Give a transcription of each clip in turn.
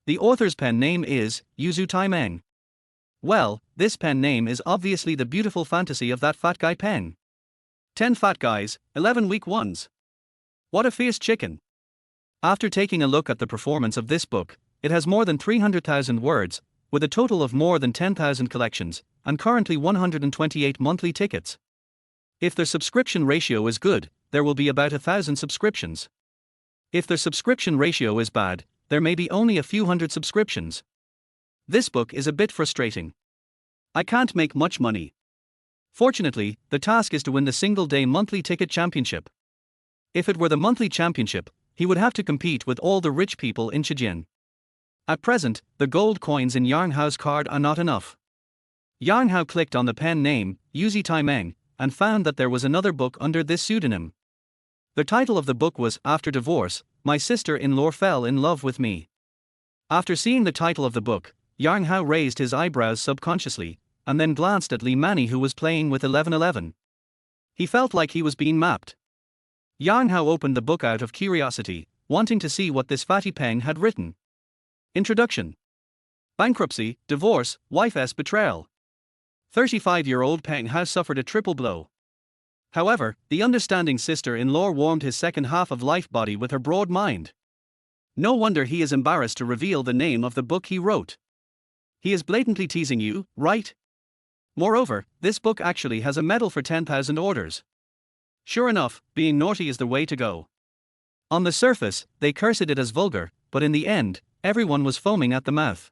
The author's pen name is Yuzu Taimeng. Well, this pen name is obviously the beautiful fantasy of that fat guy pen. 10 fat guys, 11 weak ones. What a fierce chicken. After taking a look at the performance of this book, it has more than 300,000 words, with a total of more than 10,000 collections, and currently 128 monthly tickets. If their subscription ratio is good, there will be about 1,000 subscriptions. If their subscription ratio is bad, there may be only a few hundred subscriptions. This book is a bit frustrating. I can't make much money. Fortunately, the task is to win the single-day monthly ticket championship. If it were the monthly championship, he would have to compete with all the rich people in Zhejiang. At present, the gold coins in Yang Hao's card are not enough. Yang Hao clicked on the pen name, Yuzi Taimeng, and found that there was another book under this pseudonym. The title of the book was After Divorce, My Sister-in-Law Fell in Love with Me. After seeing the title of the book, Yang Hao raised his eyebrows subconsciously, and then glanced at Li Mani, who was playing with 1111. He felt like he was being mapped. Yang Hao opened the book out of curiosity, wanting to see what this fatty peng had written. Introduction. Bankruptcy, divorce, wife's betrayal. 35-year-old Peng has suffered a triple blow. However, the understanding sister-in-law warmed his second half of life body with her broad mind. No wonder he is embarrassed to reveal the name of the book he wrote. He is blatantly teasing you, right? Moreover, this book actually has a medal for 10,000 orders. Sure enough, being naughty is the way to go. On the surface, they cursed it as vulgar, but in the end, everyone was foaming at the mouth.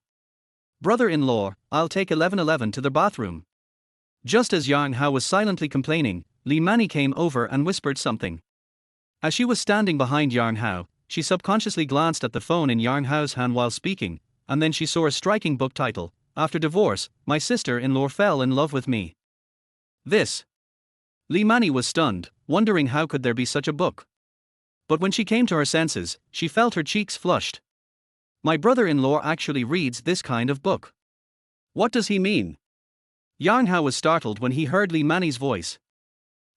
Brother-in-law, I'll take 1111 to the bathroom. Just as Yang Hao was silently complaining, Li Mani came over and whispered something. As she was standing behind Yang Hao, she subconsciously glanced at the phone in Yang Hao's hand while speaking, and then she saw a striking book title, After Divorce, My Sister-in-Law Fell in Love with Me. This. Li Mani was stunned, wondering how could there be such a book. But when she came to her senses, she felt her cheeks flushed. My brother-in-law actually reads this kind of book. What does he mean? Yang Hao was startled when he heard Li Mani's voice.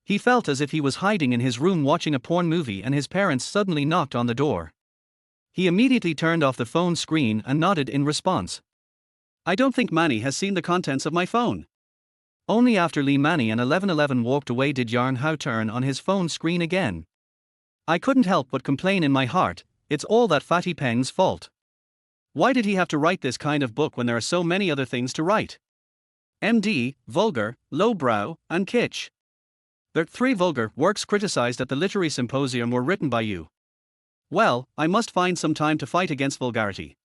He felt as if he was hiding in his room watching a porn movie and his parents suddenly knocked on the door. He immediately turned off the phone screen and nodded in response. I don't think Mani has seen the contents of my phone. Only after Li Mani and 1111 walked away did Yang Hao turn on his phone screen again. I couldn't help but complain in my heart, it's all that fatty Peng's fault. Why did he have to write this kind of book when there are so many other things to write? MD, vulgar, lowbrow, and kitsch. The 3 vulgar works criticized at the literary symposium were written by you. Well, I must find some time to fight against vulgarity.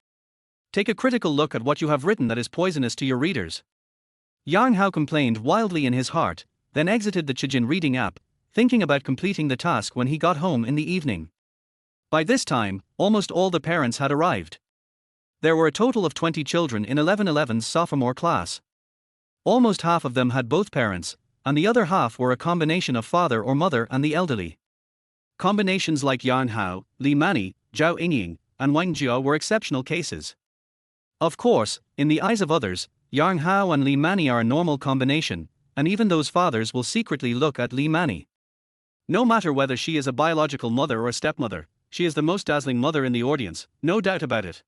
Take a critical look at what you have written that is poisonous to your readers. Yang Hao complained wildly in his heart, then exited the Zhejiang reading app, thinking about completing the task when he got home in the evening. By this time, almost all the parents had arrived. There were a total of 20 children in 1111's sophomore class. Almost half of them had both parents, and the other half were a combination of father or mother and the elderly. Combinations like Yang Hao, Li Mani, Zhao Yingying, and Wang Jiao were exceptional cases. Of course, in the eyes of others, Yang Hao and Li Mani are a normal combination, and even those fathers will secretly look at Li Mani. No matter whether she is a biological mother or a stepmother, she is the most dazzling mother in the audience, no doubt about it.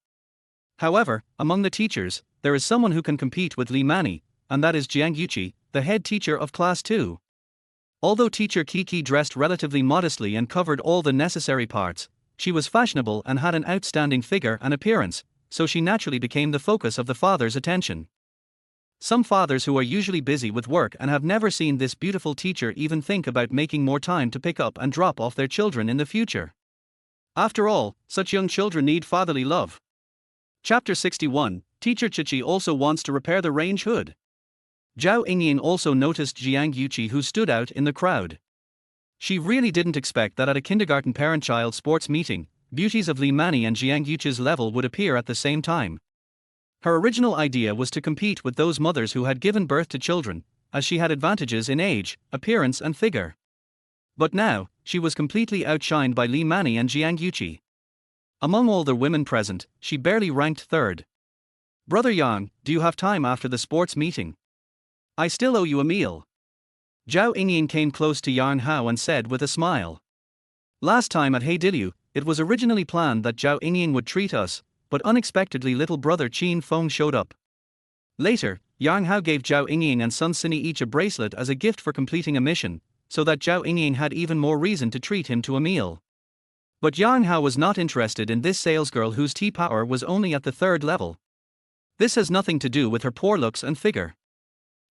However, among the teachers, there is someone who can compete with Li Mani, and that is Jiang Yuqi, the head teacher of Class 2. Although teacher Kiki dressed relatively modestly and covered all the necessary parts, she was fashionable and had an outstanding figure and appearance, so she naturally became the focus of the father's attention. Some fathers who are usually busy with work and have never seen this beautiful teacher even think about making more time to pick up and drop off their children in the future. After all, such young children need fatherly love. Chapter 61, Teacher Chichi also wants to repair the range hood. Zhao Yingying also noticed Jiang Yuqi, who stood out in the crowd. She really didn't expect that at a kindergarten parent-child sports meeting, beauties of Li Mani and Jiang Yuqi's level would appear at the same time. Her original idea was to compete with those mothers who had given birth to children, as she had advantages in age, appearance and figure. But now, she was completely outshined by Li Mani and Jiang Yuqi. Among all the women present, she barely ranked third. Brother Yang, do you have time after the sports meeting? I still owe you a meal. Zhao Yingying came close to Yang Hao and said with a smile. Last time at Heidilyu, it was originally planned that Zhao Yingying would treat us, but unexpectedly little brother Qin Feng showed up. Later, Yang Hao gave Zhao Yingying and Sun Sini each a bracelet as a gift for completing a mission, so that Zhao Yingying had even more reason to treat him to a meal. But Yang Hao was not interested in this salesgirl whose tea power was only at the 3rd level. This has nothing to do with her poor looks and figure.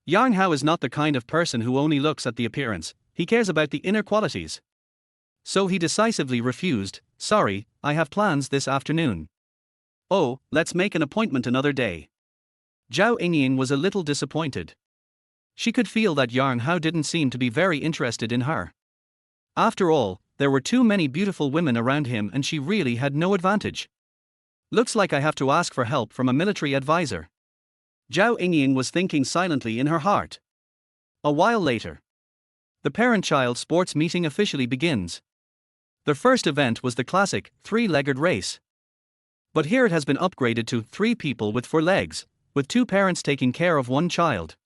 Yang Hao is not the kind of person who only looks at the appearance, he cares about the inner qualities. So he decisively refused. Sorry, I have plans this afternoon. Oh, let's make an appointment another day. Zhao Yingying was a little disappointed. She could feel that Yang Hao didn't seem to be very interested in her. After all, there were too many beautiful women around him and she really had no advantage. Looks like I have to ask for help from a military advisor. Zhao Yingying was thinking silently in her heart. A while later, the parent-child sports meeting officially begins. The first event was the classic, 3-legged race. But here it has been upgraded to 3 people with 4 legs, with 2 parents taking care of 1 child.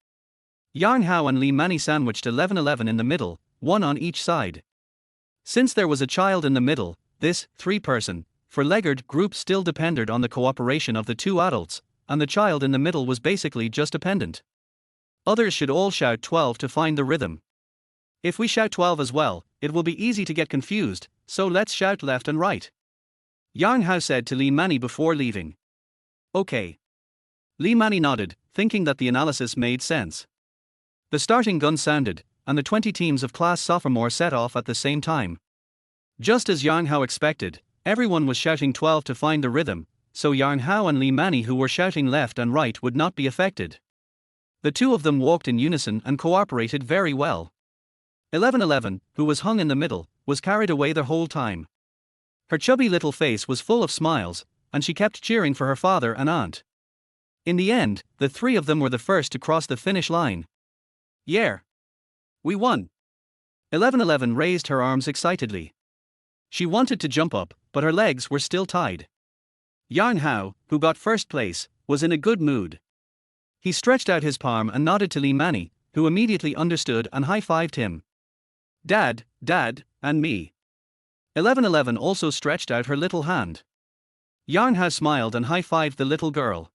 Yang Hao and Li Mani sandwiched 11-11 in the middle, 1 on each side. Since there was a child in the middle, this 3-person, 4-legged group still depended on the cooperation of the 2 adults, and the child in the middle was basically just a pendant. Others should all shout 12 to find the rhythm. If we shout 12 as well, it will be easy to get confused, so let's shout left and right. Yang Hao said to Li Mani before leaving. Okay. Li Mani nodded, thinking that the analysis made sense. The starting gun sounded, and the 20 teams of class sophomore set off at the same time. Just as Yang Hao expected, everyone was shouting 12 to find the rhythm, so Yang Hao and Li Mani, who were shouting left and right, would not be affected. The 2 of them walked in unison and cooperated very well. 11-11, who was hung in the middle, was carried away the whole time. Her chubby little face was full of smiles, and she kept cheering for her father and aunt. In the end, the 3 of them were the first to cross the finish line. Yeah! We won! 11-11 raised her arms excitedly. She wanted to jump up, but her legs were still tied. Yang Hao, who got first place, was in a good mood. He stretched out his palm and nodded to Li Mani, who immediately understood and high-fived him. Dad, and me. 11-11 also stretched out her little hand. Yang Hao smiled and high-fived the little girl.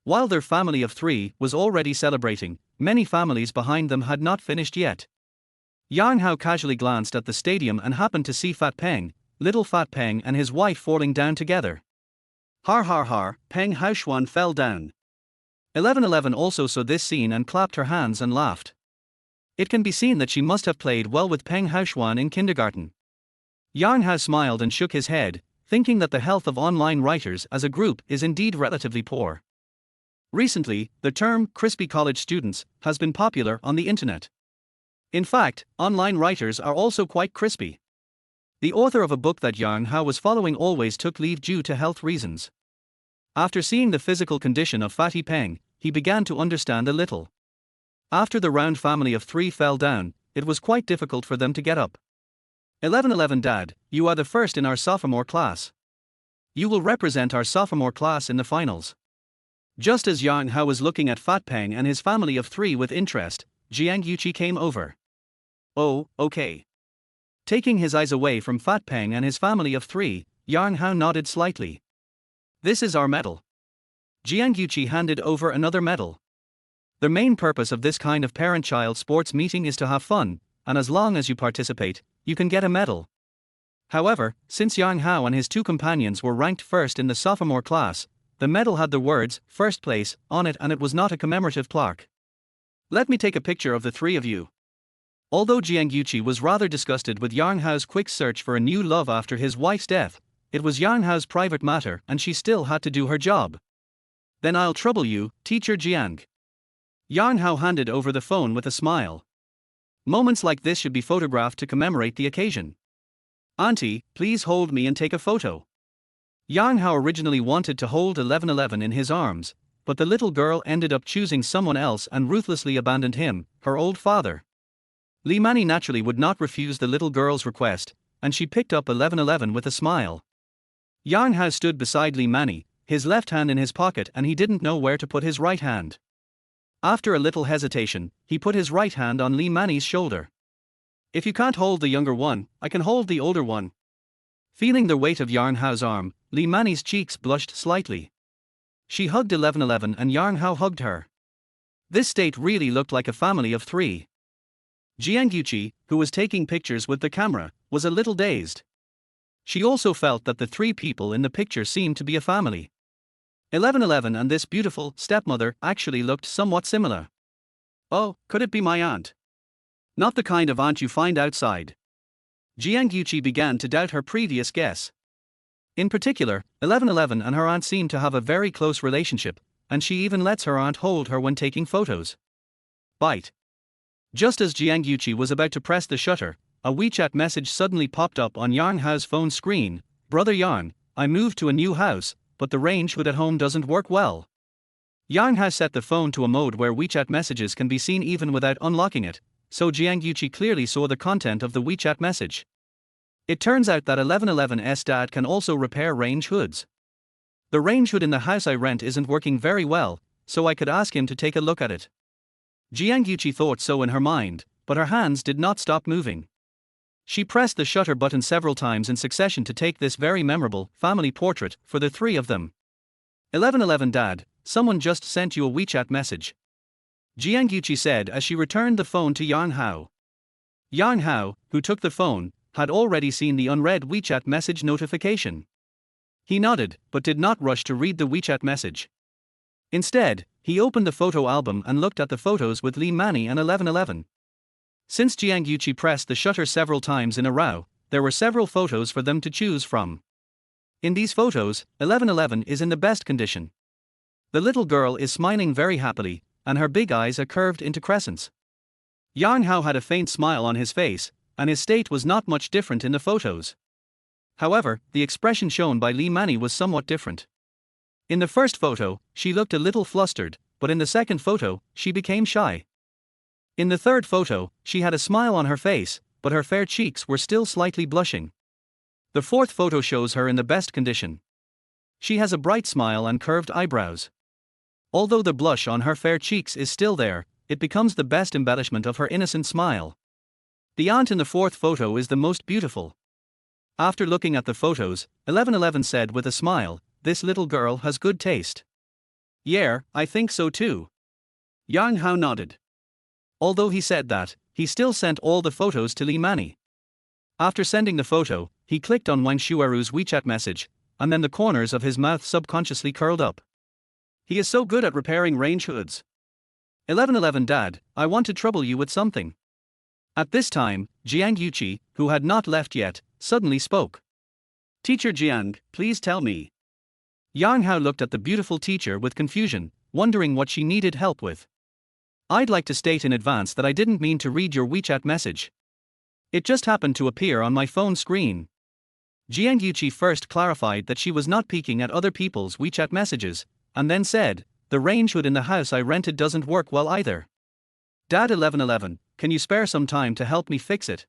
While their family of 3 was already celebrating, many families behind them had not finished yet. Yang Hao casually glanced at the stadium and happened to see little Fat Peng and his wife falling down together. Har, Peng Haoshuan fell down. 11-11 also saw this scene and clapped her hands and laughed. It can be seen that she must have played well with Peng Haoshuan in kindergarten. Yang Hao smiled and shook his head, thinking that the health of online writers as a group is indeed relatively poor. Recently, the term crispy college students has been popular on the internet. In fact, online writers are also quite crispy. The author of a book that Yang Hao was following always took leave due to health reasons. After seeing the physical condition of Fatty Peng, he began to understand a little. After the round family of 3 fell down, it was quite difficult for them to get up. 11-11 Dad, you are the first in our sophomore class. You will represent our sophomore class in the finals. Just as Yang Hao was looking at Fat Peng and his family of 3 with interest, Jiang Yuqi came over. Oh, okay. Taking his eyes away from Fat Peng and his family of 3, Yang Hao nodded slightly. This is our medal. Jiang Yuqi handed over another medal. The main purpose of this kind of parent-child sports meeting is to have fun, and as long as you participate, you can get a medal. However, since Yang Hao and his 2 companions were ranked first in the sophomore class, the medal had the words, first place, on it, and it was not a commemorative plaque. Let me take a picture of the 3 of you. Although Jiang Yuqi was rather disgusted with Yang Hao's quick search for a new love after his wife's death, it was Yang Hao's private matter and she still had to do her job. Then I'll trouble you, Teacher Jiang. Yang Hao handed over the phone with a smile. Moments like this should be photographed to commemorate the occasion. Auntie, please hold me and take a photo. Yang Hao originally wanted to hold 11-11 in his arms, but the little girl ended up choosing someone else and ruthlessly abandoned him, her old father. Li Mani naturally would not refuse the little girl's request, and she picked up 11-11 with a smile. Yang Hao stood beside Li Mani, his left hand in his pocket, and he didn't know where to put his right hand. After a little hesitation, he put his right hand on Li Mani's shoulder. If you can't hold the younger one, I can hold the older one. Feeling the weight of Yang Hao's arm, Lee Mani's cheeks blushed slightly. She hugged 1111 and Yang Hao hugged her. This state really looked like a family of three. Jianghan, who was taking pictures with the camera, was a little dazed. She also felt that the three people in the picture seemed to be a family. 1111 and this beautiful stepmother actually looked somewhat similar. Oh, could it be my aunt? Not the kind of aunt you find outside. Jianghan began to doubt her previous guess. In particular, 1111 and her aunt seem to have a very close relationship, and she even lets her aunt hold her when taking photos. Bite. Just as Jianghan was about to press the shutter, a WeChat message suddenly popped up on Yang Hao's phone screen. Brother Yang, I moved to a new house, but the range hood at home doesn't work well. Yang Hao set the phone to a mode where WeChat messages can be seen even without unlocking it, so Jianghan clearly saw the content of the WeChat message. It turns out that 1111's dad can also repair range hoods. The range hood in the house I rent isn't working very well, so I could ask him to take a look at it. Jianghan thought so in her mind, but her hands did not stop moving. She pressed the shutter button several times in succession to take this very memorable family portrait for the three of them. 1111 Dad, someone just sent you a WeChat message. Jianghan said as she returned the phone to Yang Hao. Yang Hao, who took the phone, had already seen the unread WeChat message notification. He nodded, but did not rush to read the WeChat message. Instead, he opened the photo album and looked at the photos with Lee Mani and 1111. Since Jianghan pressed the shutter several times in a row, there were several photos for them to choose from. In these photos, 1111 is in the best condition. The little girl is smiling very happily, and her big eyes are curved into crescents. Yang Hao had a faint smile on his face, and his state was not much different in the photos. However, the expression shown by Lee Mani was somewhat different. In the first photo, she looked a little flustered, but in the second photo, she became shy. In the third photo, she had a smile on her face, but her fair cheeks were still slightly blushing. The fourth photo shows her in the best condition. She has a bright smile and curved eyebrows. Although the blush on her fair cheeks is still there, it becomes the best embellishment of her innocent smile. The aunt in the fourth photo is the most beautiful. After looking at the photos, 1111 said with a smile, "This little girl has good taste." "Yeah, I think so too." Yang Hao nodded. Although he said that, he still sent all the photos to Lee Mani. After sending the photo, he clicked on Wang Shueru's WeChat message, and then the corners of his mouth subconsciously curled up. He is so good at repairing range hoods. 1111 Dad, I want to trouble you with something. At this time, Jianghan, who had not left yet, suddenly spoke. Teacher Jiang, please tell me. Yang Hao looked at the beautiful teacher with confusion, wondering what she needed help with. I'd like to state in advance that I didn't mean to read your WeChat message. It just happened to appear on my phone screen. Jianghan first clarified that she was not peeking at other people's WeChat messages, and then said, the range hood in the house I rented doesn't work well either. Dad 1111, can you spare some time to help me fix it?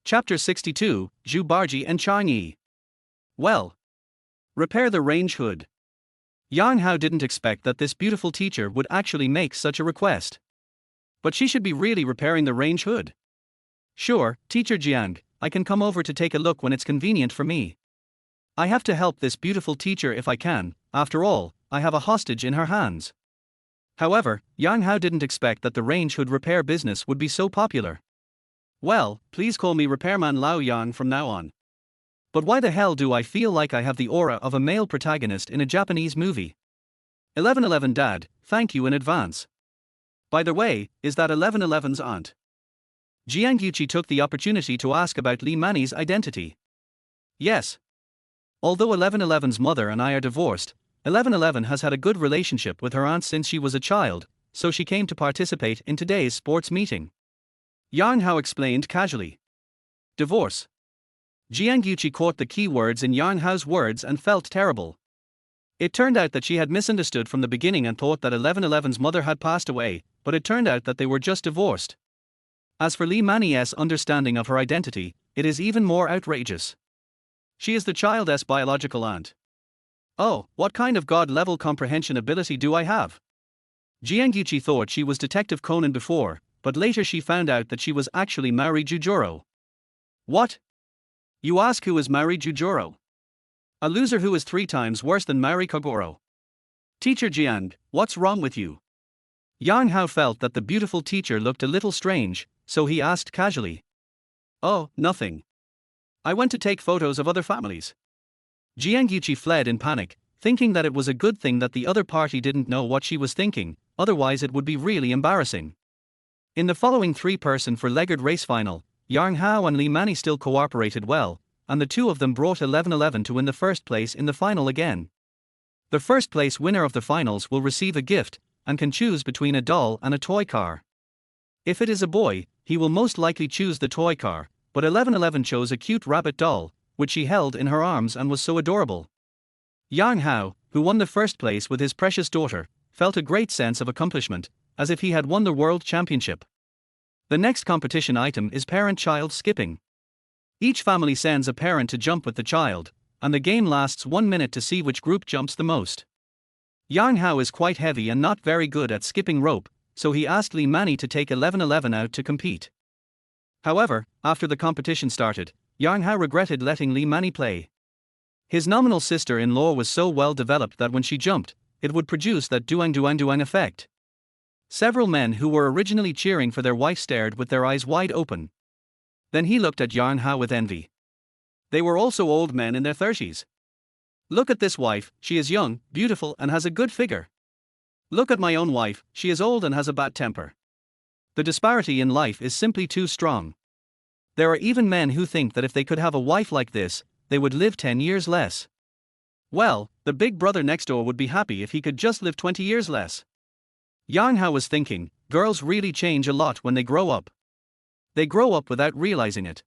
Chapter 62, Zhu Barji and Chang'e. Well. Repair the range hood. Yang Hao didn't expect that this beautiful teacher would actually make such a request. But she should be really repairing the range hood. Sure, Teacher Jiang, I can come over to take a look when it's convenient for me. I have to help this beautiful teacher if I can, after all, I have a hostage in her hands. However, Yang Hao didn't expect that the range hood repair business would be so popular. Well, please call me Repairman Lao Yang from now on. But why the hell do I feel like I have the aura of a male protagonist in a Japanese movie? 1111 Dad, thank you in advance. By the way, is that 1111's aunt? Jianghan took the opportunity to ask about Lee Mani's identity. Yes. Although 1111's mother and I are divorced, 1111 has had a good relationship with her aunt since she was a child, so she came to participate in today's sports meeting. Yang Hao explained casually. Divorce. Jianghan caught the key words in Yang Hao's words and felt terrible. It turned out that she had misunderstood from the beginning and thought that 1111's mother had passed away, but it turned out that they were just divorced. As for Lee Mani's understanding of her identity, it is even more outrageous. She is the child's biological aunt. Oh, what kind of god-level comprehension ability do I have? Jianghan thought she was Detective Conan before, but later she found out that she was actually Maori Jujoro. What? You ask who is Maori Jujoro? A loser who is 3 times worse than Mary Kogoro. Teacher Jiang, what's wrong with you? Yang Hao felt that the beautiful teacher looked a little strange, so he asked casually. Oh, nothing. I went to take photos of other families. Jiang Yuqi fled in panic, thinking that it was a good thing that the other party didn't know what she was thinking, otherwise it would be really embarrassing. In the following 3-person four-legged race final, Yang Hao and Li Mani still cooperated well, and the two of them brought 11-11 to win the first place in the final again. The first place winner of the finals will receive a gift, and can choose between a doll and a toy car. If it is a boy, he will most likely choose the toy car, but 11-11 chose a cute rabbit doll, which she held in her arms and was so adorable. Yang Hao, who won the first place with his precious daughter, felt a great sense of accomplishment, as if he had won the world championship. The next competition item is parent-child skipping. Each family sends a parent to jump with the child, and the game lasts 1 minute to see which group jumps the most. Yang Hao is quite heavy and not very good at skipping rope, so he asked Li Mani to take 11-11 out to compete. However, after the competition started, Yang Hao regretted letting Li Mani play. His nominal sister-in-law was so well developed that when she jumped, it would produce that duang effect. Several men who were originally cheering for their wife stared with their eyes wide open. Then he looked at Yang Hao with envy. They were also old men in their 30s. Look at this wife, she is young, beautiful and has a good figure. Look at my own wife, she is old and has a bad temper. The disparity in life is simply too strong. There are even men who think that if they could have a wife like this, they would live 10 years less. Well, the big brother next door would be happy if he could just live 20 years less. Yang Hao was thinking, girls really change a lot when they grow up. They grow up without realizing it.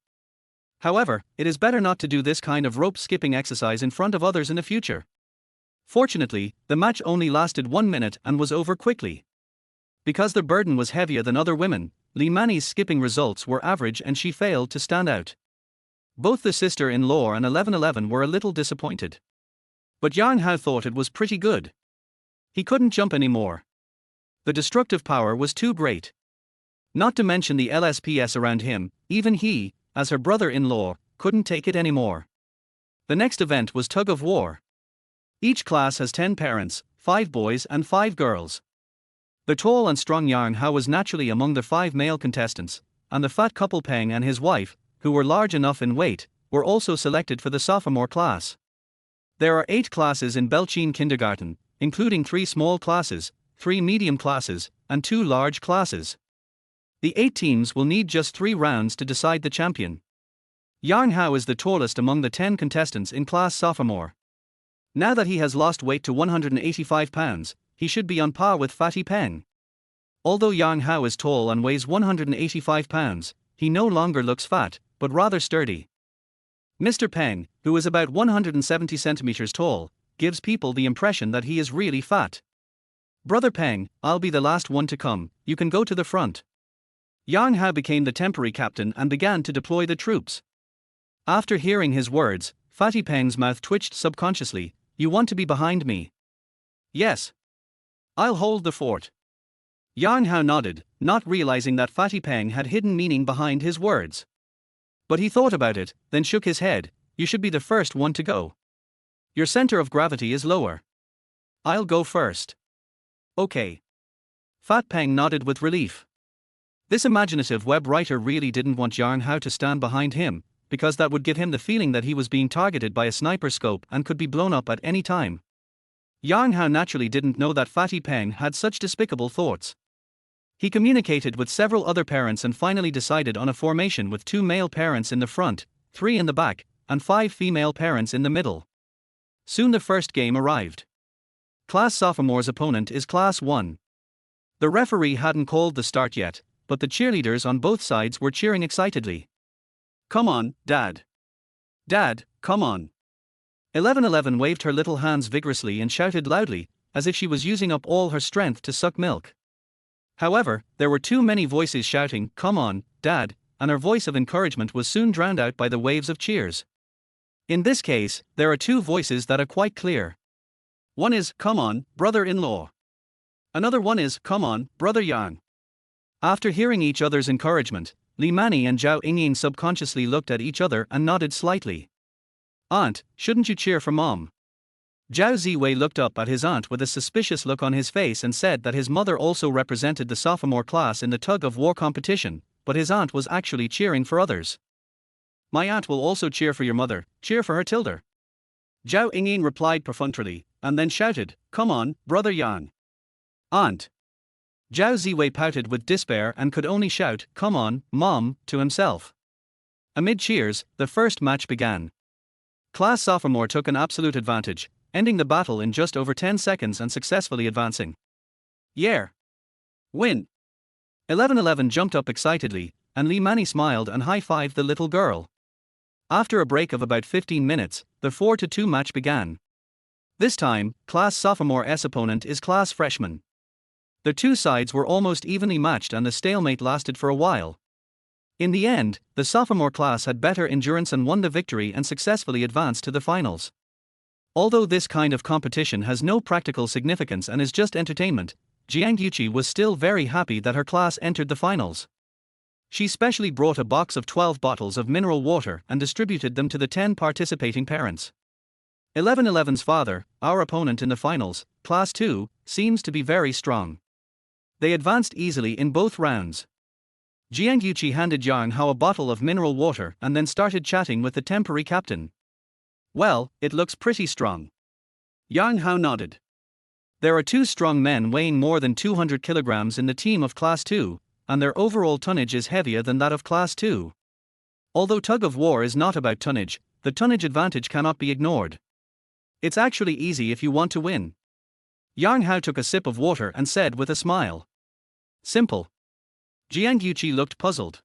However, it is better not to do this kind of rope skipping exercise in front of others in the future. Fortunately, the match only lasted 1 minute and was over quickly. Because the burden was heavier than other women, Li Mani's skipping results were average and she failed to stand out. Both the sister-in-law and 11-11 were a little disappointed. But Yang Hao thought it was pretty good. He couldn't jump anymore. The destructive power was too great. Not to mention the LSPS around him, even he, as her brother-in-law, couldn't take it anymore. The next event was tug of war. Each class has 10 parents, 5 boys and 5 girls. The tall and strong Yang Hao was naturally among the 5 male contestants, and the fat couple Peng and his wife, who were large enough in weight, were also selected for the sophomore class. There are 8 classes in Belchin kindergarten, including 3 small classes, 3 medium classes, and 2 large classes. The 8 teams will need just 3 rounds to decide the champion. Yang Hao is the tallest among the 10 contestants in class sophomore. Now that he has lost weight to 185 pounds, he should be on par with Fatty Peng. Although Yang Hao is tall and weighs 185 pounds, he no longer looks fat, but rather sturdy. Mr. Peng, who is about 170 centimeters tall, gives people the impression that he is really fat. Brother Peng, I'll be the last one to come, you can go to the front. Yang Hao became the temporary captain and began to deploy the troops. After hearing his words, Fatty Peng's mouth twitched subconsciously. You want to be behind me? Yes. I'll hold the fort. Yang Hao nodded, not realizing that Fatty Peng had hidden meaning behind his words. But he thought about it, then shook his head. You should be the first one to go. Your center of gravity is lower. I'll go first. Okay. Fat Peng nodded with relief. This imaginative web writer really didn't want Yang Hao to stand behind him, because that would give him the feeling that he was being targeted by a sniper scope and could be blown up at any time. Yang Hao naturally didn't know that Fatty Peng had such despicable thoughts. He communicated with several other parents and finally decided on a formation with 2 male parents in the front, 3 in the back, and 5 female parents in the middle. Soon the first game arrived. Class sophomore's opponent is Class 1. The referee hadn't called the start yet, but the cheerleaders on both sides were cheering excitedly. Come on, Dad. Dad, come on. 11-11 waved her little hands vigorously and shouted loudly, as if she was using up all her strength to suck milk. However, there were too many voices shouting, "Come on, Dad," and her voice of encouragement was soon drowned out by the waves of cheers. In this case, there are 2 voices that are quite clear. One is, "Come on, brother-in-law." Another one is, "Come on, brother Yang." After hearing each other's encouragement, Li Mani and Zhao Yingying subconsciously looked at each other and nodded slightly. Aunt, shouldn't you cheer for mom? Zhao Ziwei looked up at his aunt with a suspicious look on his face and said that his mother also represented the sophomore class in the tug-of-war competition, but his aunt was actually cheering for others. My aunt will also cheer for your mother, cheer for her tilde. Zhao Yingyin replied perfunctorily, and then shouted, come on, brother Yang. Aunt. Zhao Ziwei pouted with despair and could only shout, come on, mom, to himself. Amid cheers, the first match began. Class sophomore took an absolute advantage, ending the battle in just over 10 seconds and successfully advancing. Yeah! Win! 11-11 jumped up excitedly, and Li Mani smiled and high-fived the little girl. After a break of about 15 minutes, the 4-2 match began. This time, class sophomore's opponent is class freshman. The two sides were almost evenly matched and the stalemate lasted for a while. In the end, the sophomore class had better endurance and won the victory and successfully advanced to the finals. Although this kind of competition has no practical significance and is just entertainment, Jiang Yuqi was still very happy that her class entered the finals. She specially brought a box of 12 bottles of mineral water and distributed them to the 10 participating parents. 11-11's father, our opponent in the finals, Class 2, seems to be very strong. They advanced easily in both rounds. Jiang Yuqi handed Yang Hao a bottle of mineral water and then started chatting with the temporary captain. Well, it looks pretty strong. Yang Hao nodded. There are two strong men weighing more than 200 kilograms in the team of Class 2, and their overall tonnage is heavier than that of Class 2. Although tug-of-war is not about tonnage, the tonnage advantage cannot be ignored. It's actually easy if you want to win. Yang Hao took a sip of water and said with a smile. Simple. Jiang Yuqi looked puzzled.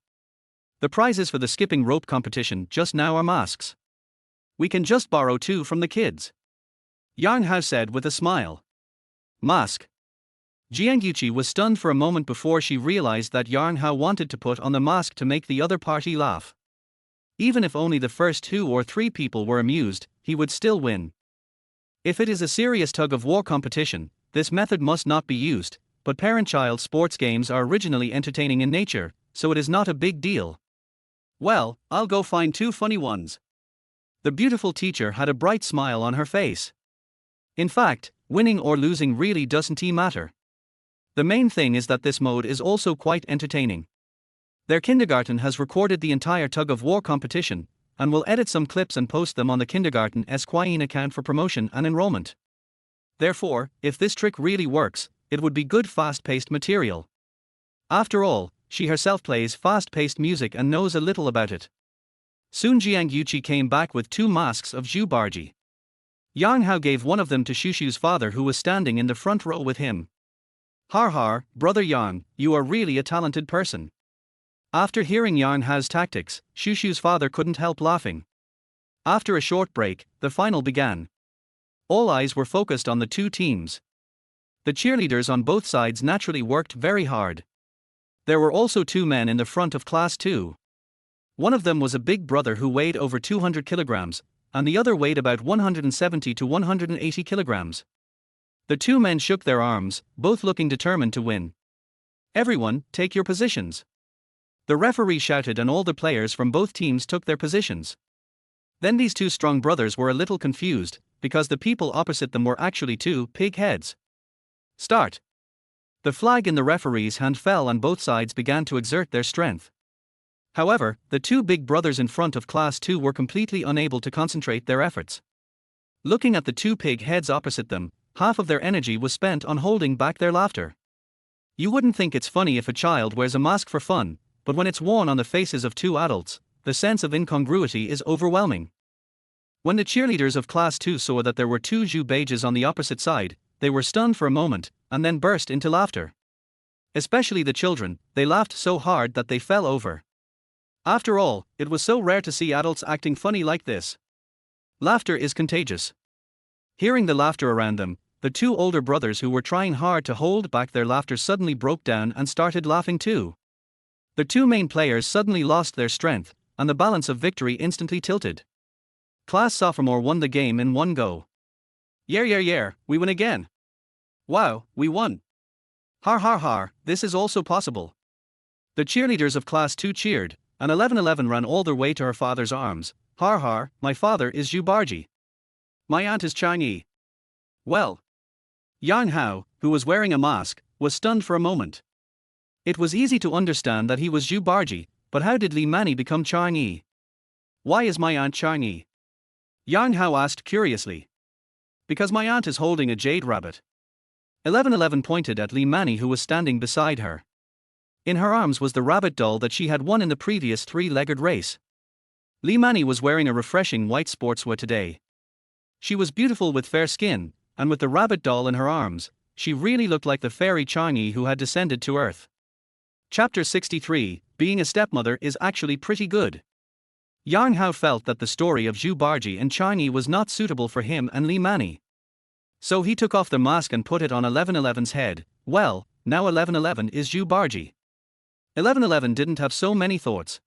The prizes for the skipping rope competition just now are masks. We can just borrow 2 from the kids. Yang Hao said with a smile. Mask. Jiang Yuqi was stunned for a moment before she realized that Yang Hao wanted to put on the mask to make the other party laugh. Even if only the first 2 or 3 people were amused, he would still win. If it is a serious tug-of-war competition, this method must not be used, but parent-child sports games are originally entertaining in nature, so it is not a big deal. Well, I'll go find 2 funny ones. The beautiful teacher had a bright smile on her face. In fact, winning or losing really doesn't matter. The main thing is that this mode is also quite entertaining. Their kindergarten has recorded the entire tug-of-war competition, and will edit some clips and post them on the kindergarten's Quine account for promotion and enrollment. Therefore, if this trick really works, it would be good fast-paced material. After all, she herself plays fast-paced music and knows a little about it. Soon Jiang Yuqi came back with 2 masks of Zhu Barji. Yang Hao gave one of them to Shushu's father who was standing in the front row with him. Har har, brother Yang, you are really a talented person. After hearing Yang Hao's tactics, Shushu's father couldn't help laughing. After a short break, the final began. All eyes were focused on the 2 teams. The cheerleaders on both sides naturally worked very hard. There were also 2 men in the front of Class 2. One of them was a big brother who weighed over 200 kilograms, and the other weighed about 170 to 180 kilograms. The 2 men shook their arms, both looking determined to win. Everyone, take your positions. The referee shouted and all the players from both teams took their positions. Then these 2 strong brothers were a little confused, because the people opposite them were actually 2 pig heads. Start. The flag in the referee's hand fell and both sides began to exert their strength. However, the 2 big brothers in front of Class 2 were completely unable to concentrate their efforts. Looking at the 2 pig heads opposite them, half of their energy was spent on holding back their laughter. You wouldn't think it's funny if a child wears a mask for fun, but when it's worn on the faces of 2 adults, the sense of incongruity is overwhelming. When the cheerleaders of Class 2 saw that there were 2 Zhu Bages on the opposite side, they were stunned for a moment, and then burst into laughter. Especially the children, they laughed so hard that they fell over. After all, it was so rare to see adults acting funny like this. Laughter is contagious. Hearing the laughter around them, the 2 older brothers who were trying hard to hold back their laughter suddenly broke down and started laughing too. The 2 main players suddenly lost their strength, and the balance of victory instantly tilted. Class sophomore won the game in one go. Yeah, we win again. Wow, we won. Har har har, this is also possible. The cheerleaders of Class 2 cheered, and 11-11 ran all their way to her father's arms, Har har, my father is Zhu Barji. My aunt is Chinese. Well. Yang Hao, who was wearing a mask, was stunned for a moment. It was easy to understand that he was Zhu Barji, but how did Li Mani become Chinese? Why is my aunt Chinese? Yang Hao asked curiously. Because my aunt is holding a jade rabbit. 1111 pointed at Li Mani, who was standing beside her. In her arms was the rabbit doll that she had won in the previous three-legged race. Li Mani was wearing a refreshing white sportswear today. She was beautiful with fair skin, and with the rabbit doll in her arms, she really looked like the fairy Chinese who had descended to earth. Chapter 63, Being a Stepmother is actually pretty good. Yang Hao felt that the story of Zhu Barji and Chinese was not suitable for him and Li Mani. So he took off the mask and put it on 1111's head. Well, now 1111 is Zhu Barji. 1111 didn't have so many thoughts.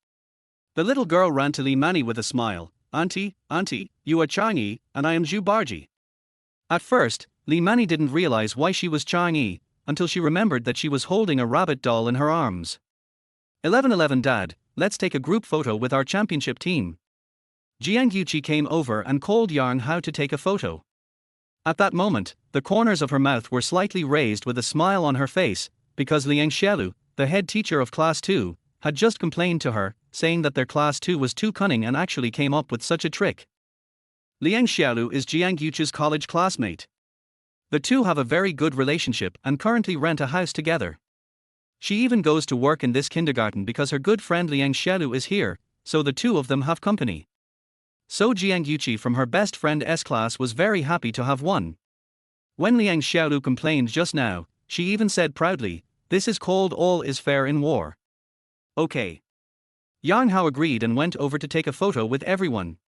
The little girl ran to Li Mani with a smile. Auntie, you are Chinese, and I am Zhu Barji. At first, Li Mani didn't realize why she was Chinese, until she remembered that she was holding a rabbit doll in her arms. 1111 Dad, let's take a group photo with our championship team. Jianghan came over and called Yang Hao to take a photo. At that moment, the corners of her mouth were slightly raised with a smile on her face, because Liang Xiaolu, the head teacher of Class 2, had just complained to her, saying that their Class 2 was too cunning and actually came up with such a trick. Liang Xiaolu is Jianghan's college classmate. The two have a very good relationship and currently rent a house together. She even goes to work in this kindergarten because her good friend Liang Xiaolu is here, so the two of them have company. So Jianghan from her best friend S class was very happy to have one. When Liang Xiaolu complained just now, she even said proudly, "This is called all is fair in war." Okay. Yang Hao agreed and went over to take a photo with everyone.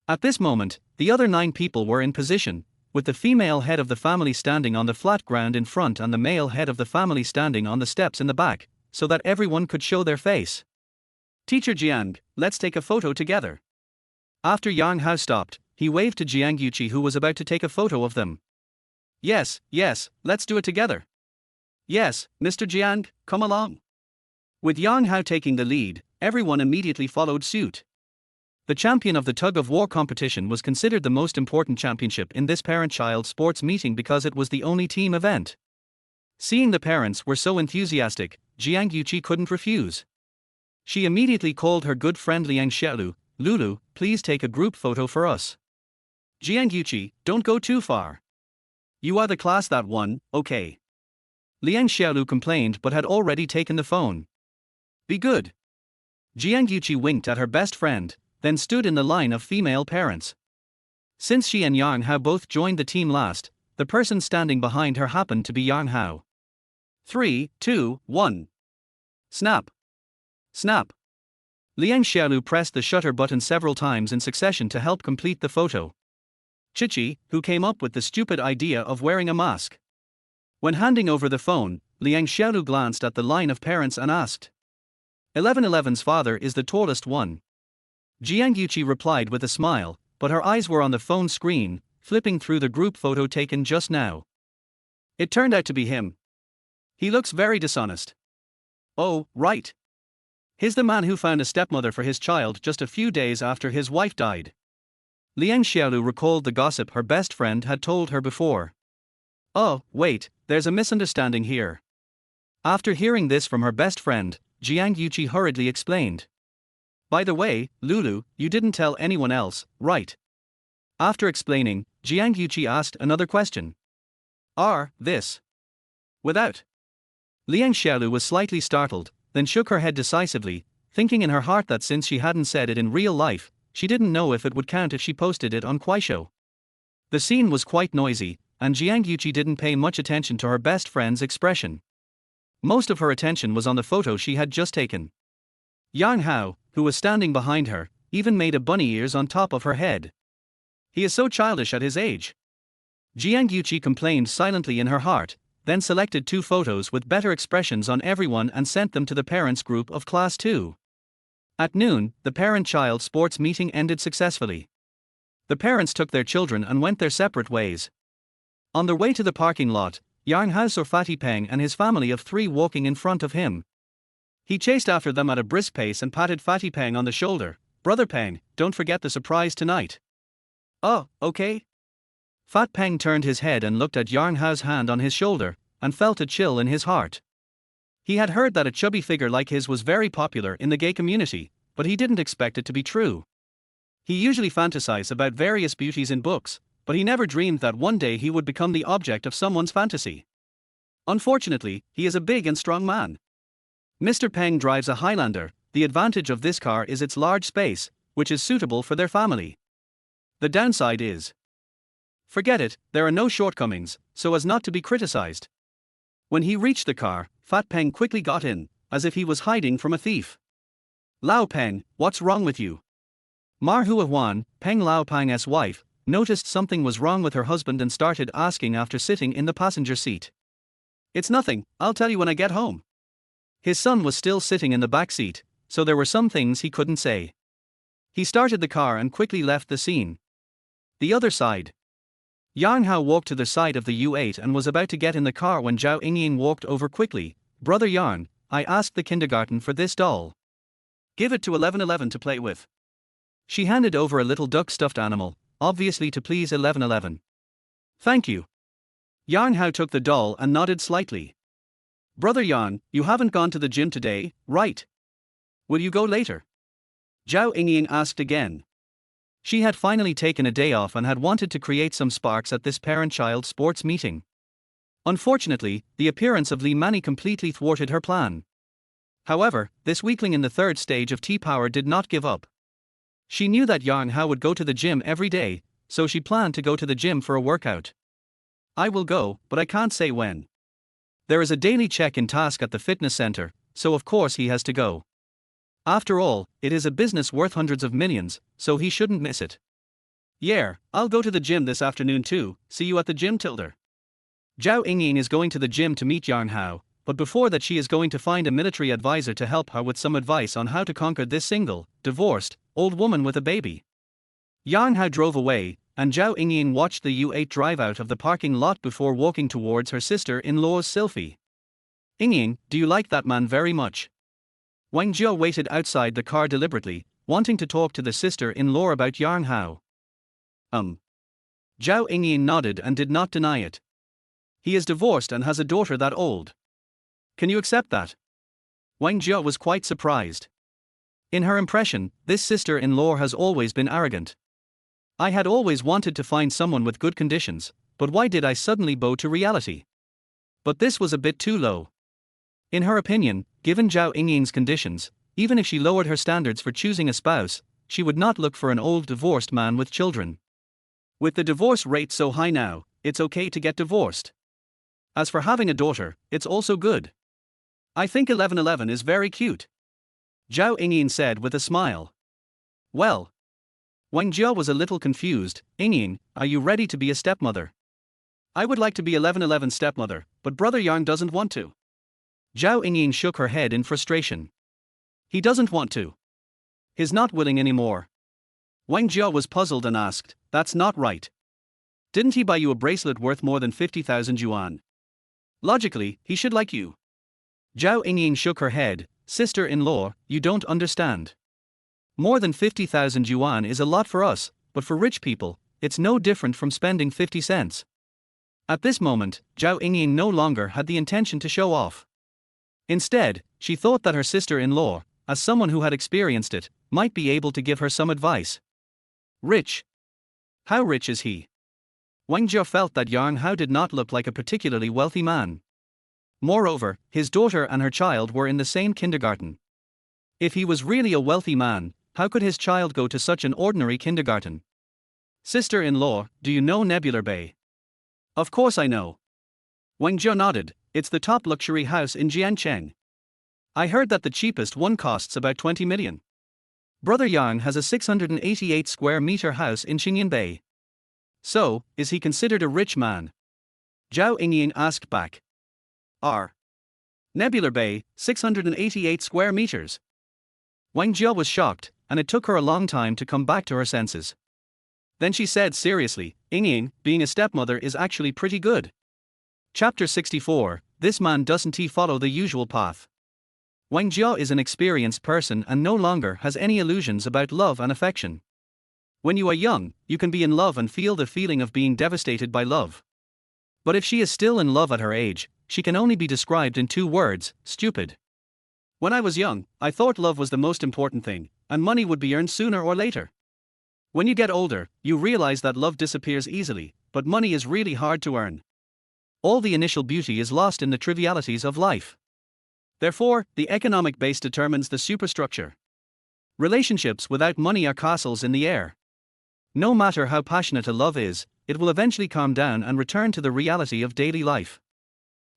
At this moment, the other 9 people were in position, with the female head of the family standing on the flat ground in front and the male head of the family standing on the steps in the back, so that everyone could show their face. Teacher Jiang, let's take a photo together. After Yang Hao stopped, he waved to Jianghan, who was about to take a photo of them. Yes, let's do it together. Yes, Mr. Jiang, come along. With Yang Hao taking the lead, everyone immediately followed suit. The champion of the tug-of-war competition was considered the most important championship in this parent-child sports meeting because it was the only team event. Seeing the parents were so enthusiastic, Jianghan couldn't refuse. She immediately called her good friend Liang Xiaolu. Lulu, please take a group photo for us. Jianghan, don't go too far. You are the class that won, okay. Liang Xiaolu complained but had already taken the phone. Be good. Jianghan winked at her best friend, then stood in the line of female parents. Since she and Yang Hao both joined the team last, the person standing behind her happened to be Yang Hao. 3, 2, 1. Snap. Snap. Liang Xiaolu pressed the shutter button several times in succession to help complete the photo. Chichi, who came up with the stupid idea of wearing a mask. When handing over the phone, Liang Xiaolu glanced at the line of parents and asked. 1111's father is the tallest one. Jianghan replied with a smile, but her eyes were on the phone screen, flipping through the group photo taken just now. It turned out to be him. He looks very dishonest. Oh, right. He's the man who found a stepmother for his child just a few days after his wife died. Liang Xiaolu recalled the gossip her best friend had told her before. Oh, wait, there's a misunderstanding here. After hearing this from her best friend, Jianghan hurriedly explained. By the way, Lulu, you didn't tell anyone else, right? After explaining, Jianghan asked another question. This? Without? Liang Xiaolu was slightly startled, then shook her head decisively, thinking in her heart that since she hadn't said it in real life, she didn't know if it would count if she posted it on Kuaishou. The scene was quite noisy, and Jianghan didn't pay much attention to her best friend's expression. Most of her attention was on the photo she had just taken. Yang Hao, who was standing behind her, even made a bunny ears on top of her head. He is so childish at his age. Jianghan complained silently in her heart, then selected 2 photos with better expressions on everyone and sent them to the parents group of Class 2. At noon, the parent-child sports meeting ended successfully. The parents took their children and went their separate ways. On their way to the parking lot, Yang Hao saw Fatty Peng and his family of 3 walking in front of him. He chased after them at a brisk pace and patted Fatty Peng on the shoulder, Brother Peng, don't forget the surprise tonight. Oh, okay. Fat Peng turned his head and looked at Yang Hao's hand on his shoulder, and felt a chill in his heart. He had heard that a chubby figure like his was very popular in the gay community, but he didn't expect it to be true. He usually fantasized about various beauties in books, but he never dreamed that one day he would become the object of someone's fantasy. Unfortunately, he is a big and strong man. Mr. Peng drives a Highlander. The advantage of this car is its large space, which is suitable for their family. The downside is, forget it, there are no shortcomings, so as not to be criticized. When he reached the car, Fat Peng quickly got in, as if he was hiding from a thief. Lao Peng, what's wrong with you? Manhwa Huan, Peng Lao Peng's wife, noticed something was wrong with her husband and started asking after sitting in the passenger seat. It's nothing, I'll tell you when I get home. His son was still sitting in the back seat, so there were some things he couldn't say. He started the car and quickly left the scene. The other side. Yang Hao walked to the side of the U8 and was about to get in the car when Zhao Yingying walked over quickly. Brother Yang, I asked the kindergarten for this doll. Give it to 1111 to play with. She handed over a little duck stuffed animal, obviously to please 1111. Thank you. Yang Hao took the doll and nodded slightly. Brother Yang, you haven't gone to the gym today, right? Will you go later? Zhao Yingying asked again. She had finally taken a day off and had wanted to create some sparks at this parent-child sports meeting. Unfortunately, the appearance of Li Mani completely thwarted her plan. However, this weakling in the third stage of T-Power did not give up. She knew that Yang Hao would go to the gym every day, so she planned to go to the gym for a workout. I will go, but I can't say when. There is a daily check-in task at the fitness center, so of course he has to go. After all, it is a business worth hundreds of millions, so he shouldn't miss it. Yeah, I'll go to the gym this afternoon too, see you at the gym Tilder. Zhao Yingying is going to the gym to meet Yang Hao, but before that she is going to find a military advisor to help her with some advice on how to conquer this single, divorced, old woman with a baby. Yang Hao drove away, and Zhao Yingying watched the U8 drive out of the parking lot before walking towards her sister-in-law's Sylphie. Yingying, do you like that man very much? Wang Jiao waited outside the car deliberately, wanting to talk to the sister-in-law about Yang Hao. Zhao Yingying nodded and did not deny it. He is divorced and has a daughter that old. Can you accept that? Wang Jiao was quite surprised. In her impression, this sister-in-law has always been arrogant. I had always wanted to find someone with good conditions, but why did I suddenly bow to reality? But this was a bit too low. In her opinion, given Zhao Yingying's conditions, even if she lowered her standards for choosing a spouse, she would not look for an old divorced man with children. With the divorce rate so high now, it's okay to get divorced. As for having a daughter, it's also good. I think 1111 is very cute. Zhao Yingying said with a smile. Well. Wang Jiao was a little confused. Yingying, are you ready to be a stepmother? I would like to be 1111's stepmother, but Brother Yang doesn't want to. Zhao Yingying shook her head in frustration. He doesn't want to. He's not willing anymore. Wang Jiao was puzzled and asked, that's not right. Didn't he buy you a bracelet worth more than 50,000 yuan? Logically, he should like you. Zhao Yingying shook her head. Sister-in-law, you don't understand. More than 50,000 yuan is a lot for us, but for rich people, it's no different from spending 50 cents. At this moment, Zhao Yingying no longer had the intention to show off. Instead, she thought that her sister-in-law, as someone who had experienced it, might be able to give her some advice. Rich? How rich is he? Wang Jiao felt that Yang Hao did not look like a particularly wealthy man. Moreover, his daughter and her child were in the same kindergarten. If he was really a wealthy man, how could his child go to such an ordinary kindergarten? Sister-in-law, do you know Nebular Bay? Of course I know. Wang Jiao nodded. It's the top luxury house in Jianghan. I heard that the cheapest one costs about 20 million. Brother Yang has a 688 square meter house in Xinyan Bay. So, is he considered a rich man? Zhao Yingying asked back. Nebular Bay, 688 square meters. Wang Jiao was shocked, and it took her a long time to come back to her senses. Then she said seriously, Yingying, being a stepmother is actually pretty good. Chapter 64, This man doesn't he follow the usual path. Wang Jia is an experienced person and no longer has any illusions about love and affection. When you are young, you can be in love and feel the feeling of being devastated by love. But if she is still in love at her age, she can only be described in 2 words: stupid. When I was young, I thought love was the most important thing, and money would be earned sooner or later. When you get older, you realize that love disappears easily, but money is really hard to earn. All the initial beauty is lost in the trivialities of life. Therefore, the economic base determines the superstructure. Relationships without money are castles in the air. No matter how passionate a love is, it will eventually calm down and return to the reality of daily life.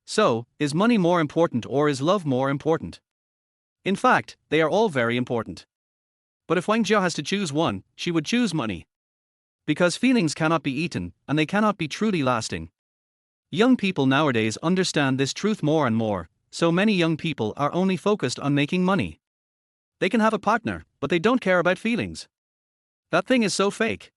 So, is money more important or is love more important? In fact, they are all very important. But if Wang Jia has to choose one, she would choose money. Because feelings cannot be eaten, and they cannot be truly lasting. Young people nowadays understand this truth more and more, so many young people are only focused on making money. They can have a partner, but they don't care about feelings. That thing is so fake.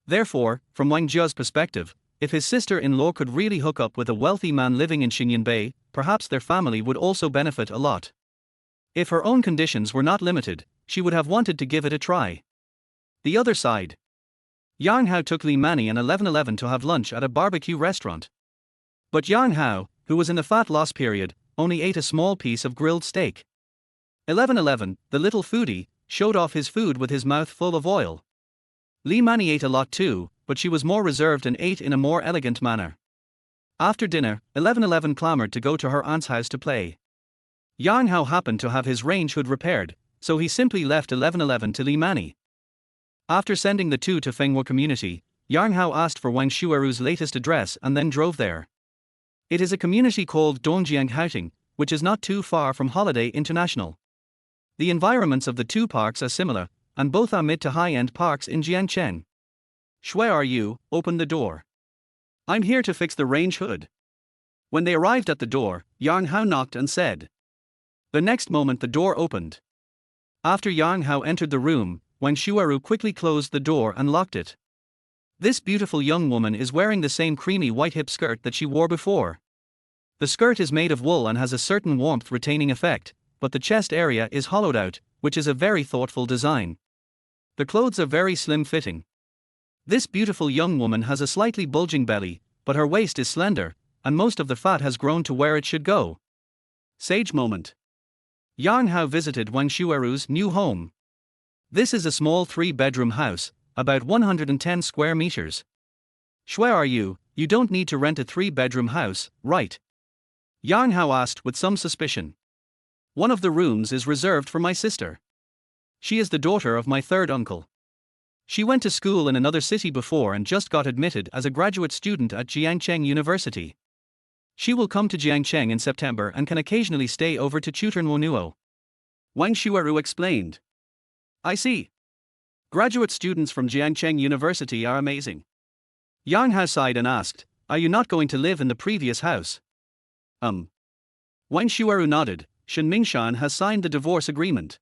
Therefore, from Wang Jia's perspective, if his sister-in-law could really hook up with a wealthy man living in Xinyanbei, perhaps their family would also benefit a lot. If her own conditions were not limited, she would have wanted to give it a try. The other side. Yang Hao took Li Mani and 1111 to have lunch at a barbecue restaurant. But Yang Hao, who was in the fat loss period, only ate a small piece of grilled steak. 1111, the little foodie, showed off his food with his mouth full of oil. Li Mani ate a lot too, but she was more reserved and ate in a more elegant manner. After dinner, 1111 clamored to go to her aunt's house to play. Yang Hao happened to have his range hood repaired, so he simply left 1111 to Li Mani. After sending the two to Fenghua community, Yang Hao asked for Wang Shueru's latest address and then drove there. It is a community called Dongjianghouting, which is not too far from Holiday International. The environments of the two parks are similar, and both are mid to high-end parks in Jiangcheng. "Where are you?" opened the door. "I'm here to fix the range hood." When they arrived at the door, Yang Hao knocked and said. The next moment the door opened. After Yang Hao entered the room, Wang Shueru quickly closed the door and locked it. This beautiful young woman is wearing the same creamy white hip skirt that she wore before. The skirt is made of wool and has a certain warmth-retaining effect, but the chest area is hollowed out, which is a very thoughtful design. The clothes are very slim-fitting. This beautiful young woman has a slightly bulging belly, but her waist is slender, and most of the fat has grown to where it should go. Sage moment. Yang Hao visited Wang Shueru's new home. This is a small 3-bedroom house, about 110 square meters. "Where are you? You don't need to rent a 3-bedroom house, right?" Yang Hao asked with some suspicion. "One of the rooms is reserved for my sister. She is the daughter of my third uncle. She went to school in another city before and just got admitted as a graduate student at Jiangcheng University. She will come to Jiangcheng in September and can occasionally stay over to tutor Nuo." Wang Shueru explained. "I see. Graduate students from Jiangcheng University are amazing." Yang Hao sighed and asked, "Are you not going to live in the previous house?" Wang Shueru nodded. "Shen Mingshan has signed the divorce agreement.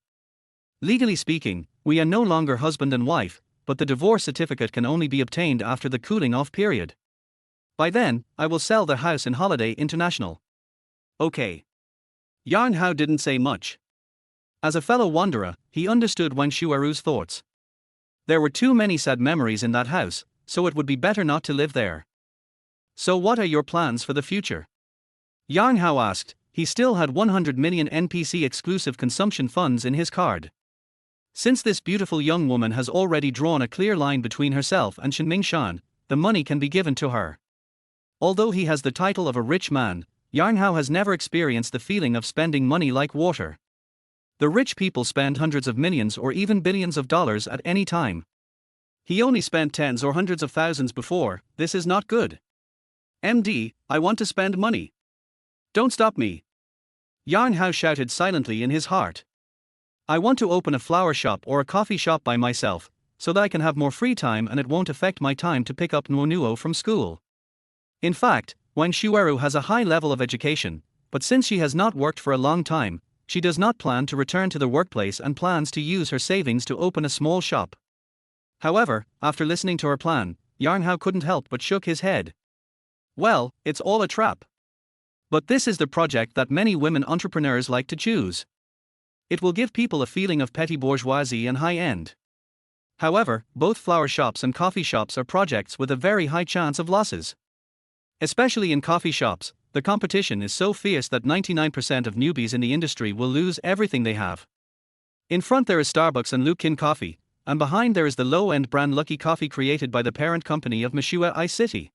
Legally speaking, we are no longer husband and wife, but the divorce certificate can only be obtained after the cooling-off period. By then, I will sell the house in Holiday International." "Okay." Yang Hao didn't say much. As a fellow wanderer, he understood Wang Shueru's thoughts. There were too many sad memories in that house, so it would be better not to live there. "So what are your plans for the future?" Yang Hao asked. He still had 100 million NPC exclusive consumption funds in his card. Since this beautiful young woman has already drawn a clear line between herself and Shen Mingshan, the money can be given to her. Although he has the title of a rich man, Yang Hao has never experienced the feeling of spending money like water. The rich people spend hundreds of millions or even billions of dollars at any time. He only spent tens or hundreds of thousands before. This is not good. "MD, I want to spend money. Don't stop me." Yang Hao shouted silently in his heart. "I want to open a flower shop or a coffee shop by myself, so that I can have more free time and it won't affect my time to pick up Nuo from school." In fact, Wang Shueru has a high level of education, but since she has not worked for a long time, she does not plan to return to the workplace and plans to use her savings to open a small shop. However, after listening to her plan, Yang Hao couldn't help but shook his head. Well, it's all a trap. But this is the project that many women entrepreneurs like to choose. It will give people a feeling of petty bourgeoisie and high end. However, both flower shops and coffee shops are projects with a very high chance of losses. Especially in coffee shops, the competition is so fierce that 99% of newbies in the industry will lose everything they have. In front there is Starbucks and Luckin Coffee, and behind there is the low-end brand Lucky Coffee created by the parent company of Manhwa Ice City.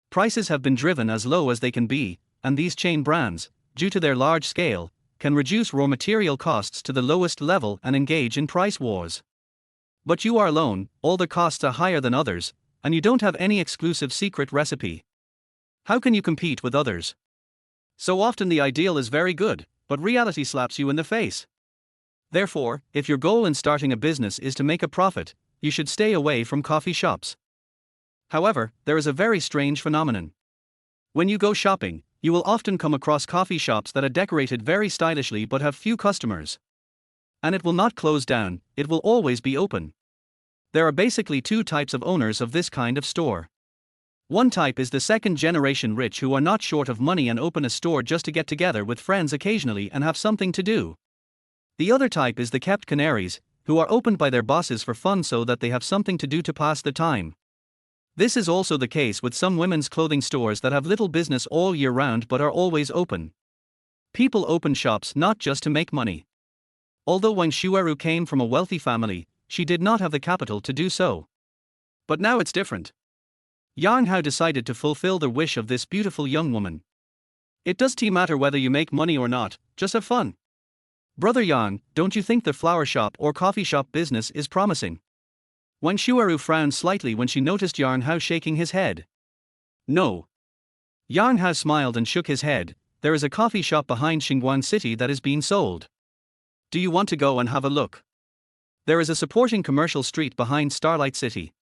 Prices have been driven as low as they can be, and these chain brands, due to their large scale, can reduce raw material costs to the lowest level and engage in price wars. But you are alone, all the costs are higher than others, and you don't have any exclusive secret recipe. How can you compete with others? So often the ideal is very good, but reality slaps you in the face. Therefore, if your goal in starting a business is to make a profit, you should stay away from coffee shops. However, there is a very strange phenomenon. When you go shopping, you will often come across coffee shops that are decorated very stylishly but have few customers. And it will not close down, it will always be open. There are basically two types of owners of this kind of store. One type is the second-generation rich who are not short of money and open a store just to get together with friends occasionally and have something to do. The other type is the kept canaries, who are opened by their bosses for fun so that they have something to do to pass the time. This is also the case with some women's clothing stores that have little business all year round but are always open. People open shops not just to make money. Although when Shueru came from a wealthy family, she did not have the capital to do so. But now it's different. Yang Hao decided to fulfill the wish of this beautiful young woman. It doesn't matter whether you make money or not, just have fun. Brother Yang, don't you think the flower shop or coffee shop business is promising? Wen Shueru frowned slightly when she noticed Yang Hao shaking his head. No. Yang Hao smiled and shook his head. There is a coffee shop behind Xingguang City that is being sold. Do you want to go and have a look? There is a supporting commercial street behind Starlight City.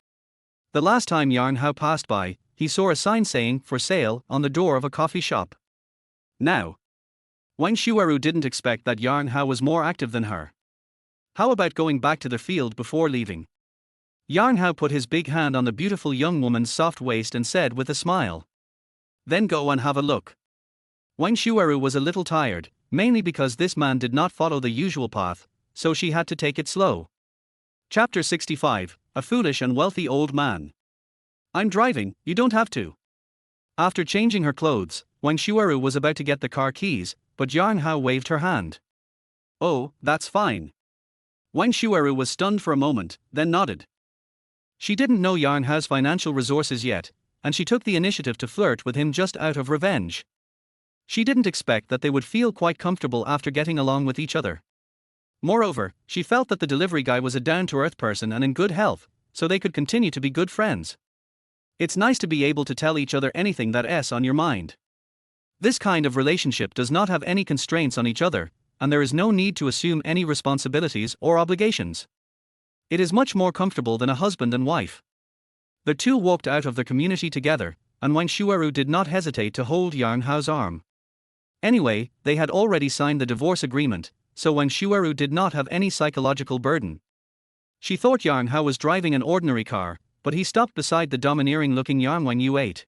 The last time Yang Hao passed by, he saw a sign saying, "For sale," on the door of a coffee shop. Now, Wang Shueru didn't expect that Yang Hao was more active than her. How about going back to the field before leaving? Yang Hao put his big hand on the beautiful young woman's soft waist and said with a smile. Then go and have a look. Wang Shueru was a little tired, mainly because this man did not follow the usual path, so she had to take it slow. Chapter 65, A Foolish and Wealthy Old Man. I'm driving, you don't have to. After changing her clothes, Wang Shueru was about to get the car keys, but Yang Hao waved her hand. Oh, that's fine. Wang Shueru was stunned for a moment, then nodded. She didn't know Yang Hao's financial resources yet, and she took the initiative to flirt with him just out of revenge. She didn't expect that they would feel quite comfortable after getting along with each other. Moreover, she felt that the delivery guy was a down-to-earth person and in good health, so they could continue to be good friends. It's nice to be able to tell each other anything that's on your mind. This kind of relationship does not have any constraints on each other, and there is no need to assume any responsibilities or obligations. It is much more comfortable than a husband and wife. The two walked out of the community together, and Wang Shueru did not hesitate to hold Yang Hao's arm. Anyway, they had already signed the divorce agreement, so Wang Shueru did not have any psychological burden. She thought Yang Hao was driving an ordinary car, but he stopped beside the domineering-looking Yang Wang U8.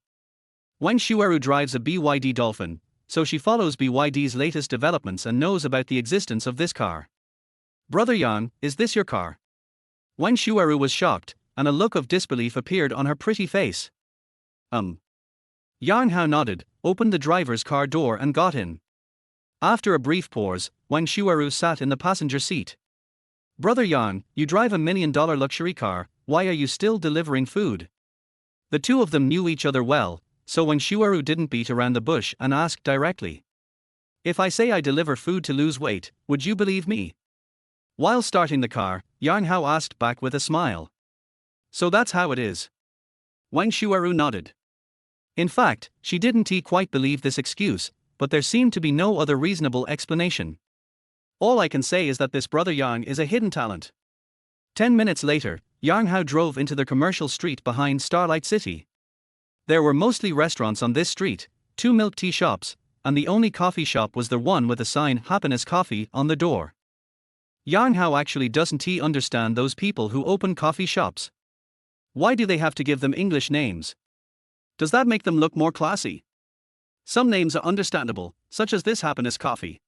Wang Shueru drives a BYD Dolphin, so she follows BYD's latest developments and knows about the existence of this car. Brother Yang, is this your car? Wang Shueru was shocked, and a look of disbelief appeared on her pretty face. Yang Hao nodded, opened the driver's car door and got in. After a brief pause, Wang Shueru sat in the passenger seat. Brother Yang, you drive $1 million luxury car, why are you still delivering food? The two of them knew each other well, so Wang Shueru didn't beat around the bush and asked directly. If I say I deliver food to lose weight, would you believe me? While starting the car, Yang Hao asked back with a smile. So that's how it is. Wang Shueru nodded. In fact, she didn't quite believe this excuse, but there seemed to be no other reasonable explanation. All I can say is that this brother Yang is a hidden talent. 10 minutes later, Yang Hao drove into the commercial street behind Starlight City. There were mostly restaurants on this street, 2 milk tea shops, and the only coffee shop was the one with the sign "Happiness Coffee" on the door. Yang Hao actually doesn't understand those people who open coffee shops. Why do they have to give them English names? Does that make them look more classy? Some names are understandable, such as this Happiness Coffee.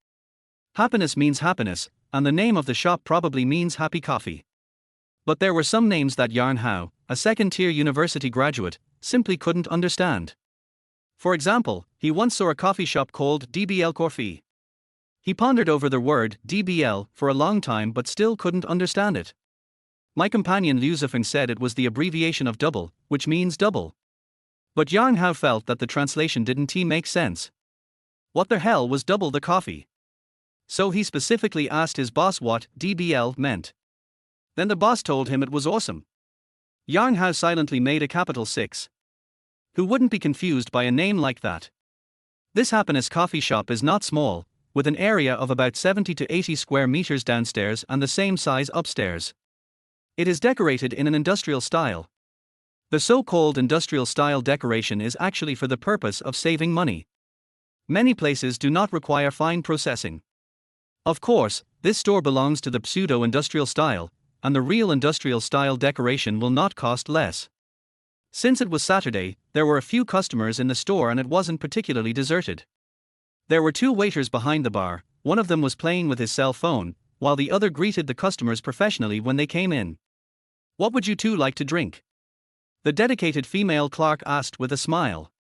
Happiness means happiness, and the name of the shop probably means happy coffee. But there were some names that Yarn Hao, a second-tier university graduate, simply couldn't understand. For example, he once saw a coffee shop called DBL Corfi. He pondered over the word DBL for a long time but still couldn't understand it. My companion Liu Zifeng said it was the abbreviation of double, which means double. But Yang Hao felt that the translation didn't make sense. What the hell was double the coffee? So he specifically asked his boss what DBL meant. Then the boss told him it was awesome. Yang Hao silently made a capital 6. Who wouldn't be confused by a name like that? This Happiness coffee shop is not small, with an area of about 70 to 80 square meters downstairs and the same size upstairs. It is decorated in an industrial style. The so-called industrial style decoration is actually for the purpose of saving money. Many places do not require fine processing. Of course, this store belongs to the pseudo-industrial style, and the real industrial style decoration will not cost less. Since it was Saturday, there were a few customers in the store and it wasn't particularly deserted. There were 2 waiters behind the bar, one of them was playing with his cell phone, while the other greeted the customers professionally when they came in. "What would you two like to drink?" The dedicated female clerk asked with a smile.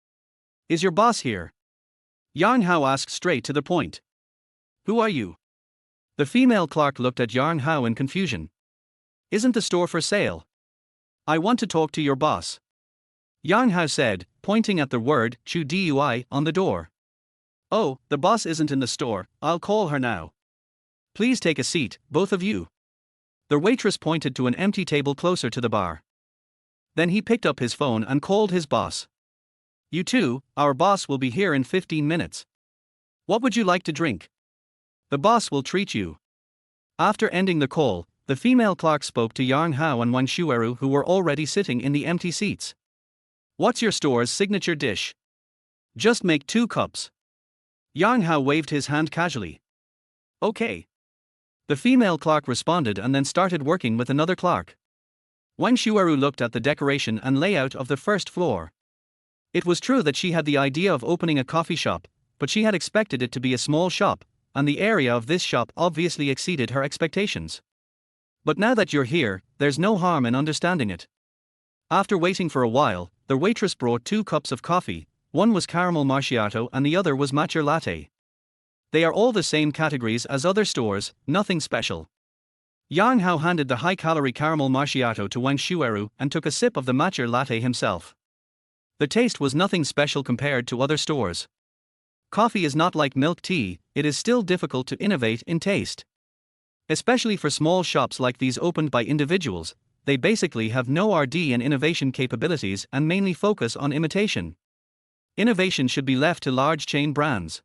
"Is your boss here?" Yarn Hao asked straight to the point. "Who are you?" The female clerk looked at Yarn Hao in confusion. "Isn't the store for sale?" "I want to talk to your boss." Yarn Hao said, pointing at the word Chu Dui on the door. "Oh, the boss isn't in the store, I'll call her now. Please take a seat, both of you." The waitress pointed to an empty table closer to the bar. Then he picked up his phone and called his boss. "You two, our boss will be here in 15 minutes. What would you like to drink? The boss will treat you." After ending the call, the female clerk spoke to Yarn Hao and Wan Shueru, who were already sitting in the empty seats. "What's your store's signature dish?" "Just make 2 cups. Yarn Hao waved his hand casually. "Okay." The female clerk responded and then started working with another clerk. Wan Shueru looked at the decoration and layout of the first floor. It was true that she had the idea of opening a coffee shop, but she had expected it to be a small shop, and the area of this shop obviously exceeded her expectations. But now that you're here, there's no harm in understanding it. After waiting for a while, the waitress brought 2 cups of coffee. One was caramel macchiato and the other was matcha latte. They are all the same categories as other stores, nothing special. Yang Hao handed the high-calorie caramel macchiato to Wang Shueru and took a sip of the matcha latte himself. The taste was nothing special compared to other stores. Coffee is not like milk tea, it is still difficult to innovate in taste. Especially for small shops like these opened by individuals, they basically have no R&D and innovation capabilities and mainly focus on imitation. Innovation should be left to large chain brands.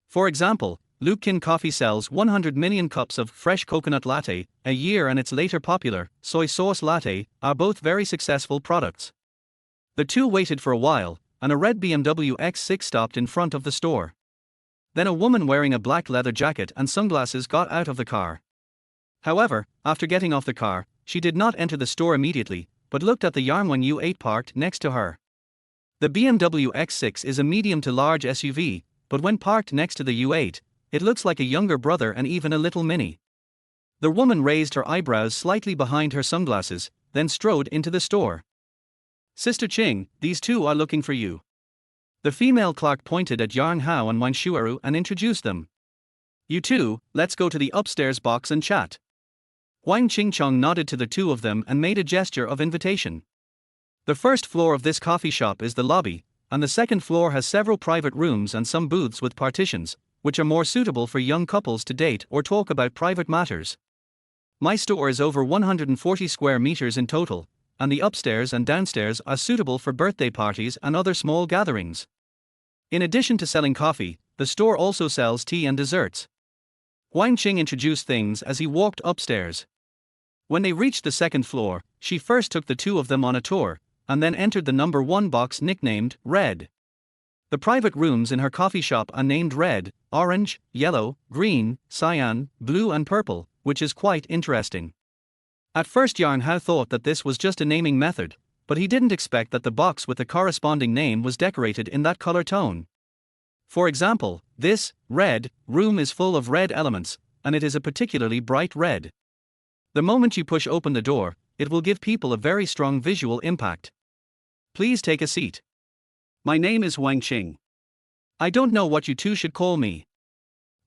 For example, Luckin Coffee sells 100 million cups of fresh coconut latte a year, and its later popular soy sauce latte are both very successful products. The two waited for a while, and a red BMW X6 stopped in front of the store. Then a woman wearing a black leather jacket and sunglasses got out of the car. However, after getting off the car, she did not enter the store immediately, but looked at the Yarnwang U8 parked next to her. The BMW X6 is a medium to large SUV, but when parked next to the U8, it looks like a younger brother and even a little mini. The woman raised her eyebrows slightly behind her sunglasses, then strode into the store. "Sister Ching, these two are looking for you." The female clerk pointed at Yarn Hao and Wan Shueru and introduced them. "You two, let's go to the upstairs box and chat." Huang Qingchong nodded to the two of them and made a gesture of invitation. The first floor of this coffee shop is the lobby, and the second floor has several private rooms and some booths with partitions, which are more suitable for young couples to date or talk about private matters. My store is over 140 square meters in total, and the upstairs and downstairs are suitable for birthday parties and other small gatherings. In addition to selling coffee, the store also sells tea and desserts. Huang Qing introduced things as he walked upstairs. When they reached the second floor, she first took the two of them on a tour, and then entered the number 1 box nicknamed Red. The private rooms in her coffee shop are named red, orange, yellow, green, cyan, blue and purple, which is quite interesting. At first Yarn Hao thought that this was just a naming method, but he didn't expect that the box with the corresponding name was decorated in that color tone. For example, this red room is full of red elements, and it is a particularly bright red. The moment you push open the door, it will give people a very strong visual impact. Please take a seat. My name is Wang Qing. I don't know what you two should call me.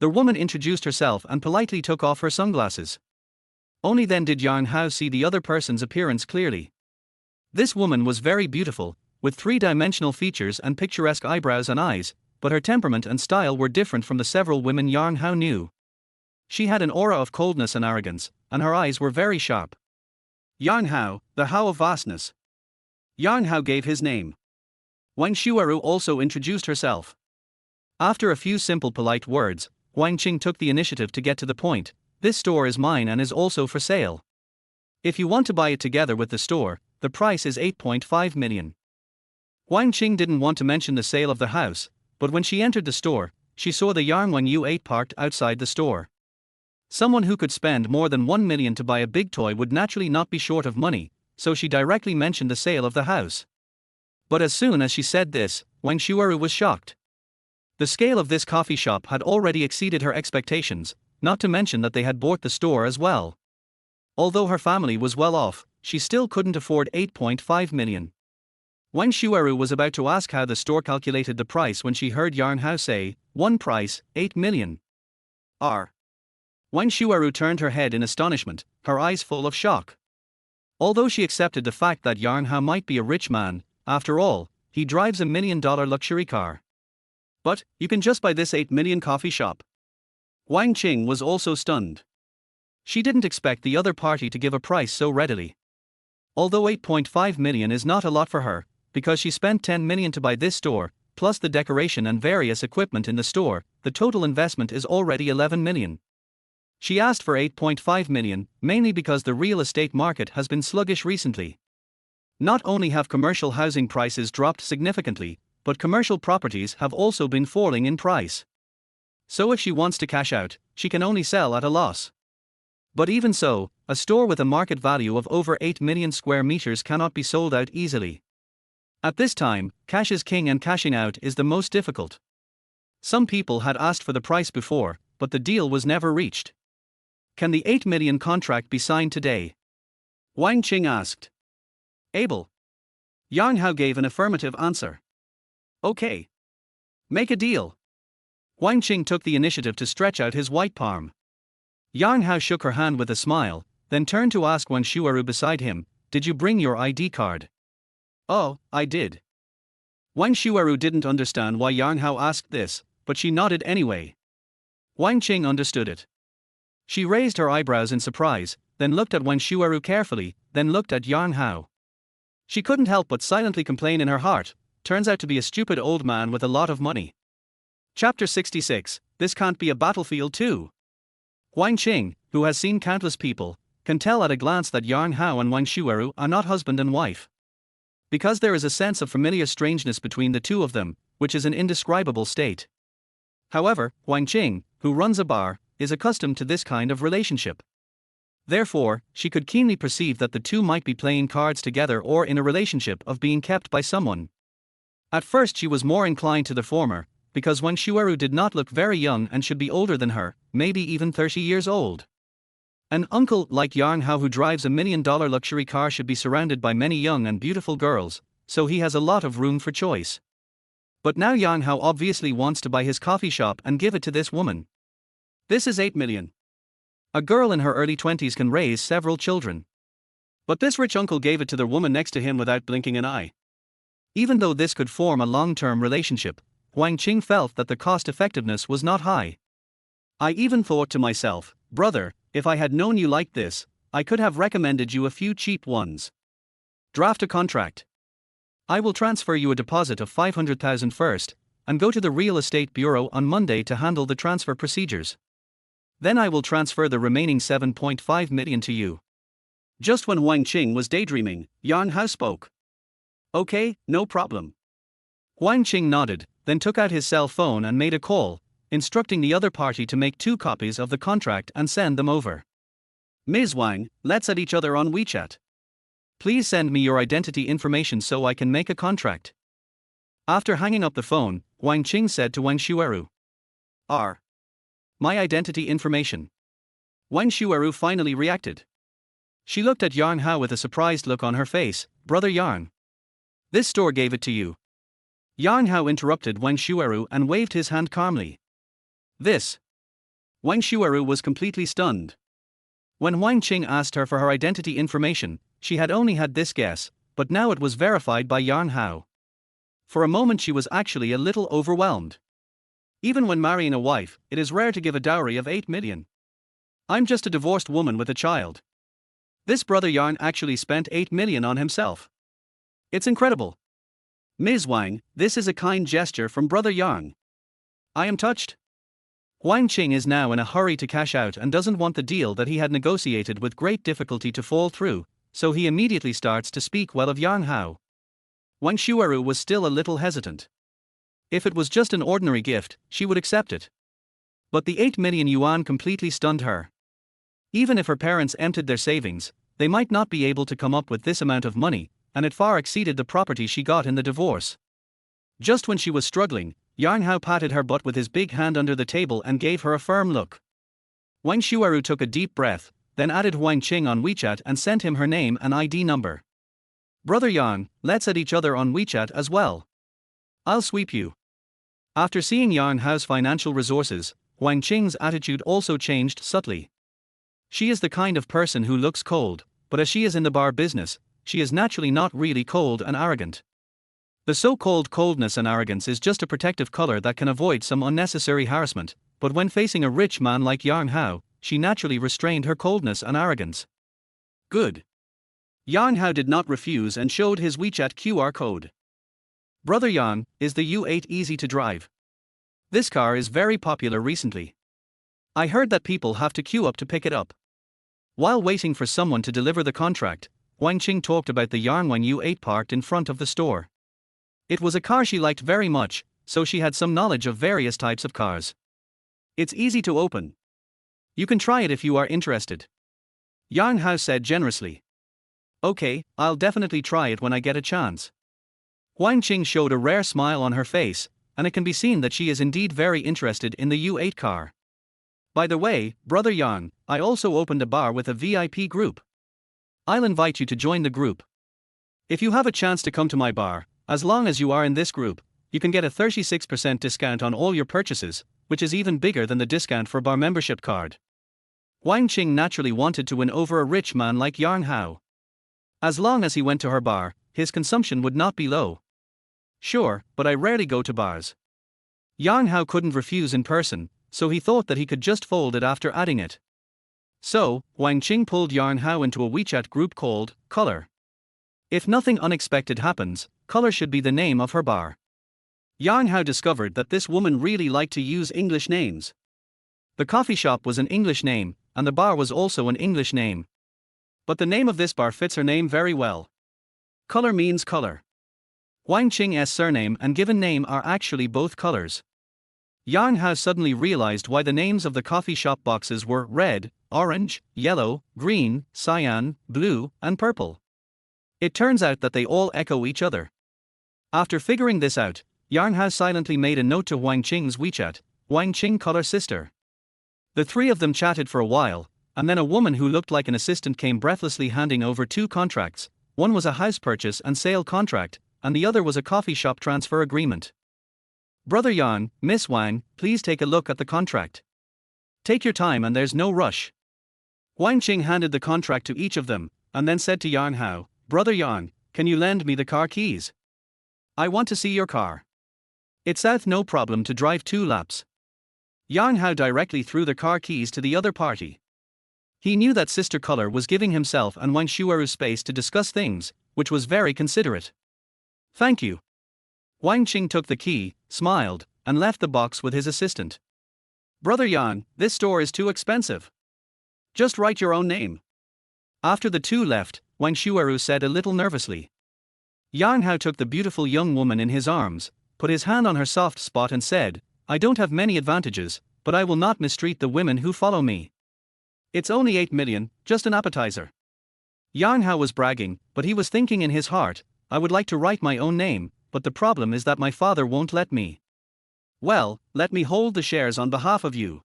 The woman introduced herself and politely took off her sunglasses. Only then did Yang Hao see the other person's appearance clearly. This woman was very beautiful, with three-dimensional features and picturesque eyebrows and eyes, but her temperament and style were different from the several women Yang Hao knew. She had an aura of coldness and arrogance, and her eyes were very sharp. Yang Hao, the Hao of vastness. Yang Hao gave his name. Wang Shuaru also introduced herself. After a few simple polite words, Wang Qing took the initiative to get to the point. This store is mine and is also for sale. If you want to buy it together with the store, the price is 8.5 million. Wang Qing didn't want to mention the sale of the house, but when she entered the store, she saw the Yangwang U8 parked outside the store. Someone who could spend more than 1 million to buy a big toy would naturally not be short of money, so she directly mentioned the sale of the house. But as soon as she said this, Wang Shuaru was shocked. The scale of this coffee shop had already exceeded her expectations, not to mention that they had bought the store as well. Although her family was well off, she still couldn't afford 8.5 million. Wang Shuaru was about to ask how the store calculated the price when she heard Yang Hao say, "One price, 8 million. R." Wang Shuaru turned her head in astonishment, her eyes full of shock. Although she accepted the fact that Yang Hao might be a rich man, after all, he drives a $1 million luxury car. But, you can just buy this 8 million coffee shop. Wang Qing was also stunned. She didn't expect the other party to give a price so readily. Although 8.5 million is not a lot for her, because she spent 10 million to buy this store, plus the decoration and various equipment in the store, the total investment is already 11 million. She asked for 8.5 million, mainly because the real estate market has been sluggish recently. Not only have commercial housing prices dropped significantly, but commercial properties have also been falling in price. So if she wants to cash out, she can only sell at a loss. But even so, a store with a market value of over 8 million square meters cannot be sold out easily. At this time, cash is king and cashing out is the most difficult. Some people had asked for the price before, but the deal was never reached. Can the 8 million contract be signed today? Wang Qing asked. Able. Yang Hao gave an affirmative answer. Okay. Make a deal. Wang Qing took the initiative to stretch out his white palm. Yang Hao shook her hand with a smile, then turned to ask Wang Shuaru beside him, "Did you bring your ID card?" "Oh, I did." Wang Shuaru didn't understand why Yang Hao asked this, but she nodded anyway. Wang Qing understood it. She raised her eyebrows in surprise, then looked at Wang Shuaru carefully, then looked at Yang Hao. She couldn't help but silently complain in her heart, turns out to be a stupid old man with a lot of money. Chapter 66, This Can't Be a Battlefield too. Wang Qing, who has seen countless people, can tell at a glance that Yang Hao and Wang Shuaru are not husband and wife. Because there is a sense of familiar strangeness between the two of them, which is an indescribable state. However, Wang Qing, who runs a bar, is accustomed to this kind of relationship. Therefore, she could keenly perceive that the two might be playing cards together or in a relationship of being kept by someone. At first she was more inclined to the former, because Wang Shuaru did not look very young and should be older than her, maybe even 30 years old. An uncle like Yang Hao who drives a $1 million luxury car should be surrounded by many young and beautiful girls, so he has a lot of room for choice. But now Yang Hao obviously wants to buy his coffee shop and give it to this woman. This is 8 million. A girl in her early 20s can raise several children. But this rich uncle gave it to the woman next to him without blinking an eye. Even though this could form a long-term relationship, Wang Qing felt that the cost-effectiveness was not high. I even thought to myself, brother, if I had known you like this, I could have recommended you a few cheap ones. Draft a contract. I will transfer you a deposit of 500,000 first, and go to the real estate bureau on Monday to handle the transfer procedures. Then I will transfer the remaining 7.5 million to you. Just when Wang Qing was daydreaming, Yang Hao spoke. Okay, no problem. Wang Qing nodded, then took out his cell phone and made a call, instructing the other party to make 2 copies of the contract and send them over. Ms. Wang, let's add each other on WeChat. Please send me your identity information so I can make a contract. After hanging up the phone, Wang Qing said to Wang Shuaru. My identity information. Wang Shuaru finally reacted. She looked at Yang Hao with a surprised look on her face. Brother Yang. This store gave it to you. Yang Hao interrupted Wang Shuaru and waved his hand calmly. This. Wang Shuaru was completely stunned. When Wang Qing asked her for her identity information, she had only had this guess, but now it was verified by Yang Hao. For a moment she was actually a little overwhelmed. Even when marrying a wife, it is rare to give a dowry of 8 million. I'm just a divorced woman with a child. This brother Yang actually spent 8 million on himself. It's incredible. Ms. Wang, this is a kind gesture from brother Yang. I am touched. Wang Qing is now in a hurry to cash out and doesn't want the deal that he had negotiated with great difficulty to fall through, so he immediately starts to speak well of Yang Hao. Wang Shuaru was still a little hesitant. If it was just an ordinary gift, she would accept it. But the 8 million yuan completely stunned her. Even if her parents emptied their savings, they might not be able to come up with this amount of money, and it far exceeded the property she got in the divorce. Just when she was struggling, Yang Hao patted her butt with his big hand under the table and gave her a firm look. Wang Shuaru took a deep breath, then added Wang Qing on WeChat and sent him her name and ID number. Brother Yang, let's add each other on WeChat as well. I'll sweep you. After seeing Yang Hao's financial resources, Wang Qing's attitude also changed subtly. She is the kind of person who looks cold, but as she is in the bar business, she is naturally not really cold and arrogant. The so-called coldness and arrogance is just a protective color that can avoid some unnecessary harassment, but when facing a rich man like Yang Hao, she naturally restrained her coldness and arrogance. Good. Yang Hao did not refuse and showed his WeChat QR code. Brother Yang, is the U8 easy to drive? This car is very popular recently. I heard that people have to queue up to pick it up. While waiting for someone to deliver the contract, Wang Qing talked about the Yangwang U8 parked in front of the store. It was a car she liked very much, so she had some knowledge of various types of cars. It's easy to open. You can try it if you are interested. Yang Hao said generously. Okay, I'll definitely try it when I get a chance. Wang Qing showed a rare smile on her face, and it can be seen that she is indeed very interested in the U8 car. By the way, Brother Yang, I also opened a bar with a VIP group. I'll invite you to join the group. If you have a chance to come to my bar, as long as you are in this group, you can get a 36% discount on all your purchases, which is even bigger than the discount for bar membership card. Wang Qing naturally wanted to win over a rich man like Yang Hao. As long as he went to her bar, his consumption would not be low. Sure, but I rarely go to bars. Yang Hao couldn't refuse in person, so he thought that he could just fold it after adding it. So, Wang Qing pulled Yang Hao into a WeChat group called Color. If nothing unexpected happens, Color should be the name of her bar. Yang Hao discovered that this woman really liked to use English names. The coffee shop was an English name, and the bar was also an English name. But the name of this bar fits her name very well. Color means color. Wang Qing's surname and given name are actually both colors. Yang Hao suddenly realized why the names of the coffee shop boxes were red, orange, yellow, green, cyan, blue, and purple. It turns out that they all echo each other. After figuring this out, Yang Hao silently made a note to Wang Qing's WeChat, Wang Qing Color Sister. The three of them chatted for a while, and then a woman who looked like an assistant came breathlessly handing over two contracts. One was a house purchase and sale contract, and the other was a coffee shop transfer agreement. Brother Yang, Miss Wang, please take a look at the contract. Take your time and there's no rush. Wang Qing handed the contract to each of them, and then said to Yang Hao, Brother Yang, can you lend me the car keys? I want to see your car. It's out no problem to drive 2 laps. Yang Hao directly threw the car keys to the other party. He knew that Sister Color was giving himself and Wang Shuaru space to discuss things, which was very considerate. Thank you. Wang Qing took the key, smiled, and left the box with his assistant. Brother Yang, this store is too expensive. Just write your own name. After the two left, Wang Shuaru said a little nervously. Yang Hao took the beautiful young woman in his arms, put his hand on her soft spot and said, I don't have many advantages, but I will not mistreat the women who follow me. It's only 8 million, just an appetizer. Yang Hao was bragging, but he was thinking in his heart, I would like to write my own name, but the problem is that my father won't let me. Well, let me hold the shares on behalf of you.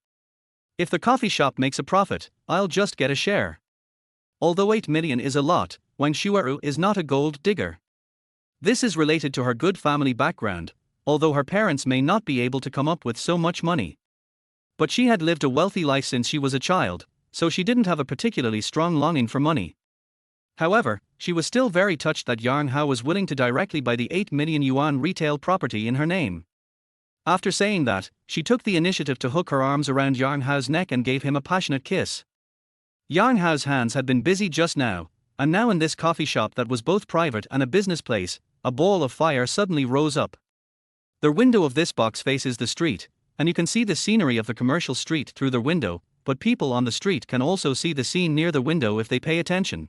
If the coffee shop makes a profit, I'll just get a share. Although 8 million is a lot, Wang Shuaru is not a gold digger. This is related to her good family background, although her parents may not be able to come up with so much money. But she had lived a wealthy life since she was a child, so she didn't have a particularly strong longing for money. However, she was still very touched that Yang Hao was willing to directly buy the 8 million yuan retail property in her name. After saying that, she took the initiative to hook her arms around Yang Hao's neck and gave him a passionate kiss. Yang Hao's hands had been busy just now, and now in this coffee shop that was both private and a business place, a ball of fire suddenly rose up. The window of this box faces the street, and you can see the scenery of the commercial street through the window, but people on the street can also see the scene near the window if they pay attention.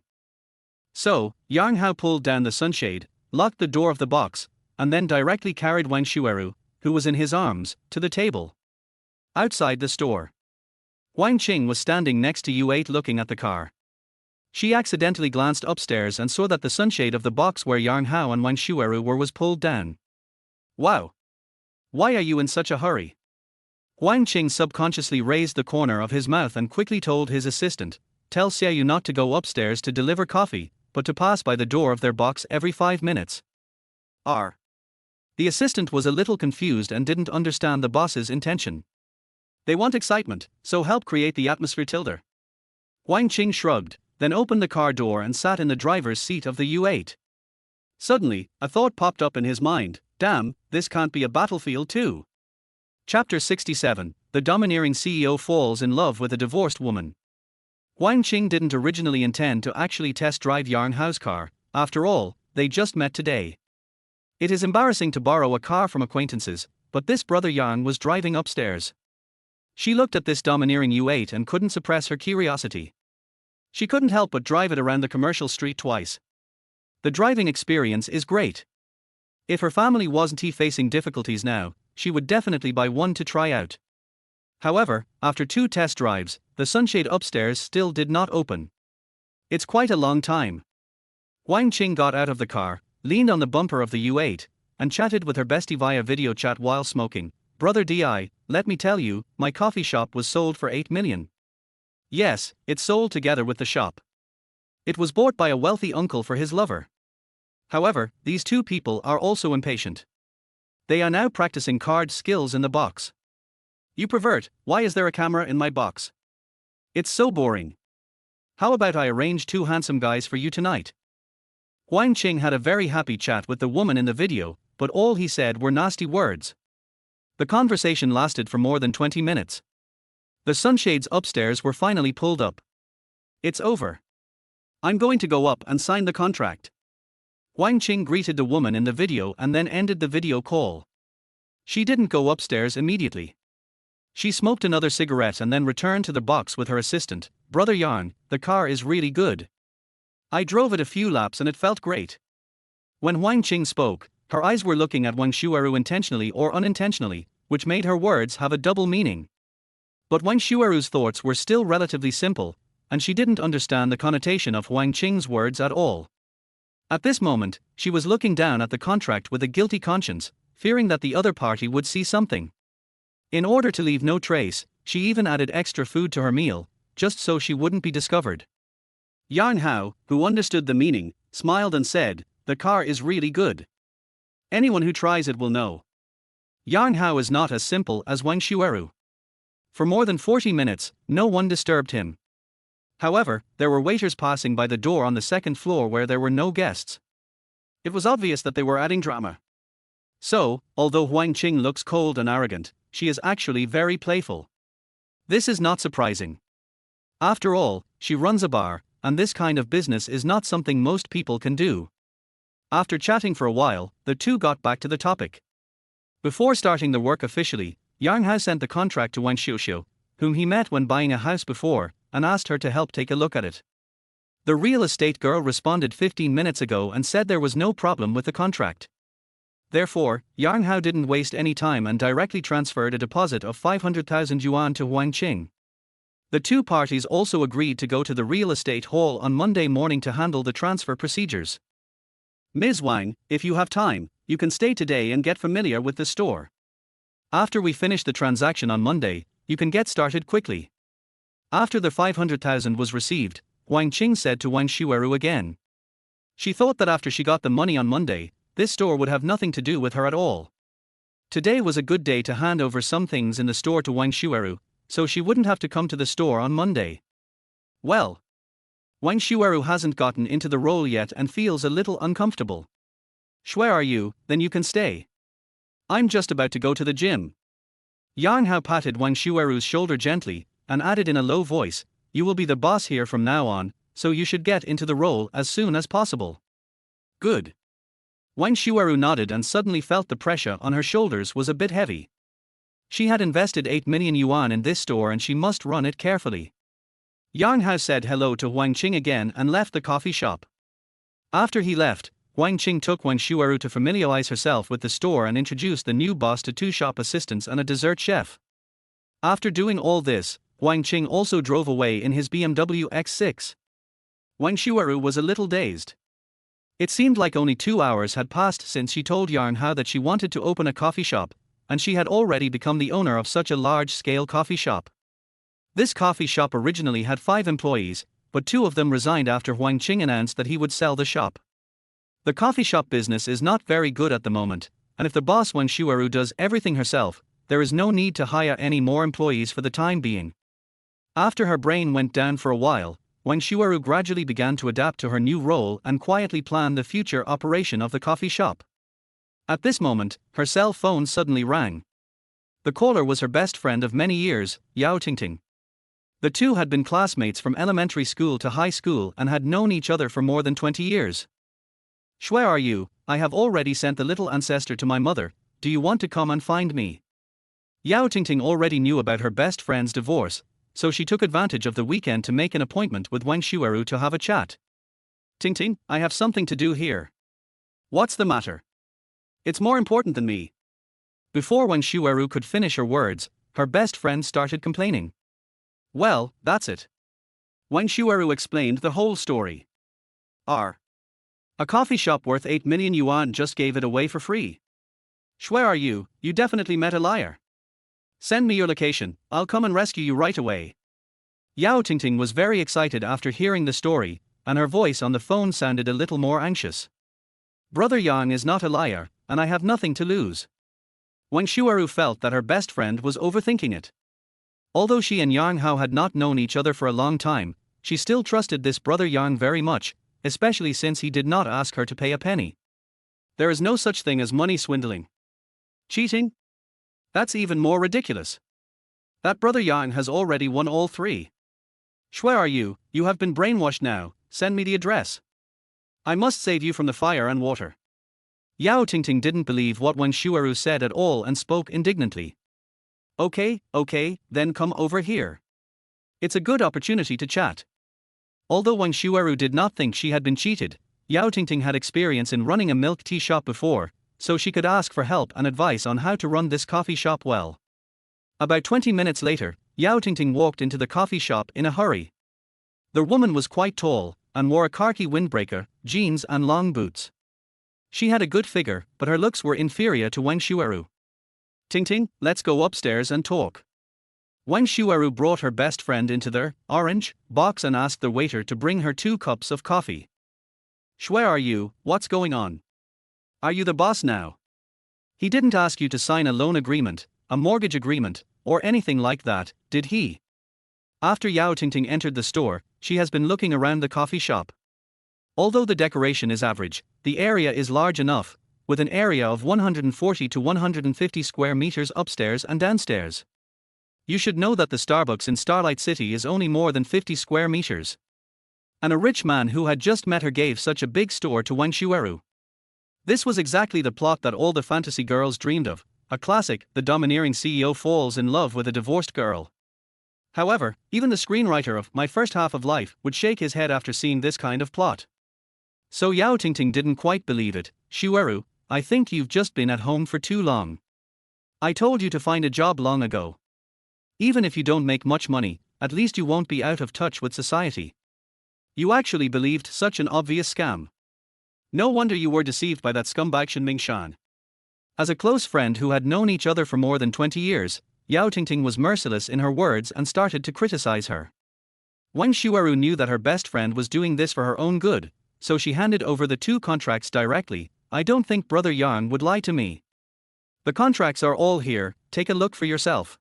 So, Yang Hao pulled down the sunshade, locked the door of the box, and then directly carried Wang Shuaru, who was in his arms, to the table. Outside the store, Huang Qing was standing next to U8 looking at the car. She accidentally glanced upstairs and saw that the sunshade of the box where Yang Hao and Wang Shuaru were was pulled down. Wow! Why are you in such a hurry? Huang Qing subconsciously raised the corner of his mouth and quickly told his assistant, "Tell Xiaoyu not to go upstairs to deliver coffee, but to pass by the door of their box every 5 minutes. R." The assistant was a little confused and didn't understand the boss's intention. They want excitement, so help create the atmosphere tilde. Huang Qing shrugged, then opened the car door and sat in the driver's seat of the U8. Suddenly, a thought popped up in his mind, damn, this can't be a battlefield too. Chapter 67, The Domineering CEO Falls in Love with a Divorced Woman. Huang Qing didn't originally intend to actually test drive Yang Hao's car, after all, they just met today. It is embarrassing to borrow a car from acquaintances, but this brother Yang was driving upstairs. She looked at this domineering U8 and couldn't suppress her curiosity. She couldn't help but drive it around the commercial street twice. The driving experience is great. If her family wasn't facing difficulties now, she would definitely buy one to try out. However, after 2 test drives, the sunshade upstairs still did not open. It's quite a long time. Huang Qing got out of the car, leaned on the bumper of the U8, and chatted with her bestie via video chat while smoking. Brother Di, let me tell you, my coffee shop was sold for 8 million. Yes, it's sold together with the shop. It was bought by a wealthy uncle for his lover. However, these two people are also impatient. They are now practicing card skills in the box. You pervert, why is there a camera in my box? It's so boring. How about I arrange 2 handsome guys for you tonight? Huang Qing had a very happy chat with the woman in the video, but all he said were nasty words. The conversation lasted for more than 20 minutes. The sunshades upstairs were finally pulled up. It's over. I'm going to go up and sign the contract. Huang Qing greeted the woman in the video and then ended the video call. She didn't go upstairs immediately. She smoked another cigarette and then returned to the box with her assistant. Brother Yang, the car is really good. I drove it a few laps and it felt great. When Huang Qing spoke, her eyes were looking at Wang Shuaru intentionally or unintentionally, which made her words have a double meaning. But Wang Shuaru's thoughts were still relatively simple, and she didn't understand the connotation of Huang Qing's words at all. At this moment, she was looking down at the contract with a guilty conscience, fearing that the other party would see something. In order to leave no trace, she even added extra food to her meal, just so she wouldn't be discovered. Yang Hao, who understood the meaning, smiled and said, "The car is really good. Anyone who tries it will know." Yang Hao is not as simple as Wang Shuaru. For more than 40 minutes, no one disturbed him. However, there were waiters passing by the door on the 2nd floor where there were no guests. It was obvious that they were adding drama. So, although Huang Qing looks cold and arrogant, she is actually very playful. This is not surprising. After all, she runs a bar, and this kind of business is not something most people can do. After chatting for a while, the two got back to the topic. Before starting the work officially, Yang Hao sent the contract to Wang Xiuxiu, whom he met when buying a house before, and asked her to help take a look at it. The real estate girl responded 15 minutes ago and said there was no problem with the contract. Therefore, Yang Hao didn't waste any time and directly transferred a deposit of 500,000 yuan to Huang Qing. The two parties also agreed to go to the real estate hall on Monday morning to handle the transfer procedures. Ms. Wang, if you have time, you can stay today and get familiar with the store. After we finish the transaction on Monday, you can get started quickly. After the 500,000 was received, Wang Qing said to Wang Shueru again. She thought that after she got the money on Monday, this store would have nothing to do with her at all. Today was a good day to hand over some things in the store to Wang Shueru, so she wouldn't have to come to the store on Monday. Well, Wang Shueru hasn't gotten into the role yet and feels a little uncomfortable. Where are you? Then you can stay. I'm just about to go to the gym. Yang Hao patted Wang Shueru's shoulder gently and added in a low voice, you will be the boss here from now on, so you should get into the role as soon as possible. Good. Wang Shueru nodded and suddenly felt the pressure on her shoulders was a bit heavy. She had invested 8 million yuan in this store and she must run it carefully. Yang Hao said hello to Wang Qing again and left the coffee shop. After he left, Wang Qing took Wang Shueru to familiarize herself with the store and introduced the new boss to 2 shop assistants and a dessert chef. After doing all this, Wang Qing also drove away in his BMW X6. Wang Shueru was a little dazed. It seemed like only 2 hours had passed since she told Yang Hao that she wanted to open a coffee shop, and she had already become the owner of such a large-scale coffee shop. This coffee shop originally had 5 employees, but 2 of them resigned after Wang Qing announced that he would sell the shop. The coffee shop business is not very good at the moment, and if the boss Wang Shueru does everything herself, there is no need to hire any more employees for the time being. After her brain went down for a while, Wang Shueru gradually began to adapt to her new role and quietly plan the future operation of the coffee shop. At this moment, her cell phone suddenly rang. The caller was her best friend of many years, Yao Tingting. The two had been classmates from elementary school to high school and had known each other for more than 20 years. Where are you? I have already sent the little ancestor to my mother, do you want to come and find me? Yao Tingting already knew about her best friend's divorce, so she took advantage of the weekend to make an appointment with Wang Shueru to have a chat. Tingting, I have something to do here. What's the matter? It's more important than me. Before Wang Shueru could finish her words, her best friend started complaining. Well, that's it. Wang Shueru explained the whole story. A coffee shop worth 8 million yuan just gave it away for free. Where are you? You definitely met a liar. Send me your location, I'll come and rescue you right away. Yao Tingting was very excited after hearing the story, and her voice on the phone sounded a little more anxious. Brother Yang is not a liar, and I have nothing to lose. Wang Shueru felt that her best friend was overthinking it. Although she and Yang Hao had not known each other for a long time, she still trusted this brother Yang very much, especially since he did not ask her to pay a penny. There is no such thing as money swindling. Cheating? That's even more ridiculous. That brother Yang has already won all 3. Where are you? You have been brainwashed now, send me the address. I must save you from the fire and water. Yao Tingting didn't believe what Wang Shueru said at all and spoke indignantly. Okay, then come over here. It's a good opportunity to chat. Although Wang Shueru did not think she had been cheated, Yao Tingting had experience in running a milk tea shop before, so she could ask for help and advice on how to run this coffee shop well. About 20 minutes later, Yao Tingting walked into the coffee shop in a hurry. The woman was quite tall, and wore a khaki windbreaker, jeans and long boots. She had a good figure, but her looks were inferior to Wang Shueru. Tingting, let's go upstairs and talk. Wang Shueru brought her best friend into the orange box and asked the waiter to bring her 2 cups of coffee. Where are you? What's going on? Are you the boss now? He didn't ask you to sign a loan agreement, a mortgage agreement, or anything like that, did he? After Yao Tingting entered the store, she has been looking around the coffee shop. Although the decoration is average, the area is large enough, with an area of 140 to 150 square meters upstairs and downstairs. You should know that the Starbucks in Starlight City is only more than 50 square meters. And a rich man who had just met her gave such a big store to Wang Shueru. This was exactly the plot that all the fantasy girls dreamed of, a classic, the domineering CEO falls in love with a divorced girl. However, even the screenwriter of My First Half of Life would shake his head after seeing this kind of plot. So Yao Tingting didn't quite believe it. Shueru, I think you've just been at home for too long. I told you to find a job long ago. Even if you don't make much money, at least you won't be out of touch with society. You actually believed such an obvious scam. No wonder you were deceived by that scumbag Shen Mingshan. As a close friend who had known each other for more than 20 years, Yao Tingting was merciless in her words and started to criticize her. Wang Shuaru knew that her best friend was doing this for her own good, so she handed over the two contracts directly. I don't think Brother Yang would lie to me. The contracts are all here, take a look for yourself.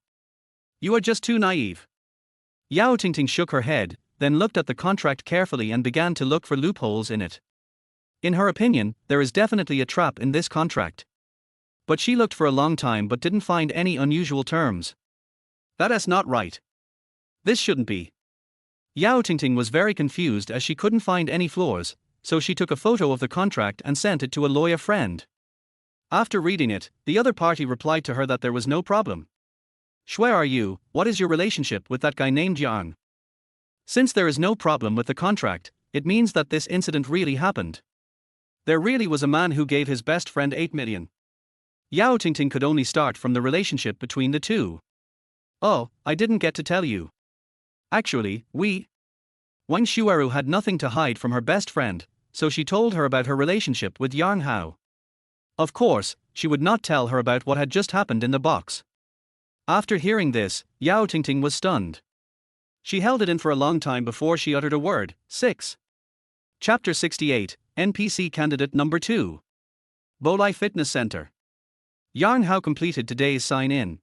You are just too naive. Yao Tingting shook her head, then looked at the contract carefully and began to look for loopholes in it. In her opinion, there is definitely a trap in this contract. But she looked for a long time but didn't find any unusual terms. That is not right. This shouldn't be. Yao Tingting was very confused as she couldn't find any flaws, so she took a photo of the contract and sent it to a lawyer friend. After reading it, the other party replied to her that there was no problem. Shui, are you? What is your relationship with that guy named Jiang? Since there is no problem with the contract, it means that this incident really happened. There really was a man who gave his best friend 8 million. Yao Tingting could only start from the relationship between the two. Oh, I didn't get to tell you. Actually, Wang Shuaru had nothing to hide from her best friend, so she told her about her relationship with Yang Hao. Of course, she would not tell her about what had just happened in the box. After hearing this, Yao Tingting was stunned. She held it in for a long time before she uttered a word. 6. Chapter 68, NPC Candidate Number 2. Bolai Fitness Center. Yang Hao completed today's sign-in.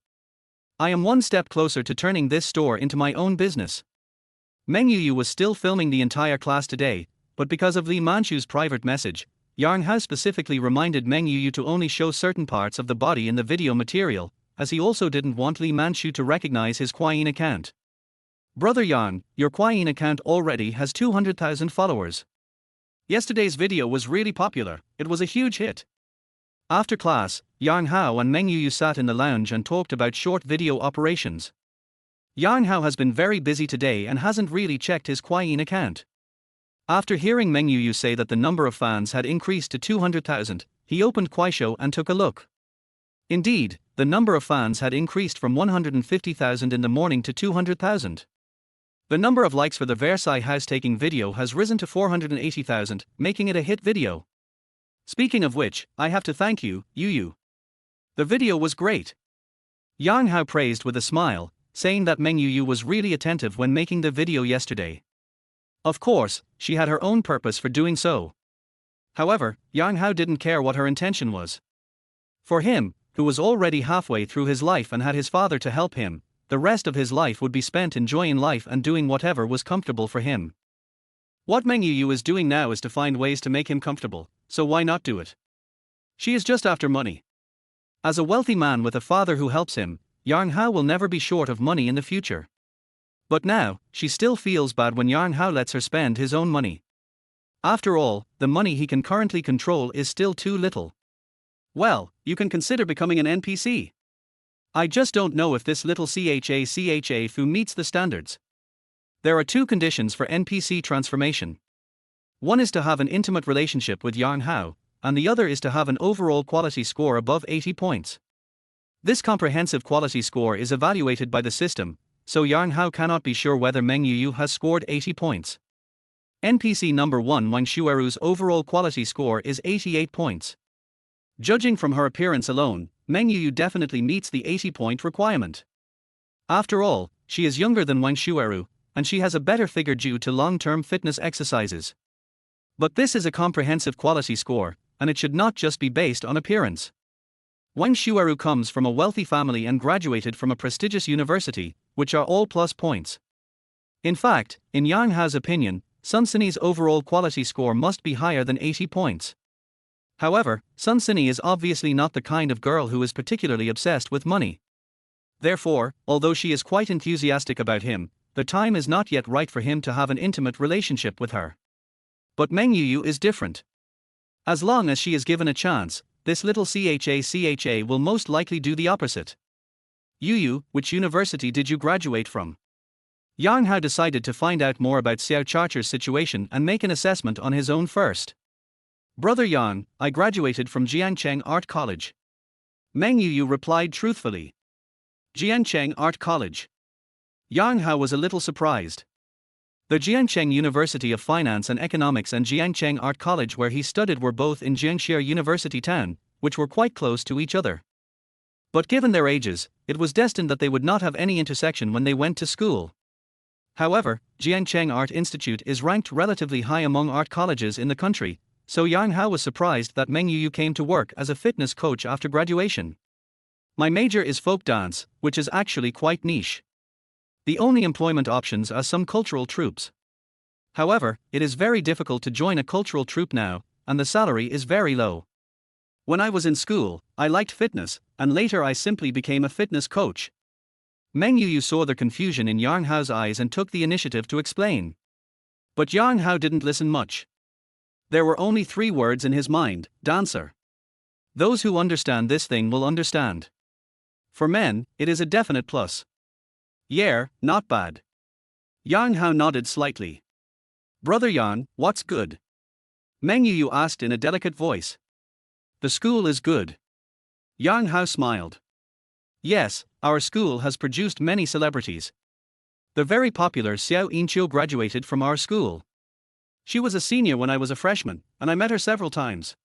I am one step closer to turning this store into my own business. Meng Yuyu was still filming the entire class today, but because of Li Manshu's private message, Yang Hao specifically reminded Meng Yuyu to only show certain parts of the body in the video material, as he also didn't want Li Manshu to recognize his Quyin account. Brother Yang, your Quyin account already has 200,000 followers. Yesterday's video was really popular, it was a huge hit. After class, Yang Hao and Meng Yuyu sat in the lounge and talked about short video operations. Yang Hao has been very busy today and hasn't really checked his Quyin account. After hearing Meng Yuyu say that the number of fans had increased to 200,000, he opened Kuaishou and took a look. Indeed, the number of fans had increased from 150,000 in the morning to 200,000. The number of likes for the Versailles house-taking video has risen to 480,000, making it a hit video. Speaking of which, I have to thank you, Yuyu. The video was great. Yang Hao praised with a smile, saying that Meng Yuyu was really attentive when making the video yesterday. Of course, she had her own purpose for doing so. However, Yang Hao didn't care what her intention was. For him, who was already halfway through his life and had his father to help him, the rest of his life would be spent enjoying life and doing whatever was comfortable for him. What Meng Yuyu is doing now is to find ways to make him comfortable, so why not do it? She is just after money. As a wealthy man with a father who helps him, Yang Hao will never be short of money in the future. But now, she still feels bad when Yang Hao lets her spend his own money. After all, the money he can currently control is still too little. Well, you can consider becoming an NPC. I just don't know if this little CHA Fu meets the standards. There are two conditions for NPC transformation. One is to have an intimate relationship with Yang Hao, and the other is to have an overall quality score above 80 points. This comprehensive quality score is evaluated by the system, so Yang Hao cannot be sure whether Meng Yuyu has scored 80 points. NPC number 1 Wang Shuaru's overall quality score is 88 points. Judging from her appearance alone, Meng Yuyu definitely meets the 80-point requirement. After all, she is younger than Wang Shuaru, and she has a better figure due to long-term fitness exercises. But this is a comprehensive quality score, and it should not just be based on appearance. Wang Shuaru comes from a wealthy family and graduated from a prestigious university, which are all plus points. In fact, in Yang Hao's opinion, Sun Sini's overall quality score must be higher than 80 points. However, Sun Sini is obviously not the kind of girl who is particularly obsessed with money. Therefore, although she is quite enthusiastic about him, the time is not yet right for him to have an intimate relationship with her. But Meng Yuyu is different. As long as she is given a chance, this little CHA will most likely do the opposite. Yuyu, which university did you graduate from? Yang Hao decided to find out more about Xiao Charcher's situation and make an assessment on his own first. Brother Yang, I graduated from Jianghan Art College. Meng Yuyu replied truthfully. Jianghan Art College. Yang Hao was a little surprised. The Jianghan University of Finance and Economics and Jianghan Art College where he studied were both in Jiangxia University town, which were quite close to each other. But given their ages, it was destined that they would not have any intersection when they went to school. However, Jianghan Art Institute is ranked relatively high among art colleges in the country, so Yang Hao was surprised that Meng Yuyu came to work as a fitness coach after graduation. My major is folk dance, which is actually quite niche. The only employment options are some cultural troupes. However, it is very difficult to join a cultural troupe now, and the salary is very low. When I was in school, I liked fitness, and later I simply became a fitness coach. Meng Yuyu saw the confusion in Yang Hao's eyes and took the initiative to explain. But Yang Hao didn't listen much. There were only 3 words in his mind: dancer. Those who understand this thing will understand. For men, it is a definite plus. Yeah, not bad. Yang Hao nodded slightly. Brother Yan, what's good? Meng Yuyu asked in a delicate voice. The school is good. Yang Hao smiled. Yes, our school has produced many celebrities. The very popular Xiao Yinqiu graduated from our school. She was a senior when I was a freshman, and I met her several times.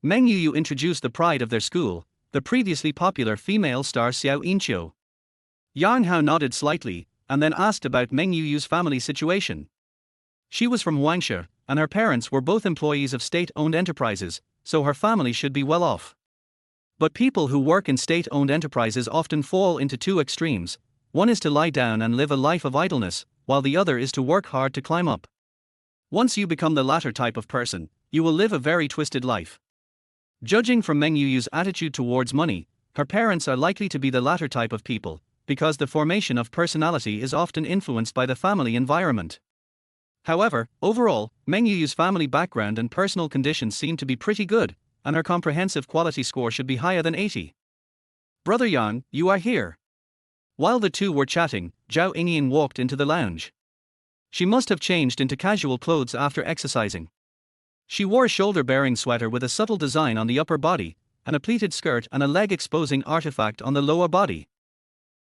Meng Yuyu introduced the pride of their school, the previously popular female star Xiao Yinqiu. Yang Hao nodded slightly, and then asked about Meng Yuyu's family situation. She was from Huangshe, and her parents were both employees of state-owned enterprises, so her family should be well off. But people who work in state-owned enterprises often fall into 2 extremes. One is to lie down and live a life of idleness, while the other is to work hard to climb up. Once you become the latter type of person, you will live a very twisted life. Judging from Meng Yuyu's attitude towards money, her parents are likely to be the latter type of people, because the formation of personality is often influenced by the family environment. However, overall, Meng Yuyu's family background and personal conditions seem to be pretty good, and her comprehensive quality score should be higher than 80. Brother Yang, you are here. While the two were chatting, Zhao Yingyin walked into the lounge. She must have changed into casual clothes after exercising. She wore a shoulder-bearing sweater with a subtle design on the upper body, and a pleated skirt and a leg-exposing artifact on the lower body.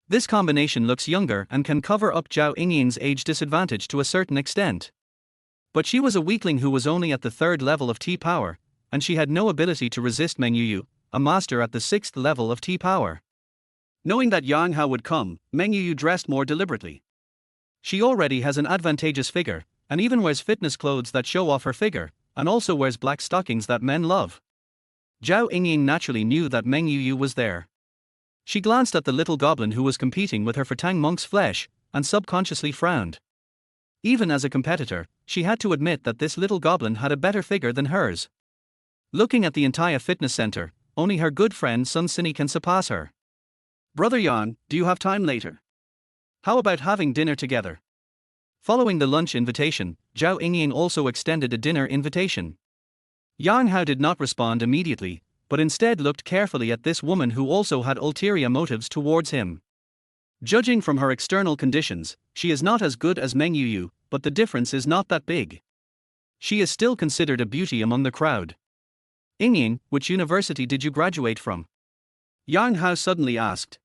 This combination looks younger and can cover up Zhao Yingyin's age disadvantage to a certain extent. But she was a weakling who was only at the 3rd level of T power, and she had no ability to resist Meng Yuyu, a master at the 6th level of T power. Knowing that Yang Hao would come, Meng Yuyu dressed more deliberately. She already has an advantageous figure, and even wears fitness clothes that show off her figure, and also wears black stockings that men love. Zhao Yingyin naturally knew that Meng Yuyu was there. She glanced at the little goblin who was competing with her for Tang Monk's flesh, and subconsciously frowned. Even as a competitor, she had to admit that this little goblin had a better figure than hers. Looking at the entire fitness center, only her good friend Sun Sini can surpass her. Brother Yan, do you have time later? How about having dinner together? Following the lunch invitation, Zhao Yingyin also extended a dinner invitation. Yang Hao did not respond immediately, but instead looked carefully at this woman who also had ulterior motives towards him. Judging from her external conditions, she is not as good as Meng Yuyu, but the difference is not that big. She is still considered a beauty among the crowd. Yingyin, which university did you graduate from? Yang Hao suddenly asked.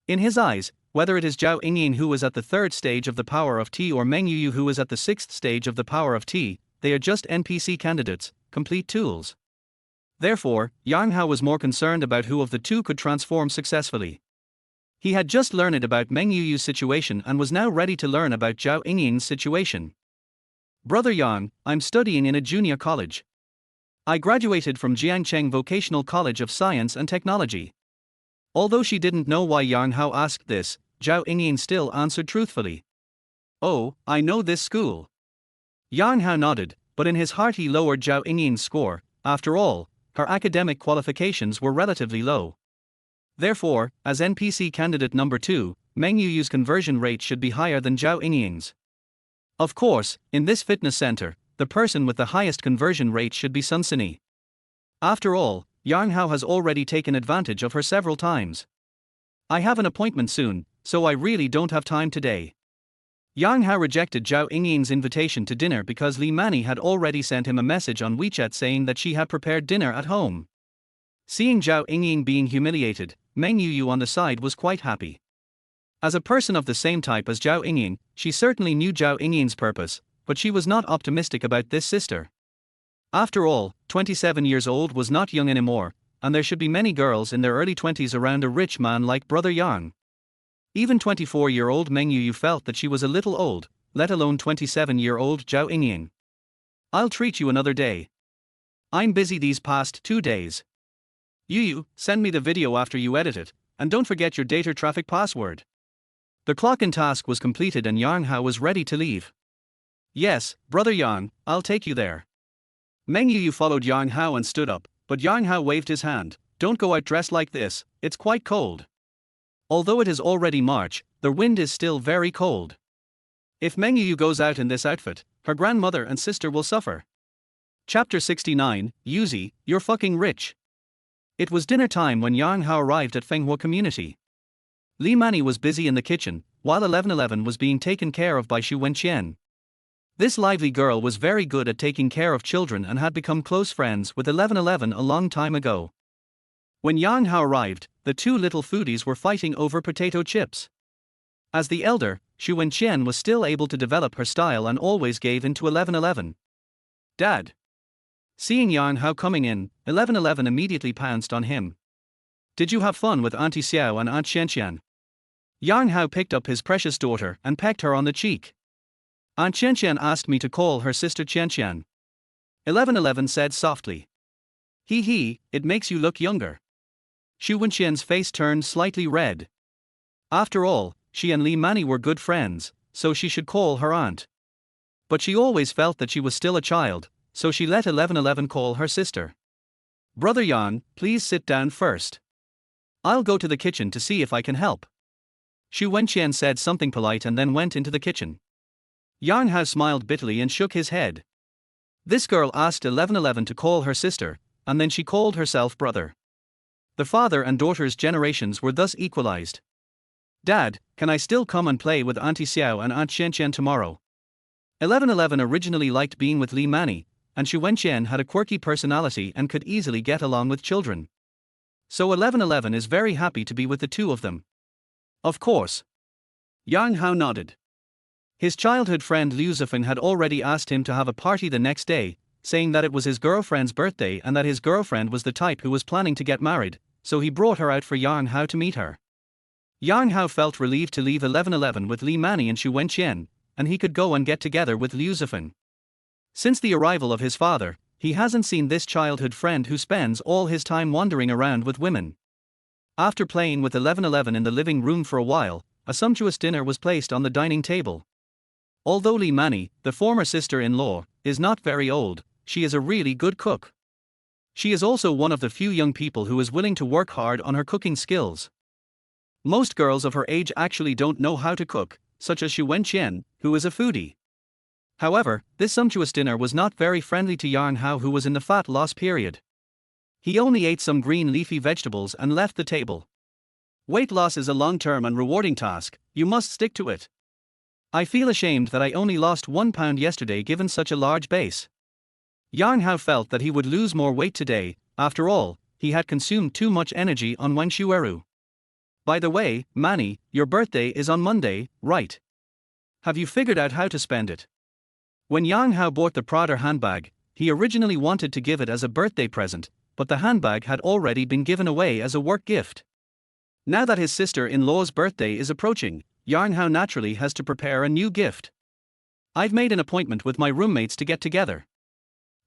In his eyes, whether it is Zhao Yingyin who is at the 3rd stage of the power of T or Meng Yuyu who is at the 6th stage of the power of T, they are just NPC candidates, complete tools. Therefore, Yang Hao was more concerned about who of the two could transform successfully. He had just learned about Meng Yuyu's situation and was now ready to learn about Zhao Yingyin's situation. Brother Yang, I'm studying in a junior college. I graduated from Jiangcheng Vocational College of Science and Technology. Although she didn't know why Yang Hao asked this, Zhao Yingyin still answered truthfully. Oh, I know this school. Yang Hao nodded, but in his heart he lowered Zhao Yingyin's score. After all, her academic qualifications were relatively low. Therefore, as NPC candidate number 2, Meng Yuyu's conversion rate should be higher than Zhao Yingyin's. Of course, in this fitness center, the person with the highest conversion rate should be Sun Sini. After all, Yang Hao has already taken advantage of her several times. I have an appointment soon, so I really don't have time today. Yang Hao rejected Zhao Yingyin's invitation to dinner because Li Mani had already sent him a message on WeChat saying that she had prepared dinner at home. Seeing Zhao Yingyin being humiliated, Meng Yuyu on the side was quite happy. As a person of the same type as Zhao Yingyin, she certainly knew Zhao Yingyin's purpose, but she was not optimistic about this sister. After all, 27 years old was not young anymore, and there should be many girls in their early 20s around a rich man like Brother Yang. Even 24-year-old Meng Yu felt that she was a little old, let alone 27-year-old Zhao Yingying. I'll treat you another day. I'm busy these past 2 days. Yu, send me the video after you edit it, and don't forget your data traffic password. The clock-in task was completed and Yang Hao was ready to leave. Yes, brother Yang, I'll take you there. Meng Yu followed Yang Hao and stood up, but Yang Hao waved his hand. Don't go out dressed like this, it's quite cold. Although it is already March, the wind is still very cold. If Meng Yu goes out in this outfit, her grandmother and sister will suffer. Chapter 69, Yuzi, you're fucking rich. It was dinner time when Yang Hao arrived at Fenghua Community. Li Mani was busy in the kitchen, while 1111 was being taken care of by Xu Wenqian. This lively girl was very good at taking care of children and had become close friends with 1111 a long time ago. When Yang Hao arrived, the two little foodies were fighting over potato chips. As the elder, Xu Wenqian was still able to develop her style and always gave in to 1111. Dad. Seeing Yang Hao coming in, 1111 immediately pounced on him. Did you have fun with Auntie Xiao and Aunt Xianxian? Yang Hao picked up his precious daughter and pecked her on the cheek. Aunt Xianxian asked me to call her sister Qianxian. 1111 said softly. Hee, it makes you look younger. Xu Wenqian's face turned slightly red. After all, she and Li Mani were good friends, so she should call her aunt. But she always felt that she was still a child, so she let 1111 call her sister. Brother Yang, please sit down first. I'll go to the kitchen to see if I can help. Xu Wenqian said something polite and then went into the kitchen. Yang Hao smiled bitterly and shook his head. This girl asked 1111 to call her sister, and then she called herself brother. The father and daughter's generations were thus equalized. Dad, can I still come and play with Auntie Xiao and Aunt Xianxian tomorrow? 1111 originally liked being with Li Mani, and Xu Wenqian had a quirky personality and could easily get along with children. So 1111 is very happy to be with the two of them. Of course. Yang Hao nodded. His childhood friend Liu Zifeng had already asked him to have a party the next day, saying that it was his girlfriend's birthday and that his girlfriend was the type who was planning to get married, so he brought her out for Yang Hao to meet her. Yang Hao felt relieved to leave 1111 with Li Mani and Xu Wenqian, and he could go and get together with Liu Zifeng. Since the arrival of his father, he hasn't seen this childhood friend who spends all his time wandering around with women. After playing with 1111 in the living room for a while, a sumptuous dinner was placed on the dining table. Although Li Mani, the former sister-in-law, is not very old, she is a really good cook. She is also one of the few young people who is willing to work hard on her cooking skills. Most girls of her age actually don't know how to cook, such as Xu Wenqian, who is a foodie. However, this sumptuous dinner was not very friendly to Yang Hao, who was in the fat loss period. He only ate some green leafy vegetables and left the table. Weight loss is a long-term and rewarding task, you must stick to it. I feel ashamed that I only lost 1 pound yesterday given such a large base. Yang Hao felt that he would lose more weight today. After all, he had consumed too much energy on Wenshueru. By the way, Mani, your birthday is on Monday, right? Have you figured out how to spend it? When Yang Hao bought the Prada handbag, he originally wanted to give it as a birthday present, but the handbag had already been given away as a work gift. Now that his sister-in-law's birthday is approaching, Yang Hao naturally has to prepare a new gift. I've made an appointment with my roommates to get together.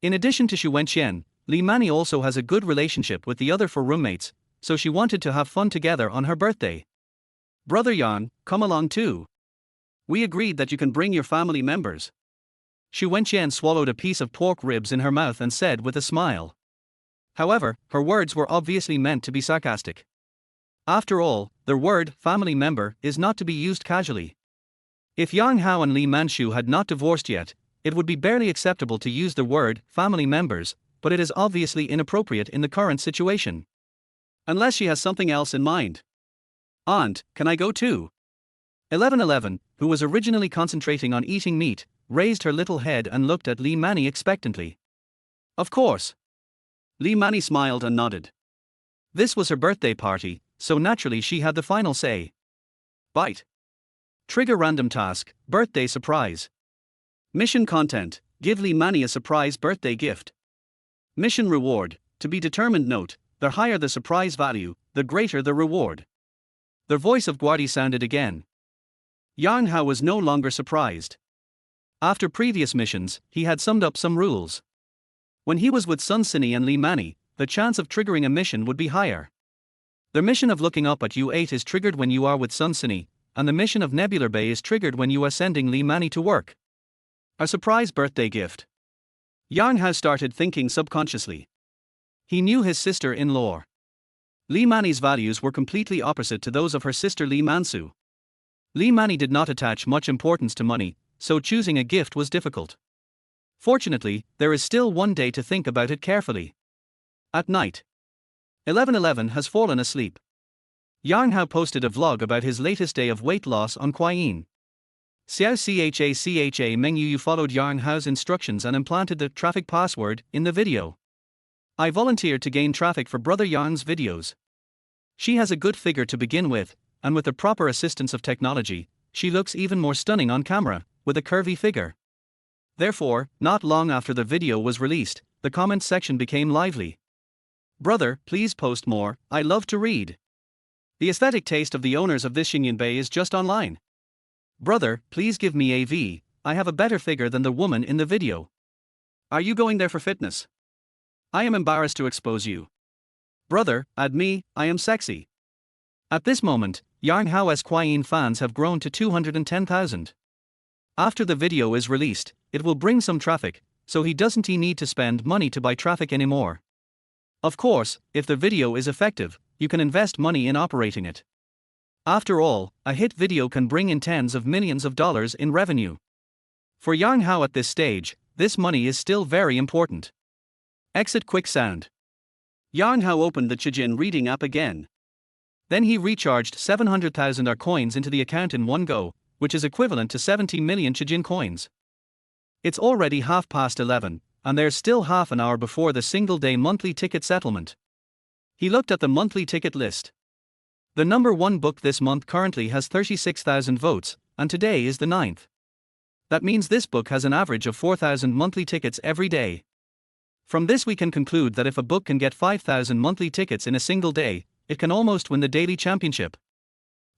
In addition to Xu Wenqian, Li Mani also has a good relationship with the other 4 roommates, so she wanted to have fun together on her birthday. Brother Yang, come along too. We agreed that you can bring your family members. Xu Wenqian swallowed a piece of pork ribs in her mouth and said with a smile. However, her words were obviously meant to be sarcastic. After all, the word family member is not to be used casually. If Yang Hao and Li Manshu had not divorced yet, it would be barely acceptable to use the word family members, but it is obviously inappropriate in the current situation. Unless she has something else in mind. Aunt, can I go too? 1111, who was originally concentrating on eating meat, raised her little head and looked at Li Mani expectantly. Of course. Li Mani smiled and nodded. This was her birthday party, so naturally she had the final say. Bite. Trigger random task, birthday surprise. Mission content, give Li Mani a surprise birthday gift. Mission reward, to be determined. Note, the higher the surprise value, the greater the reward. The voice of Guardi sounded again. Yang Hao was no longer surprised. After previous missions, he had summed up some rules. When he was with Sun Sini and Li Mani, the chance of triggering a mission would be higher. The mission of looking up at U8 is triggered when you are with Sun Sini, and the mission of Nebular Bay is triggered when you are sending Li Mani to work. A surprise birthday gift. Yang Hao started thinking subconsciously. He knew his sister-in-law. Li Mani's values were completely opposite to those of her sister Li Mansu. Li Mani did not attach much importance to money, so choosing a gift was difficult. Fortunately, there is still one day to think about it carefully. At night. 1111 has fallen asleep. Yang Hao posted a vlog about his latest day of weight loss on Quyin. Xiao Cha Mengyu followed Yang Hao's instructions and implanted the traffic password in the video. I volunteered to gain traffic for Brother Yang's videos. She has a good figure to begin with, and with the proper assistance of technology, she looks even more stunning on camera, with a curvy figure. Therefore, not long after the video was released, the comment section became lively. Brother, please post more, I love to read. The aesthetic taste of the owners of this Xingyan Bay is just online. Brother, please give me AV, I have a better figure than the woman in the video. Are you going there for fitness? I am embarrassed to expose you. Brother, add me, I am sexy. At this moment, Yang Hao's Quyin fans have grown to 210,000. After the video is released, it will bring some traffic, so he doesn't need to spend money to buy traffic anymore. Of course, if the video is effective, you can invest money in operating it. After all, a hit video can bring in tens of millions of dollars in revenue. For Yang Hao at this stage, this money is still very important. Exit quick sound. Yang Hao opened the Chijin reading app again. Then he recharged 700,000 R coins into the account in one go, which is equivalent to 70 million Chijin coins. It's already 11:30, and there's still half an hour before the single-day monthly ticket settlement. He looked at the monthly ticket list. The number 1 book this month currently has 36,000 votes, and today is the 9th. That means this book has an average of 4,000 monthly tickets every day. From this we can conclude that if a book can get 5,000 monthly tickets in a single day, it can almost win the daily championship.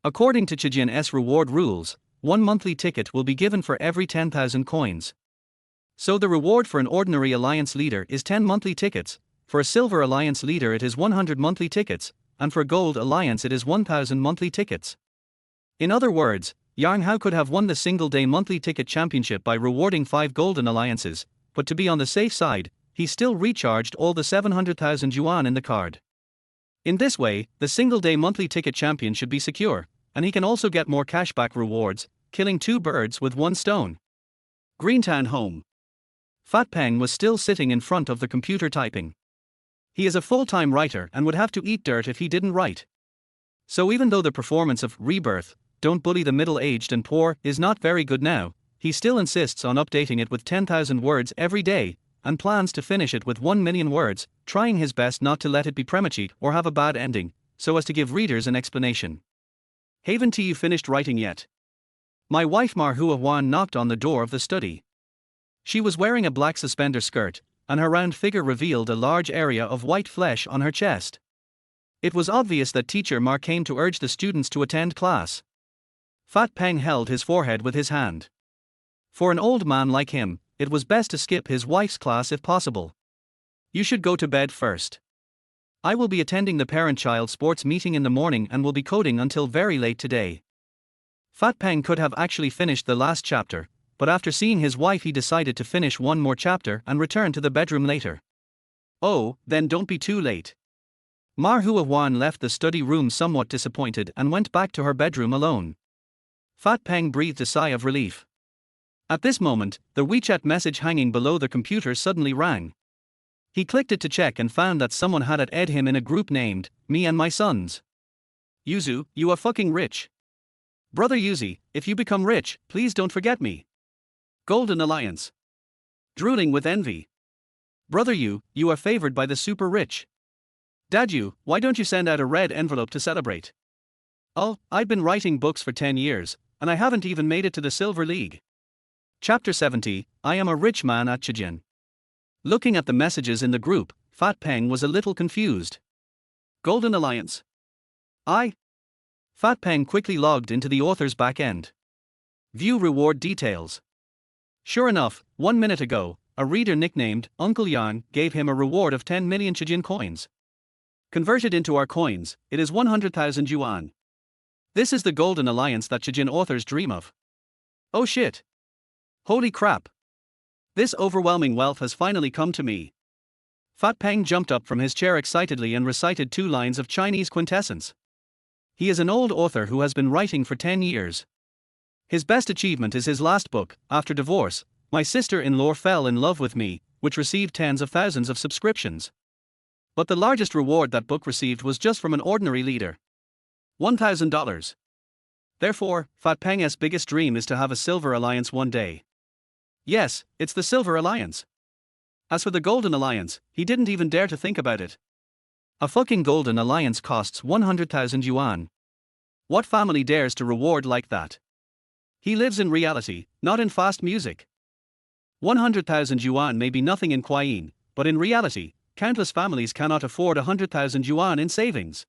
According to Chijin's reward rules, 1 monthly ticket will be given for every 10,000 coins. So the reward for an ordinary alliance leader is 10 monthly tickets, for a silver alliance leader it is 100 monthly tickets, and for a gold alliance it is 1,000 monthly tickets. In other words, Yang Hao could have won the single-day monthly ticket championship by rewarding 5 golden alliances, but to be on the safe side, he still recharged all the 700,000 yuan in the card. In this way, the single-day monthly ticket champion should be secure, and he can also get more cashback rewards, killing 2 birds with 1 stone. Greentown home. Fat Peng was still sitting in front of the computer typing. He is a full-time writer and would have to eat dirt if he didn't write. So even though the performance of Rebirth, Don't Bully the Middle-Aged and Poor is not very good now, he still insists on updating it with 10,000 words every day, and plans to finish it with 1 million words, trying his best not to let it be premature or have a bad ending, so as to give readers an explanation. Haven't you finished writing yet? My wife Manhwa Wan knocked on the door of the study. She was wearing a black suspender skirt, and her round figure revealed a large area of white flesh on her chest. It was obvious that teacher Ma came to urge the students to attend class. Fat Peng held his forehead with his hand. For an old man like him, it was best to skip his wife's class if possible. You should go to bed first. I will be attending the parent-child sports meeting in the morning and will be coding until very late today. Fat Peng could have actually finished the last chapter, but after seeing his wife he decided to finish one more chapter and return to the bedroom later. Oh, then don't be too late. Manhwa Wan left the study room somewhat disappointed and went back to her bedroom alone. Fat Peng breathed a sigh of relief. At this moment, the WeChat message hanging below the computer suddenly rang. He clicked it to check and found that someone had added him in a group named, Me and My Sons. Yuzu, you are fucking rich. Brother Yuzi, if you become rich, please don't forget me. Golden Alliance. Drooling with envy. Brother you are favored by the super rich. Dad why don't you send out a red envelope to celebrate? Oh, I've been writing books for 10 years, and I haven't even made it to the Silver League. Chapter 70, I am a rich man at Chijin. Looking at the messages in the group, Fat Peng was a little confused. Golden Alliance. Fat Peng quickly logged into the author's back end. View reward details. Sure enough, 1 minute ago, a reader nicknamed Uncle Yan gave him a reward of 10 million Chijin coins. Converted into our coins, it is 100,000 yuan. This is the golden alliance that Chijin authors dream of. Oh shit. Holy crap. This overwhelming wealth has finally come to me. Fat Peng jumped up from his chair excitedly and recited 2 lines of Chinese quintessence. He is an old author who has been writing for 10 years. His best achievement is his last book, After Divorce, My Sister-in-Law Fell in Love with Me, which received tens of thousands of subscriptions. But the largest reward that book received was just from an ordinary leader. $1,000. Therefore, Fat Peng's biggest dream is to have a silver alliance one day. Yes, it's the silver alliance. As for the golden alliance, he didn't even dare to think about it. A fucking golden alliance costs 100,000 yuan. What family dares to reward like that? He lives in reality, not in fast music. 100,000 yuan may be nothing in Kuayin, but in reality, countless families cannot afford 100,000 yuan in savings.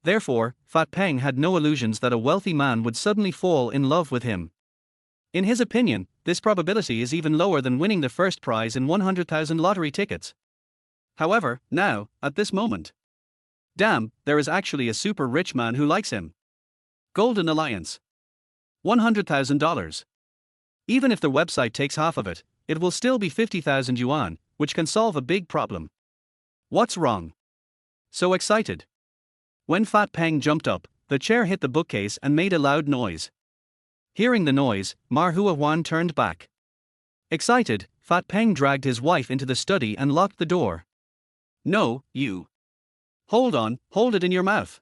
Therefore, Fat Peng had no illusions that a wealthy man would suddenly fall in love with him. In his opinion, this probability is even lower than winning the first prize in 100,000 lottery tickets. However, now, at this moment, damn, there is actually a super rich man who likes him. Golden Alliance. $100,000. Even if the website takes half of it, it will still be 50,000 yuan, which can solve a big problem. What's wrong? So excited. When Fat Peng jumped up, the chair hit the bookcase and made a loud noise. Hearing the noise, Manhwa Wan turned back. Excited, Fat Peng dragged his wife into the study and locked the door. No, you. Hold on, hold it in your mouth.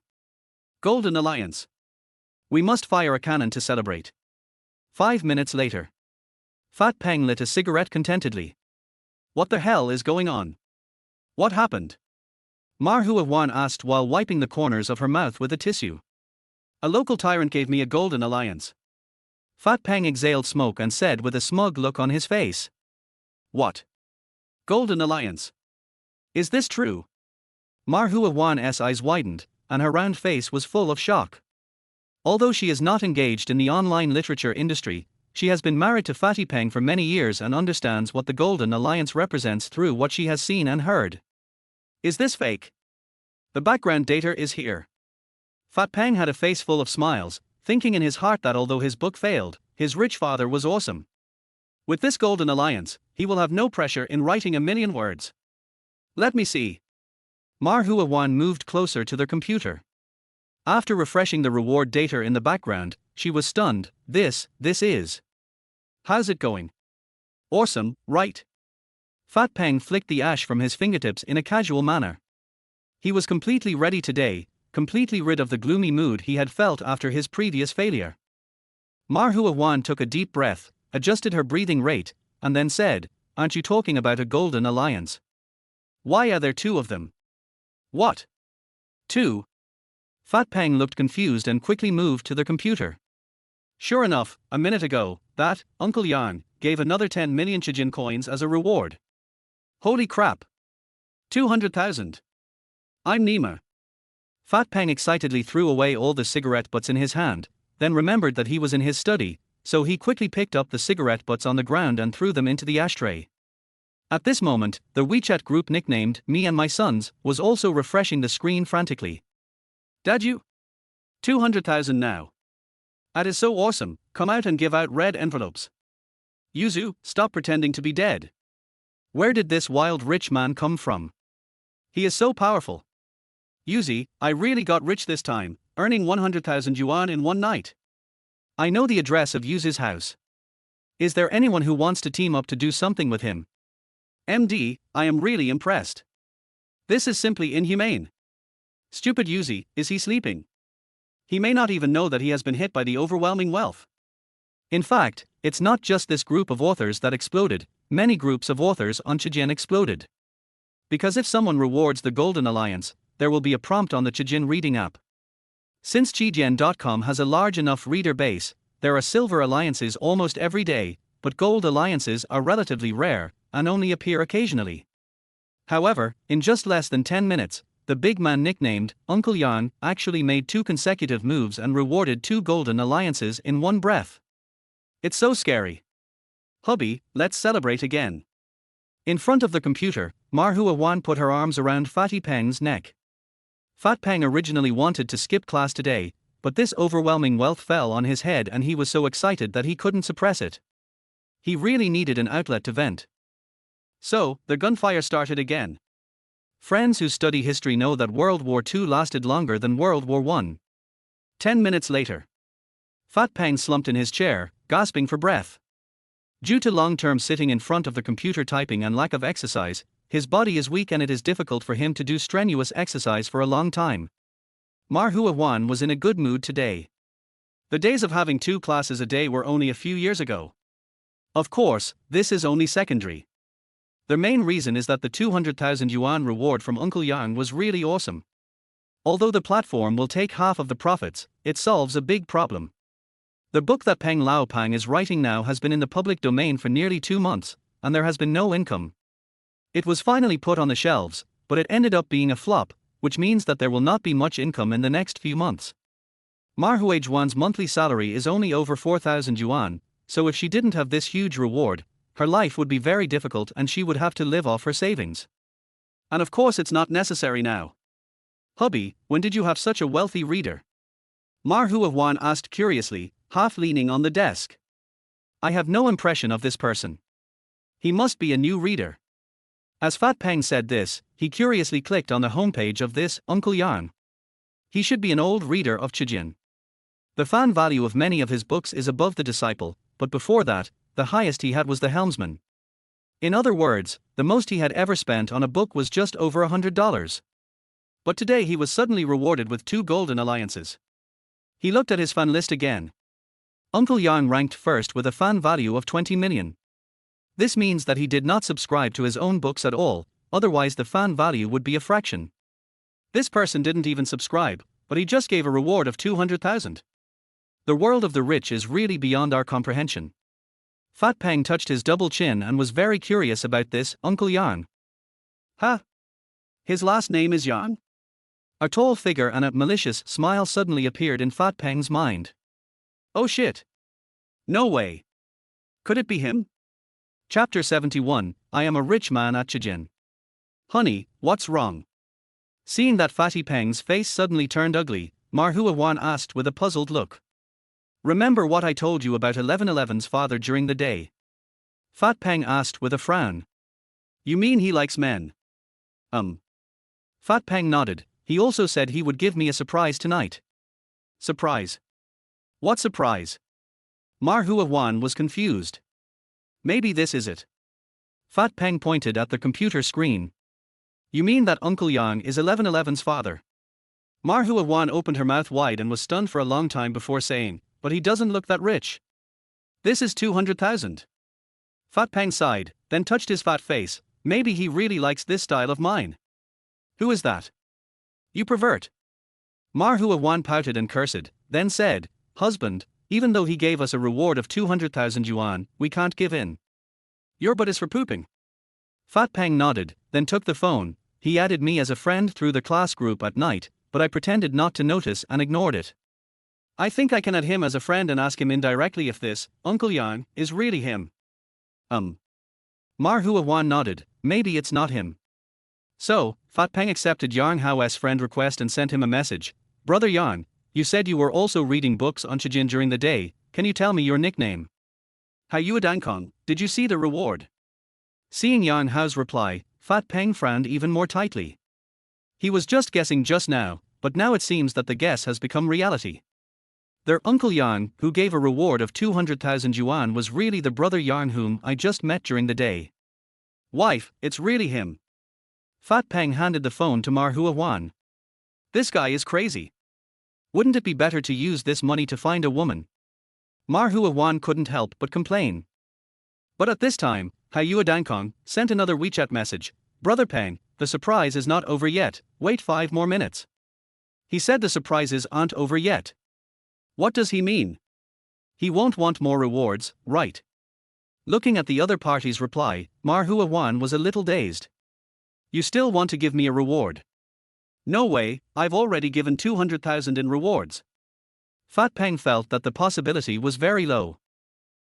Golden Alliance. We must fire a cannon to celebrate. 5 minutes later. Fat Peng lit a cigarette contentedly. What the hell is going on? What happened? Manhwa Wan asked while wiping the corners of her mouth with a tissue. A local tyrant gave me a golden alliance. Fat Peng exhaled smoke and said with a smug look on his face. What? Golden alliance? Is this true? Manhwa Wan's eyes widened, and her round face was full of shock. Although she is not engaged in the online literature industry, she has been married to Fatty Peng for many years and understands what the Golden Alliance represents through what she has seen and heard. Is this fake? The background data is here. Fat Peng had a face full of smiles, thinking in his heart that although his book failed, his rich father was awesome. With this Golden Alliance, he will have no pressure in writing 1,000,000 words. Let me see. Manhwa Wan moved closer to their computer. After refreshing the reward data in the background, she was stunned. This is. How's it going? Awesome, right? Fat Peng flicked the ash from his fingertips in a casual manner. He was completely ready today, completely rid of the gloomy mood he had felt after his previous failure. Manhwa Wan took a deep breath, adjusted her breathing rate, and then said, Aren't you talking about a golden alliance? Why are there 2 of them? What? 2? Fat Peng looked confused and quickly moved to the computer. Sure enough, a minute ago, that Uncle Yan gave another 10 million Chijin coins as a reward. Holy crap! 200,000. I'm Nima. Fat Peng excitedly threw away all the cigarette butts in his hand, then remembered that he was in his study, so he quickly picked up the cigarette butts on the ground and threw them into the ashtray. At this moment, the WeChat group nicknamed Me and My Sons was also refreshing the screen frantically. Dad you? 200,000 now. That is so awesome, come out and give out red envelopes. Yuzu, stop pretending to be dead. Where did this wild rich man come from? He is so powerful. Yuzi, I really got rich this time, earning 100,000 yuan in one night. I know the address of Yuzi's house. Is there anyone who wants to team up to do something with him? MD, I am really impressed. This is simply inhumane. Stupid Yuzi, is he sleeping? He may not even know that he has been hit by the overwhelming wealth. In fact, it's not just this group of authors that exploded, many groups of authors on Chijin exploded. Because if someone rewards the Golden Alliance, there will be a prompt on the Chijin reading app. Since Chijin.com has a large enough reader base, there are silver alliances almost every day, but gold alliances are relatively rare and only appear occasionally. However, in just less than 10 minutes, the big man nicknamed Uncle Yang actually made 2 consecutive moves and rewarded 2 golden alliances in one breath. It's so scary. Hubby, let's celebrate again. In front of the computer, Manhwa Wan put her arms around Fatty Peng's neck. Fat Peng originally wanted to skip class today, but this overwhelming wealth fell on his head and he was so excited that he couldn't suppress it. He really needed an outlet to vent. So, the gunfire started again. Friends who study history know that World War II lasted longer than World War I. 10 minutes later. Fat Peng slumped in his chair, gasping for breath. Due to long-term sitting in front of the computer typing and lack of exercise, his body is weak and it is difficult for him to do strenuous exercise for a long time. Manhwa Wan was in a good mood today. The days of having 2 classes a day were only a few years ago. Of course, this is only secondary. The main reason is that the 200,000 yuan reward from Uncle Yang was really awesome. Although the platform will take half of the profits, it solves a big problem. The book that Peng Laopang is writing now has been in the public domain for nearly 2 months, and there has been no income. It was finally put on the shelves, but it ended up being a flop, which means that there will not be much income in the next few months. Manhwa Wan's monthly salary is only over 4,000 yuan, so if she didn't have this huge reward, her life would be very difficult and she would have to live off her savings. And of course it's not necessary now. Hubby, when did you have such a wealthy reader? Manhwa Wan asked curiously, half leaning on the desk. I have no impression of this person. He must be a new reader. As Fat Peng said this, he curiously clicked on the homepage of this Uncle Yang. He should be an old reader of Chijin. The fan value of many of his books is above the disciple, but before that, the highest he had was the helmsman. In other words, the most he had ever spent on a book was just over $100. But today he was suddenly rewarded with 2 golden alliances. He looked at his fan list again. Uncle Yang ranked first with a fan value of 20 million. This means that he did not subscribe to his own books at all, otherwise the fan value would be a fraction. This person didn't even subscribe, but he just gave a reward of 200,000. The world of the rich is really beyond our comprehension. Fat Peng touched his double chin and was very curious about this Uncle Yang. Huh? His last name is Yang? A tall figure and a malicious smile suddenly appeared in Fat Peng's mind. Oh shit. No way. Could it be him? Chapter 71, I am a rich man at Chijin. Honey, what's wrong? Seeing that Fatty Peng's face suddenly turned ugly, Manhwa Wan asked with a puzzled look. Remember what I told you about 1111's father during the day? Fat Peng asked with a frown. You mean he likes men? Fat Peng nodded. He also said he would give me a surprise tonight. Surprise? What surprise? Manhwa Wan was confused. Maybe this is it. Fat Peng pointed at the computer screen. You mean that Uncle Yang is 1111's father? Manhwa Wan opened her mouth wide and was stunned for a long time before saying, but he doesn't look that rich. This is 200,000. Fat Peng sighed, then touched his fat face. Maybe he really likes this style of mine. Who is that? You pervert. Manhwa Wan pouted and cursed, then said, Husband, even though he gave us a reward of 200,000 yuan, we can't give in. Your butt is for pooping. Fat Peng nodded, then took the phone. He added me as a friend through the class group at night, but I pretended not to notice and ignored it. I think I can add him as a friend and ask him indirectly if this, Uncle Yang, is really him. Manhwa Wan nodded, maybe it's not him. So, Fat Peng accepted Yang Hao's friend request and sent him a message. Brother Yang, you said you were also reading books on Chijin during the day, can you tell me your nickname? Haiyue Dankong, did you see the reward? Seeing Yang Hao's reply, Fat Peng frowned even more tightly. He was just guessing just now, but now it seems that the guess has become reality. Their Uncle Yang, who gave a reward of 200,000 yuan, was really the brother Yang whom I just met during the day. Wife, it's really him. Fat Peng handed the phone to Manhwa Wan. This guy is crazy. Wouldn't it be better to use this money to find a woman? Manhwa Wan couldn't help but complain. But at this time, Haiyue Dankong sent another WeChat message. Brother Peng, the surprise is not over yet, wait 5 more minutes. He said the surprises aren't over yet. What does he mean? He won't want more rewards, right? Looking at the other party's reply, Manhwa Wan was a little dazed. You still want to give me a reward? No way, I've already given 200,000 in rewards. Fat Peng felt that the possibility was very low.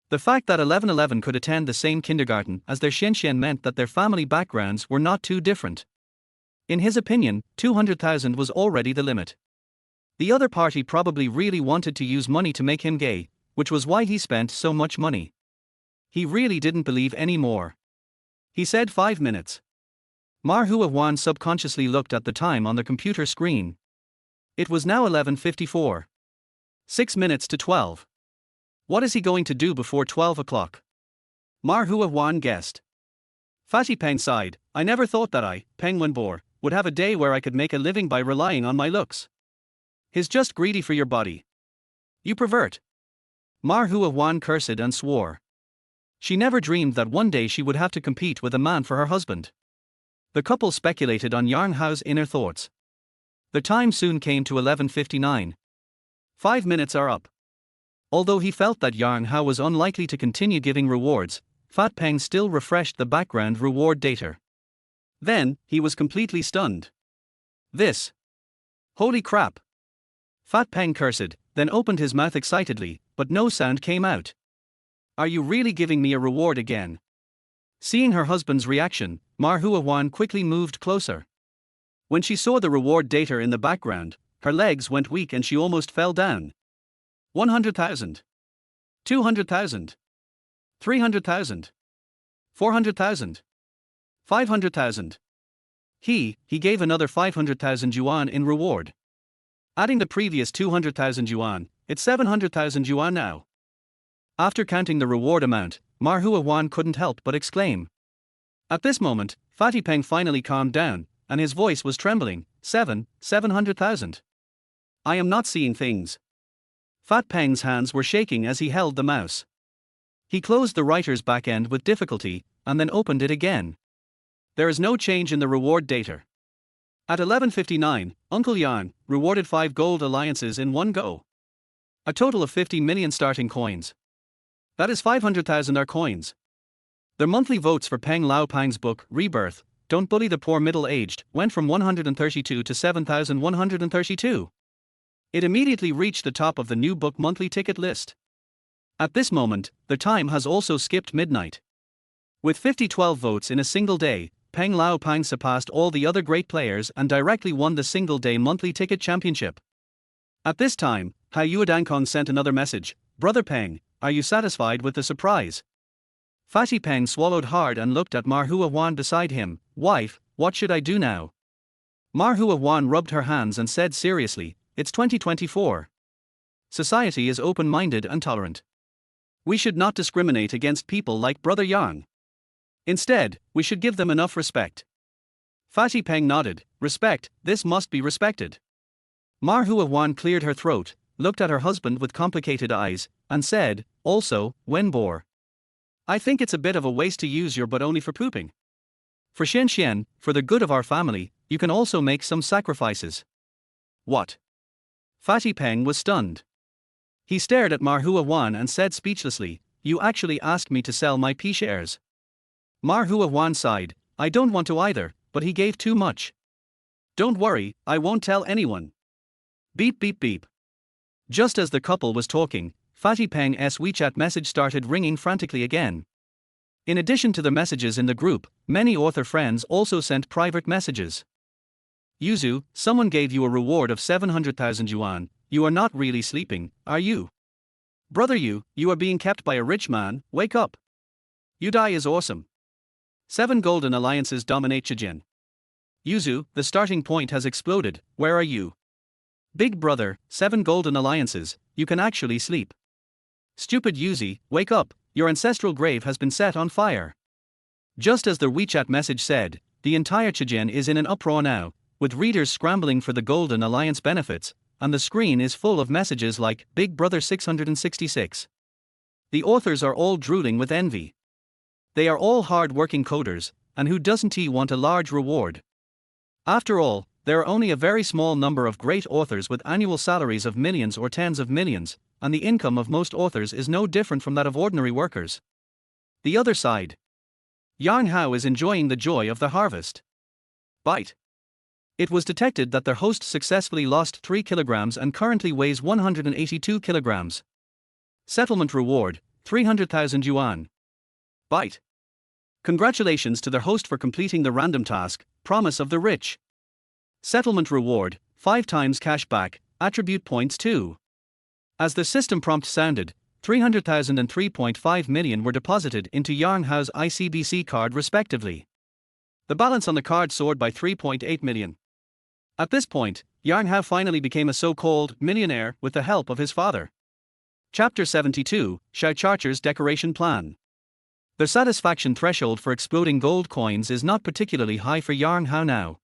The fact that 1111 could attend the same kindergarten as their Xianxian meant that their family backgrounds were not too different. In his opinion, 200,000 was already the limit. The other party probably really wanted to use money to make him gay, which was why he spent so much money. He really didn't believe any more. He said 5 minutes. Manhwa Wan subconsciously looked at the time on the computer screen. It was now 11:54. 6 minutes to 12. What is he going to do before 12 o'clock? Manhwa Wan guessed. Fatty Peng sighed, I never thought that I, Peng Wenbor, would have a day where I could make a living by relying on my looks. He's just greedy for your body. You pervert. Manhwa Wan cursed and swore. She never dreamed that one day she would have to compete with a man for her husband. The couple speculated on Yang Hao's inner thoughts. The time soon came to 11:59. 5 minutes are up. Although he felt that Yang Hao was unlikely to continue giving rewards, Fat Peng still refreshed the background reward data. Then, he was completely stunned. This. Holy crap. Fat Peng cursed, then opened his mouth excitedly, but no sound came out. Are you really giving me a reward again? Seeing her husband's reaction, Manhwa Wan quickly moved closer. When she saw the reward data in the background, her legs went weak and she almost fell down. 100,000. 200,000. 300,000. 400,000. 500,000. He gave another 500,000 yuan in reward. Adding the previous 200,000 yuan, it's 700,000 yuan now. After counting the reward amount, Manhwa Wan couldn't help but exclaim. At this moment, Fatty Peng finally calmed down, and his voice was trembling. 700,000. I am not seeing things. Fat Peng's hands were shaking as he held the mouse. He closed the writer's back end with difficulty, and then opened it again. There is no change in the reward data. At 11:59, Uncle Yang rewarded 5 gold alliances in one go. A total of 50 million starting coins. That is 500,000 R coins. Their monthly votes for Peng Laopang's book, Rebirth, Don't Bully the Poor Middle-Aged, went from 132 to 7,132. It immediately reached the top of the new book monthly ticket list. At this moment, the time has also skipped midnight. With 50-12 votes in a single day, Peng Laopang surpassed all the other great players and directly won the single-day monthly ticket championship. At this time, Haiyue Dankong sent another message, Brother Peng, are you satisfied with the surprise? Fatty Peng swallowed hard and looked at Manhwa Wan beside him. Wife, what should I do now? Manhwa Wan rubbed her hands and said seriously, it's 2024. Society is open-minded and tolerant. We should not discriminate against people like Brother Yang. Instead, we should give them enough respect. Fatty Peng nodded. Respect, this must be respected. Manhwa Wan cleared her throat, looked at her husband with complicated eyes, and said, also, Wenbor. I think it's a bit of a waste to use your butt only for pooping. For Xianxian, for the good of our family, you can also make some sacrifices. What? Fatty Peng was stunned. He stared at Manhwa Wan and said speechlessly, you actually asked me to sell my P shares. Manhwa Wan sighed, I don't want to either, but he gave too much. Don't worry, I won't tell anyone. Beep beep beep. Just as the couple was talking, Fatty Peng's WeChat message started ringing frantically again. In addition to the messages in the group, many author friends also sent private messages. Yuzu, someone gave you a reward of 700,000 yuan, you are not really sleeping, are you? Brother you are being kept by a rich man, wake up. Udai is awesome. 7 golden alliances dominate Zhejiang. Yuzu, the starting point has exploded, where are you? Big brother, 7 golden alliances, you can actually sleep. Stupid Yuzi, wake up, your ancestral grave has been set on fire. Just as the WeChat message said, the entire Zhejiang is in an uproar now, with readers scrambling for the golden alliance benefits, and the screen is full of messages like, Big Brother 666. The authors are all drooling with envy. They are all hard-working coders, and who doesn't want a large reward? After all, there are only a very small number of great authors with annual salaries of millions or tens of millions, and the income of most authors is no different from that of ordinary workers. The other side. Yang Hao is enjoying the joy of the harvest. Bite. It was detected that their host successfully lost 3 kilograms and currently weighs 182 kilograms. Settlement reward, 300,000 yuan. Bite. Congratulations to their host for completing the random task, Promise of the Rich. Settlement reward, 5 times cash back, attribute points 2. As the system prompt sounded, 300,000 and 3.5 million were deposited into Jianghan's ICBC card respectively. The balance on the card soared by 3.8 million. At this point, Jianghan finally became a so-called millionaire with the help of his father. Chapter 72, Xiaocharcher's Decoration Plan. The satisfaction threshold for exploding gold coins is not particularly high for Jianghan now.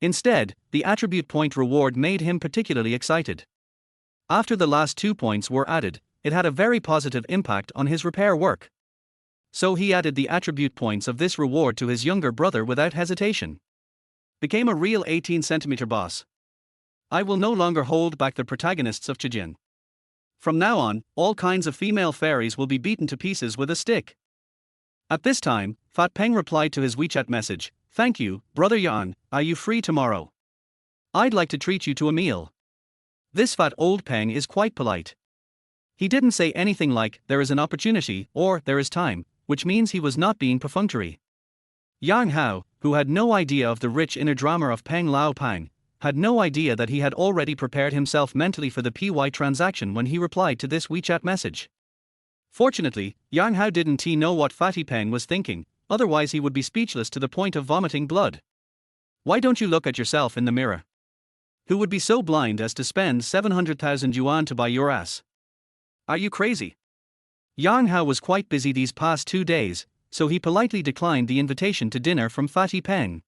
Instead, the attribute point reward made him particularly excited. After the last 2 points were added, it had a very positive impact on his repair work. So he added the attribute points of this reward to his younger brother without hesitation. Became a real 18-centimeter boss. I will no longer hold back the protagonists of Chijin. From now on, all kinds of female fairies will be beaten to pieces with a stick. At this time, Fat Peng replied to his WeChat message, "Thank you, Brother Yan, are you free tomorrow? I'd like to treat you to a meal." This fat old Peng is quite polite. He didn't say anything like, "there is an opportunity," or "there is time," which means he was not being perfunctory. Yang Hao, who had no idea of the rich inner drama of Peng Lao Pang, had no idea that he had already prepared himself mentally for the PY transaction when he replied to this WeChat message. Fortunately, Yang Hao didn't know what Fatty Peng was thinking, otherwise he would be speechless to the point of vomiting blood. Why don't you look at yourself in the mirror? Who would be so blind as to spend 700,000 yuan to buy your ass? Are you crazy? Yang Hao was quite busy these past 2 days, so he politely declined the invitation to dinner from Fatty Peng.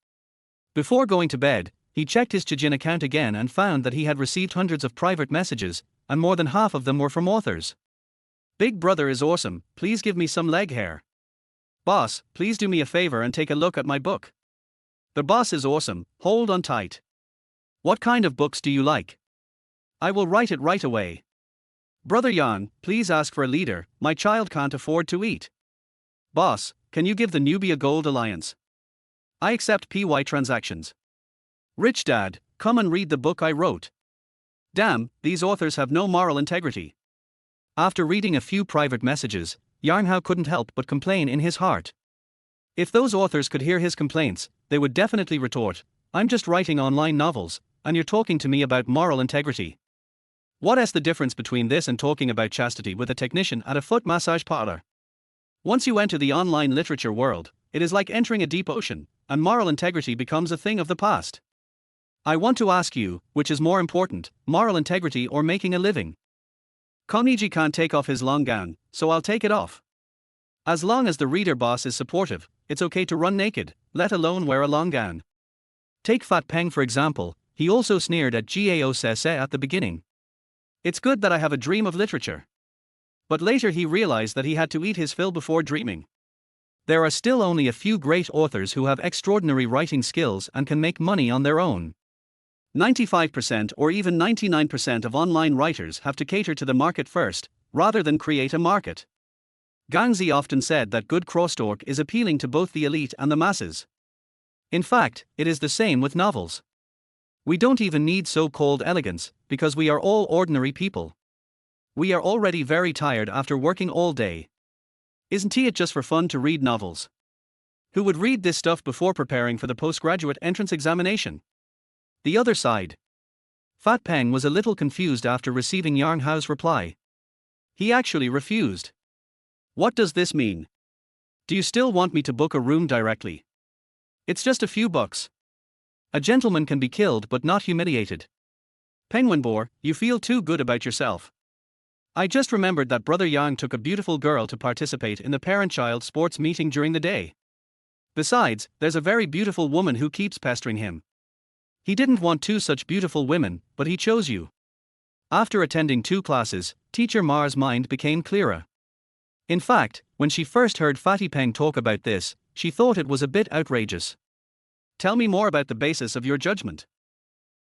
Before going to bed, he checked his Chijin account again and found that he had received hundreds of private messages, and more than half of them were from authors. Big brother is awesome, please give me some leg hair. Boss, please do me a favor and take a look at my book. The boss is awesome, hold on tight. What kind of books do you like? I will write it right away. Brother Yan, please ask for a leader, my child can't afford to eat. Boss, can you give the newbie a gold alliance? I accept PY transactions. Rich dad, come and read the book I wrote. Damn, these authors have no moral integrity. After reading a few private messages, Yang Hao couldn't help but complain in his heart. If those authors could hear his complaints, they would definitely retort, "I'm just writing online novels, and you're talking to me about moral integrity. What is the difference between this and talking about chastity with a technician at a foot massage parlor?" Once you enter the online literature world, it is like entering a deep ocean, and moral integrity becomes a thing of the past. I want to ask you, which is more important, moral integrity or making a living? Koniji can't take off his long gown, so I'll take it off. As long as the reader boss is supportive, it's okay to run naked, let alone wear a long gown. Take Fat Peng for example, he also sneered at Gao Sese at the beginning. It's good that I have a dream of literature. But later he realized that he had to eat his fill before dreaming. There are still only a few great authors who have extraordinary writing skills and can make money on their own. 95% or even 99% of online writers have to cater to the market first, rather than create a market. Gangzi often said that good crosstalk is appealing to both the elite and the masses. In fact, it is the same with novels. We don't even need so-called elegance, because we are all ordinary people. We are already very tired after working all day. Isn't it just for fun to read novels? Who would read this stuff before preparing for the postgraduate entrance examination? The other side. Fat Peng was a little confused after receiving Yang Hao's reply. He actually refused. What does this mean? Do you still want me to book a room directly? It's just a few bucks. A gentleman can be killed but not humiliated. Penguin Boar, you feel too good about yourself. I just remembered that Brother Yang took a beautiful girl to participate in the parent-child sports meeting during the day. Besides, there's a very beautiful woman who keeps pestering him. He didn't want 2 such beautiful women, but he chose you. After attending 2 classes, Teacher Ma's mind became clearer. In fact, when she first heard Fatty Peng talk about this, she thought it was a bit outrageous. Tell me more about the basis of your judgment.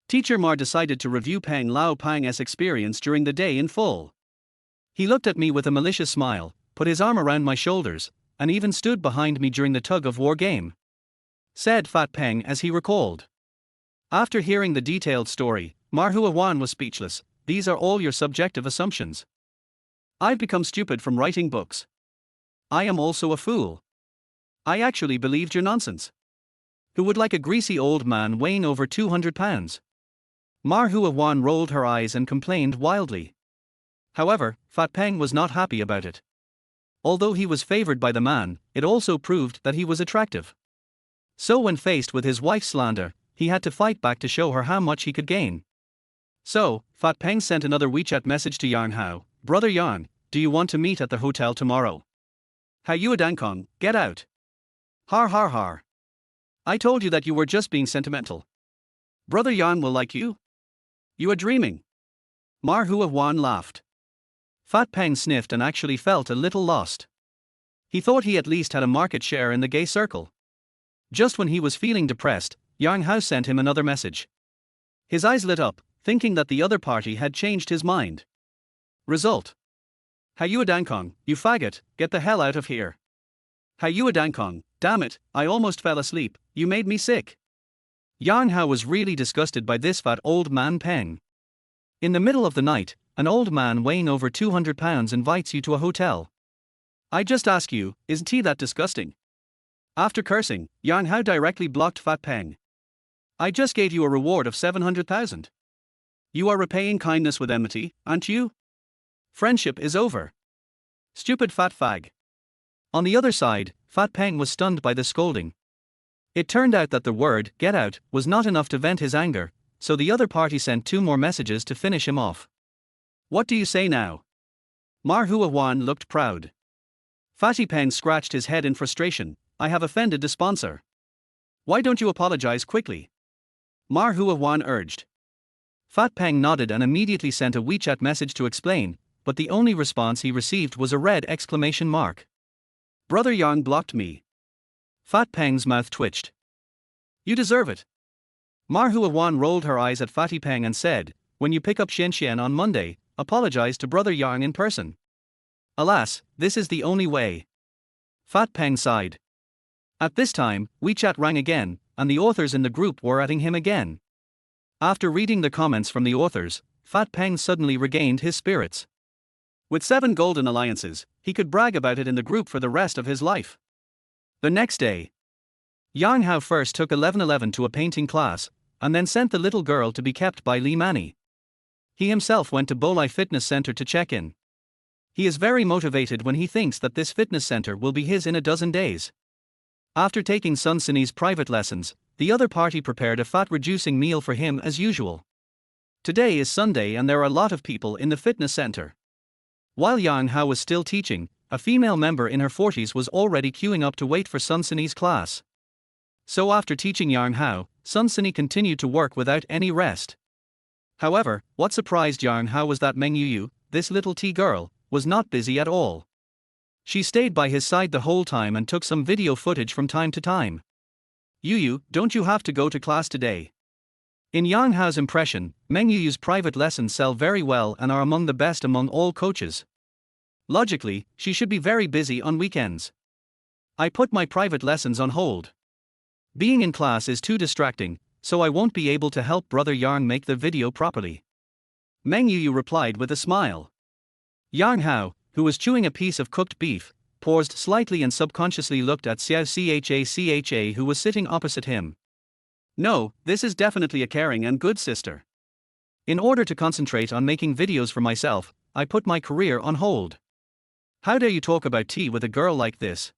Teacher Ma decided to review Peng Lao Pang's experience during the day in full. He looked at me with a malicious smile, put his arm around my shoulders, and even stood behind me during the tug-of-war game. Said Fat Peng as he recalled. After hearing the detailed story, Manhwa Wan was speechless. These are all your subjective assumptions. I've become stupid from writing books. I am also a fool. I actually believed your nonsense. Who would like a greasy old man weighing over 200 pounds? Manhwa Wan rolled her eyes and complained wildly. However, Fat Peng was not happy about it. Although he was favored by the man, it also proved that he was attractive. So when faced with his wife's slander, he had to fight back to show her how much he could gain. So, Fat Peng sent another WeChat message to Yang Hao. Brother Yang, do you want to meet at the hotel tomorrow? Hayua Dankong, get out. Har har har. I told you that you were just being sentimental. Brother Yang will like you. You are dreaming. Manhwa Wan laughed. Fat Peng sniffed and actually felt a little lost. He thought he at least had a market share in the gay circle. Just when he was feeling depressed, Yang Hao sent him another message. His eyes lit up, thinking that the other party had changed his mind. Result. Hayua Dankong, you faggot, get the hell out of here. Hayua Dankong, damn it, I almost fell asleep, you made me sick. Yang Hao was really disgusted by this fat old man Peng. In the middle of the night, an old man weighing over 200 pounds invites you to a hotel. I just ask you, isn't he that disgusting? After cursing, Yang Hao directly blocked Fat Peng. I just gave you a reward of 700,000. You are repaying kindness with enmity, aren't you? Friendship is over. Stupid fat fag. On the other side, Fat Peng was stunned by the scolding. It turned out that the word, get out, was not enough to vent his anger, so the other party sent 2 more messages to finish him off. What do you say now? Manhwa Wan looked proud. Fatty Peng scratched his head in frustration. I have offended the sponsor. Why don't you apologize quickly? Manhwa Wan urged. Fat Peng nodded and immediately sent a WeChat message to explain, but the only response he received was a red exclamation mark. Brother Yang blocked me. Fat Peng's mouth twitched. You deserve it. Manhwa Wan rolled her eyes at Fatty Peng and said, when you pick up Xian on Monday, apologize to Brother Yang in person. Alas, this is the only way. Fat Peng sighed. At this time, WeChat rang again, and the authors in the group were atting him again. After reading the comments from the authors, Fat Peng suddenly regained his spirits. With 7 golden alliances, he could brag about it in the group for the rest of his life. The next day, Yang Hao first took 1111 to a painting class, and then sent the little girl to be kept by Li Mani. He himself went to Bolai Fitness Center to check in. He is very motivated when he thinks that this fitness center will be his in a dozen days. After taking Sun Sini's private lessons, the other party prepared a fat-reducing meal for him as usual. Today is Sunday and there are a lot of people in the fitness center. While Yang Hao was still teaching, a female member in her 40s was already queuing up to wait for Sun Sini's class. So after teaching Yang Hao, Sun Sini continued to work without any rest. However, what surprised Yang Hao was that Meng Yuyu, this little tea girl, was not busy at all. She stayed by his side the whole time and took some video footage from time to time. Yuyu, don't you have to go to class today? In Yang Hao's impression, Meng Yuyu's private lessons sell very well and are among the best among all coaches. Logically, she should be very busy on weekends. I put my private lessons on hold. Being in class is too distracting, so I won't be able to help Brother Yang make the video properly. Meng Yuyu replied with a smile. Yang Hao, who was chewing a piece of cooked beef, paused slightly and subconsciously looked at Xiao Cha who was sitting opposite him. No, this is definitely a caring and good sister. In order to concentrate on making videos for myself, I put my career on hold. How dare you talk about tea with a girl like this?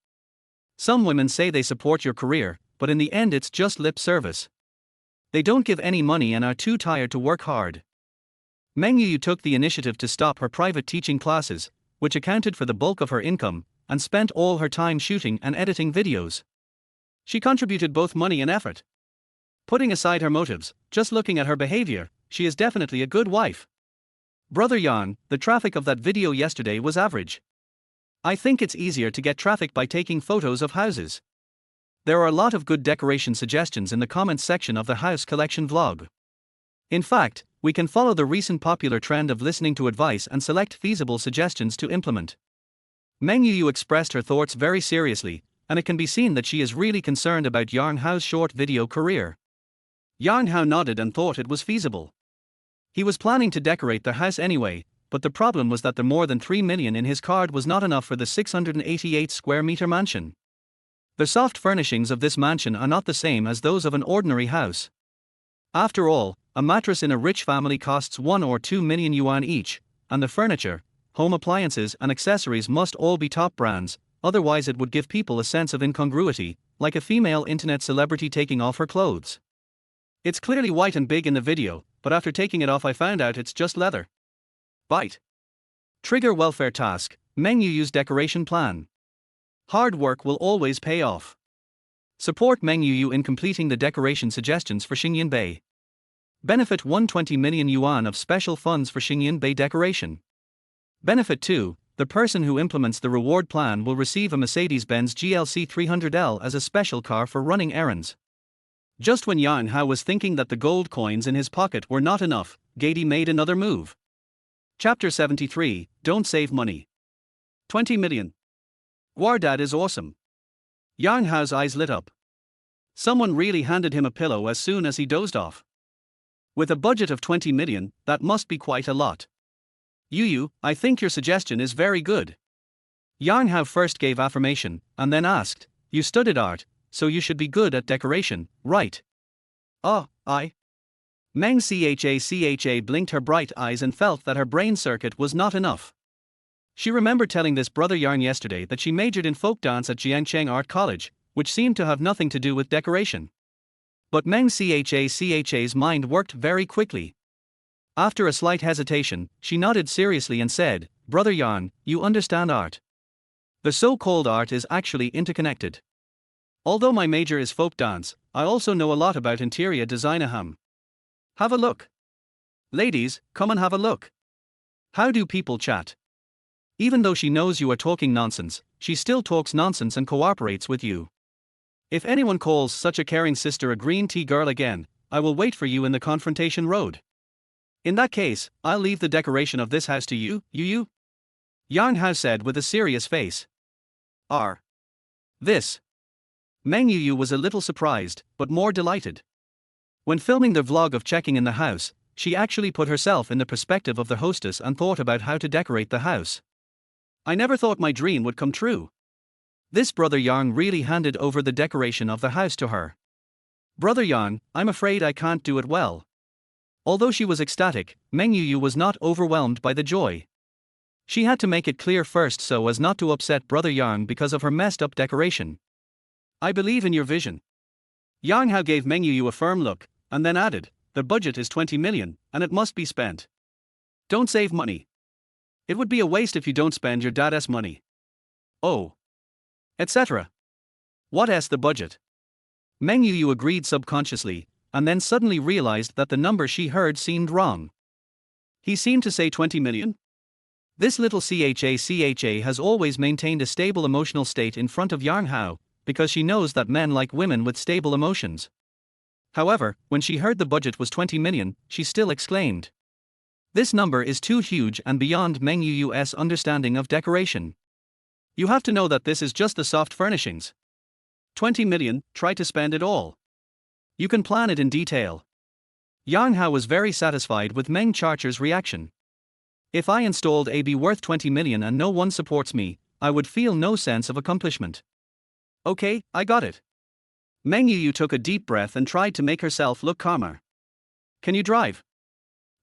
Some women say they support your career, but in the end it's just lip service. They don't give any money and are too tired to work hard. Meng Yuyu took the initiative to stop her private teaching classes, which accounted for the bulk of her income, and spent all her time shooting and editing videos. She contributed both money and effort. Putting aside her motives, just looking at her behavior, she is definitely a good wife. Brother Yang, the traffic of that video yesterday was average. I think it's easier to get traffic by taking photos of houses. There are a lot of good decoration suggestions in the comments section of the house collection vlog. In fact, we can follow the recent popular trend of listening to advice and select feasible suggestions to implement. Meng Yuyu expressed her thoughts very seriously, and it can be seen that she is really concerned about Yang Hao's short video career. Yang Hao nodded and thought it was feasible. He was planning to decorate the house anyway, but the problem was that the more than 3 million in his card was not enough for the 688 square meter mansion. The soft furnishings of this mansion are not the same as those of an ordinary house. After all, a mattress in a rich family costs 1 or 2 million yuan each, and the furniture, home appliances and accessories must all be top brands, otherwise it would give people a sense of incongruity, like a female internet celebrity taking off her clothes. It's clearly white and big in the video, but after taking it off I found out it's just leather. Bite. Trigger welfare task, Meng Yu's decoration plan. Hard work will always pay off. Support Meng Yu in completing the decoration suggestions for Xingyin Bay. Benefit 120 million yuan of special funds for Xingyin Bay decoration. Benefit 2, the person who implements the reward plan will receive a Mercedes-Benz GLC 300L as a special car for running errands. Just when Yang Hao was thinking that the gold coins in his pocket were not enough, Gady made another move. Chapter 73, Don't Save Money. 20 million. Guardad is awesome. Yang Hao's eyes lit up. Someone really handed him a pillow as soon as he dozed off. With a budget of 20 million, that must be quite a lot. Yu, I think your suggestion is very good. Yang Hao first gave affirmation, and then asked, You studied art, so you should be good at decoration, right? I. Meng Cha blinked her bright eyes and felt that her brain circuit was not enough. She remembered telling this brother Yarn yesterday that she majored in folk dance at Jianghan Art College, which seemed to have nothing to do with decoration. But Meng Cha's mind worked very quickly. After a slight hesitation, she nodded seriously and said, Brother Yarn, you understand art. The so-called art is actually interconnected. Although my major is folk dance, I also know a lot about interior design. Have a look. Ladies, come and have a look. How do people chat? Even though she knows you are talking nonsense, she still talks nonsense and cooperates with you. If anyone calls such a caring sister a green tea girl again, I will wait for you in the confrontation road. In that case, I'll leave the decoration of this house to you, Yu. Yang Hao said with a serious face. This. Meng Yu was a little surprised, but more delighted. When filming the vlog of checking in the house, she actually put herself in the perspective of the hostess and thought about how to decorate the house. I never thought my dream would come true. This Brother Yang really handed over the decoration of the house to her. Brother Yang, I'm afraid I can't do it well. Although she was ecstatic, Meng Yu was not overwhelmed by the joy. She had to make it clear first so as not to upset Brother Yang because of her messed up decoration. I believe in your vision. Yang Hao gave Meng Yu a firm look, and then added, the budget is 20 million, and it must be spent. Don't save money. It would be a waste if you don't spend your dad's money. Etc. What is the budget? Meng Yu agreed subconsciously, and then suddenly realized that the number she heard seemed wrong. He seemed to say 20 million? This little CHA has always maintained a stable emotional state in front of Yang Hao, because she knows that men like women with stable emotions. However, when she heard the budget was 20 million, she still exclaimed. This number is too huge and beyond Meng Yu's understanding of decoration. You have to know that this is just the soft furnishings. 20 million, try to spend it all. You can plan it in detail. Yang Hao was very satisfied with Meng Charcher's reaction. If I installed a be worth 20 million and no one supports me, I would feel no sense of accomplishment. Okay, I got it. Meng Yu took a deep breath and tried to make herself look calmer. Can you drive?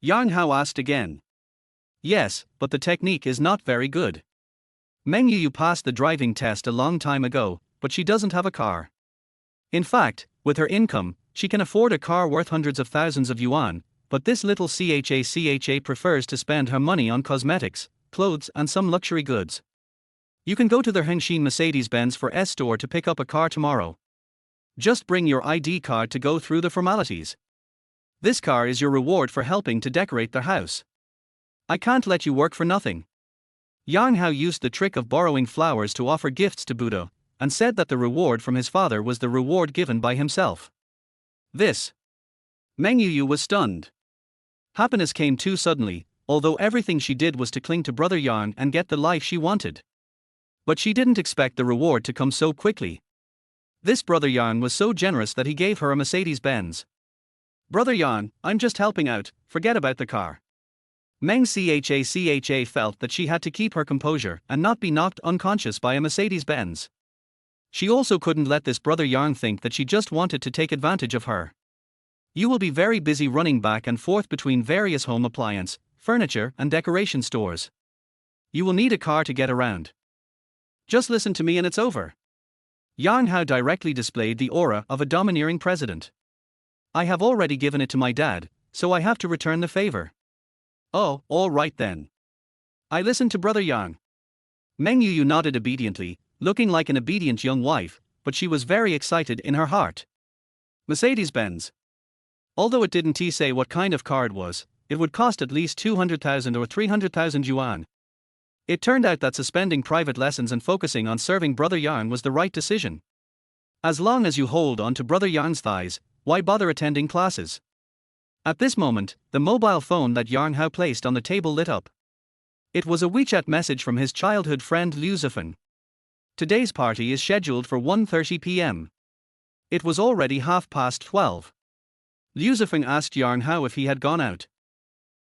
Yang Hao asked again. Yes, but the technique is not very good. Meng Yu passed the driving test a long time ago, but she doesn't have a car. In fact, with her income, she can afford a car worth hundreds of thousands of yuan, but this little CHA prefers to spend her money on cosmetics, clothes and some luxury goods. You can go to the Hengxin Mercedes-Benz for S store to pick up a car tomorrow. Just bring your ID card to go through the formalities. This car is your reward for helping to decorate the house. I can't let you work for nothing. Yang Hao used the trick of borrowing flowers to offer gifts to Buddha, and said that the reward from his father was the reward given by himself. This. Meng Yu was stunned. Happiness came too suddenly, although everything she did was to cling to Brother Yang and get the life she wanted. But she didn't expect the reward to come so quickly. This Brother Yang was so generous that he gave her a Mercedes-Benz. Brother Yang, I'm just helping out, forget about the car. Meng Cha felt that she had to keep her composure and not be knocked unconscious by a Mercedes-Benz. She also couldn't let this Brother Yang think that she just wanted to take advantage of her. You will be very busy running back and forth between various home appliance, furniture, and decoration stores. You will need a car to get around. Just listen to me and it's over. Yang Hao directly displayed the aura of a domineering president. I have already given it to my dad, so I have to return the favor. Oh, all right then. I listened to Brother Yang. Meng Yu nodded obediently, looking like an obedient young wife, but she was very excited in her heart. Mercedes-Benz. Although it didn't say what kind of car it was, it would cost at least 200,000 or 300,000 yuan. It turned out that suspending private lessons and focusing on serving Brother Yang was the right decision. As long as you hold on to Brother Yang's thighs, why bother attending classes? At this moment, the mobile phone that Yang Hao placed on the table lit up. It was a WeChat message from his childhood friend Liu Zifeng. Today's party is scheduled for 1:30 p.m. It was already 12:30. Liu Zifeng asked Yang Hao if he had gone out.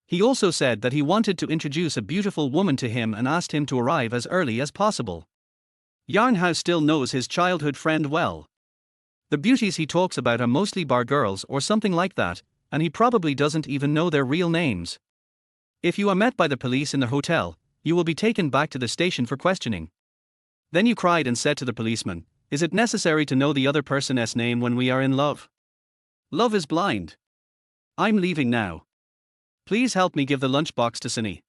He also said that he wanted to introduce a beautiful woman to him and asked him to arrive as early as possible. Yang Hao still knows his childhood friend well. The beauties he talks about are mostly bar girls or something like that, and he probably doesn't even know their real names. If you are met by the police in the hotel, you will be taken back to the station for questioning. Then you cried and said to the policeman, "Is it necessary to know the other person's name when we are in love? Love is blind. I'm leaving now. Please help me give the lunchbox to Sunny."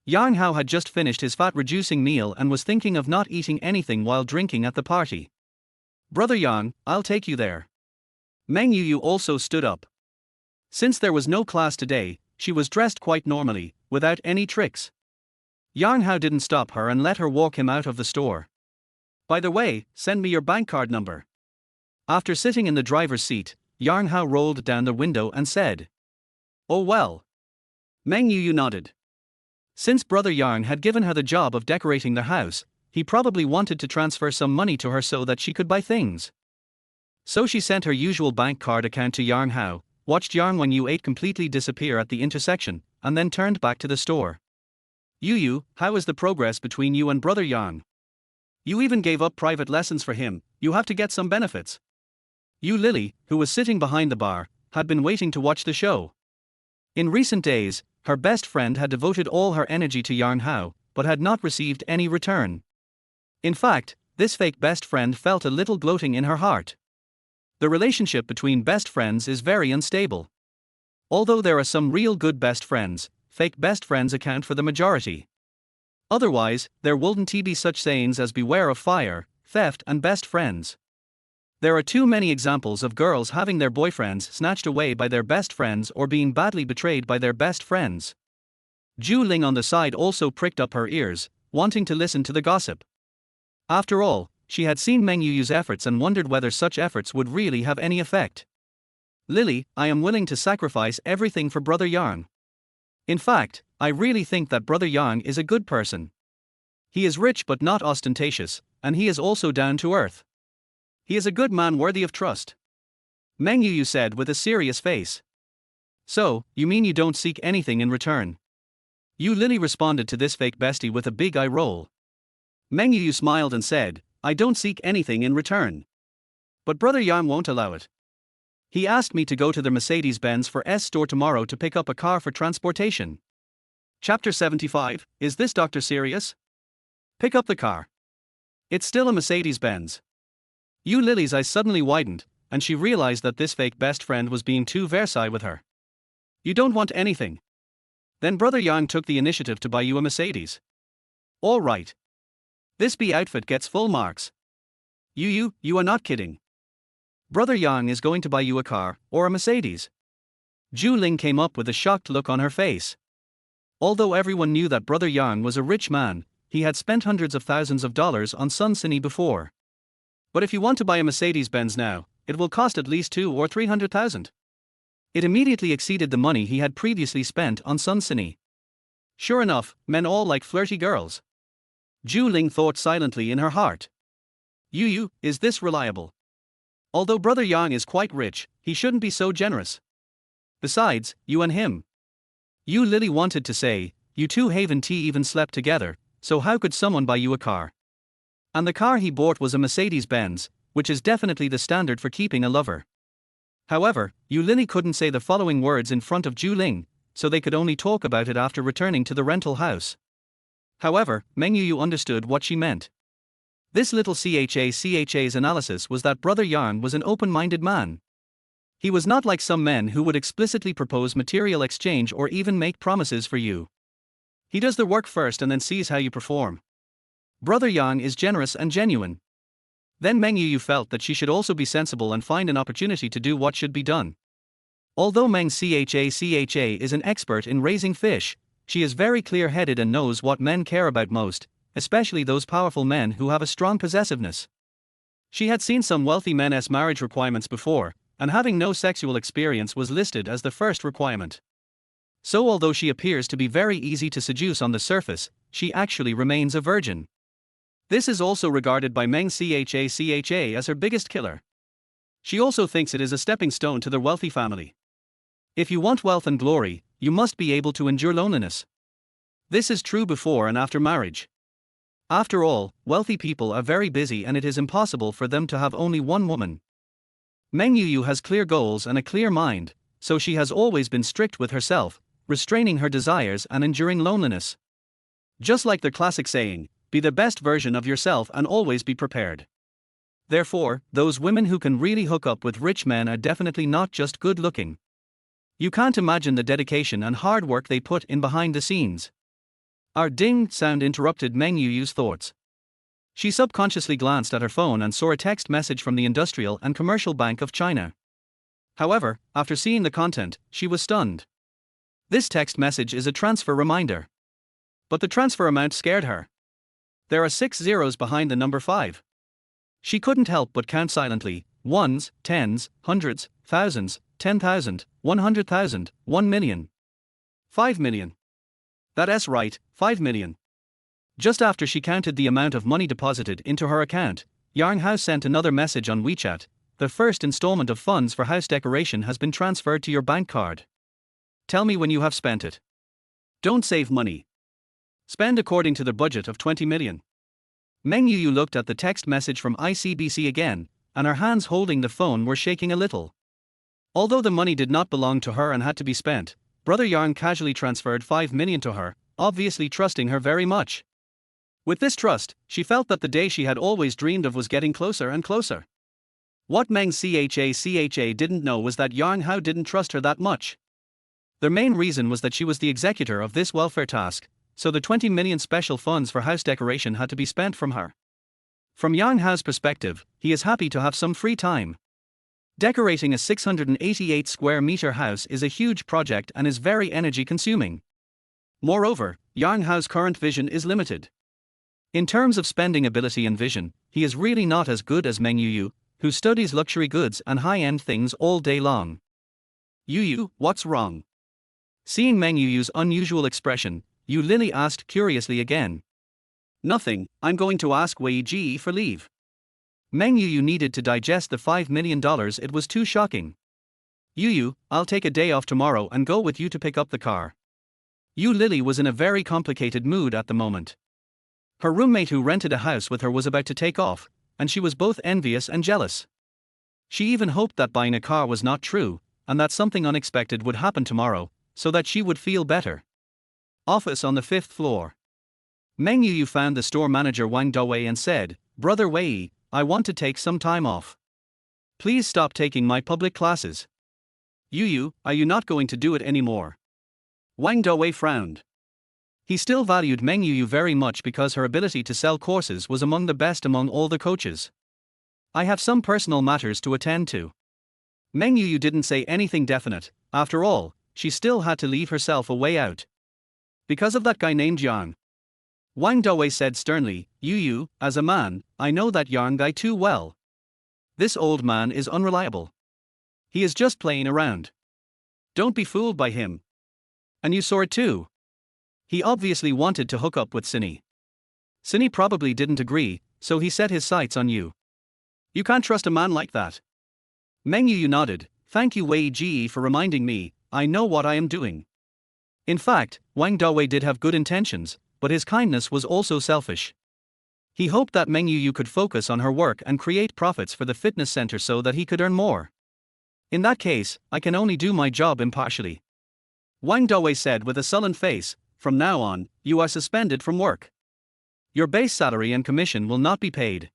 Yang Hao had just finished his fat-reducing meal and was thinking of not eating anything while drinking at the party. "Brother Yang, I'll take you there." Meng Yu also stood up. Since there was no class today, she was dressed quite normally, without any tricks. Yang Hao didn't stop her and let her walk him out of the store. "By the way, send me your bank card number." After sitting in the driver's seat, Yang Hao rolled down the window and said, "Oh well." Meng Yu nodded. Since Brother Yang had given her the job of decorating the house, he probably wanted to transfer some money to her so that she could buy things. So she sent her usual bank card account to Yang Hao, watched Yang Wenyu completely disappear at the intersection, and then turned back to the store. Yu, how is the progress between you and Brother Yang? You even gave up private lessons for him, you have to get some benefits. Lily, who was sitting behind the bar, had been waiting to watch the show. In recent days, her best friend had devoted all her energy to Yang Hao, but had not received any return. In fact, this fake best friend felt a little gloating in her heart. The relationship between best friends is very unstable. Although there are some real good best friends, fake best friends account for the majority. Otherwise, there wouldn't be such sayings as beware of fire, theft, and best friends. There are too many examples of girls having their boyfriends snatched away by their best friends or being badly betrayed by their best friends. Zhu Ling on the side also pricked up her ears, wanting to listen to the gossip. After all, she had seen Meng Yu's efforts and wondered whether such efforts would really have any effect. "Lily, I am willing to sacrifice everything for Brother Yang. In fact, I really think that Brother Yang is a good person. He is rich but not ostentatious, and he is also down to earth. He is a good man worthy of trust." Meng Yu said with a serious face. "So, you mean you don't seek anything in return?" Lily responded to this fake bestie with a big eye roll. Meng Yu smiled and said, "I don't seek anything in return. But Brother Yang won't allow it. He asked me to go to the Mercedes-Benz for S store tomorrow to pick up a car for transportation." Chapter 75, Is this doctor serious? Pick up the car. It's still a Mercedes-Benz. Lily's eyes suddenly widened, and she realized that this fake best friend was being too Versailles with her. "You don't want anything? Then Brother Yang took the initiative to buy you a Mercedes. All right. This B outfit gets full marks. You are not kidding. Brother Yang is going to buy you a car, or a Mercedes." Zhu Ling came up with a shocked look on her face. Although everyone knew that Brother Yang was a rich man, he had spent hundreds of thousands of dollars on Sun Sini before. "But if you want to buy a Mercedes-Benz now, it will cost at least 200,000 or 300,000. It immediately exceeded the money he had previously spent on Sun Sini. Sure enough, men all like flirty girls. Zhu Ling thought silently in her heart. Is this reliable? Although Brother Yang is quite rich, he shouldn't be so generous. Besides, you and him. You Lily wanted to say, you two haven't even slept together, so how could someone buy you a car? And the car he bought was a Mercedes-Benz, which is definitely the standard for keeping a lover. However, Yu Lily couldn't say the following words in front of Ju Ling, so they could only talk about it after returning to the rental house. However, Meng Yu understood what she meant. This little CHA's analysis was that Brother Yang was an open-minded man. He was not like some men who would explicitly propose material exchange or even make promises for you. He does the work first and then sees how you perform. Brother Yang is generous and genuine. Then Meng Yu felt that she should also be sensible and find an opportunity to do what should be done. Although Meng Cha is an expert in raising fish, she is very clear-headed and knows what men care about most, especially those powerful men who have a strong possessiveness. She had seen some wealthy men's marriage requirements before, and having no sexual experience was listed as the first requirement. So although she appears to be very easy to seduce on the surface, she actually remains a virgin. This is also regarded by Meng Cha as her biggest killer. She also thinks it is a stepping stone to their wealthy family. If you want wealth and glory, you must be able to endure loneliness. This is true before and after marriage. After all, wealthy people are very busy and it is impossible for them to have only one woman. Meng Yu has clear goals and a clear mind, so she has always been strict with herself, restraining her desires and enduring loneliness. Just like the classic saying, be the best version of yourself and always be prepared. Therefore, those women who can really hook up with rich men are definitely not just good looking. You can't imagine the dedication and hard work they put in behind the scenes. Our ding sound interrupted Meng Yu's thoughts. She subconsciously glanced at her phone and saw a text message from the Industrial and Commercial Bank of China. However, after seeing the content, she was stunned. This text message is a transfer reminder. But the transfer amount scared her. There are 6 zeros behind the number 5. She couldn't help but count silently, ones, tens, hundreds, thousands, 10,000, 100,000, 1 million. 5 million. That's right, 5 million. Just after she counted the amount of money deposited into her account, Yang Hao sent another message on WeChat. The first installment of funds for house decoration has been transferred to your bank card. Tell me when you have spent it. Don't save money. Spend according to the budget of 20 million. Meng Yu looked at the text message from ICBC again, and her hands holding the phone were shaking a little. Although the money did not belong to her and had to be spent, Brother Yang casually transferred 5 million to her, obviously trusting her very much. With this trust, she felt that the day she had always dreamed of was getting closer and closer. What Meng Cha didn't know was that Yang Hao didn't trust her that much. Their main reason was that she was the executor of this welfare task, so the 20 million special funds for house decoration had to be spent from her. From Yang Hao's perspective, he is happy to have some free time. Decorating a 688 square meter house is a huge project and is very energy consuming. Moreover, Yang Hao's current vision is limited. In terms of spending ability and vision, he is really not as good as Meng Yu, who studies luxury goods and high-end things all day long. Yu, what's wrong? Seeing Meng Yu's unusual expression, Yu Lily asked curiously again. Nothing, I'm going to ask Wei Ji for leave. Meng Yu needed to digest the $5 million, it was too shocking. Yu, I'll take a day off tomorrow and go with you to pick up the car. Yu Lily was in a very complicated mood at the moment. Her roommate who rented a house with her was about to take off, and she was both envious and jealous. She even hoped that buying a car was not true, and that something unexpected would happen tomorrow, so that she would feel better. Office on the 5th floor. Meng Yu found the store manager Wang Dawei and said, Brother Wei, I want to take some time off. Please stop taking my public classes. Yu, are you not going to do it anymore? Wang Dawei frowned. He still valued Meng Yu very much because her ability to sell courses was among the best among all the coaches. I have some personal matters to attend to. Meng Yu didn't say anything definite. After all, she still had to leave herself a way out. Because of that guy named Yang. Wang Dawei said sternly, Yu, as a man, I know that Yang guy too well. This old man is unreliable. He is just playing around. Don't be fooled by him. And you saw it too. He obviously wanted to hook up with Cindy. Cindy probably didn't agree, so he set his sights on you. You can't trust a man like that. Meng Yu nodded, thank you Wei Ji for reminding me, I know what I am doing. In fact, Wang Dawei did have good intentions, but his kindness was also selfish. He hoped that Meng Yuyu could focus on her work and create profits for the fitness center so that he could earn more. In that case, I can only do my job impartially. Wang Dawei said with a sullen face, "From now on, you are suspended from work. Your base salary and commission will not be paid.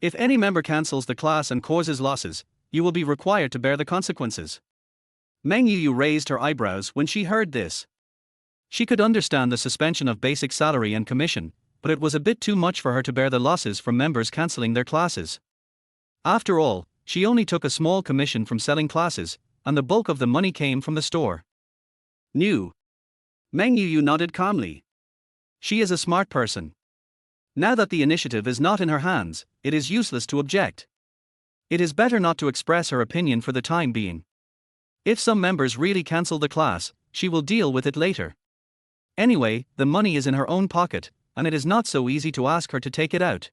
If any member cancels the class and causes losses, you will be required to bear the consequences." Meng Yuyu raised her eyebrows when she heard this. She could understand the suspension of basic salary and commission, but it was a bit too much for her to bear the losses from members cancelling their classes. After all, she only took a small commission from selling classes, and the bulk of the money came from the store. New. Meng Yuyu nodded calmly. She is a smart person. Now that the initiative is not in her hands, it is useless to object. It is better not to express her opinion for the time being. If some members really cancel the class, she will deal with it later. Anyway, the money is in her own pocket, and it is not so easy to ask her to take it out.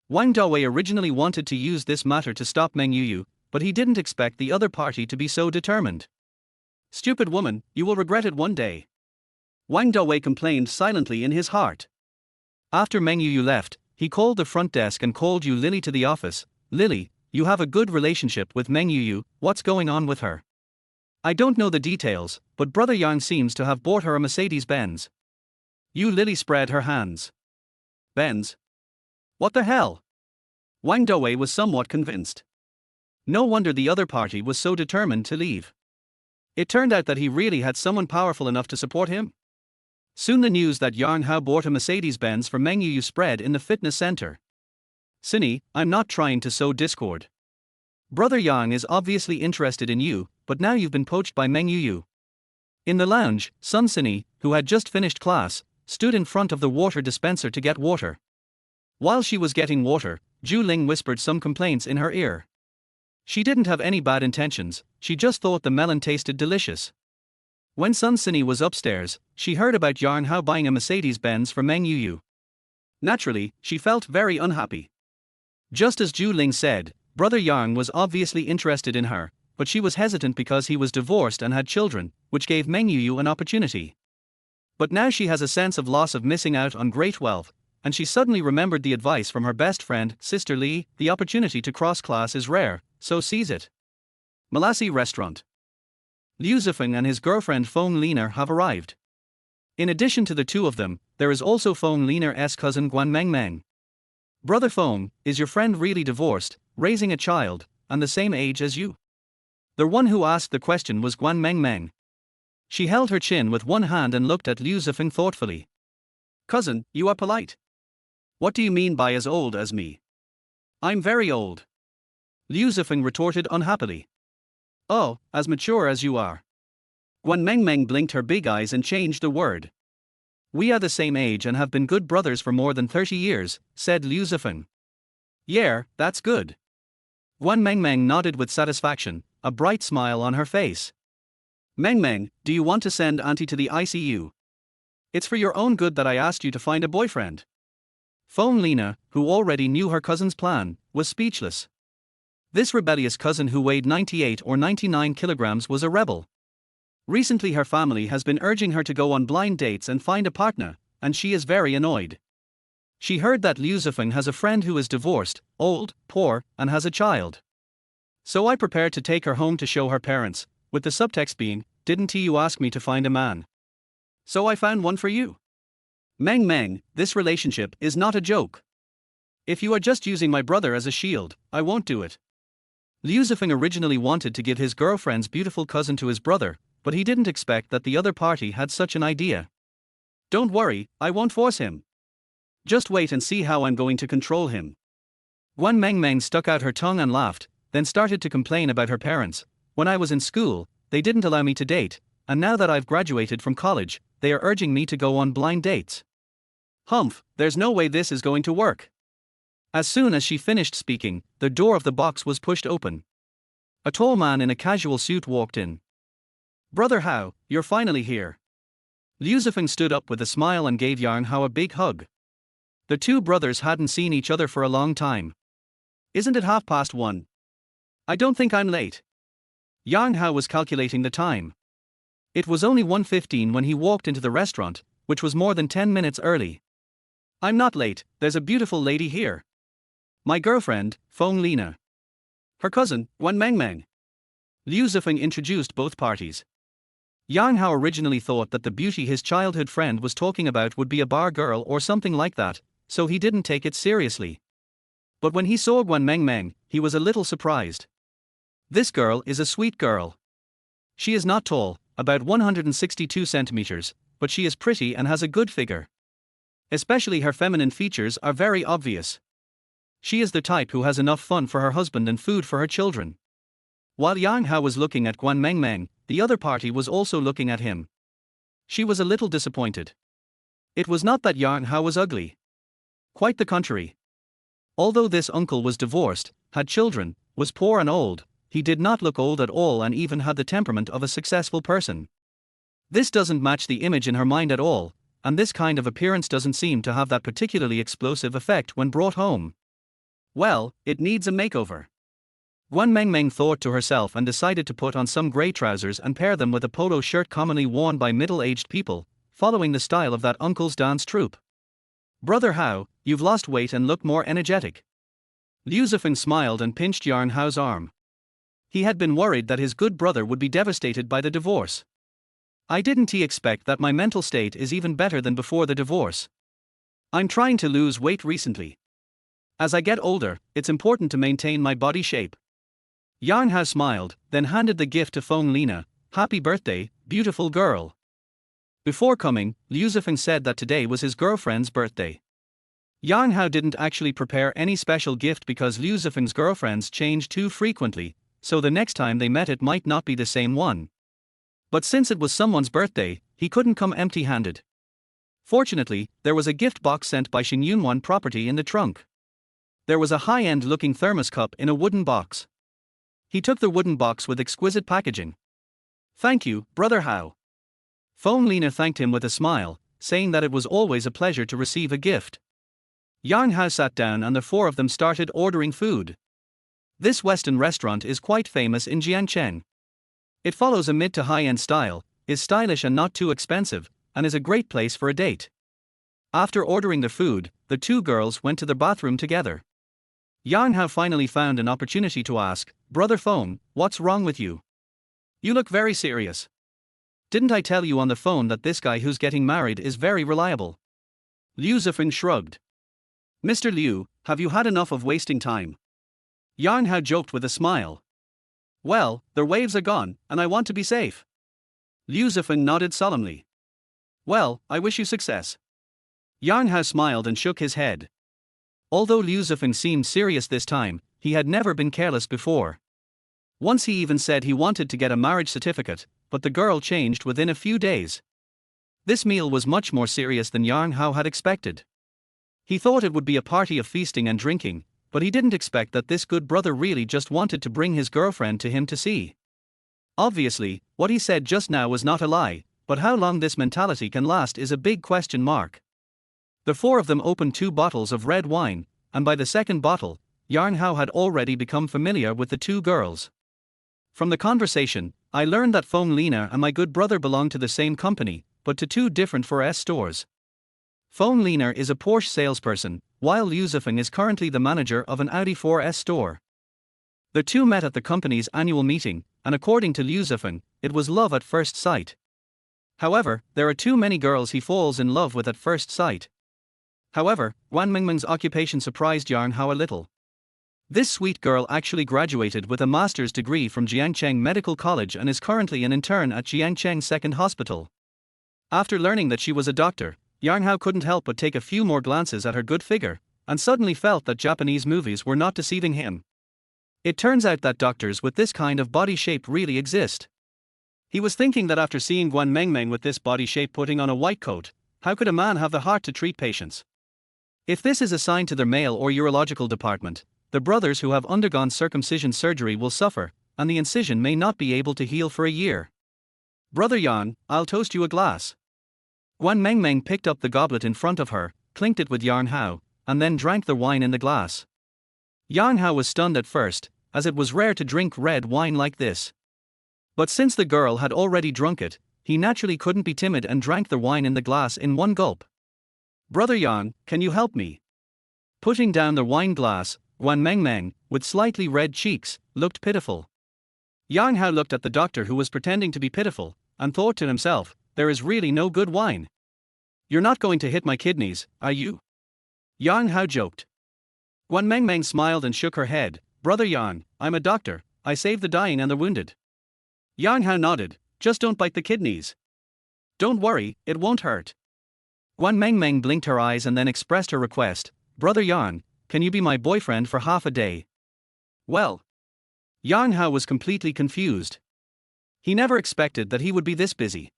Wang Dawei originally wanted to use this matter to stop Meng Yuyu, but he didn't expect the other party to be so determined. "Stupid woman, you will regret it one day," Wang Dawei complained silently in his heart. After Meng Yuyu left, he called the front desk and called Yu Lily to the office. "Lily, you have a good relationship with Meng Yuyu, what's going on with her?" "I don't know the details, but Brother Yang seems to have bought her a Mercedes-Benz." Yu Lily spread her hands. "Benz? What the hell?" Wang Dawei was somewhat convinced. No wonder the other party was so determined to leave. It turned out that he really had someone powerful enough to support him. Soon the news that Yang Hao bought a Mercedes-Benz for Meng Yuyu spread in the fitness center. "Cindy, I'm not trying to sow discord. Brother Yang is obviously interested in you, but now you've been poached by Meng Yuyu." In the lounge, Sun Cindy, who had just finished class, stood in front of the water dispenser to get water. While she was getting water, Zhu Ling whispered some complaints in her ear. She didn't have any bad intentions, she just thought the melon tasted delicious. When Sun Cindy was upstairs, she heard about Yang Hao buying a Mercedes-Benz for Meng Yuyu. Naturally, she felt very unhappy. Just as Zhu Ling said, Brother Yang was obviously interested in her, but she was hesitant because he was divorced and had children, which gave Meng Yuyu an opportunity. But now she has a sense of loss of missing out on great wealth, and she suddenly remembered the advice from her best friend, Sister Li, the opportunity to cross class is rare, so seize it. Malassi Restaurant. Liu Zifeng and his girlfriend Feng Liner have arrived. In addition to the two of them, there is also Feng Liner's cousin Guan Mengmeng. "Brother Feng, is your friend really divorced, raising a child, and the same age as you?" The one who asked the question was Guan Mengmeng. She held her chin with one hand and looked at Liu Zifeng thoughtfully. "Cousin, you are polite. What do you mean by as old as me?" "I'm very old," Liu Zifeng retorted unhappily. "Oh, as mature as you are." Guan Mengmeng blinked her big eyes and changed a word. "We are the same age and have been good brothers for more than 30 years, said Liu Zifeng. "Yeah, that's good." Guan Mengmeng nodded with satisfaction, a bright smile on her face. "Mengmeng, do you want to send Auntie to the ICU? It's for your own good that I asked you to find a boyfriend." Feng Lina, who already knew her cousin's plan, was speechless. This rebellious cousin who weighed 98 or 99 kilograms was a rebel. Recently her family has been urging her to go on blind dates and find a partner, and she is very annoyed. She heard that Liu Zifeng has a friend who is divorced, old, poor, and has a child. "So I prepared to take her home to show her parents, with the subtext being, 'Didn't you ask me to find a man? So I found one for you.' Meng Meng, this relationship is not a joke. If you are just using my brother as a shield, I won't do it." Liu Zifeng originally wanted to give his girlfriend's beautiful cousin to his brother, but he didn't expect that the other party had such an idea. "Don't worry, I won't force him. Just wait and see how I'm going to control him." Guan Mengmeng stuck out her tongue and laughed, then started to complain about her parents. "When I was in school, they didn't allow me to date, and now that I've graduated from college, they are urging me to go on blind dates. Humph, there's no way this is going to work." As soon as she finished speaking, the door of the box was pushed open. A tall man in a casual suit walked in. "Brother Hao, you're finally here." Liu Zifeng stood up with a smile and gave Yang Hao a big hug. The two brothers hadn't seen each other for a long time. "Isn't it 1:30? I don't think I'm late." Yang Hao was calculating the time. It was only 1:15 when he walked into the restaurant, which was more than 10 minutes early. I'm not late, there's a beautiful lady here. My girlfriend, Fong Lina. Her cousin, Wan Mengmeng. Liu Zifeng introduced both parties. Yang Hao originally thought that the beauty his childhood friend was talking about would be a bar girl or something like that, so he didn't take it seriously. But when he saw Guan Mengmeng, he was a little surprised. This girl is a sweet girl. She is not tall, about 162 centimeters, but she is pretty and has a good figure. Especially her feminine features are very obvious. She is the type who has enough fun for her husband and food for her children. While Yang Hao was looking at Guan Mengmeng, the other party was also looking at him. She was a little disappointed. It was not that Yang Hao was ugly. Quite the contrary. Although this uncle was divorced, had children, was poor and old, he did not look old at all and even had the temperament of a successful person. This doesn't match the image in her mind at all, and this kind of appearance doesn't seem to have that particularly explosive effect when brought home. Well, it needs a makeover. Guan Mengmeng thought to herself and decided to put on some grey trousers and pair them with a polo shirt commonly worn by middle-aged people, following the style of that uncle's dance troupe. Brother Hao, you've lost weight and look more energetic. Liu Zifeng smiled and pinched Yang Hao's arm. He had been worried that his good brother would be devastated by the divorce. I didn't expect that my mental state is even better than before the divorce. I'm trying to lose weight recently. As I get older, it's important to maintain my body shape. Yang Hao smiled, then handed the gift to Fong Lina. Happy birthday, beautiful girl. Before coming, Liu Zifeng said that today was his girlfriend's birthday. Yang Hao didn't actually prepare any special gift because Liu Zifeng's girlfriends change too frequently, so the next time they met it might not be the same one. But since it was someone's birthday, he couldn't come empty-handed. Fortunately, there was a gift box sent by Xing Yunwan Property in the trunk. There was a high-end looking thermos cup in a wooden box. He took the wooden box with exquisite packaging. Thank you, Brother Hao. Fong Lina thanked him with a smile, saying that it was always a pleasure to receive a gift. Yang Hao sat down and the four of them started ordering food. This Western restaurant is quite famous in Jianghan. It follows a mid to high-end style, is stylish and not too expensive, and is a great place for a date. After ordering the food, the two girls went to the bathroom together. Yang Hao finally found an opportunity to ask, Brother Fong, what's wrong with you? You look very serious. Didn't I tell you on the phone that this guy who's getting married is very reliable? Liu Zifeng shrugged. Mr. Liu, have you had enough of wasting time? Yang Hao joked with a smile. Well, their waves are gone, and I want to be safe. Liu Zifeng nodded solemnly. Well, I wish you success. Yang Hao smiled and shook his head. Although Liu Zifeng seemed serious this time, he had never been careless before. Once he even said he wanted to get a marriage certificate, but the girl changed within a few days. This meal was much more serious than Yang Hao had expected. He thought it would be a party of feasting and drinking, but he didn't expect that this good brother really just wanted to bring his girlfriend to him to see. Obviously, what he said just now was not a lie, but how long this mentality can last is a big question mark. The four of them opened 2 bottles of red wine, and by the second bottle, Yang Hao had already become familiar with the two girls. From the conversation, I learned that Fong Lina and my good brother belong to the same company, but to 2 different 4S stores. Fong Lina is a Porsche salesperson, while Liu Zifeng is currently the manager of an Audi 4S store. The two met at the company's annual meeting, and according to Liu Zifeng, it was love at first sight. However, there are too many girls he falls in love with at first sight. However, Guan Mengmeng's occupation surprised Yang Hao a little. This sweet girl actually graduated with a master's degree from Jiangcheng Medical College and is currently an intern at Jiangcheng Second Hospital. After learning that she was a doctor, Yang Hao couldn't help but take a few more glances at her good figure, and suddenly felt that Japanese movies were not deceiving him. It turns out that doctors with this kind of body shape really exist. He was thinking that after seeing Guan Mengmeng with this body shape putting on a white coat, how could a man have the heart to treat patients? If this is assigned to their male or urological department, the brothers who have undergone circumcision surgery will suffer, and the incision may not be able to heal for a year. Brother Yan, I'll toast you a glass. Guan Mengmeng picked up the goblet in front of her, clinked it with Yang Hao, and then drank the wine in the glass. Yang Hao was stunned at first, as it was rare to drink red wine like this. But since the girl had already drunk it, he naturally couldn't be timid and drank the wine in the glass in one gulp. Brother Yang, can you help me? Putting down the wine glass, Guan Mengmeng, with slightly red cheeks, looked pitiful. Yang Hao looked at the doctor who was pretending to be pitiful, and thought to himself, there is really no good wine. You're not going to hit my kidneys, are you? Yang Hao joked. Guan Mengmeng smiled and shook her head. Brother Yang, I'm a doctor, I save the dying and the wounded. Yang Hao nodded, just don't bite the kidneys. Don't worry, it won't hurt. Guan Mengmeng blinked her eyes and then expressed her request, Brother Yang, can you be my boyfriend for half a day? Well. Yang Hao was completely confused. He never expected that he would be this busy.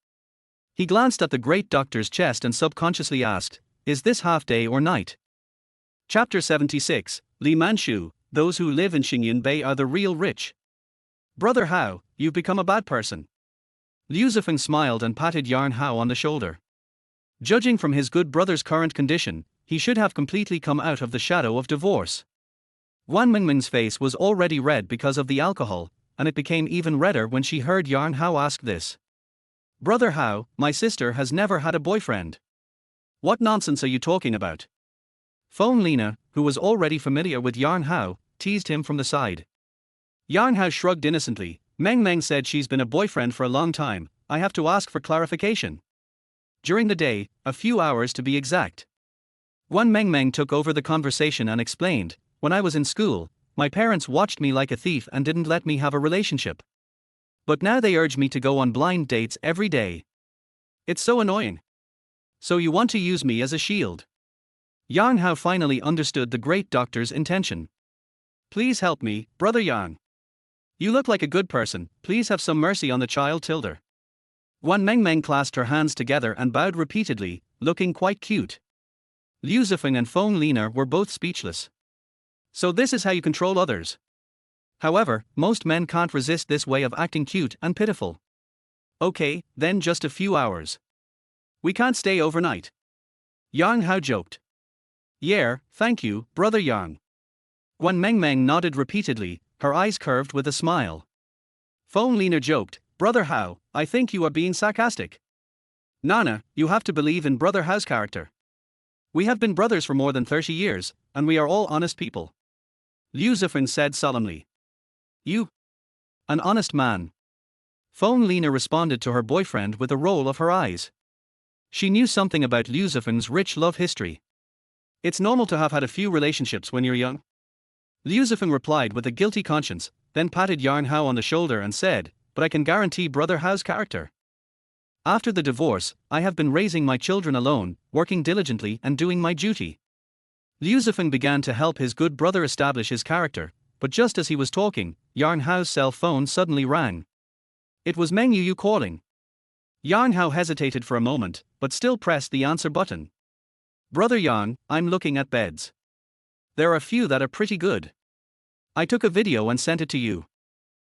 He glanced at the great doctor's chest and subconsciously asked, is this half day or night? Chapter 76, Li Manshu, those who live in Xingyan Bay are the real rich. Brother Hao, you've become a bad person. Liu Zifeng smiled and patted Yang Hao on the shoulder. Judging from his good brother's current condition, he should have completely come out of the shadow of divorce. Guan Mengmeng's face was already red because of the alcohol, and it became even redder when she heard Yang Hao ask this. Brother Hao, my sister has never had a boyfriend. What nonsense are you talking about? Feng Lina, who was already familiar with Yang Hao, teased him from the side. Yang Hao shrugged innocently. Meng said she's been a boyfriend for a long time, I have to ask for clarification. During the day, a few hours to be exact. Guan Mengmeng took over the conversation and explained, when I was in school, my parents watched me like a thief and didn't let me have a relationship. But now they urge me to go on blind dates every day. It's so annoying. So you want to use me as a shield? Yang Hao finally understood the great doctor's intention. Please help me, Brother Yang. You look like a good person, please have some mercy on the child Tilder. Guan Mengmeng clasped her hands together and bowed repeatedly, looking quite cute. Liu Zifeng and Feng Lina were both speechless. So this is how you control others. However, most men can't resist this way of acting cute and pitiful. Okay, then just a few hours. We can't stay overnight. Yang Hao joked. Yeah, thank you, Brother Yang. Guan Mengmeng nodded repeatedly, her eyes curved with a smile. Feng Lina joked, Brother Hao, I think you are being sarcastic. Nana, you have to believe in Brother Hao's character. We have been brothers for more than 30 years, and we are all honest people. Liu Zifeng said solemnly. You? An honest man. Feng Lina responded to her boyfriend with a roll of her eyes. She knew something about Liu Zifeng's rich love history. It's normal to have had a few relationships when you're young. Liu Zifeng replied with a guilty conscience, then patted Yang Hao on the shoulder and said, but I can guarantee Brother Hao's character. After the divorce, I have been raising my children alone, working diligently and doing my duty. Liu Zifeng began to help his good brother establish his character, but just as he was talking, Yang Hao's cell phone suddenly rang. It was Meng Yu calling. Yang Hao hesitated for a moment, but still pressed the answer button. Brother Yang, I'm looking at beds. There are a few that are pretty good. I took a video and sent it to you.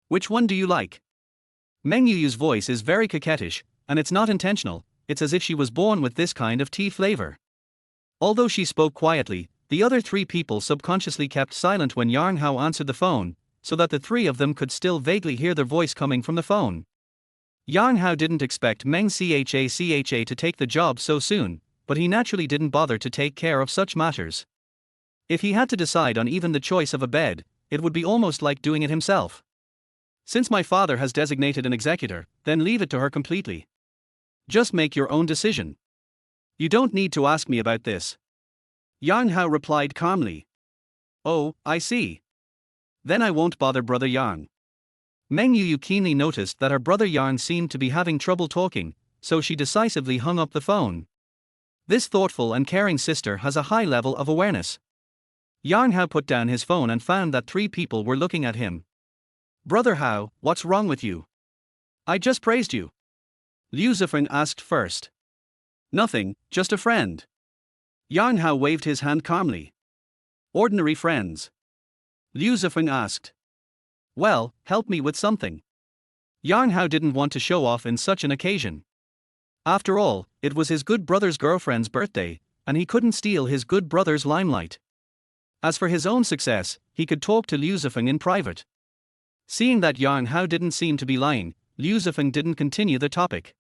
Which one do you like? Meng Yu's voice is very coquettish, and it's not intentional, it's as if she was born with this kind of tea flavor. Although she spoke quietly, the other three people subconsciously kept silent when Yang Hao answered the phone, so that the three of them could still vaguely hear their voice coming from the phone. Yang Hao didn't expect Meng Cha to take the job so soon, but he naturally didn't bother to take care of such matters. If he had to decide on even the choice of a bed, it would be almost like doing it himself. Since my father has designated an executor, then leave it to her completely. Just make your own decision. You don't need to ask me about this. Yang Hao replied calmly. Oh, I see. Then I won't bother Brother Yang. Meng Yu keenly noticed that her brother Yang seemed to be having trouble talking, so she decisively hung up the phone. This thoughtful and caring sister has a high level of awareness. Yang Hao put down his phone and found that three people were looking at him. Brother Hao, what's wrong with you? I just praised you. Liu Zifeng asked first. Nothing, just a friend. Yang Hao waved his hand calmly. Ordinary friends. Liu Zifeng asked. Well, help me with something. Yang Hao didn't want to show off in such an occasion. After all, it was his good brother's girlfriend's birthday, and he couldn't steal his good brother's limelight. As for his own success, he could talk to Liu Zifeng in private. Seeing that Yang Hao didn't seem to be lying, Liu Zifeng didn't continue the topic.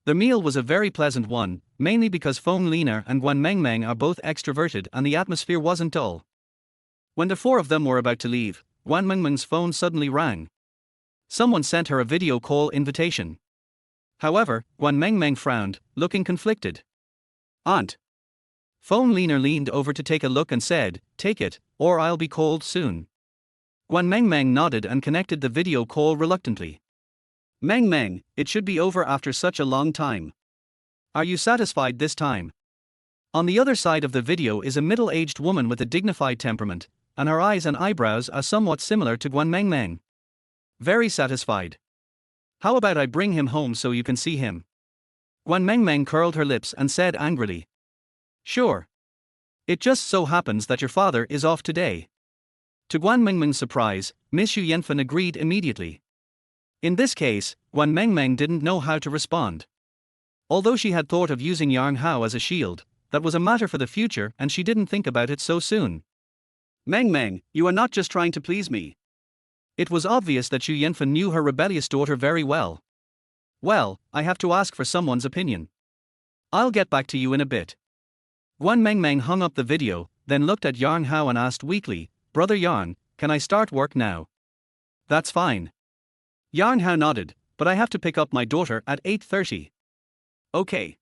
The meal was a very pleasant one, mainly because Phong Liner and Guan Mengmeng are both extroverted and the atmosphere wasn't dull. When the four of them were about to leave, Guan Mengmeng's phone suddenly rang. Someone sent her a video call invitation. However, Guan Mengmeng frowned, looking conflicted. "Aunt." Phong Liner leaned over to take a look and said, "Take it, or I'll be cold soon." Guan Mengmeng nodded and connected the video call reluctantly. "Mengmeng, it should be over after such a long time. Are you satisfied this time?" On the other side of the video is a middle-aged woman with a dignified temperament, and her eyes and eyebrows are somewhat similar to Guan Mengmeng. "Very satisfied. How about I bring him home so you can see him?" Guan Mengmeng curled her lips and said angrily. "Sure. It just so happens that your father is off today." To Guan Mengmeng's surprise, Miss Xu Yanfen agreed immediately. In this case, Guan Mengmeng didn't know how to respond. Although she had thought of using Yang Hao as a shield, that was a matter for the future and she didn't think about it so soon. "Mengmeng, you are not just trying to please me." It was obvious that Xu Yanfen knew her rebellious daughter very well. "Well, I have to ask for someone's opinion. I'll get back to you in a bit." Guan Mengmeng hung up the video, then looked at Yang Hao and asked weakly, "Brother Yang, can I start work now?" "That's fine." Yang Hao nodded, "But I have to pick up my daughter at 8:30. "Okay.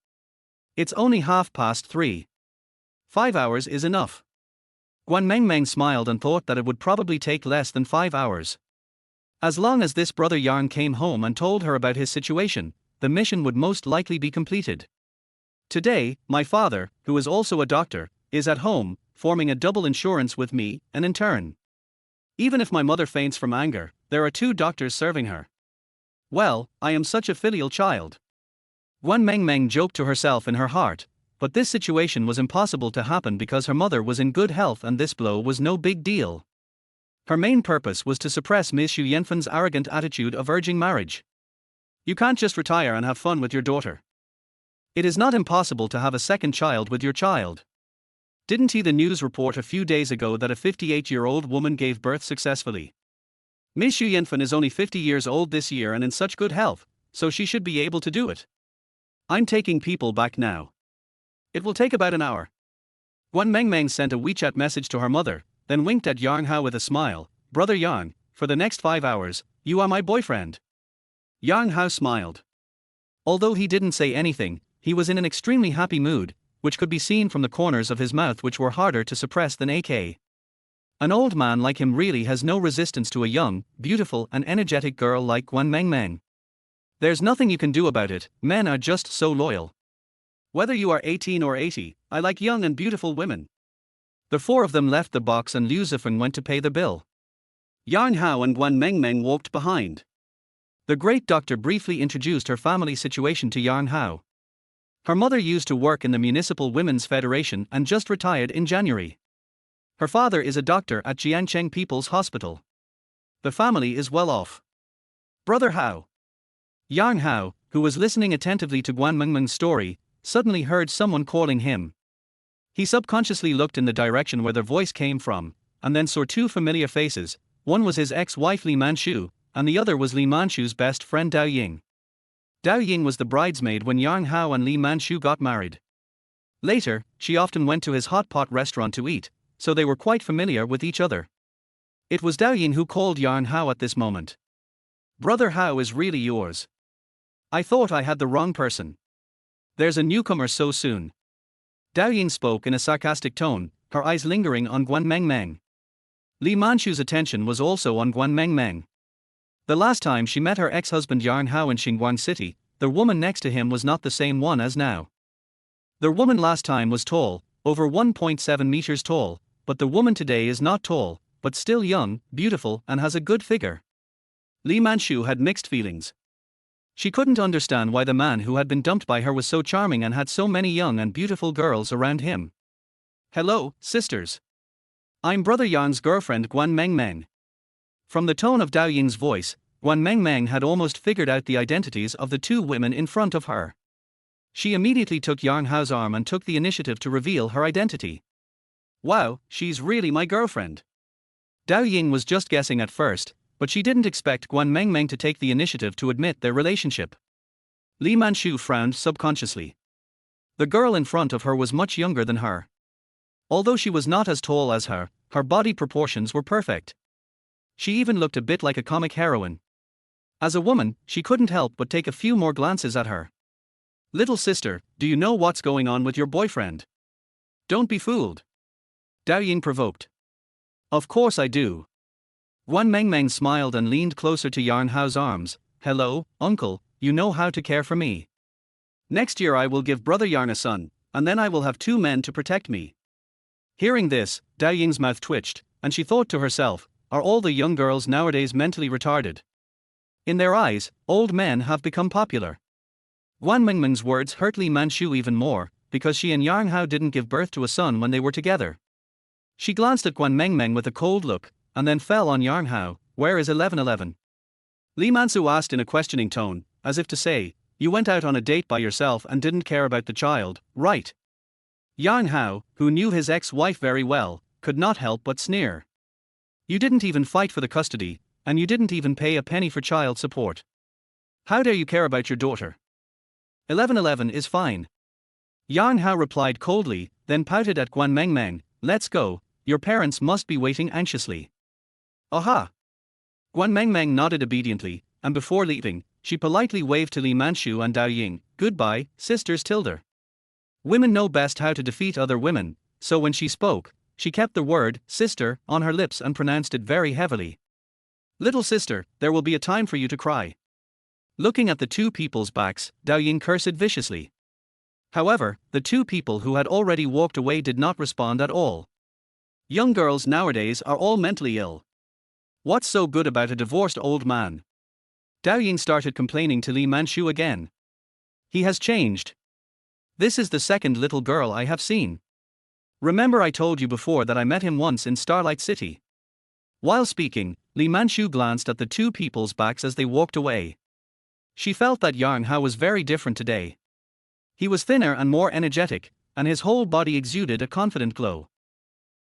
It's only 3:30. 5 hours is enough." Guan Mengmeng smiled and thought that it would probably take less than 5 hours. As long as this brother Yang came home and told her about his situation, the mission would most likely be completed. "Today, my father, who is also a doctor, is at home, forming a double insurance with me, an intern. Even if my mother faints from anger, there are 2 doctors serving her. Well, I am such a filial child." Guan Mengmeng joked to herself in her heart, but this situation was impossible to happen because her mother was in good health and this blow was no big deal. Her main purpose was to suppress Ms. Xu Yanfen's arrogant attitude of urging marriage. "You can't just retire and have fun with your daughter. It is not impossible to have a second child with your child. Didn't he the news report a few days ago that a 58-year-old woman gave birth successfully? Ms. Xu Yanfen is only 50 years old this year and in such good health, so she should be able to do it. I'm taking people back now. It will take about an hour." Guan Mengmeng sent a WeChat message to her mother, then winked at Yang Hao with a smile. "Brother Yang, for the next 5 hours, you are my boyfriend." Yang Hao smiled. Although he didn't say anything, he was in an extremely happy mood, which could be seen from the corners of his mouth, which were harder to suppress than AK. An old man like him really has no resistance to a young, beautiful and energetic girl like Guan Mengmeng. There's nothing you can do about it, men are just so loyal. Whether you are 18 or 80, I like young and beautiful women. The 4 of them left the box and Liu Zifeng went to pay the bill. Yang Hao and Guan Mengmeng walked behind. The great doctor briefly introduced her family situation to Yang Hao. Her mother used to work in the Municipal Women's Federation and just retired in January. Her father is a doctor at Jiangcheng People's Hospital. The family is well off. "Brother Hao." Yang Hao, who was listening attentively to Guan Mengmeng's story, suddenly heard someone calling him. He subconsciously looked in the direction where the voice came from, and then saw 2 familiar faces. One was his ex-wife Li Manshu, and the other was Li Manshu's best friend Dao Ying. Dao Ying was the bridesmaid when Yang Hao and Li Manshu got married. Later, she often went to his hot pot restaurant to eat, so they were quite familiar with each other. It was Dao Ying who called Yang Hao at this moment. "Brother Hao is really yours. I thought I had the wrong person. There's a newcomer so soon." Dao Ying spoke in a sarcastic tone, her eyes lingering on Guan Mengmeng. Li Manshu's attention was also on Guan Mengmeng. The last time she met her ex-husband Yang Hao in Xinguang City, the woman next to him was not the same one as now. The woman last time was tall, over 1.7 meters tall, but the woman today is not tall, but still young, beautiful and has a good figure. Li Manshu had mixed feelings. She couldn't understand why the man who had been dumped by her was so charming and had so many young and beautiful girls around him. "Hello, sisters. I'm Brother Yang's girlfriend Guan Mengmeng." From the tone of Dao Ying's voice, Guan Mengmeng had almost figured out the identities of the 2 women in front of her. She immediately took Yang Hao's arm and took the initiative to reveal her identity. "Wow, she's really my girlfriend." Dao Ying was just guessing at first, but she didn't expect Guan Mengmeng to take the initiative to admit their relationship. Li Manchu frowned subconsciously. The girl in front of her was much younger than her. Although she was not as tall as her body proportions were perfect. She even looked a bit like a comic heroine. As a woman, she couldn't help but take a few more glances at her. Little sister, do you know what's going on with your boyfriend? Don't be fooled. Dao Ying provoked. Of course I do. Guan Mengmeng smiled and leaned closer to Yarn Hao's arms. Hello, uncle, you know how to care for me. Next year I will give brother Yarn a son, and then I will have 2 men to protect me. Hearing this, Dao Ying's mouth twitched, and she thought to herself, are all the young girls nowadays mentally retarded? In their eyes, old men have become popular. Guan Mengmeng's words hurt Li Manchu even more, because she and Yarn Hao didn't give birth to a son when they were together. She glanced at Guan Mengmeng with a cold look, and then fell on Yarn Hao. Where is 1111? Li Manchu asked in a questioning tone, as if to say, you went out on a date by yourself and didn't care about the child, right? Yarn Hao, who knew his ex-wife very well, could not help but sneer. You didn't even fight for the custody, and you didn't even pay a penny for child support. How dare you care about your daughter? 1111 is fine. Yarn Hao replied coldly, then pouted at Guan Mengmeng, let's go, your parents must be waiting anxiously. Aha! Guan Mengmeng nodded obediently, and before leaving, she politely waved to Li Manchu and Dao Ying, goodbye, sisters tilde. Women know best how to defeat other women, so when she spoke, she kept the word, sister, on her lips and pronounced it very heavily. Little sister, there will be a time for you to cry. Looking at the 2 people's backs, Dao Ying cursed viciously. However, the 2 people who had already walked away did not respond at all. Young girls nowadays are all mentally ill. What's so good about a divorced old man? Dao Ying started complaining to Li Manchu again. He has changed. This is the second little girl I have seen. Remember I told you before that I met him once in Starlight City. While speaking, Li Manchu glanced at the 2 people's backs as they walked away. She felt that Yarn Hao was very different today. He was thinner and more energetic, and his whole body exuded a confident glow.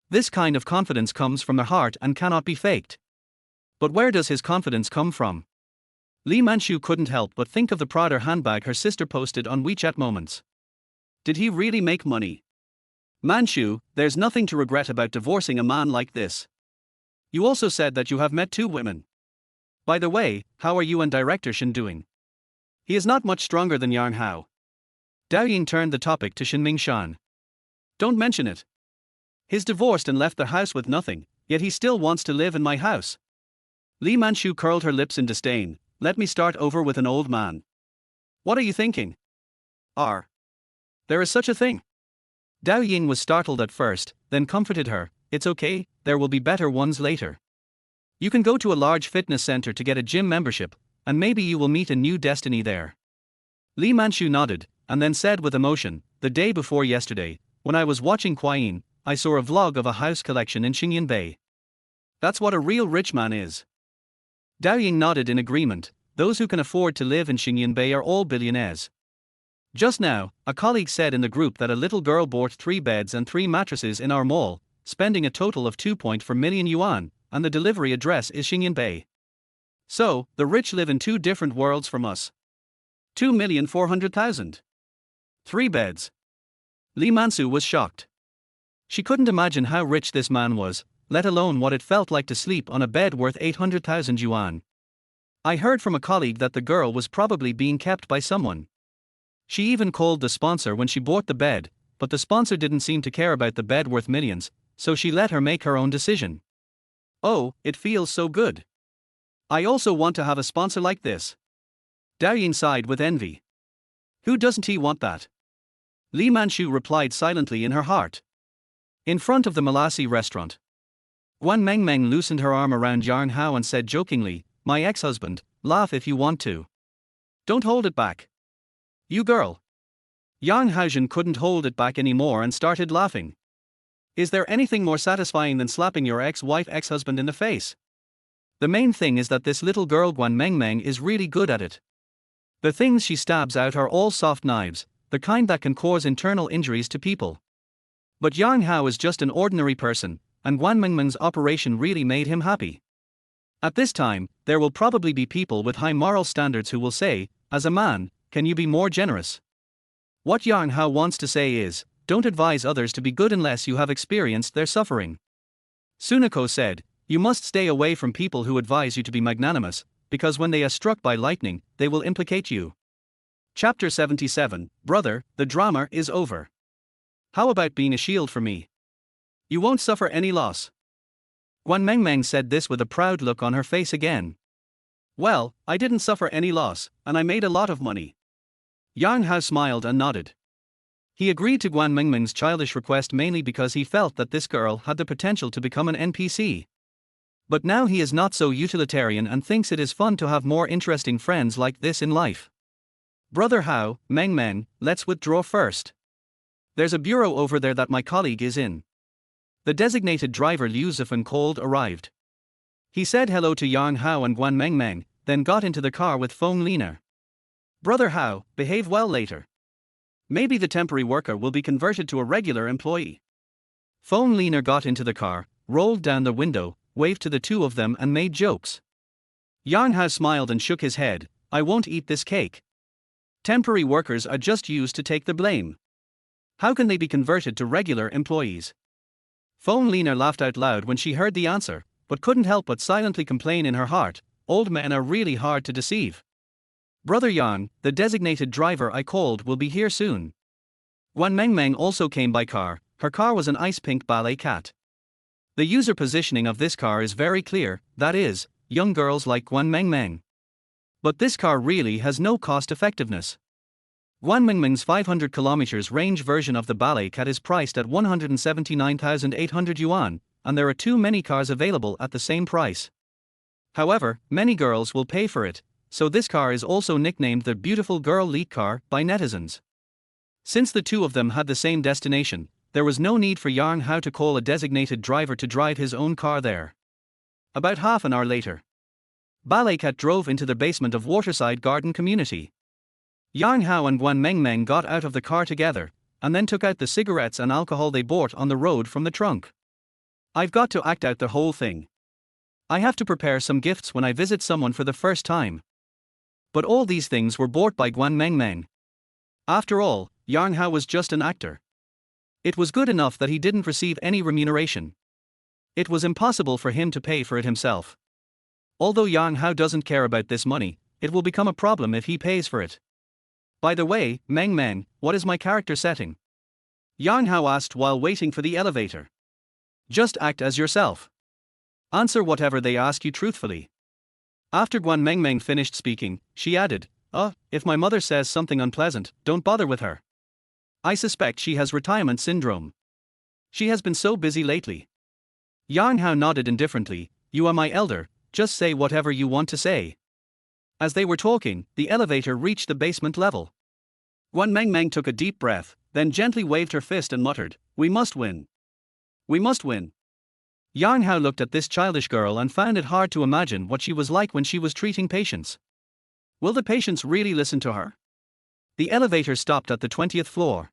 This kind of confidence comes from the heart and cannot be faked. But where does his confidence come from? Li Manchu couldn't help but think of the Prada handbag her sister posted on WeChat Moments. Did he really make money? Manchu, there's nothing to regret about divorcing a man like this. You also said that you have met 2 women. By the way, how are you and Director Shin doing? He is not much stronger than Yarn Hao. Dao Ying turned the topic to Shin Mingshan. Don't mention it. He's divorced and left the house with nothing, yet he still wants to live in my house. Li Manchu curled her lips in disdain. Let me start over with an old man. What are you thinking? There is such a thing. Dao Ying was startled at first, then comforted her, it's okay, there will be better ones later. You can go to a large fitness center to get a gym membership, and maybe you will meet a new destiny there. Li Manchu nodded, and then said with emotion, the day before yesterday, when I was watching Kuayin, I saw a vlog of a house collection in Xingyan Bay. That's what a real rich man is. Dao Ying nodded in agreement, those who can afford to live in Xingyan Bay are all billionaires. Just now, a colleague said in the group that a little girl bought 3 beds and 3 mattresses in our mall, spending a total of 2.4 million yuan, and the delivery address is Xingyan Bay. So, the rich live in 2 different worlds from us. 2,400,000. 3 beds. Li Manchu was shocked. She couldn't imagine how rich this man was, let alone what it felt like to sleep on a bed worth 800,000 yuan. I heard from a colleague that the girl was probably being kept by someone. She even called the sponsor when she bought the bed, but the sponsor didn't seem to care about the bed worth millions, so she let her make her own decision. Oh, it feels so good. I also want to have a sponsor like this. Dao Ying sighed with envy. Who doesn't he want that? Li Manchu replied silently in her heart. In front of the Malasi restaurant, Guan Mengmeng loosened her arm around Yarn Hao and said jokingly, my ex-husband, laugh if you want to. Don't hold it back. You girl. Yarn Haojin couldn't hold it back anymore and started laughing. Is there anything more satisfying than slapping your ex-husband in the face? The main thing is that this little girl Guan Mengmeng is really good at it. The things she stabs out are all soft knives, the kind that can cause internal injuries to people. But Yarn Hao is just an ordinary person, and Guan Mengmeng's operation really made him happy. At this time, there will probably be people with high moral standards who will say, as a man, can you be more generous? What Yang Hao wants to say is, don't advise others to be good unless you have experienced their suffering. Sunako said, you must stay away from people who advise you to be magnanimous, because when they are struck by lightning, they will implicate you. Chapter 77, Brother, the drama is over. How about being a shield for me? You won't suffer any loss. Guan Mengmeng said this with a proud look on her face again. Well, I didn't suffer any loss, and I made a lot of money. Yang Hao smiled and nodded. He agreed to Guan Mengmeng's childish request mainly because he felt that this girl had the potential to become an NPC. But now he is not so utilitarian and thinks it is fun to have more interesting friends like this in life. Brother Hao, Mengmeng, let's withdraw first. There's a bureau over there that my colleague is in. The designated driver Liu Zifan called arrived. He said hello to Yang Hao and Guan Mengmeng, then got into the car with Feng Liner. Brother Hao, behave well later. Maybe the temporary worker will be converted to a regular employee. Feng Liner got into the car, rolled down the window, waved to the two of them and made jokes. Yang Hao smiled and shook his head. I won't eat this cake. Temporary workers are just used to take the blame. How can they be converted to regular employees? Feng Liner laughed out loud when she heard the answer, but couldn't help but silently complain in her heart, old men are really hard to deceive. Brother Yang, the designated driver I called will be here soon. Guan Mengmeng also came by car. Her car was an ice pink ballet cat. The user positioning of this car is very clear, that is, young girls like Guan Mengmeng. But this car really has no cost effectiveness. Guan Mengmeng's 500 km range version of the ballet cat is priced at 179,800 yuan, and there are too many cars available at the same price. However, many girls will pay for it, so this car is also nicknamed the Beautiful Girl Lead Car by netizens. Since the two of them had the same destination, there was no need for Yang Hao to call a designated driver to drive his own car there. About half an hour later, Ballet Cat drove into the basement of Waterside Garden Community. Yang Hao and Guan Mengmeng got out of the car together, and then took out the cigarettes and alcohol they bought on the road from the trunk. I've got to act out the whole thing. I have to prepare some gifts when I visit someone for the first time. But all these things were bought by Guan Mengmeng. After all, Yang Hao was just an actor. It was good enough that he didn't receive any remuneration. It was impossible for him to pay for it himself. Although Yang Hao doesn't care about this money, it will become a problem if he pays for it. By the way, Mengmeng, what is my character setting? Yang Hao asked while waiting for the elevator. Just act as yourself. Answer whatever they ask you truthfully. After Guan Mengmeng finished speaking, she added, if my mother says something unpleasant, don't bother with her. I suspect she has retirement syndrome. She has been so busy lately. Yang Hao nodded indifferently. You are my elder, just say whatever you want to say. As they were talking, the elevator reached the basement level. Guan Mengmeng took a deep breath, then gently waved her fist and muttered, we must win. We must win. Yang Hao looked at this childish girl and found it hard to imagine what she was like when she was treating patients. Will the patients really listen to her? The elevator stopped at the 20th floor.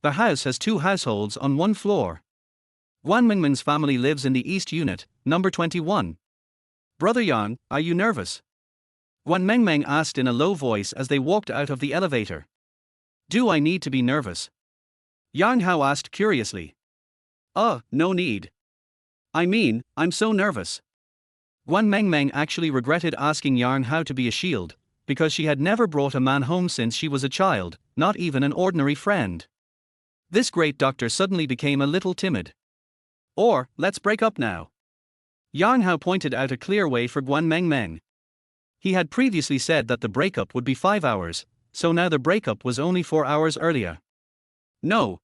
The house has two households on one floor. Guan Mengmeng's family lives in the East Unit, number 21. Brother Yang, are you nervous? Guan Mengmeng asked in a low voice as they walked out of the elevator. Do I need to be nervous? Yang Hao asked curiously. No need. I mean, I'm so nervous. Guan Mengmeng actually regretted asking Yang Hao to be a shield, because she had never brought a man home since she was a child, not even an ordinary friend. This great doctor suddenly became a little timid. Or, let's break up now. Yang Hao pointed out a clear way for Guan Mengmeng. He had previously said that the breakup would be 5 hours, so now the breakup was only 4 hours earlier. No.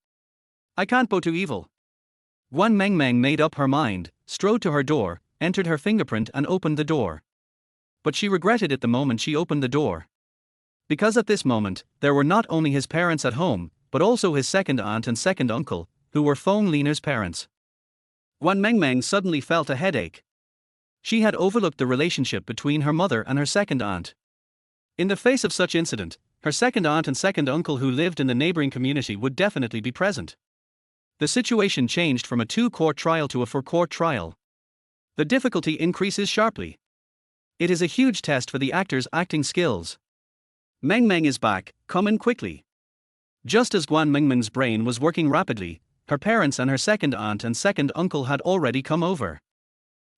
I can't go to evil. Guan Mengmeng made up her mind, strode to her door, entered her fingerprint and opened the door. But she regretted it the moment she opened the door. Because at this moment, there were not only his parents at home, but also his second aunt and second uncle, who were Feng Liner's parents. Guan Mengmeng suddenly felt a headache. She had overlooked the relationship between her mother and her second aunt. In the face of such incident, her second aunt and second uncle who lived in the neighboring community would definitely be present. The situation changed from a 2-court trial to a 4-court trial. The difficulty increases sharply. It is a huge test for the actor's acting skills. Meng Meng is back, come in quickly. Just as Guan Mengmeng's brain was working rapidly, her parents and her second aunt and second uncle had already come over.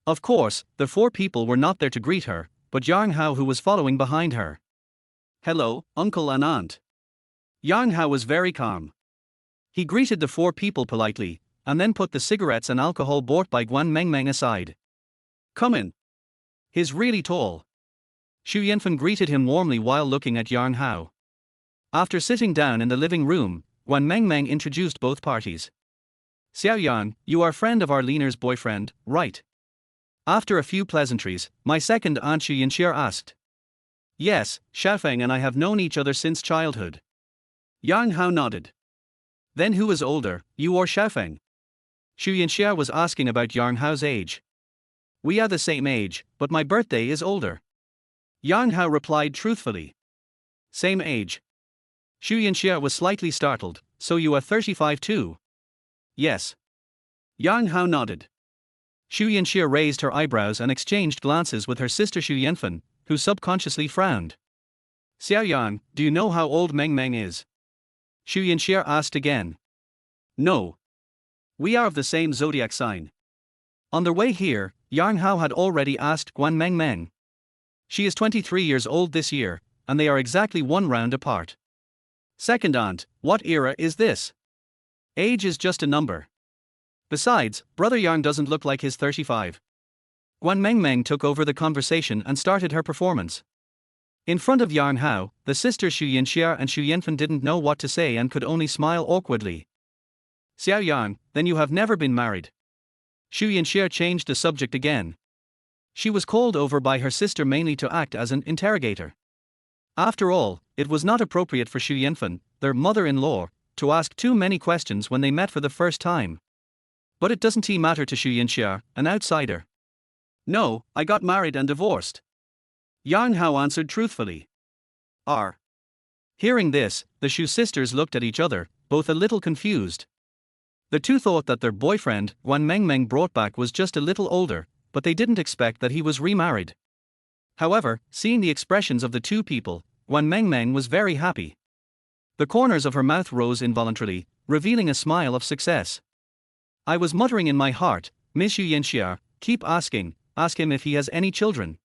Of course, the four people were not there to greet her, but Yang Hao, who was following behind her. Hello, uncle and aunt. Yang Hao was very calm. He greeted the four people politely, and then put the cigarettes and alcohol bought by Guan Mengmeng aside. Come in. He's really tall. Xu Yanfen greeted him warmly while looking at Yang Hao. After sitting down in the living room, Guan Mengmeng introduced both parties. Xiao Yan, you are friend of our leaner's boyfriend, right? After a few pleasantries, my second aunt Xu Yanxia asked. Yes, Xiaofeng and I have known each other since childhood. Yang Hao nodded. Then who is older, you or Xiaofeng? Xu Yanxia was asking about Yang Hao's age. We are the same age, but my birthday is older. Yang Hao replied truthfully. Same age. Xu Yanxia was slightly startled, so you are 35 too? Yes. Yang Hao nodded. Xu Yanxia raised her eyebrows and exchanged glances with her sister Xu Yanfen, who subconsciously frowned. Xiao Yan, do you know how old Meng Meng is? Xu Yanxia asked again. No. We are of the same zodiac sign. On their way here, Yang Hao had already asked Guan Mengmeng. She is 23 years old this year, and they are exactly one round apart. Second aunt, what era is this? Age is just a number. Besides, brother Yang doesn't look like he's 35. Guan Mengmeng took over the conversation and started her performance. In front of Yang Hao, the sisters Xu Yanxia and Xu Yanfen didn't know what to say and could only smile awkwardly. Xiao Yang, then you have never been married. Xu Yanxia changed the subject again. She was called over by her sister mainly to act as an interrogator. After all, it was not appropriate for Xu Yanfen, their mother-in-law, to ask too many questions when they met for the first time. But it doesn't matter to Xu Yanxia, an outsider. No, I got married and divorced. Yang Hao answered truthfully. Hearing this, the Xu sisters looked at each other, both a little confused. The two thought that their boyfriend, Guan Mengmeng brought back, was just a little older, but they didn't expect that he was remarried. However, seeing the expressions of the two people, Guan Mengmeng was very happy. The corners of her mouth rose involuntarily, revealing a smile of success. I was muttering in my heart, Miss Xu Yanxia, keep asking, ask him if he has any children.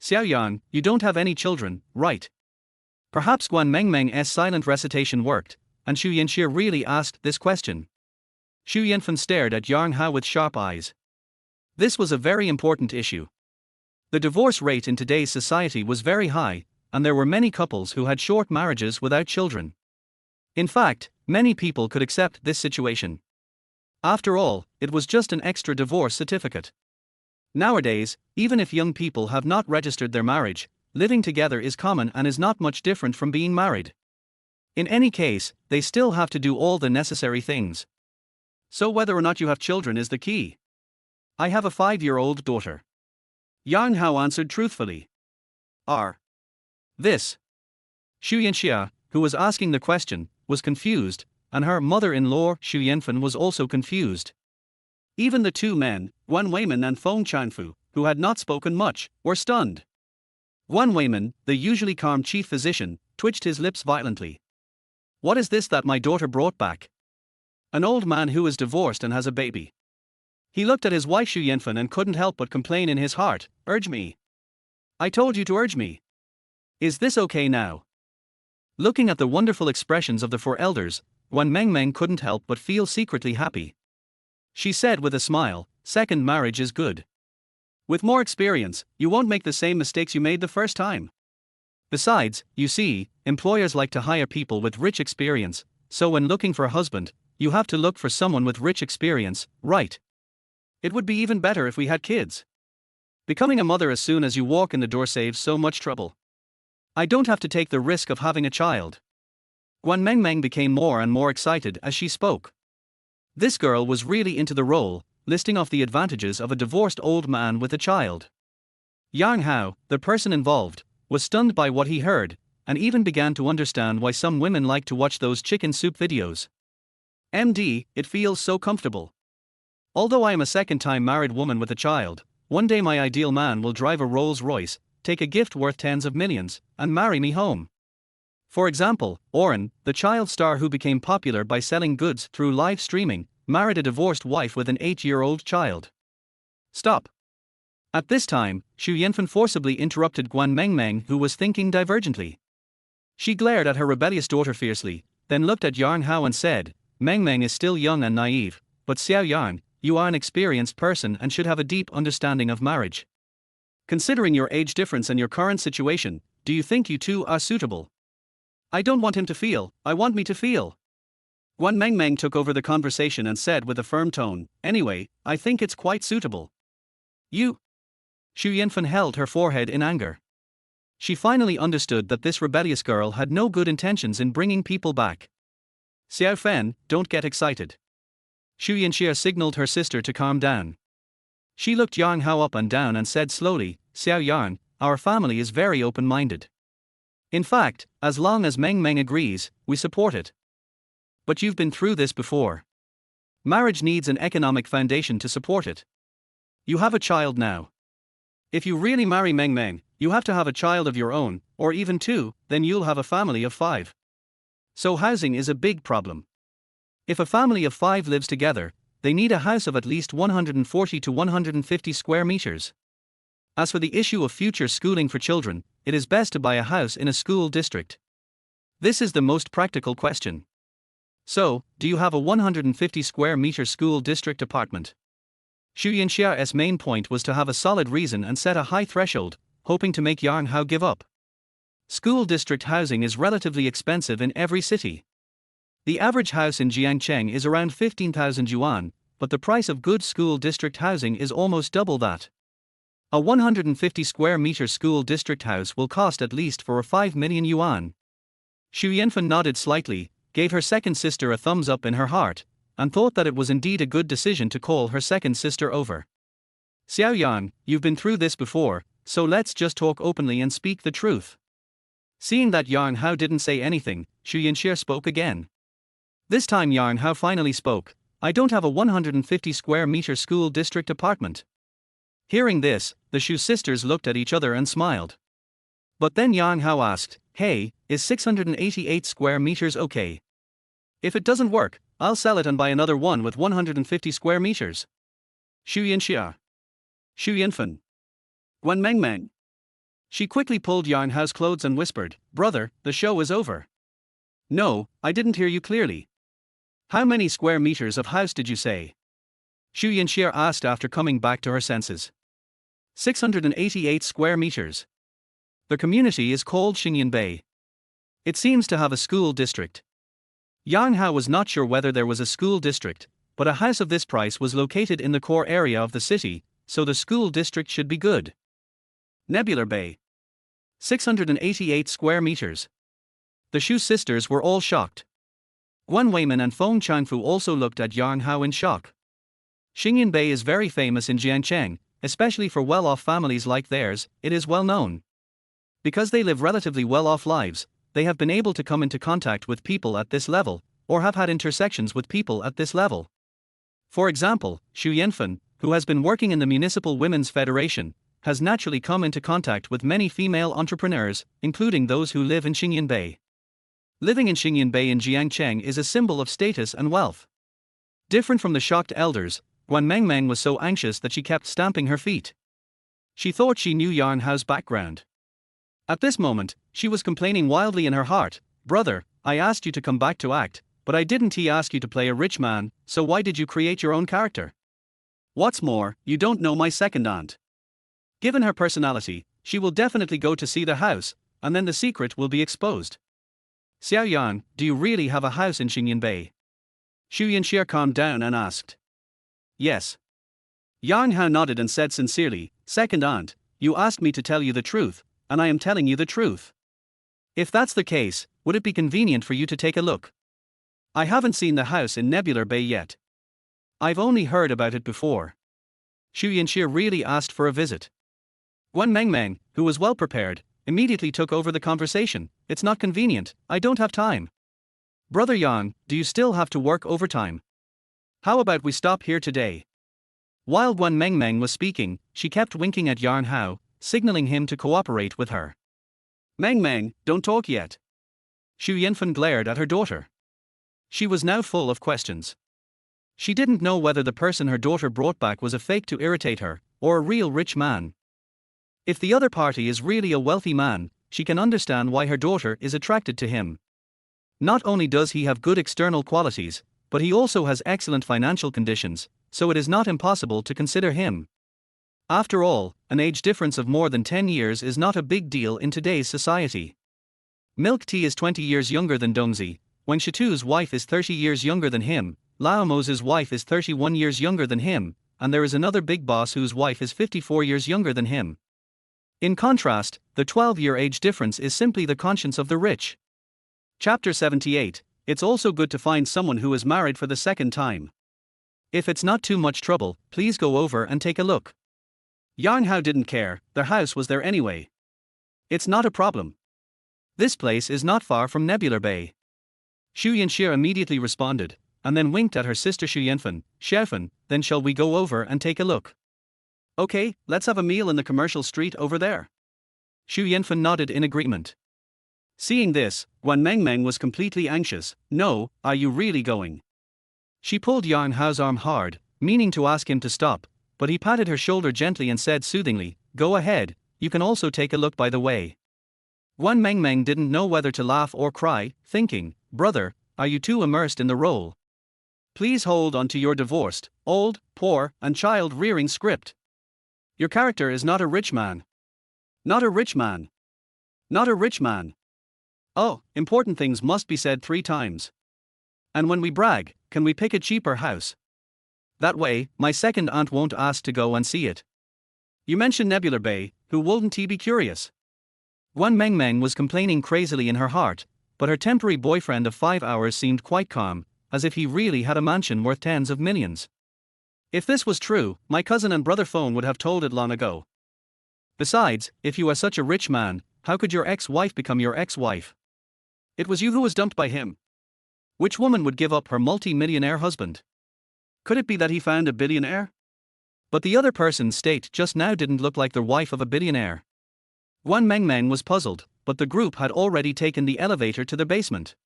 Xiao Yang, you don't have any children, right? Perhaps Guan Mengmeng's silent recitation worked, and Xu Yanxia really asked this question. Xu Yanfen stared at Yang Hao with sharp eyes. This was a very important issue. The divorce rate in today's society was very high, and there were many couples who had short marriages without children. In fact, many people could accept this situation. After all, it was just an extra divorce certificate. Nowadays, even if young people have not registered their marriage, living together is common and is not much different from being married. In any case, they still have to do all the necessary things. So whether or not you have children is the key. I have a 5-year-old daughter. Yang Hao answered truthfully. This. Xu Yanxia, who was asking the question, was confused, and her mother-in-law, Xu Yanfen, was also confused. Even the two men, Guan Weimin and Feng Chanfu, who had not spoken much, were stunned. Guan Weimin, the usually calm chief physician, twitched his lips violently. What is this that my daughter brought back? An old man who is divorced and has a baby. He looked at his wife Xu Yanfen and couldn't help but complain in his heart, urge me. I told you to urge me. Is this okay now? Looking at the wonderful expressions of the four elders, Guan Mengmeng couldn't help but feel secretly happy. She said with a smile, second marriage is good. With more experience, you won't make the same mistakes you made the first time. Besides, you see, employers like to hire people with rich experience, so when looking for a husband, you have to look for someone with rich experience, right? It would be even better if we had kids. Becoming a mother as soon as you walk in the door saves so much trouble. I don't have to take the risk of having a child. Guan Mengmeng became more and more excited as she spoke. This girl was really into the role, listing off the advantages of a divorced old man with a child. Yang Hao, the person involved, was stunned by what he heard, and even began to understand why some women like to watch those chicken soup videos. MD, it feels so comfortable. Although I am a second-time married woman with a child, one day my ideal man will drive a Rolls-Royce, take a gift worth tens of millions, and marry me home. For example, Oren, the child star who became popular by selling goods through live streaming, married a divorced wife with an 8-year-old child. Stop. At this time, Xu Yanfen forcibly interrupted Guan Mengmeng, who was thinking divergently. She glared at her rebellious daughter fiercely, then looked at Yang Hao and said, Mengmeng is still young and naive, but Xiao Yang, you are an experienced person and should have a deep understanding of marriage. Considering your age difference and your current situation, do you think you two are suitable? I don't want him to feel, I want me to feel. Guan Mengmeng took over the conversation and said with a firm tone, anyway, I think it's quite suitable. You? Xu Yanfen held her forehead in anger. She finally understood that this rebellious girl had no good intentions in bringing people back. Xiao Fen, don't get excited. Xu Yanxia signaled her sister to calm down. She looked Yang Hao up and down and said slowly, Xiao Yang, our family is very open-minded. In fact, as long as Meng Meng agrees, we support it. But you've been through this before. Marriage needs an economic foundation to support it. You have a child now. If you really marry Meng Meng, you have to have a child of your own, or even 2, then you'll have a family of 5. So housing is a big problem. If a family of 5 lives together, they need a house of at least 140 to 150 square meters. As for the issue of future schooling for children, it is best to buy a house in a school district. This is the most practical question. So, do you have a 150 square meter school district apartment? Xu Yanxia's main point was to have a solid reason and set a high threshold, hoping to make Yang Hao give up. School district housing is relatively expensive in every city. The average house in Jiangcheng is around 15,000 yuan, but the price of good school district housing is almost double that. A 150 square meter school district house will cost at least for 5 million yuan. Xu Yanfen nodded slightly, gave her second sister a thumbs up in her heart, and thought that it was indeed a good decision to call her second sister over. Xiao Yang, you've been through this before, so let's just talk openly and speak the truth. Seeing that Yang Hao didn't say anything, Xu Yanxia spoke again. This time Yang Hao finally spoke, I don't have a 150 square meter school district apartment. Hearing this, the Xu sisters looked at each other and smiled. But then Yang Hao asked, hey, is 688 square meters okay? If it doesn't work, I'll sell it and buy another one with 150 square meters. Xu Yanxia. Xu Yanfen. Guan Mengmeng. She quickly pulled Yang Hao's clothes and whispered, brother, the show is over. No, I didn't hear you clearly. How many square meters of house did you say? Xu Yanxia asked after coming back to her senses. 688 square meters. The community is called Xingyanbei. It seems to have a school district. Yang Hao was not sure whether there was a school district, but a house of this price was located in the core area of the city, so the school district should be good. Nebular Bay. 688 square meters. The Xu sisters were all shocked. Guan Weimin and Feng Changfu also looked at Yang Hao in shock. Xingyanbei is very famous in Jiangcheng, especially for well-off families like theirs, it is well known. Because they live relatively well-off lives, they have been able to come into contact with people at this level, or have had intersections with people at this level. For example, Xu Yanfen, who has been working in the Municipal Women's Federation, has naturally come into contact with many female entrepreneurs, including those who live in Xingyanbei. Living in Xingyanbei in Jiangcheng is a symbol of status and wealth. Different from the shocked elders, Guan Mengmeng was so anxious that she kept stamping her feet. She thought she knew Yang Hao's background. At this moment, she was complaining wildly in her heart, brother, I asked you to come back to act, but I didn't ask you to play a rich man, so why did you create your own character? What's more, you don't know my second aunt. Given her personality, she will definitely go to see the house, and then the secret will be exposed. Xiao Yang, do you really have a house in Xingyanbei? Xu Yanxia calmed down and asked. Yes. Yang Hao nodded and said sincerely, second aunt, you asked me to tell you the truth, and I am telling you the truth. If that's the case, would it be convenient for you to take a look? I haven't seen the house in Nebular Bay yet. I've only heard about it before. Xu Yanxia really asked for a visit. Guan Mengmeng, who was well prepared, immediately took over the conversation. It's not convenient, I don't have time. Brother Yang, do you still have to work overtime? How about we stop here today? While Guan Mengmeng was speaking, she kept winking at Yang Hao, signaling him to cooperate with her. Mengmeng, don't talk yet. Xu Yanfen glared at her daughter. She was now full of questions. She didn't know whether the person her daughter brought back was a fake to irritate her, or a real rich man. If the other party is really a wealthy man, she can understand why her daughter is attracted to him. Not only does he have good external qualities, but he also has excellent financial conditions, so it is not impossible to consider him. After all, an age difference of more than 10 years is not a big deal in today's society. Milk Tea is 20 years younger than Dongzi, Wang Shitu's wife is 30 years younger than him, Lao Mo's wife is 31 years younger than him, and there is another big boss whose wife is 54 years younger than him. In contrast, the 12-year age difference is simply the conscience of the rich. Chapter 78. It's also good to find someone who is married for the second time. If it's not too much trouble, please go over and take a look. Yang Hao didn't care, their house was there anyway. It's not a problem. This place is not far from Nebular Bay. Xu Yanxie immediately responded, and then winked at her sister Xu Yanfen. Xiaofen, then shall we go over and take a look? Okay, let's have a meal in the commercial street over there. Xu Yanfen nodded in agreement. Seeing this, Guan Mengmeng was completely anxious. No, are you really going? She pulled Yang Hao's arm hard, meaning to ask him to stop, but he patted her shoulder gently and said soothingly, go ahead, you can also take a look by the way. Guan Mengmeng didn't know whether to laugh or cry, thinking, brother, are you too immersed in the role? Please hold on to your divorced, old, poor, and child-rearing script. Your character is not a rich man. Not a rich man. Not a rich man. Oh, important things must be said 3 times. And when we brag, can we pick a cheaper house? That way, my second aunt won't ask to go and see it. You mentioned Nebular Bay, who wouldn't he be curious? Guan Mengmeng was complaining crazily in her heart, but her temporary boyfriend of 5 hours seemed quite calm, as if he really had a mansion worth tens of millions. If this was true, my cousin and brother phone would have told it long ago. Besides, if you are such a rich man, how could your ex-wife become your ex-wife? It was you who was dumped by him. Which woman would give up her multi-millionaire husband? Could it be that he found a billionaire? But the other person's state just now didn't look like the wife of a billionaire. Guan Mengmeng was puzzled, but the group had already taken the elevator to the basement.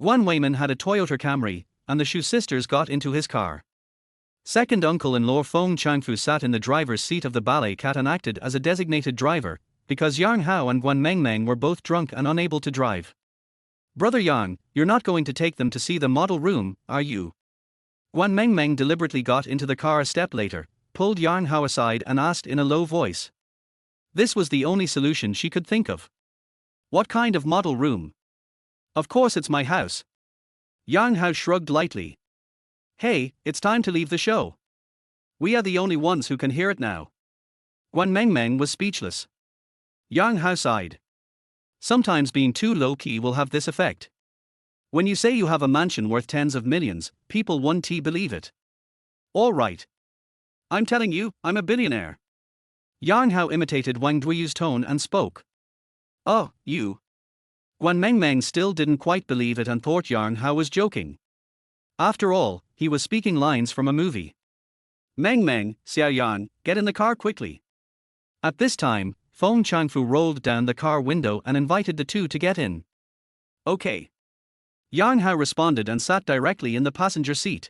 Guan Weiman had a Toyota Camry, and the Xu sisters got into his car. Second uncle-in-law Feng Changfu sat in the driver's seat of the ballet cat and acted as a designated driver, because Yang Hao and Guan Mengmeng were both drunk and unable to drive. Brother Yang, you're not going to take them to see the model room, are you? Guan Mengmeng deliberately got into the car a step later, pulled Yang Hao aside and asked in a low voice. This was the only solution she could think of. What kind of model room? Of course it's my house. Yang Hao shrugged lightly. Hey, it's time to leave the show. We are the only ones who can hear it now. Guan Mengmeng was speechless. Yang Hao sighed. Sometimes being too low-key will have this effect. When you say you have a mansion worth tens of millions, people won't believe it. All right. I'm telling you, I'm a billionaire. Yang Hao imitated Wang Duiyu's tone and spoke. Oh, you. Guan Mengmeng still didn't quite believe it and thought Yang Hao was joking. After all, he was speaking lines from a movie. Mengmeng, Xiaoyan, get in the car quickly. At this time, Feng Changfu rolled down the car window and invited the two to get in. Okay. Yang Hao responded and sat directly in the passenger seat.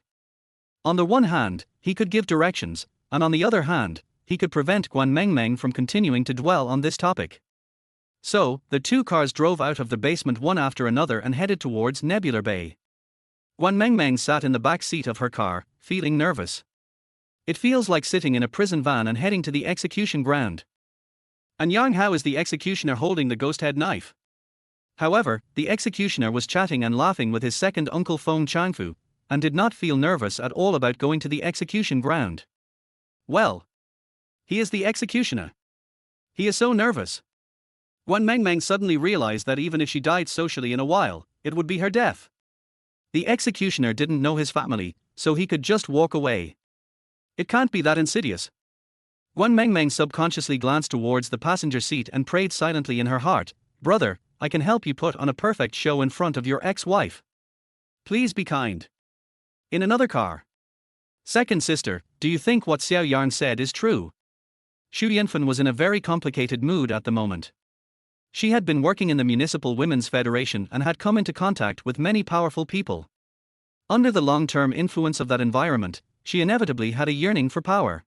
On the one hand, he could give directions, and on the other hand, he could prevent Guan Mengmeng from continuing to dwell on this topic. So, the two cars drove out of the basement one after another and headed towards Nebular Bay. Guan Mengmeng sat in the back seat of her car, feeling nervous. It feels like sitting in a prison van and heading to the execution ground. And Yang Hao is the executioner holding the ghost head knife. However, the executioner was chatting and laughing with his second uncle Feng Changfu, and did not feel nervous at all about going to the execution ground. Well, he is the executioner. He is so nervous. Guan Mengmeng suddenly realized that even if she died socially in a while, it would be her death. The executioner didn't know his family, so he could just walk away. It can't be that insidious. Guan Mengmeng subconsciously glanced towards the passenger seat and prayed silently in her heart, brother, I can help you put on a perfect show in front of your ex-wife. Please be kind. In another car. Second sister, do you think what Xiao Yarn said is true? Xu Yanfen was in a very complicated mood at the moment. She had been working in the Municipal Women's Federation and had come into contact with many powerful people. Under the long-term influence of that environment, she inevitably had a yearning for power.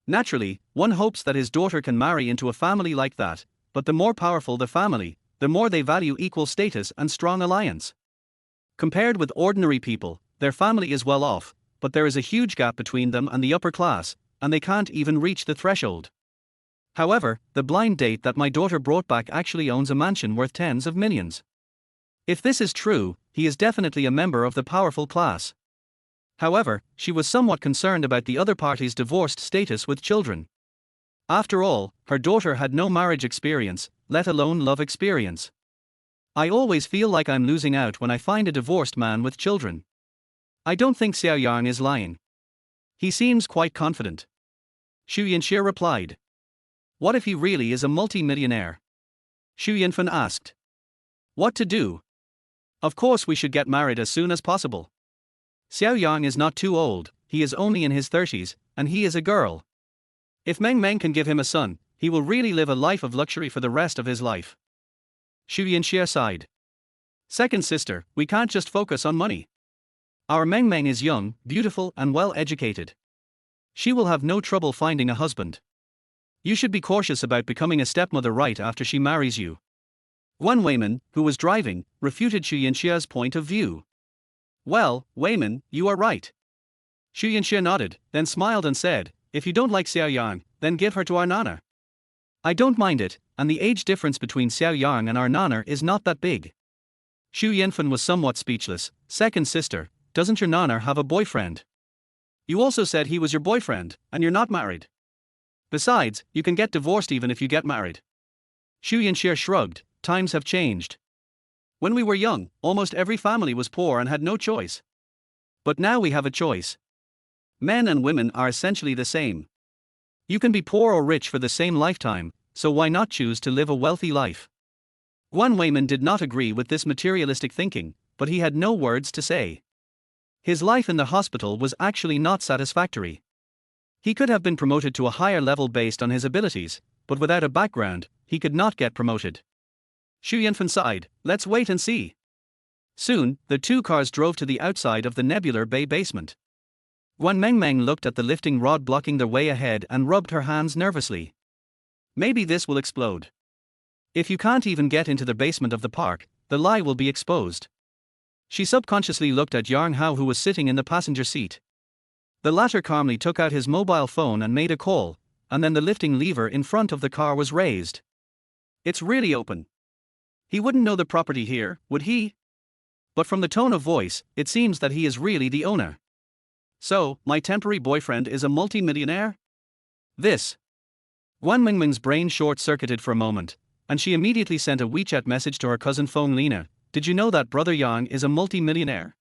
Naturally, one hopes that his daughter can marry into a family like that, but the more powerful the family, the more they value equal status and strong alliance. Compared with ordinary people, their family is well off, but there is a huge gap between them and the upper class, and they can't even reach the threshold. However, the blind date that my daughter brought back actually owns a mansion worth tens of millions. If this is true, he is definitely a member of the powerful class. However, she was somewhat concerned about the other party's divorced status with children. After all, her daughter had no marriage experience, let alone love experience. I always feel like I'm losing out when I find a divorced man with children. I don't think Xiao Yang is lying. He seems quite confident. Xu Yanxie replied. What if he really is a multi-millionaire? Xu Yanfen asked. What to do? Of course we should get married as soon as possible. Xiao Yang is not too old, he is only in his 30s, and he is a girl. If Meng Meng can give him a son, he will really live a life of luxury for the rest of his life. Xu Yanxie sighed. Second sister, we can't just focus on money. Our Meng Meng is young, beautiful and well educated. She will have no trouble finding a husband. You should be cautious about becoming a stepmother right after she marries you. Guan Weimin, who was driving, refuted Xu Yanxie's point of view. Well, Weimin, you are right. Xu Yanxie nodded, then smiled and said, if you don't like Xiao Yang, then give her to our Nana. I don't mind it, and the age difference between Xiao Yang and our Nana is not that big. Xu Yanfen was somewhat speechless. Second sister, doesn't your Nana have a boyfriend? You also said he was your boyfriend, and you're not married. Besides, you can get divorced even if you get married. Xu Yanxie shrugged, times have changed. When we were young, almost every family was poor and had no choice. But now we have a choice. Men and women are essentially the same. You can be poor or rich for the same lifetime, so why not choose to live a wealthy life? Guan Weimin did not agree with this materialistic thinking, but he had no words to say. His life in the hospital was actually not satisfactory. He could have been promoted to a higher level based on his abilities, but without a background, he could not get promoted. Xu Yanfen sighed, let's wait and see. Soon, the two cars drove to the outside of the Nebular Bay basement. Guan Mengmeng looked at the lifting rod blocking their way ahead and rubbed her hands nervously. Maybe this will explode. If you can't even get into the basement of the park, the lie will be exposed. She subconsciously looked at Yang Hao, who was sitting in the passenger seat. The latter calmly took out his mobile phone and made a call, and then the lifting lever in front of the car was raised. It's really open. He wouldn't know the property here, would he? But from the tone of voice, it seems that he is really the owner. So, my temporary boyfriend is a multi-millionaire? This. Guan Mingming's brain short-circuited for a moment, and she immediately sent a WeChat message to her cousin Feng Lina. Did you know that brother Yang is a multi-millionaire?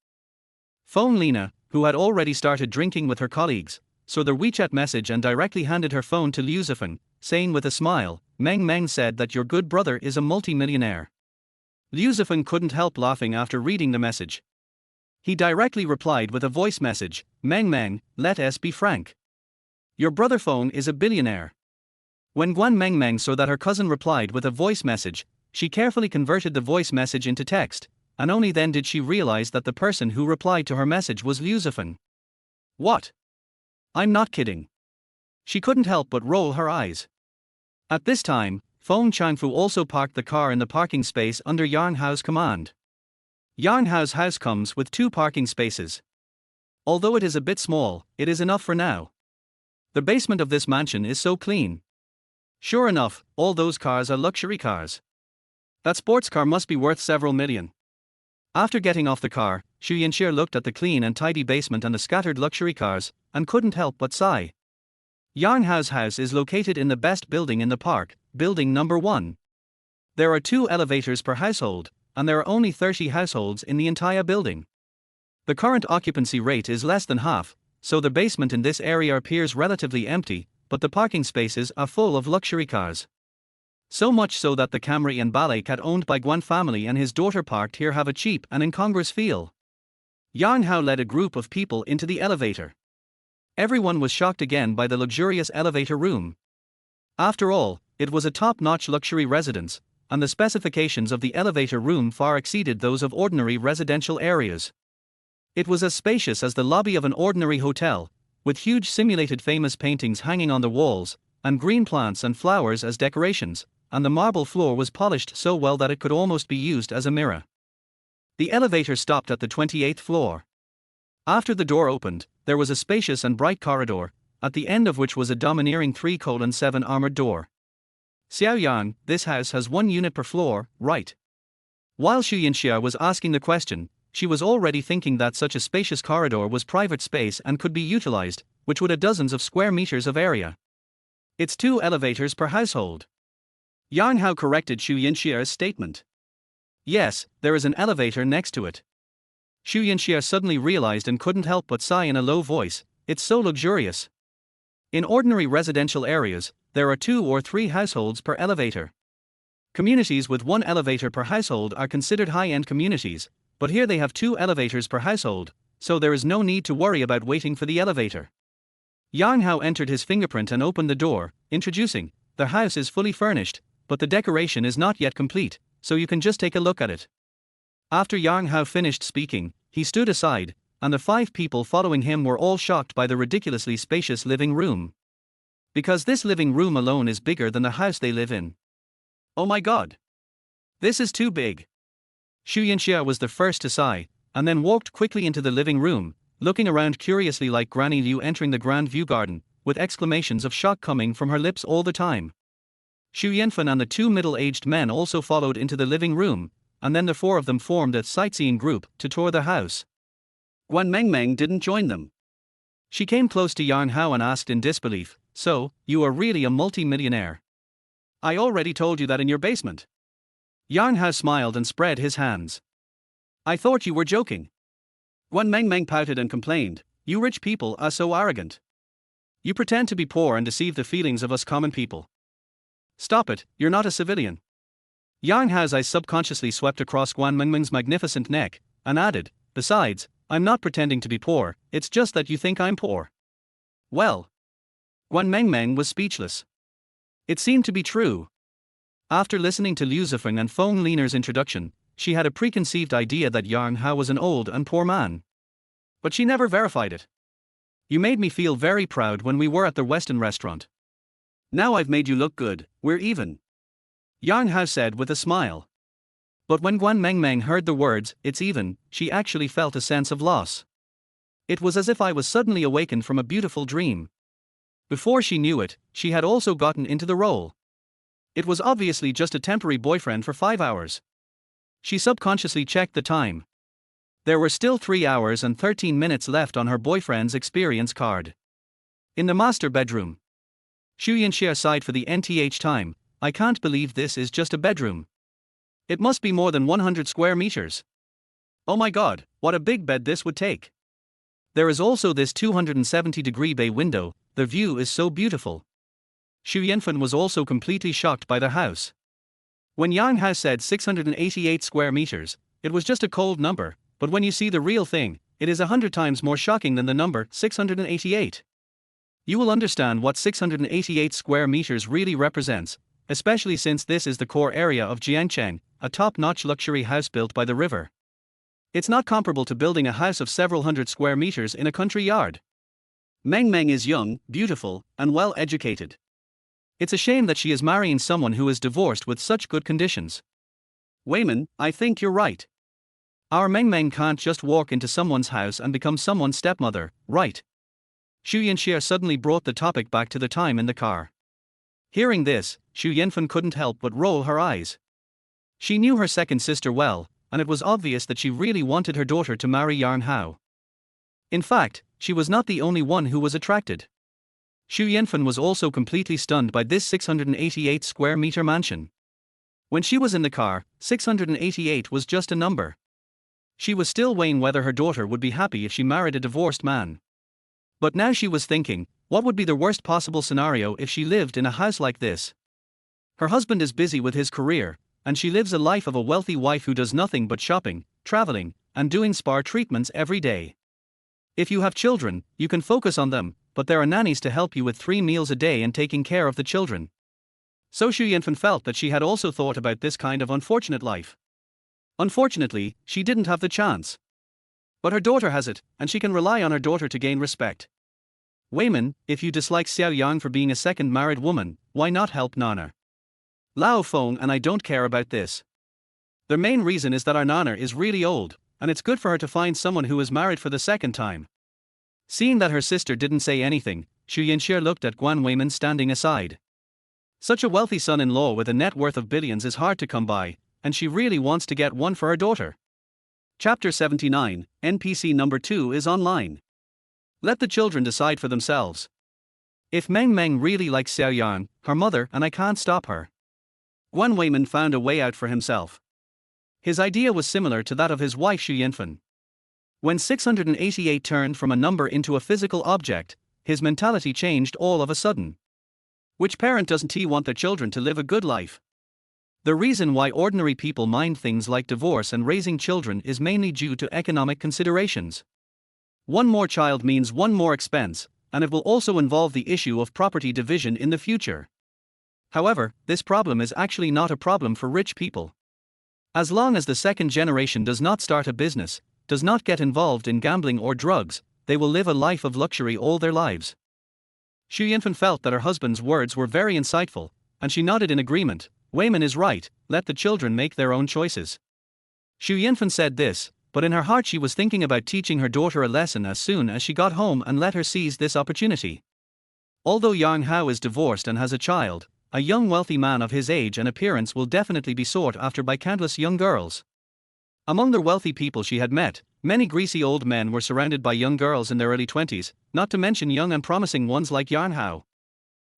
Feng Lina, who had already started drinking with her colleagues, saw the WeChat message and directly handed her phone to Liu Zifeng, saying with a smile, Meng Meng said that your good brother is a multi-millionaire. Liu Zifeng couldn't help laughing after reading the message. He directly replied with a voice message, Meng Meng, let us be frank. Your brother Feng is a billionaire. When Guan Meng Meng saw that her cousin replied with a voice message, she carefully converted the voice message into text, and only then did she realize that the person who replied to her message was Liu Zifeng. What? I'm not kidding. She couldn't help but roll her eyes. At this time, Feng Changfu also parked the car in the parking space under Yang Hao's command. Yang Hao's house comes with 2 parking spaces. Although it is a bit small, it is enough for now. The basement of this mansion is so clean. Sure enough, all those cars are luxury cars. That sports car must be worth several million. After getting off the car, Xu Yanxie looked at the clean and tidy basement and the scattered luxury cars, and couldn't help but sigh. Yang Hao's house is located in the best building in the park, building number 1. There are 2 elevators per household, and there are only 30 households in the entire building. The current occupancy rate is less than half, so the basement in this area appears relatively empty, but the parking spaces are full of luxury cars. So much so that the Camry and Ballet cat owned by Guan family and his daughter parked here have a cheap and incongruous feel. Yang Hao led a group of people into the elevator. Everyone was shocked again by the luxurious elevator room. After all, it was a top-notch luxury residence, and the specifications of the elevator room far exceeded those of ordinary residential areas. It was as spacious as the lobby of an ordinary hotel, with huge simulated famous paintings hanging on the walls, and green plants and flowers as decorations, and the marble floor was polished so well that it could almost be used as a mirror. The elevator stopped at the 28th floor. After the door opened, there was a spacious and bright corridor, at the end of which was a domineering 3:7 armored door. Xiaoyang, this house has 1 unit per floor, right? While Xu Yinxia was asking the question, she was already thinking that such a spacious corridor was private space and could be utilized, which would have dozens of square meters of area. It's 2 elevators per household. Yang Hao corrected Xu Yinxia's statement. Yes, there is an elevator next to it. Xu Yinxia suddenly realized and couldn't help but sigh in a low voice, it's so luxurious. In ordinary residential areas, there are 2 or 3 households per elevator. Communities with 1 elevator per household are considered high-end communities, but here they have 2 elevators per household, so there is no need to worry about waiting for the elevator. Yang Hao entered his fingerprint and opened the door, introducing, the house is fully furnished, but the decoration is not yet complete, so you can just take a look at it. After Yang Hao finished speaking, he stood aside, and the 5 people following him were all shocked by the ridiculously spacious living room. Because this living room alone is bigger than the house they live in. Oh my god! This is too big! Xu Yinxia was the first to sigh, and then walked quickly into the living room, looking around curiously like Granny Liu entering the Grand View Garden, with exclamations of shock coming from her lips all the time. Xu Yanfan and the 2 middle-aged men also followed into the living room, and then the 4 of them formed a sightseeing group to tour the house. Guan Mengmeng didn't join them. She came close to Yang Hao and asked in disbelief, so, you are really a multi-millionaire? I already told you that in your basement. Yang Hao smiled and spread his hands. I thought you were joking. Guan Mengmeng pouted and complained, you rich people are so arrogant. You pretend to be poor and deceive the feelings of us common people. Stop it, you're not a civilian. Yang Hao's eyes subconsciously swept across Guan Mengmeng's magnificent neck, and added, besides, I'm not pretending to be poor, it's just that you think I'm poor. Well. Guan Mengmeng was speechless. It seemed to be true. After listening to Liu Zifeng and Feng Liner's introduction, she had a preconceived idea that Yang Hao was an old and poor man. But she never verified it. You made me feel very proud when we were at the Western restaurant. Now I've made you look good, we're even. Yang Hao said with a smile. But when Guan Mengmeng heard the words, it's even, she actually felt a sense of loss. It was as if I was suddenly awakened from a beautiful dream. Before she knew it, she had also gotten into the role. It was obviously just a temporary boyfriend for 5 hours. She subconsciously checked the time. There were still 3 hours and 13 minutes left on her boyfriend's experience card. In the master bedroom. Xu Yinxia sighed for the nth time, I can't believe this is just a bedroom. It must be more than 100 square meters. Oh my god, what a big bed this would take. There is also this 270-degree bay window, the view is so beautiful. Xu Yanfan was also completely shocked by the house. When Yang Hao said 688 square meters, it was just a cold number, but when you see the real thing, it is 100 times more shocking than the number 688. You will understand what 688 square meters really represents, especially since this is the core area of Jianghan, a top-notch luxury house built by the river. It's not comparable to building a house of several hundred square meters in a country yard. Meng Meng is young, beautiful, and well-educated. It's a shame that she is marrying someone who is divorced with such good conditions. Weiman, I think you're right. Our Meng Meng can't just walk into someone's house and become someone's stepmother, right? Xu Yinxia suddenly brought the topic back to the time in the car. Hearing this, Xu Yanfan couldn't help but roll her eyes. She knew her second sister well, and it was obvious that she really wanted her daughter to marry Yang Hao. In fact, she was not the only one who was attracted. Xu Yanfan was also completely stunned by this 688 square meter mansion. When she was in the car, 688 was just a number. She was still weighing whether her daughter would be happy if she married a divorced man. But now she was thinking, what would be the worst possible scenario if she lived in a house like this? Her husband is busy with his career, and she lives a life of a wealthy wife who does nothing but shopping, traveling, and doing spa treatments every day. If you have children, you can focus on them, but there are nannies to help you with 3 meals a day and taking care of the children. So Xu Yinfen felt that she had also thought about this kind of unfortunate life. Unfortunately, she didn't have the chance. But her daughter has it, and she can rely on her daughter to gain respect. Weiman, if you dislike Xiao Yang for being a second married woman, why not help Nana? Lao Feng and I don't care about this. The main reason is that our Nana is really old, and it's good for her to find someone who is married for the second time. Seeing that her sister didn't say anything, Xu Yinxie looked at Guan Weiman standing aside. Such a wealthy son-in-law with a net worth of billions is hard to come by, and she really wants to get one for her daughter. Chapter 79, NPC number 2 is online. Let the children decide for themselves. If Meng Meng really likes Xiao Yang, her mother, and I can't stop her. Guan Weiman found a way out for himself. His idea was similar to that of his wife Xu Yinfen. When 688 turned from a number into a physical object, his mentality changed all of a sudden. Which parent doesn't want their children to live a good life? The reason why ordinary people mind things like divorce and raising children is mainly due to economic considerations. One more child means one more expense, and it will also involve the issue of property division in the future. However, this problem is actually not a problem for rich people. As long as the second generation does not start a business, does not get involved in gambling or drugs, they will live a life of luxury all their lives. Xu Yinfen felt that her husband's words were very insightful, and she nodded in agreement. Weiman is right, let the children make their own choices. Xu Yinfen said this, but in her heart she was thinking about teaching her daughter a lesson as soon as she got home and let her seize this opportunity. Although Yang Hao is divorced and has a child, a young wealthy man of his age and appearance will definitely be sought after by countless young girls. Among the wealthy people she had met, many greasy old men were surrounded by young girls in their early 20s, not to mention young and promising ones like Yang Hao.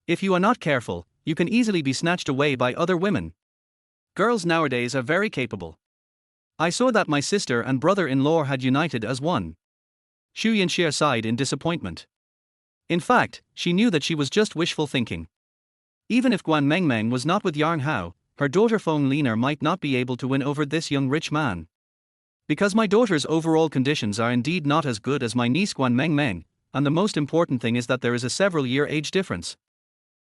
If you are not careful, you can easily be snatched away by other women. Girls nowadays are very capable. I saw that my sister and brother-in-law had united as one. Xu Yinxie sighed in disappointment. In fact, she knew that she was just wishful thinking. Even if Guan Mengmeng was not with Yang Hao, her daughter Feng Liner might not be able to win over this young rich man. Because my daughter's overall conditions are indeed not as good as my niece Guan Mengmeng, and the most important thing is that there is a several-year age difference.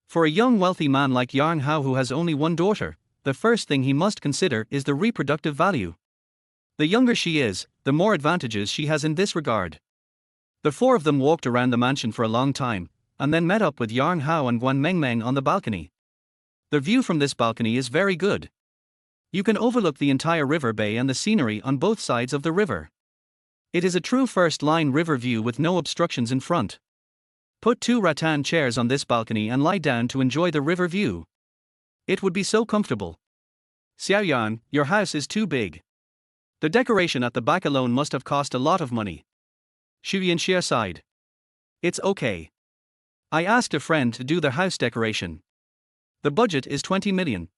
For a young wealthy man like Yang Hao who has only one daughter, the first thing he must consider is the reproductive value. The younger she is, the more advantages she has in this regard. The four of them walked around the mansion for a long time, and then met up with Yang Hao and Guan Mengmeng on the balcony. The view from this balcony is very good. You can overlook the entire river bay and the scenery on both sides of the river. It is a true first-line river view with no obstructions in front. Put 2 rattan chairs on this balcony and lie down to enjoy the river view. It would be so comfortable. Xiao Yan, your house is too big. The decoration at the back alone must have cost a lot of money. Xu Yinxie sighed. It's okay. I asked a friend to do the house decoration. The budget is 20 million.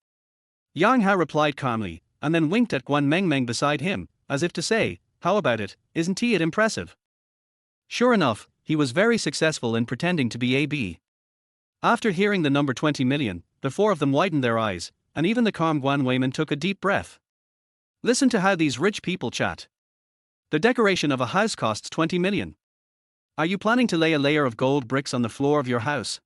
Yang Hao replied calmly, and then winked at Guan Mengmeng beside him, as if to say, how about it, isn't it impressive? Sure enough, he was very successful in pretending to be AB. After hearing the number 20 million, the four of them widened their eyes, and even the calm Guan Weiman took a deep breath. Listen to how these rich people chat. The decoration of a house costs 20 million. Are you planning to lay a layer of gold bricks on the floor of your house?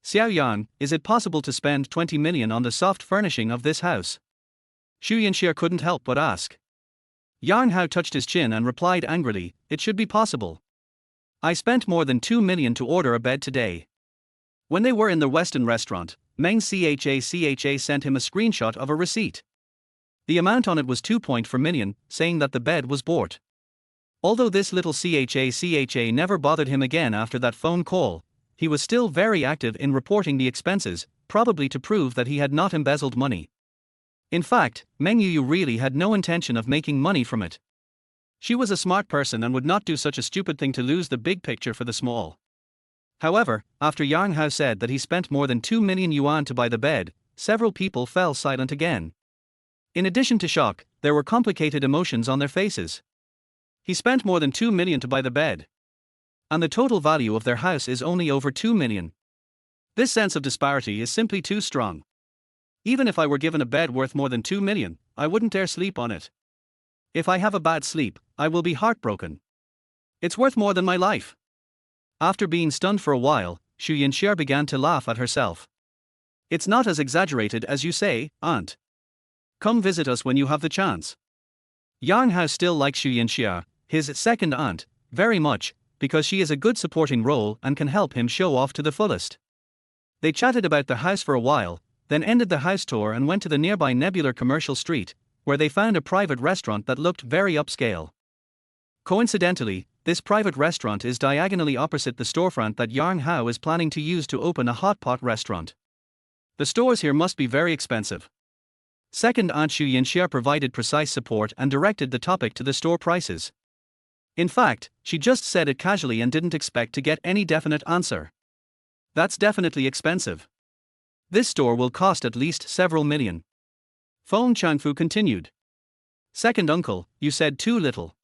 Xiao Yan, is it possible to spend 20 million on the soft furnishing of this house? Xu Yinxie couldn't help but ask. Yang Hao touched his chin and replied angrily, it should be possible. I spent more than 2 million to order a bed today. When they were in the Western restaurant, Meng Cha sent him a screenshot of a receipt. The amount on it was 2.4 million, saying that the bed was bought. Although this little Cha never bothered him again after that phone call, he was still very active in reporting the expenses, probably to prove that he had not embezzled money. In fact, Meng Yu really had no intention of making money from it. She was a smart person and would not do such a stupid thing to lose the big picture for the small. However, after Yang Hao said that he spent more than 2 million yuan to buy the bed, several people fell silent again. In addition to shock, there were complicated emotions on their faces. He spent more than 2 million to buy the bed. And the total value of their house is only over 2 million. This sense of disparity is simply too strong. Even if I were given a bed worth more than 2 million, I wouldn't dare sleep on it. If I have a bad sleep, I will be heartbroken. It's worth more than my life. After being stunned for a while, Xu Yinxie began to laugh at herself. It's not as exaggerated as you say, aunt. Come visit us when you have the chance. Yang Hao still likes Xu Yinxia, his second aunt, very much, because she is a good supporting role and can help him show off to the fullest. They chatted about the house for a while, then ended the house tour and went to the nearby Nebular Commercial Street, where they found a private restaurant that looked very upscale. Coincidentally, this private restaurant is diagonally opposite the storefront that Yang Hao is planning to use to open a hot pot restaurant. The stores here must be very expensive. Second Aunt Xu Yinxia provided precise support and directed the topic to the store prices. In fact, she just said it casually and didn't expect to get any definite answer. That's definitely expensive. This store will cost at least several million. Feng Changfu continued. Second uncle, you said too little.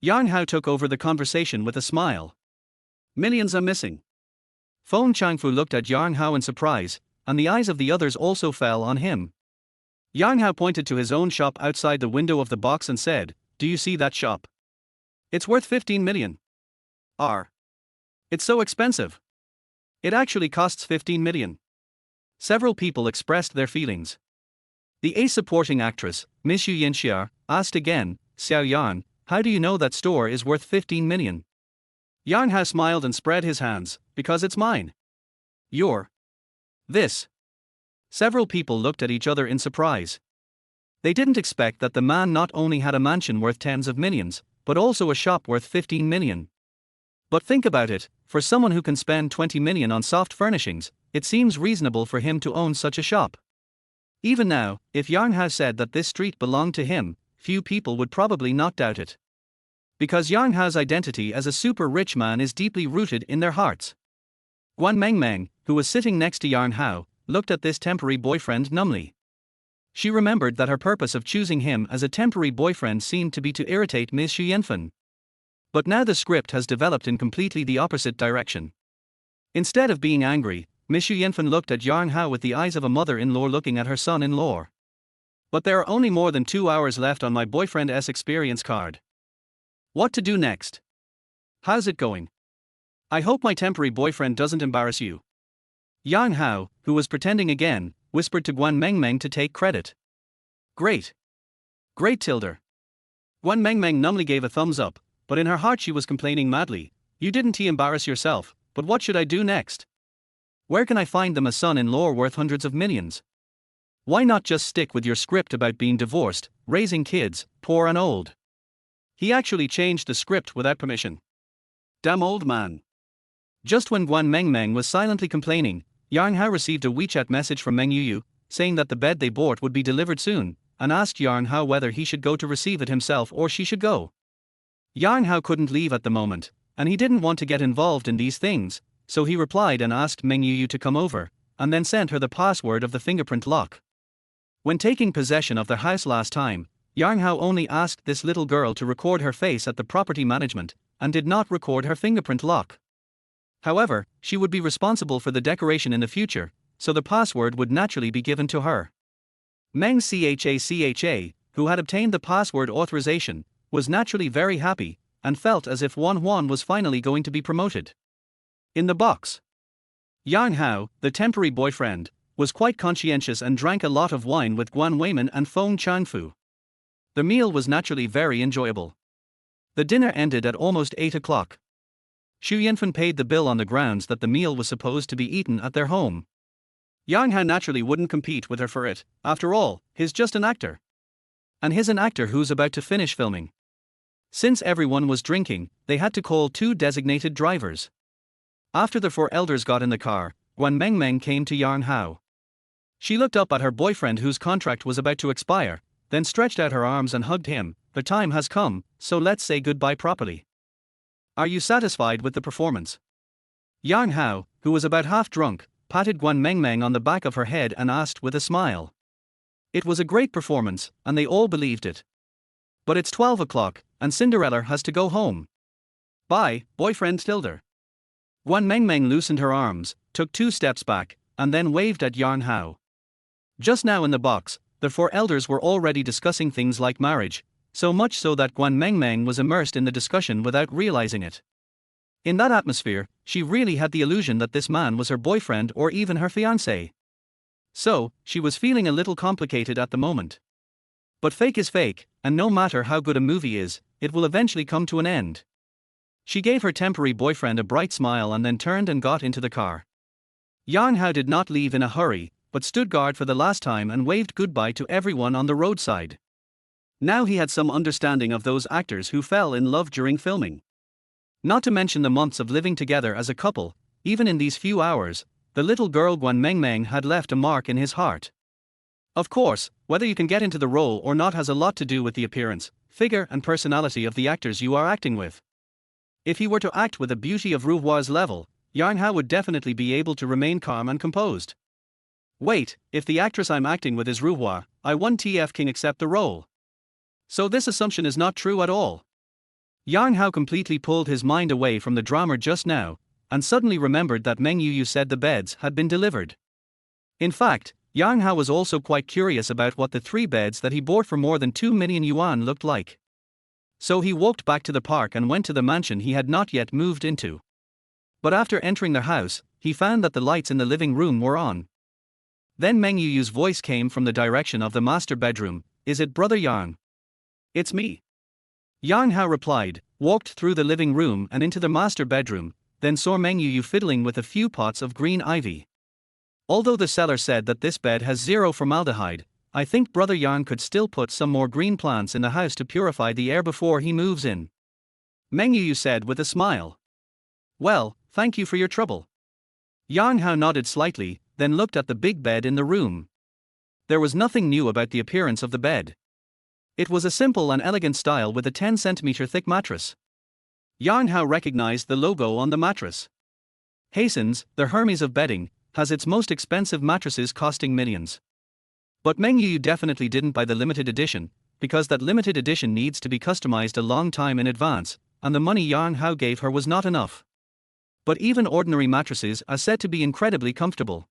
Yang Hao took over the conversation with a smile. Millions are missing. Feng Changfu looked at Yang Hao in surprise, and the eyes of the others also fell on him. Yang Hao pointed to his own shop outside the window of the box and said, "Do you see that shop? It's worth 15 million. It's so expensive. It actually costs 15 million. Several people expressed their feelings. The A supporting actress, Miss Xu Yinxia, asked again, Xiao Yan, how do you know that store is worth 15 million? Yang Hao smiled and spread his hands, because it's mine. This. Several people looked at each other in surprise. They didn't expect that the man not only had a mansion worth tens of millions, but also a shop worth 15 million. But think about it, for someone who can spend 20 million on soft furnishings, it seems reasonable for him to own such a shop. Even now, if Yang Hao said that this street belonged to him, few people would probably not doubt it. Because Yang Hao's identity as a super rich man is deeply rooted in their hearts. Guan Mengmeng, who was sitting next to Yang Hao, looked at this temporary boyfriend numbly. She remembered that her purpose of choosing him as a temporary boyfriend seemed to be to irritate Ms. Xu Yanfen. But now the script has developed in completely the opposite direction. Instead of being angry, Ms. Xu Yanfen looked at Yang Hao with the eyes of a mother-in-law looking at her son-in-law. But there are only more than 2 hours left on my boyfriend's experience card. What to do next? How's it going? I hope my temporary boyfriend doesn't embarrass you. Yang Hao, who was pretending again, whispered to Guan Mengmeng to take credit. Great. Great tilde. Guan Mengmeng numbly gave a thumbs up, but in her heart she was complaining madly, you didn't embarrass yourself, but what should I do next? Where can I find them a son-in-law worth hundreds of millions? Why not just stick with your script about being divorced, raising kids, poor and old? He actually changed the script without permission. Damn old man. Just when Guan Mengmeng was silently complaining, Yang Hao received a WeChat message from Meng Yuyu, saying that the bed they bought would be delivered soon, and asked Yang Hao whether he should go to receive it himself or she should go. Yang Hao couldn't leave at the moment, and he didn't want to get involved in these things, so he replied and asked Meng Yuyu to come over, and then sent her the password of the fingerprint lock. When taking possession of the house last time, Yang Hao only asked this little girl to record her face at the property management, and did not record her fingerprint lock. However, she would be responsible for the decoration in the future, so the password would naturally be given to her. Meng Cha, who had obtained the password authorization, was naturally very happy, and felt as if Wan Huan was finally going to be promoted. In the box, Yang Hao, the temporary boyfriend, was quite conscientious and drank a lot of wine with Guan Weiman and Feng Changfu. The meal was naturally very enjoyable. The dinner ended at almost 8 o'clock. Xu Yanfen paid the bill on the grounds that the meal was supposed to be eaten at their home. Yang Hao naturally wouldn't compete with her for it, after all, he's just an actor. And he's an actor who's about to finish filming. Since everyone was drinking, they had to call 2 designated drivers. After the 4 elders got in the car, Guan Mengmeng came to Yang Hao. She looked up at her boyfriend whose contract was about to expire, then stretched out her arms and hugged him. The time has come, so let's say goodbye properly. Are you satisfied with the performance? Yang Hao, who was about half drunk, patted Guan Mengmeng on the back of her head and asked with a smile. It was a great performance, and they all believed it. But it's 12 o'clock, and Cinderella has to go home. Bye, boyfriend tilde. Guan Mengmeng loosened her arms, took 2 steps back, and then waved at Yang Hao. Just now in the box, the 4 elders were already discussing things like marriage, so much so that Guan Mengmeng was immersed in the discussion without realizing it. In that atmosphere, she really had the illusion that this man was her boyfriend or even her fiancé. So, she was feeling a little complicated at the moment. But fake is fake, and no matter how good a movie is, it will eventually come to an end. She gave her temporary boyfriend a bright smile and then turned and got into the car. Yang Hao did not leave in a hurry, but stood guard for the last time and waved goodbye to everyone on the roadside. Now he had some understanding of those actors who fell in love during filming. Not to mention the months of living together as a couple, even in these few hours, the little girl Guan Mengmeng had left a mark in his heart. Of course, whether you can get into the role or not has a lot to do with the appearance, figure and personality of the actors you are acting with. If he were to act with a beauty of Ru Hua's level, Yang Hao would definitely be able to remain calm and composed. Wait, if the actress I'm acting with is Ru Hua, I won't TF accept the role. So this assumption is not true at all. Yang Hao completely pulled his mind away from the drama just now, and suddenly remembered that Meng Yuyu said the beds had been delivered. In fact, Yang Hao was also quite curious about what the 3 beds that he bought for more than 2 million yuan looked like. So he walked back to the park and went to the mansion he had not yet moved into. But after entering their house, he found that the lights in the living room were on. Then Meng Yuyu's voice came from the direction of the master bedroom. "Is it Brother Yang?" "It's me." Yang Hao replied, walked through the living room and into the master bedroom, then saw Meng Yuyu fiddling with a few pots of green ivy. "Although the seller said that this bed has 0 formaldehyde, I think Brother Yang could still put some more green plants in the house to purify the air before he moves in," Meng Yuyu said with a smile. "Well, thank you for your trouble." Yang Hao nodded slightly, then looked at the big bed in the room. There was nothing new about the appearance of the bed. It was a simple and elegant style with a 10 cm thick mattress. Yang Hao recognized the logo on the mattress. Hastings, the Hermes of bedding, has its most expensive mattresses costing millions. But Meng Yuyu definitely didn't buy the limited edition, because that limited edition needs to be customized a long time in advance, and the money Yang Hao gave her was not enough. But even ordinary mattresses are said to be incredibly comfortable.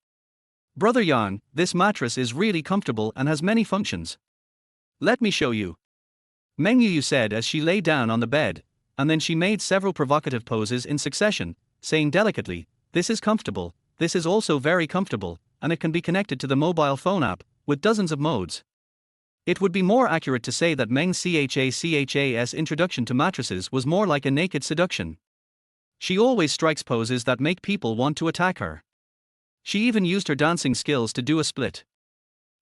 "Brother Yang, this mattress is really comfortable and has many functions. Let me show you," Meng Yuyu said as she lay down on the bed, and then she made several provocative poses in succession, saying delicately, "This is comfortable, this is also very comfortable, and it can be connected to the mobile phone app, with dozens of modes." It would be more accurate to say that Meng Chha's introduction to mattresses was more like a naked seduction. She always strikes poses that make people want to attack her. She even used her dancing skills to do a split.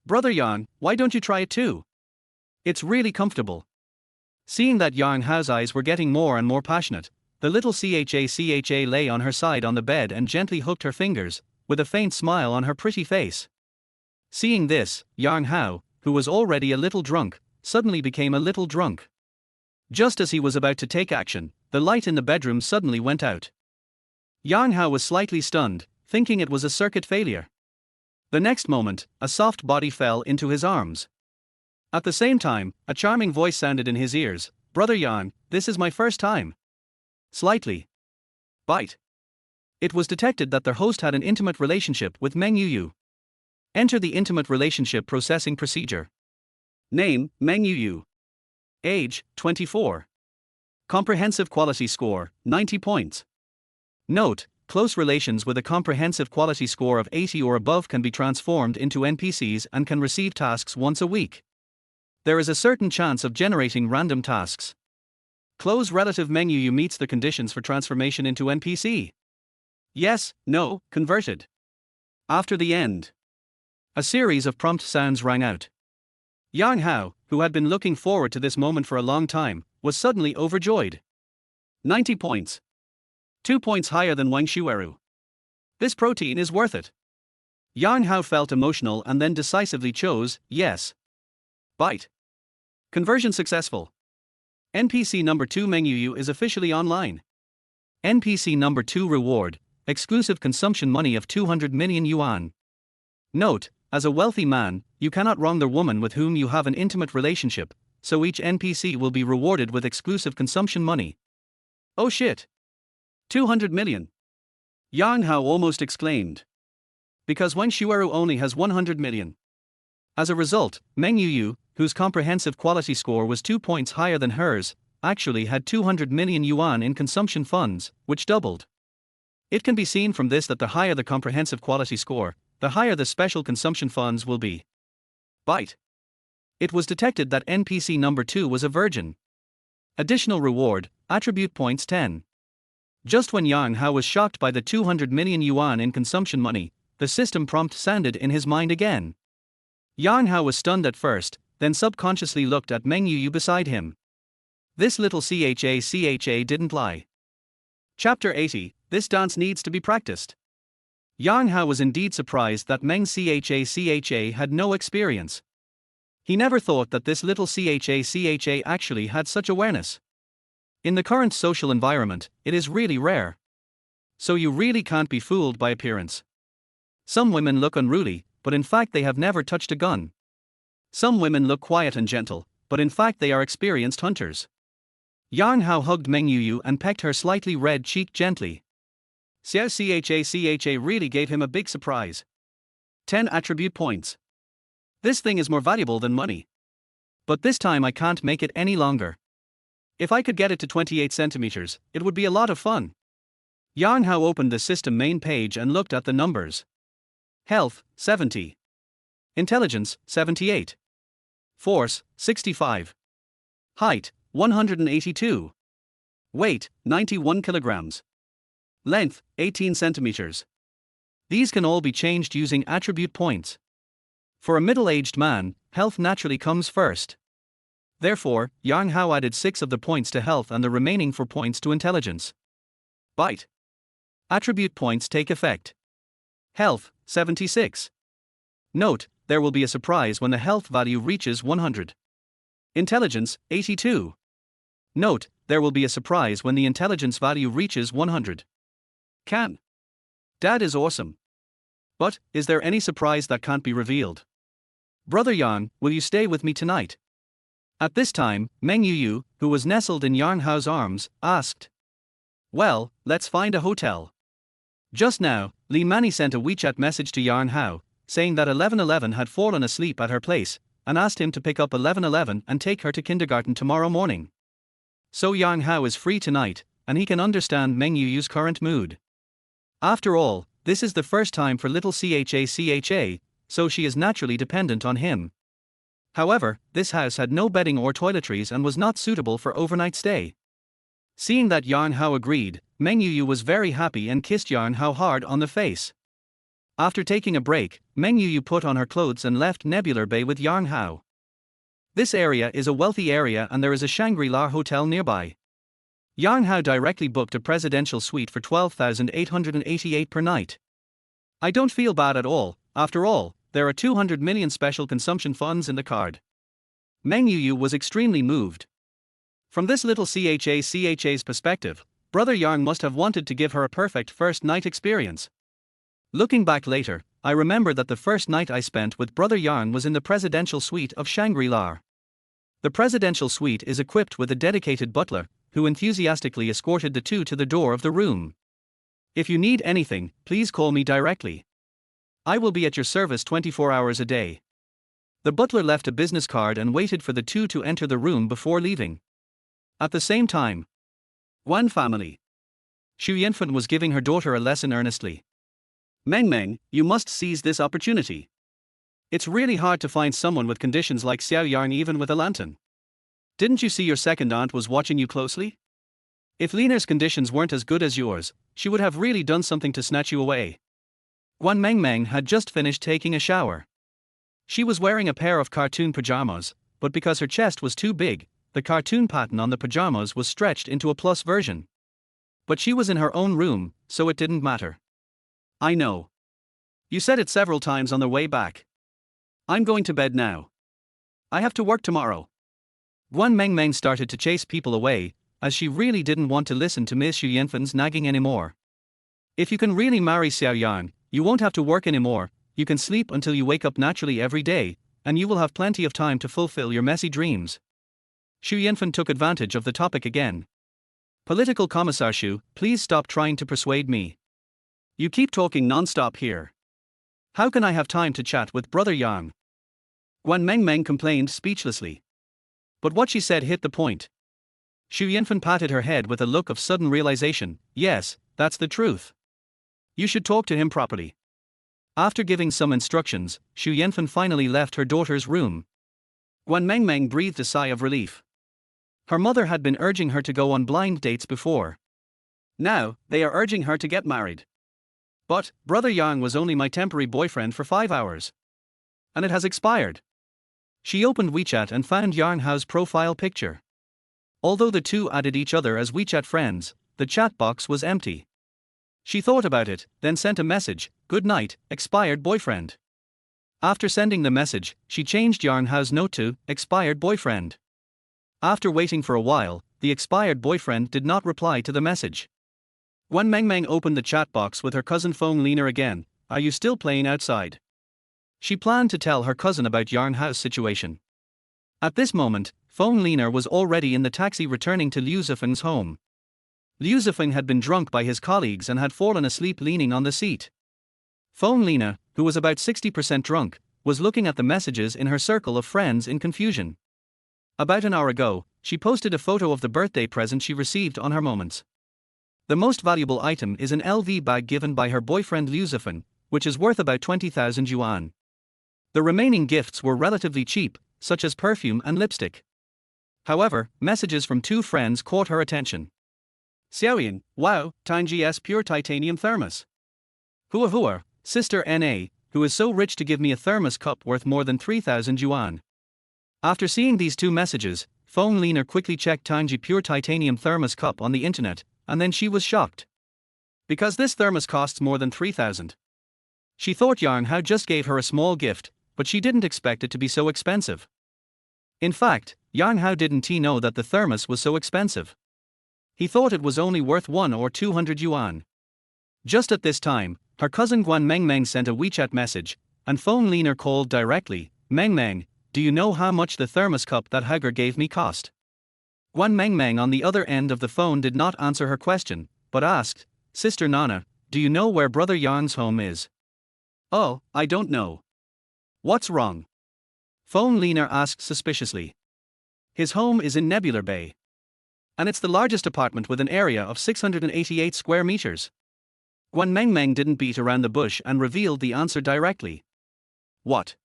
"Brother Yang, why don't you try it too? It's really comfortable." Seeing that Yang Hao's eyes were getting more and more passionate, the little Chha lay on her side on the bed and gently hooked her fingers, with a faint smile on her pretty face. Seeing this, Yang Hao, who was already a little drunk, suddenly became a little drunk. Just as he was about to take action, the light in the bedroom suddenly went out. Yang Hao was slightly stunned, thinking it was a circuit failure. The next moment, a soft body fell into his arms. At the same time, a charming voice sounded in his ears, "Brother Yang, this is my first time." Slightly. Bite. It was detected that their host had an intimate relationship with Meng Yuyu. Enter the intimate relationship processing procedure. Name, Meng Yuyu. Age, 24. Comprehensive quality score, 90 points. Note, close relations with a comprehensive quality score of 80 or above can be transformed into NPCs and can receive tasks once a week. There is a certain chance of generating random tasks. Close relative Meng Yuyu meets the conditions for transformation into NPC. Yes, no, converted. After the end. A series of prompt sounds rang out. Yang Hao, who had been looking forward to this moment for a long time, was suddenly overjoyed. 90 points. 2 points higher than Wang Shueru. This protein is worth it. Yang Hao felt emotional and then decisively chose, yes. Bite. Conversion successful. NPC number 2 Meng Yuyu is officially online. NPC number 2 reward, exclusive consumption money of 200 million yuan. Note, as a wealthy man, you cannot wrong the woman with whom you have an intimate relationship, so each NPC will be rewarded with exclusive consumption money. Oh shit. 200 million. Yang Hao almost exclaimed. Because Wang Shueru only has 100 million. As a result, Meng Yuyu, whose comprehensive quality score was 2 points higher than hers, actually had 200 million yuan in consumption funds, which doubled. It can be seen from this that the higher the comprehensive quality score, the higher the special consumption funds will be. Bite. It was detected that NPC number 2 was a virgin. Additional reward, attribute points 10. Just when Yang Hao was shocked by the 200 million yuan in consumption money, the system prompt sounded in his mind again. Yang Hao was stunned at first, then subconsciously looked at Meng Yuyu beside him. This little CHA didn't lie. Chapter 80, this dance needs to be practiced. Yang Hao was indeed surprised that Meng CHA had no experience. He never thought that this little CHA actually had such awareness. In the current social environment, it is really rare. So you really can't be fooled by appearance. Some women look unruly, but in fact they have never touched a gun. Some women look quiet and gentle, but in fact they are experienced hunters. Yang Hao hugged Meng Yuyu and pecked her slightly red cheek gently. Xiao CHA really gave him a big surprise. 10 attribute points. This thing is more valuable than money. But this time I can't make it any longer. If I could get it to 28 centimeters, it would be a lot of fun. Yang Hao opened the system main page and looked at the numbers. Health, 70. Intelligence, 78. Force, 65. Height, 182. Weight, 91 kilograms. Length, 18 centimeters. These can all be changed using attribute points. For a middle-aged man, health naturally comes first. Therefore, Yang Hao added 6 of the points to health and the remaining 4 points to intelligence. Bite. Attribute points take effect. Health, 76. Note, there will be a surprise when the health value reaches 100. Intelligence, 82. Note, there will be a surprise when the intelligence value reaches 100. Can. Dad is awesome. But, is there any surprise that can't be revealed? Brother Yang, will you stay with me tonight? At this time, Meng Yuyu, who was nestled in Yang Hao's arms, asked. Well, let's find a hotel. Just now, Li Mani sent a WeChat message to Yang Hao, saying that 1111 had fallen asleep at her place, and asked him to pick up 1111 and take her to kindergarten tomorrow morning. So Yang Hao is free tonight, and he can understand Meng Yuyu's current mood. After all, this is the first time for little CHA, so she is naturally dependent on him. However, this house had no bedding or toiletries and was not suitable for overnight stay. Seeing that Yang Hao agreed, Meng Yuyu was very happy and kissed Yang Hao hard on the face. After taking a break, Meng Yuyu put on her clothes and left Nebular Bay with Yang Hao. This area is a wealthy area and there is a Shangri-La hotel nearby. Yang Hao directly booked a presidential suite for 12,888 per night. I don't feel bad at all, after all, there are 200 million special consumption funds in the card. Meng Yuyu was extremely moved. From this little CHA's perspective, Brother Yang must have wanted to give her a perfect first night experience. Looking back later, I remember that the first night I spent with Brother Yang was in the presidential suite of Shangri-La. The presidential suite is equipped with a dedicated butler, who enthusiastically escorted the two to the door of the room. If you need anything, please call me directly. I will be at your service 24 hours a day. The butler left a business card and waited for the two to enter the room before leaving. At the same time, one family. Xu Yanfen was giving her daughter a lesson earnestly. Meng, you must seize this opportunity. It's really hard to find someone with conditions like Xiao Yang even with a lantern. Didn't you see your second aunt was watching you closely? If Lena's conditions weren't as good as yours, she would have really done something to snatch you away. Guan Meng had just finished taking a shower. She was wearing a pair of cartoon pajamas, but because her chest was too big, the cartoon pattern on the pajamas was stretched into a plus version. But she was in her own room, so it didn't matter. I know. You said it several times on the way back. I'm going to bed now. I have to work tomorrow. Guan Meng started to chase people away, as she really didn't want to listen to Ms. Xu Yanfen's nagging anymore. If you can really marry Xiao Yang, you won't have to work anymore, you can sleep until you wake up naturally every day, and you will have plenty of time to fulfill your messy dreams. Xu Yanfen took advantage of the topic again. Political Commissar Xu, please stop trying to persuade me. You keep talking non-stop here. How can I have time to chat with Brother Yang? Guan Meng complained speechlessly. But what she said hit the point. Xu Yanfen patted her head with a look of sudden realization. Yes, that's the truth. You should talk to him properly. After giving some instructions, Xu Yanfen finally left her daughter's room. Guan Mengmeng breathed a sigh of relief. Her mother had been urging her to go on blind dates before. Now, they are urging her to get married. But, Brother Yang was only my temporary boyfriend for 5 hours. And it has expired. She opened WeChat and found Yang Hao's profile picture. Although the two added each other as WeChat friends, the chat box was empty. She thought about it, then sent a message, "Good night, expired boyfriend." After sending the message, she changed Yang Hao's note to "expired boyfriend." After waiting for a while, the expired boyfriend did not reply to the message. Guan Mengmeng opened the chat box with her cousin Feng Liner again. "Are you still playing outside?" She planned to tell her cousin about Yang Hao's situation. At this moment, Feng Liner was already in the taxi returning to Liu Zifeng's home. Liu Zifeng had been drunk by his colleagues and had fallen asleep leaning on the seat. Feng Liner, who was about 60% drunk, was looking at the messages in her circle of friends in confusion. About an hour ago, she posted a photo of the birthday present she received on her Moments. The most valuable item is an LV bag given by her boyfriend Liu Zifeng, which is worth about 20,000 yuan. The remaining gifts were relatively cheap, such as perfume and lipstick. However, messages from two friends caught her attention. "Xiaoyan, wow, Tanji's pure titanium thermos. Hua Hua, sister NA, who is so rich to give me a thermos cup worth more than 3,000 yuan." After seeing these two messages, Feng Liner quickly checked Tanji pure titanium thermos cup on the internet, and then she was shocked. Because this thermos costs more than 3,000. She thought Yang Hao just gave her a small gift, but she didn't expect it to be so expensive. In fact, Yang Hao didn't know that the thermos was so expensive. He thought it was only worth 1 or 200 yuan. Just at this time, her cousin Guan Mengmeng sent a WeChat message, and Feng Liner called directly. "Mengmeng, do you know how much the thermos cup that Hager gave me cost?" Guan Mengmeng on the other end of the phone did not answer her question, but asked, "Sister Nana, do you know where Brother Yang's home is?" "Oh, I don't know." "What's wrong?" Feng Liner asked suspiciously. "His home is in Nebular Bay. And it's the largest apartment with an area of 688 square meters." Guan Mengmeng didn't beat around the bush and revealed the answer directly. "What?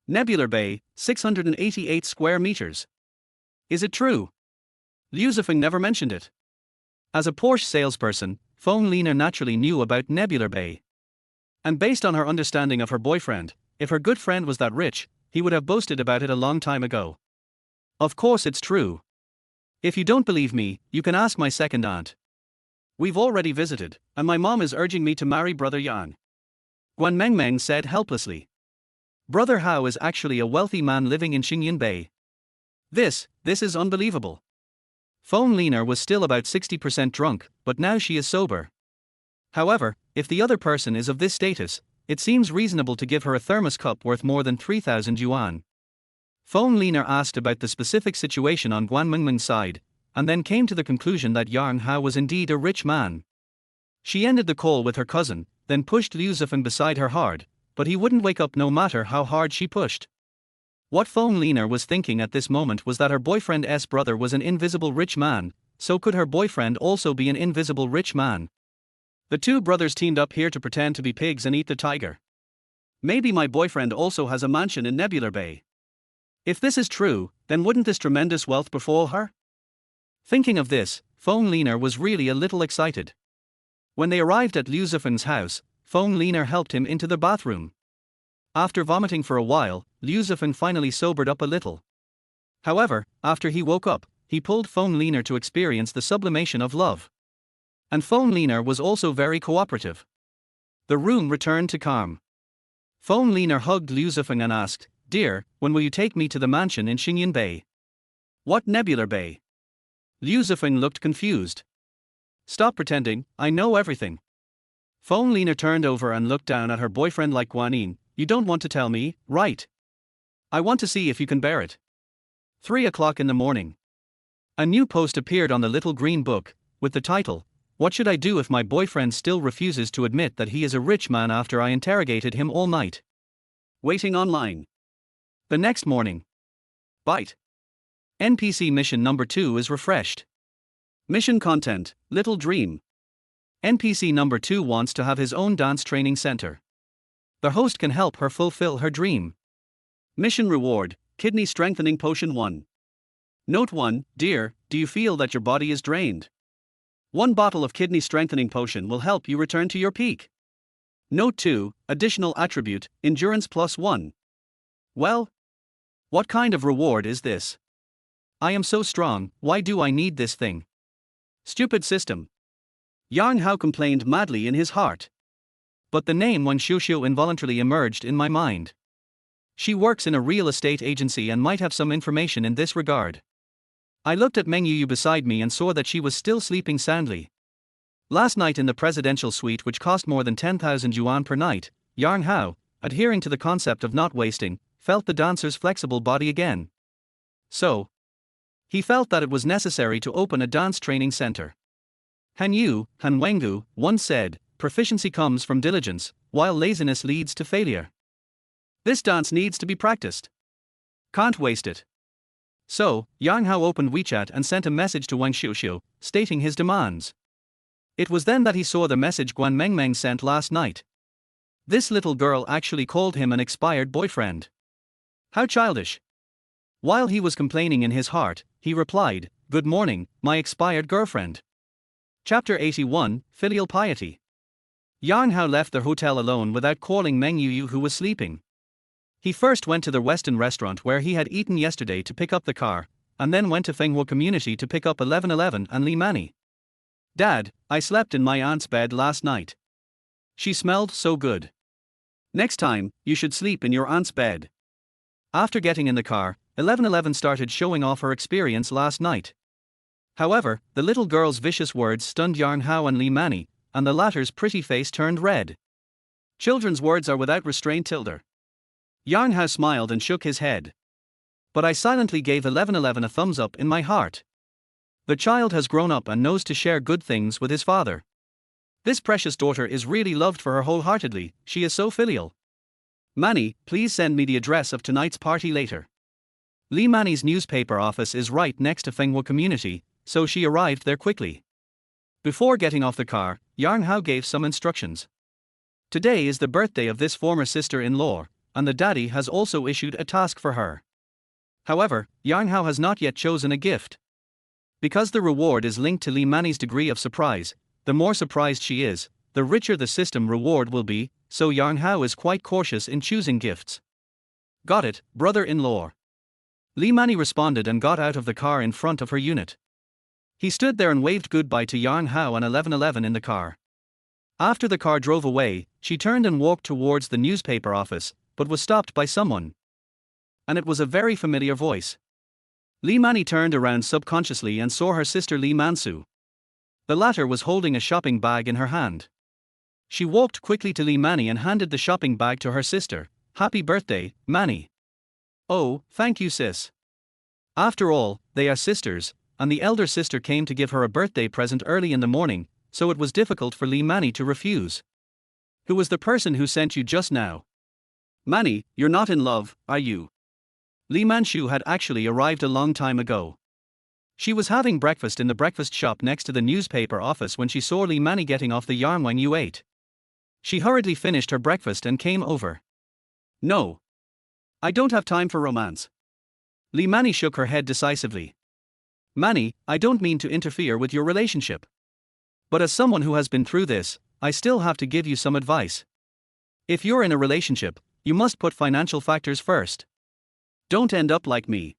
Nebular Bay, 688 square meters. Is it true?" Liu Zifeng never mentioned it. As a Porsche salesperson, Feng Liner naturally knew about Nebular Bay. And based on her understanding of her boyfriend, if her good friend was that rich, he would have boasted about it a long time ago. "Of course it's true. If you don't believe me, you can ask my second aunt. We've already visited, and my mom is urging me to marry Brother Yang." Guan Mengmeng said helplessly. Brother Hao is actually a wealthy man living in Xingyan Bay. This is unbelievable. Feng Liner was still about 60% drunk, but now she is sober. However, if the other person is of this status, it seems reasonable to give her a thermos cup worth more than 3,000 yuan. Feng Liner asked about the specific situation on Guan Mengmeng's side, and then came to the conclusion that Yang Hao was indeed a rich man. She ended the call with her cousin, then pushed Liu Zifeng beside her hard, but he wouldn't wake up no matter how hard she pushed. What Feng Liner was thinking at this moment was that her boyfriend's brother was an invisible rich man, so could her boyfriend also be an invisible rich man? The two brothers teamed up here to pretend to be pigs and eat the tiger. Maybe my boyfriend also has a mansion in Nebular Bay. If this is true, then wouldn't this tremendous wealth befall her? Thinking of this, Feng Liner was really a little excited. When they arrived at Liu Zifeng's house, Feng Liner helped him into the bathroom. After vomiting for a while, Liu Zifeng finally sobered up a little. However, after he woke up, he pulled Feng Liner to experience the sublimation of love. And Feng Liner was also very cooperative. The room returned to calm. Feng Liner hugged Liu Zifeng and asked, "Dear, when will you take me to the mansion in Xingyan Bay?" "What Nebular Bay?" Liu Zifeng looked confused. "Stop pretending, I know everything." Feng Liner turned over and looked down at her boyfriend like, "Guanin, you don't want to tell me, right? I want to see if you can bear it." 3 o'clock in the morning. A new post appeared on the little green book, with the title, "What should I do if my boyfriend still refuses to admit that he is a rich man after I interrogated him all night?" Waiting online. The next morning. Byte. NPC mission number 2 is refreshed. Mission content, Little Dream. NPC number 2 wants to have his own dance training center. The host can help her fulfill her dream. Mission reward, kidney strengthening potion 1. Note 1, dear, do you feel that your body is drained? One bottle of kidney strengthening potion will help you return to your peak. Note 2, additional attribute, endurance plus 1. Well, what kind of reward is this? I am so strong, why do I need this thing? Stupid system. Yang Hao complained madly in his heart. But the name Manshu involuntarily emerged in my mind. She works in a real estate agency and might have some information in this regard. I looked at Meng Yu beside me and saw that she was still sleeping soundly. Last night in the presidential suite, which cost more than 10,000 yuan per night, Yang Hao, adhering to the concept of not wasting, felt the dancer's flexible body again. So, he felt that it was necessary to open a dance training center. Han Wengu, once said, proficiency comes from diligence, while laziness leads to failure. This dance needs to be practiced. Can't waste it. So, Yang Hao opened WeChat and sent a message to Wang Xiuxiu, stating his demands. It was then that he saw the message Guan Mengmeng sent last night. This little girl actually called him an expired boyfriend. How childish. While he was complaining in his heart, he replied, "Good morning, my expired girlfriend." Chapter 81, Filial Piety. Yang Hao left the hotel alone without calling Meng Yu, who was sleeping. He first went to the Western restaurant where he had eaten yesterday to pick up the car, and then went to Fenghua Community to pick up 1111 and Li Mani. Dad, I slept in my aunt's bed last night. She smelled so good. Next time, you should sleep in your aunt's bed. After getting in the car, 1111 started showing off her experience last night. However, the little girl's vicious words stunned Yang Hao and Li Mani, and the latter's pretty face turned red. Children's words are without restraint. Yang Hao smiled and shook his head. But I silently gave 1111 a thumbs up in my heart. The child has grown up and knows to share good things with his father. This precious daughter is really loved for her wholeheartedly, she is so filial. Mani, please send me the address of tonight's party later. Li Mani's newspaper office is right next to Fenghua Community, so she arrived there quickly. Before getting off the car, Yang Hao gave some instructions. Today is the birthday of this former sister-in-law, and the daddy has also issued a task for her. However, Yang Hao has not yet chosen a gift. Because the reward is linked to Li Mani's degree of surprise, the more surprised she is, the richer the system reward will be, so Yang Hao is quite cautious in choosing gifts. Got it, brother-in-law. Li Mani responded and got out of the car in front of her unit. He stood there and waved goodbye to Yang Hao and 1111 in the car. After the car drove away, she turned and walked towards the newspaper office, but was stopped by someone. And it was a very familiar voice. Li Mani turned around subconsciously and saw her sister Li Manshu. The latter was holding a shopping bag in her hand. She walked quickly to Li Mani and handed the shopping bag to her sister. Happy birthday, Mani. Oh, thank you, sis. After all, they are sisters, and the elder sister came to give her a birthday present early in the morning, so it was difficult for Li Mani to refuse. Who was the person who sent you just now? Mani, you're not in love, are you? Li Manshu had actually arrived a long time ago. She was having breakfast in the breakfast shop next to the newspaper office when she saw Li Mani getting off the yarn when you ate. She hurriedly finished her breakfast and came over. No. I don't have time for romance. Li Mani shook her head decisively. Mani, I don't mean to interfere with your relationship. But as someone who has been through this, I still have to give you some advice. If you're in a relationship, you must put financial factors first. Don't end up like me.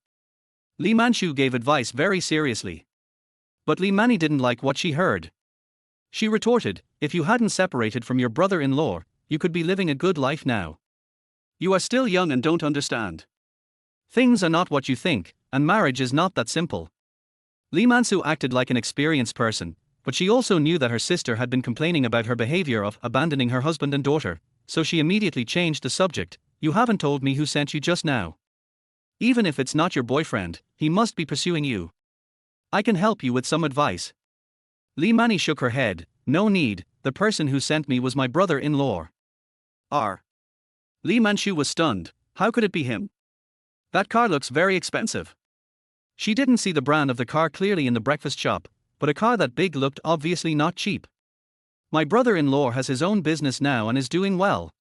Li Manshu gave advice very seriously. But Li Mani didn't like what she heard. She retorted, if you hadn't separated from your brother-in-law, you could be living a good life now. You are still young and don't understand. Things are not what you think, and marriage is not that simple. Li Manshu acted like an experienced person, but she also knew that her sister had been complaining about her behavior of abandoning her husband and daughter, so she immediately changed the subject. You haven't told me who sent you just now. Even if it's not your boyfriend, he must be pursuing you. I can help you with some advice. Li Mani shook her head, no need, the person who sent me was my brother-in-law. Li Manshu was stunned, how could it be him? That car looks very expensive. She didn't see the brand of the car clearly in the breakfast shop, but a car that big looked obviously not cheap. My brother-in-law has his own business now and is doing well.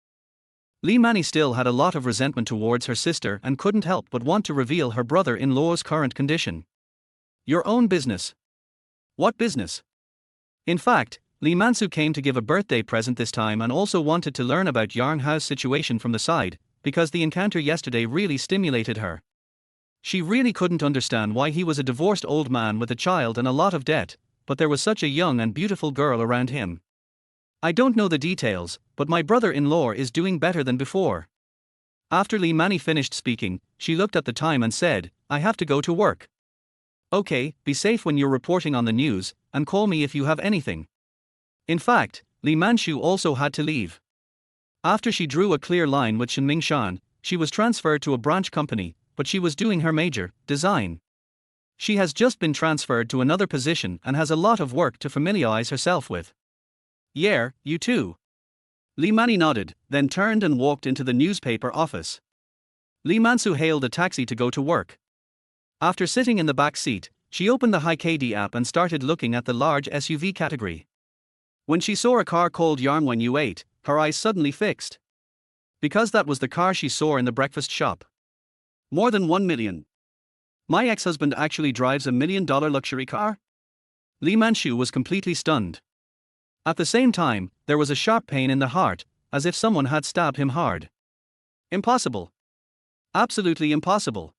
Li Mani still had a lot of resentment towards her sister and couldn't help but want to reveal her brother-in-law's current condition. Your own business. What business? In fact, Li Manshu came to give a birthday present this time and also wanted to learn about Yang Hao's situation from the side, because the encounter yesterday really stimulated her. She really couldn't understand why he was a divorced old man with a child and a lot of debt, but there was such a young and beautiful girl around him. I don't know the details, but my brother-in-law is doing better than before. After Li Mani finished speaking, she looked at the time and said, I have to go to work. Okay, be safe when you're reporting on the news, and call me if you have anything. In fact, Li Manshu also had to leave. After she drew a clear line with Shenming Shan, she was transferred to a branch company, but she was doing her major, design. She has just been transferred to another position and has a lot of work to familiarize herself with. Yeah, you too. Li Mani nodded, then turned and walked into the newspaper office. Li Manshu hailed a taxi to go to work. After sitting in the back seat, she opened the HiKD app and started looking at the large SUV category. When she saw a car called Jianghan U8, her eyes suddenly fixed. Because that was the car she saw in the breakfast shop. More than 1 million. My ex-husband actually drives $1 million luxury car? Li Manshu was completely stunned. At the same time, there was a sharp pain in the heart, as if someone had stabbed him hard. Impossible. Absolutely impossible.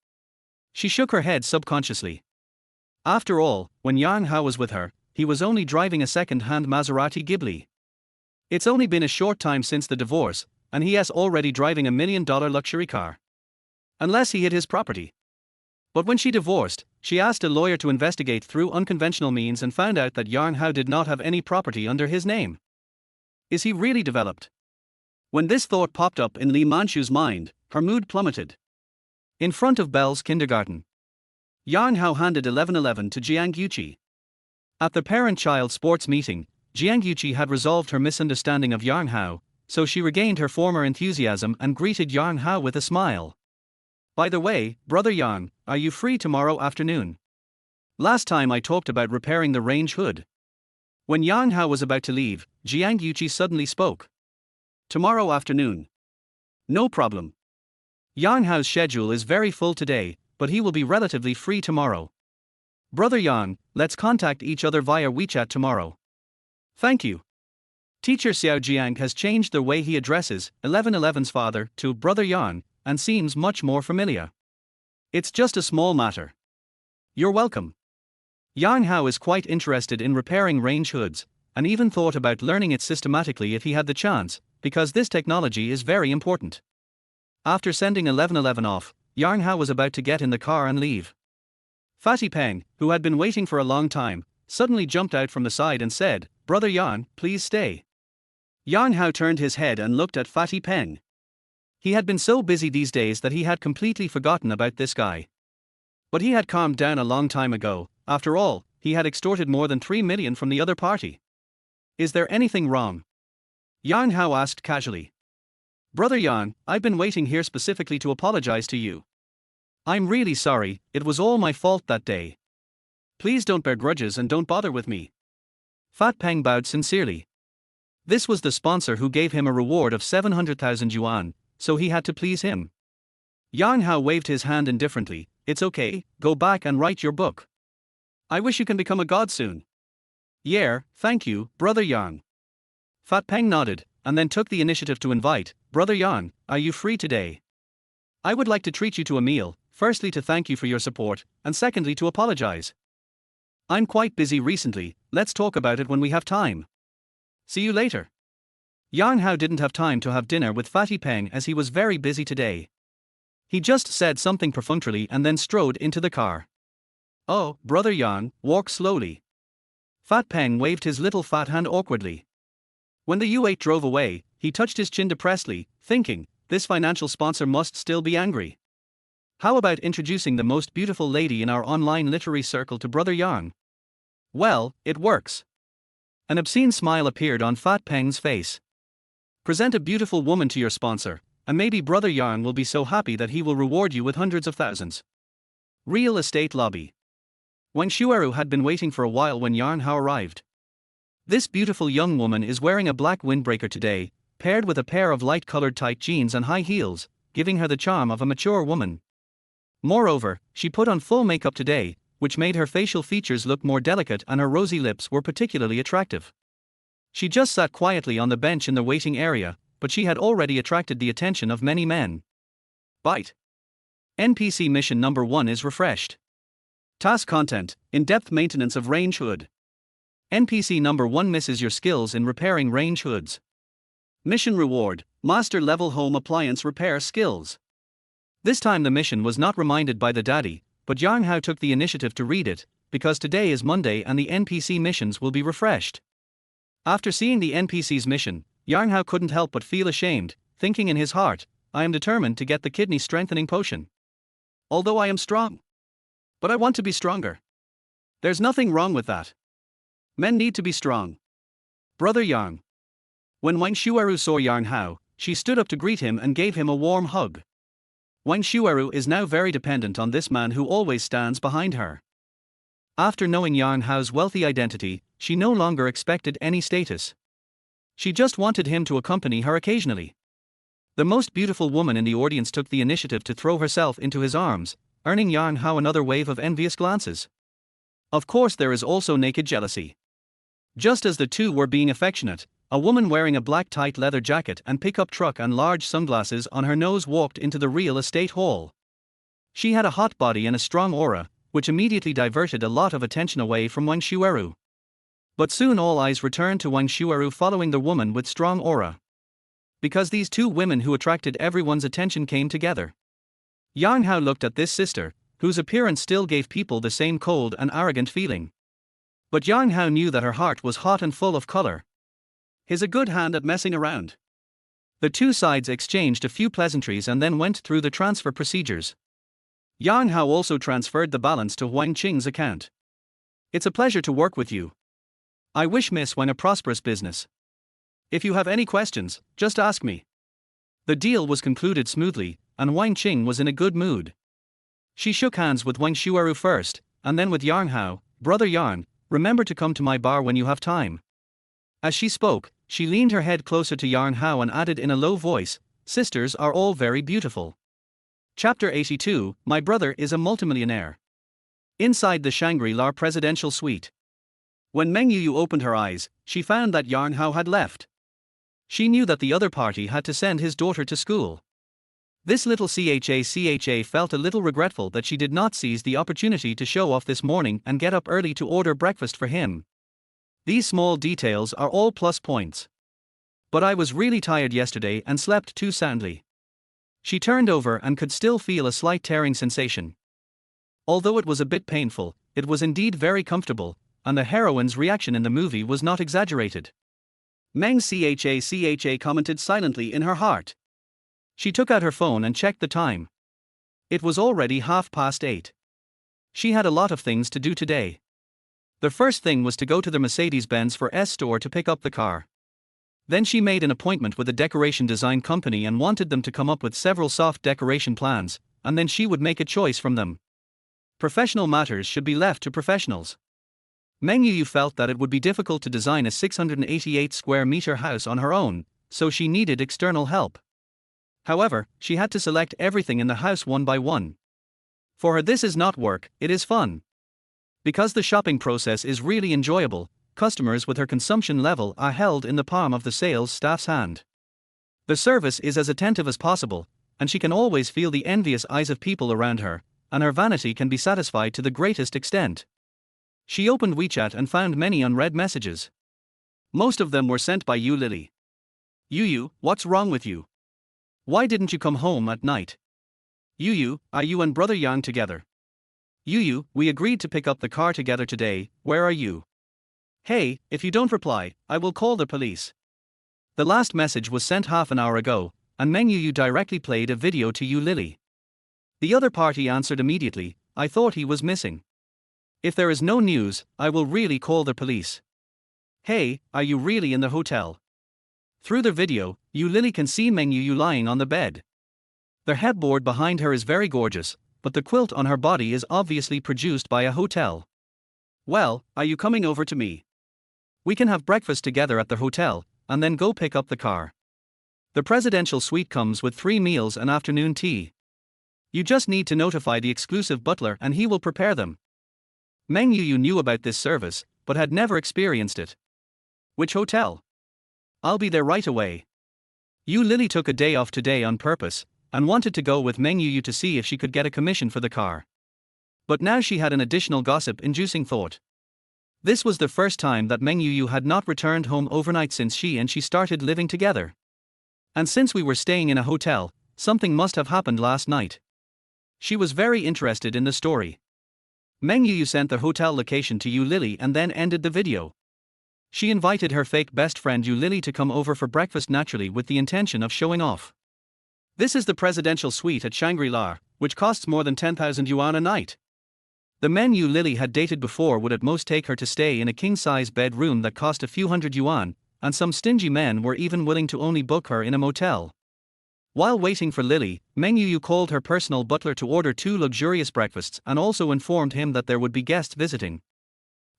She shook her head subconsciously. After all, when Yang Hao was with her, he was only driving a second-hand Maserati Ghibli. It's only been a short time since the divorce, and he is already driving $1 million luxury car. Unless he hid his property. But when she divorced, she asked a lawyer to investigate through unconventional means and found out that Yang Hao did not have any property under his name. Is he really developed? When this thought popped up in Li Manshu's mind, her mood plummeted. In front of Belle's kindergarten, Yang Hao handed 1111 to Jiang Guqi. At the parent-child sports meeting, Jiang Guqi had resolved her misunderstanding of Yang Hao, so she regained her former enthusiasm and greeted Yang Hao with a smile. By the way, Brother Yang, are you free tomorrow afternoon? Last time I talked about repairing the range hood. When Yang Hao was about to leave, Jiang Guqi suddenly spoke. Tomorrow afternoon. No problem. Yang Hao's schedule is very full today, but he will be relatively free tomorrow. Brother Yang, let's contact each other via WeChat tomorrow. Thank you. Teacher Xiao Jiang has changed the way he addresses 1111's father to Brother Yang, and seems much more familiar. It's just a small matter. You're welcome. Yang Hao is quite interested in repairing range hoods, and even thought about learning it systematically if he had the chance, because this technology is very important. After sending 1111 off, Yang Hao was about to get in the car and leave. Fatty Peng, who had been waiting for a long time, suddenly jumped out from the side and said, Brother Yang, please stay. Yang Hao turned his head and looked at Fatty Peng. He had been so busy these days that he had completely forgotten about this guy. But he had calmed down a long time ago. After all, he had extorted more than 3 million from the other party. Is there anything wrong? Yang Hao asked casually. Brother Yang, I've been waiting here specifically to apologize to you. I'm really sorry, it was all my fault that day. Please don't bear grudges and don't bother with me. Fat Peng bowed sincerely. This was the sponsor who gave him a reward of 700,000 yuan, so he had to please him. Yang Hao waved his hand indifferently. It's okay, go back and write your book. I wish you can become a god soon. Yeah, thank you, Brother Yang. Fat Peng nodded, and then took the initiative to invite, Brother Yang, are you free today? I would like to treat you to a meal, firstly to thank you for your support, and secondly to apologize. I'm quite busy recently, let's talk about it when we have time. See you later. Yang Hao didn't have time to have dinner with Fatty Peng as he was very busy today. He just said something perfunctorily and then strode into the car. Oh, Brother Yang, walk slowly. Fat Peng waved his little fat hand awkwardly. When the U8 drove away, he touched his chin depressedly, thinking, this financial sponsor must still be angry. How about introducing the most beautiful lady in our online literary circle to Brother Yang? Well, it works. An obscene smile appeared on Fat Peng's face. Present a beautiful woman to your sponsor, and maybe Brother Yang will be so happy that he will reward you with hundreds of thousands. Real estate lobby. Wang Shueru had been waiting for a while when Yang Hao arrived. This beautiful young woman is wearing a black windbreaker today, paired with a pair of light-colored tight jeans and high heels, giving her the charm of a mature woman. Moreover, she put on full makeup today, which made her facial features look more delicate and her rosy lips were particularly attractive. She just sat quietly on the bench in the waiting area, but she had already attracted the attention of many men. Bite. NPC mission number 1 is refreshed. Task content: in-depth maintenance of range hood. NPC number 1 misses your skills in repairing range hoods. Mission reward: master level home appliance repair skills. This time the mission was not reminded by the daddy, but Jianghan took the initiative to read it, because today is Monday and the NPC missions will be refreshed. After seeing the NPC's mission, Jianghan couldn't help but feel ashamed, thinking in his heart, I am determined to get the kidney strengthening potion. Although I am strong. But I want to be stronger. There's nothing wrong with that. Men need to be strong. Brother Yang. When Wang Shueru saw Yang Hao, she stood up to greet him and gave him a warm hug. Wang Shueru is now very dependent on this man who always stands behind her. After knowing Yang Hao's wealthy identity, she no longer expected any status. She just wanted him to accompany her occasionally. The most beautiful woman in the audience took the initiative to throw herself into his arms, earning Yang Hao another wave of envious glances. Of course, there is also naked jealousy. Just as the two were being affectionate, a woman wearing a black tight leather jacket and pickup truck and large sunglasses on her nose walked into the real estate hall. She had a hot body and a strong aura, which immediately diverted a lot of attention away from Wang Shueru. But soon all eyes returned to Wang Shueru following the woman with strong aura. Because these two women who attracted everyone's attention came together. Yang Hao looked at this sister, whose appearance still gave people the same cold and arrogant feeling. But Yang Hao knew that her heart was hot and full of color. He's a good hand at messing around. The two sides exchanged a few pleasantries and then went through the transfer procedures. Yang Hao also transferred the balance to Huang Qing's account. It's a pleasure to work with you. I wish Miss Wang a prosperous business. If you have any questions, just ask me. The deal was concluded smoothly, and Huang Qing was in a good mood. She shook hands with Wang Shueru first, and then with Yang Hao. Brother Yang, remember to come to my bar when you have time. As she spoke, she leaned her head closer to Yang Hao and added in a low voice, sisters are all very beautiful. Chapter 82, My brother is a multimillionaire. Inside the Shangri-La presidential suite. When Meng Yuyu opened her eyes, she found that Yang Hao had left. She knew that the other party had to send his daughter to school. This little CHA felt a little regretful that she did not seize the opportunity to show off this morning and get up early to order breakfast for him. These small details are all plus points. But I was really tired yesterday and slept too soundly. She turned over and could still feel a slight tearing sensation. Although it was a bit painful, it was indeed very comfortable, and the heroine's reaction in the movie was not exaggerated. Meng Cha commented silently in her heart. She took out her phone and checked the time. It was already 8:30. She had a lot of things to do today. The first thing was to go to the Mercedes-Benz for S store to pick up the car. Then she made an appointment with a decoration design company and wanted them to come up with several soft decoration plans, and then she would make a choice from them. Professional matters should be left to professionals. Meng Yuyu felt that it would be difficult to design a 688 square meter house on her own, so she needed external help. However, she had to select everything in the house one by one. For her, this is not work, it is fun. Because the shopping process is really enjoyable, customers with her consumption level are held in the palm of the sales staff's hand. The service is as attentive as possible, and she can always feel the envious eyes of people around her, and her vanity can be satisfied to the greatest extent. She opened WeChat and found many unread messages. Most of them were sent by Yu Lily. Yuyu, what's wrong with you? Why didn't you come home at night? Yuyu, are you and brother Yang together? Yuyu, we agreed to pick up the car together today, where are you? Hey, if you don't reply, I will call the police. The last message was sent half an hour ago, and Meng Yuyu directly played a video to Yu Lily. The other party answered immediately, I thought he was missing. If there is no news, I will really call the police. Hey, are you really in the hotel? Through the video, Yu Lily can see Meng Yuyu lying on the bed. The headboard behind her is very gorgeous, but the quilt on her body is obviously produced by a hotel. Well, are you coming over to me? We can have breakfast together at the hotel, and then go pick up the car. The presidential suite comes with 3 meals and afternoon tea. You just need to notify the exclusive butler and he will prepare them. Meng Yuyu knew about this service, but had never experienced it. Which hotel? I'll be there right away. Yu Lily took a day off today on purpose, and wanted to go with Meng Yuyu to see if she could get a commission for the car. But now she had an additional gossip-inducing thought. This was the first time that Meng Yuyu had not returned home overnight since she and she started living together. And since we were staying in a hotel, something must have happened last night. She was very interested in the story. Meng Yuyu sent the hotel location to Yu Lily and then ended the video. She invited her fake best friend Yu Lily to come over for breakfast naturally with the intention of showing off. This is the presidential suite at Shangri-La, which costs more than 10,000 yuan a night. The men Yu Lily had dated before would at most take her to stay in a king-size bedroom that cost a few hundred yuan, and some stingy men were even willing to only book her in a motel. While waiting for Lily, Meng Yuyu called her personal butler to order 2 luxurious breakfasts and also informed him that there would be guests visiting.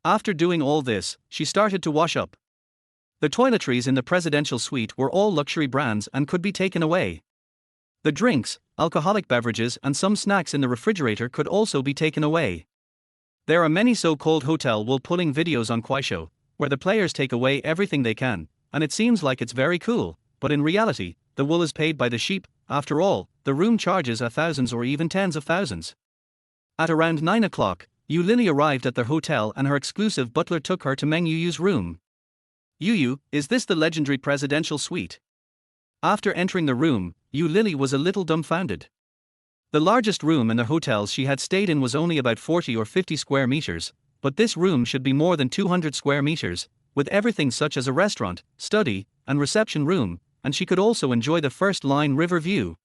After doing all this, she started to wash up. The toiletries in the presidential suite were all luxury brands and could be taken away. The drinks, alcoholic beverages and some snacks in the refrigerator could also be taken away. There are many so-called hotel wool-pulling videos on Kuaishou, where the players take away everything they can, and it seems like it's very cool, but in reality, the wool is paid by the sheep. After all, the room charges are thousands or even tens of thousands. At around 9 o'clock, Yu Lily arrived at their hotel and her exclusive butler took her to Meng Yuyu's room. Yuyu, is this the legendary presidential suite? After entering the room, Yu Lily was a little dumbfounded. The largest room in the hotels she had stayed in was only about 40 or 50 square meters, but this room should be more than 200 square meters, with everything such as a restaurant, study, and reception room, and she could also enjoy the first-line river view.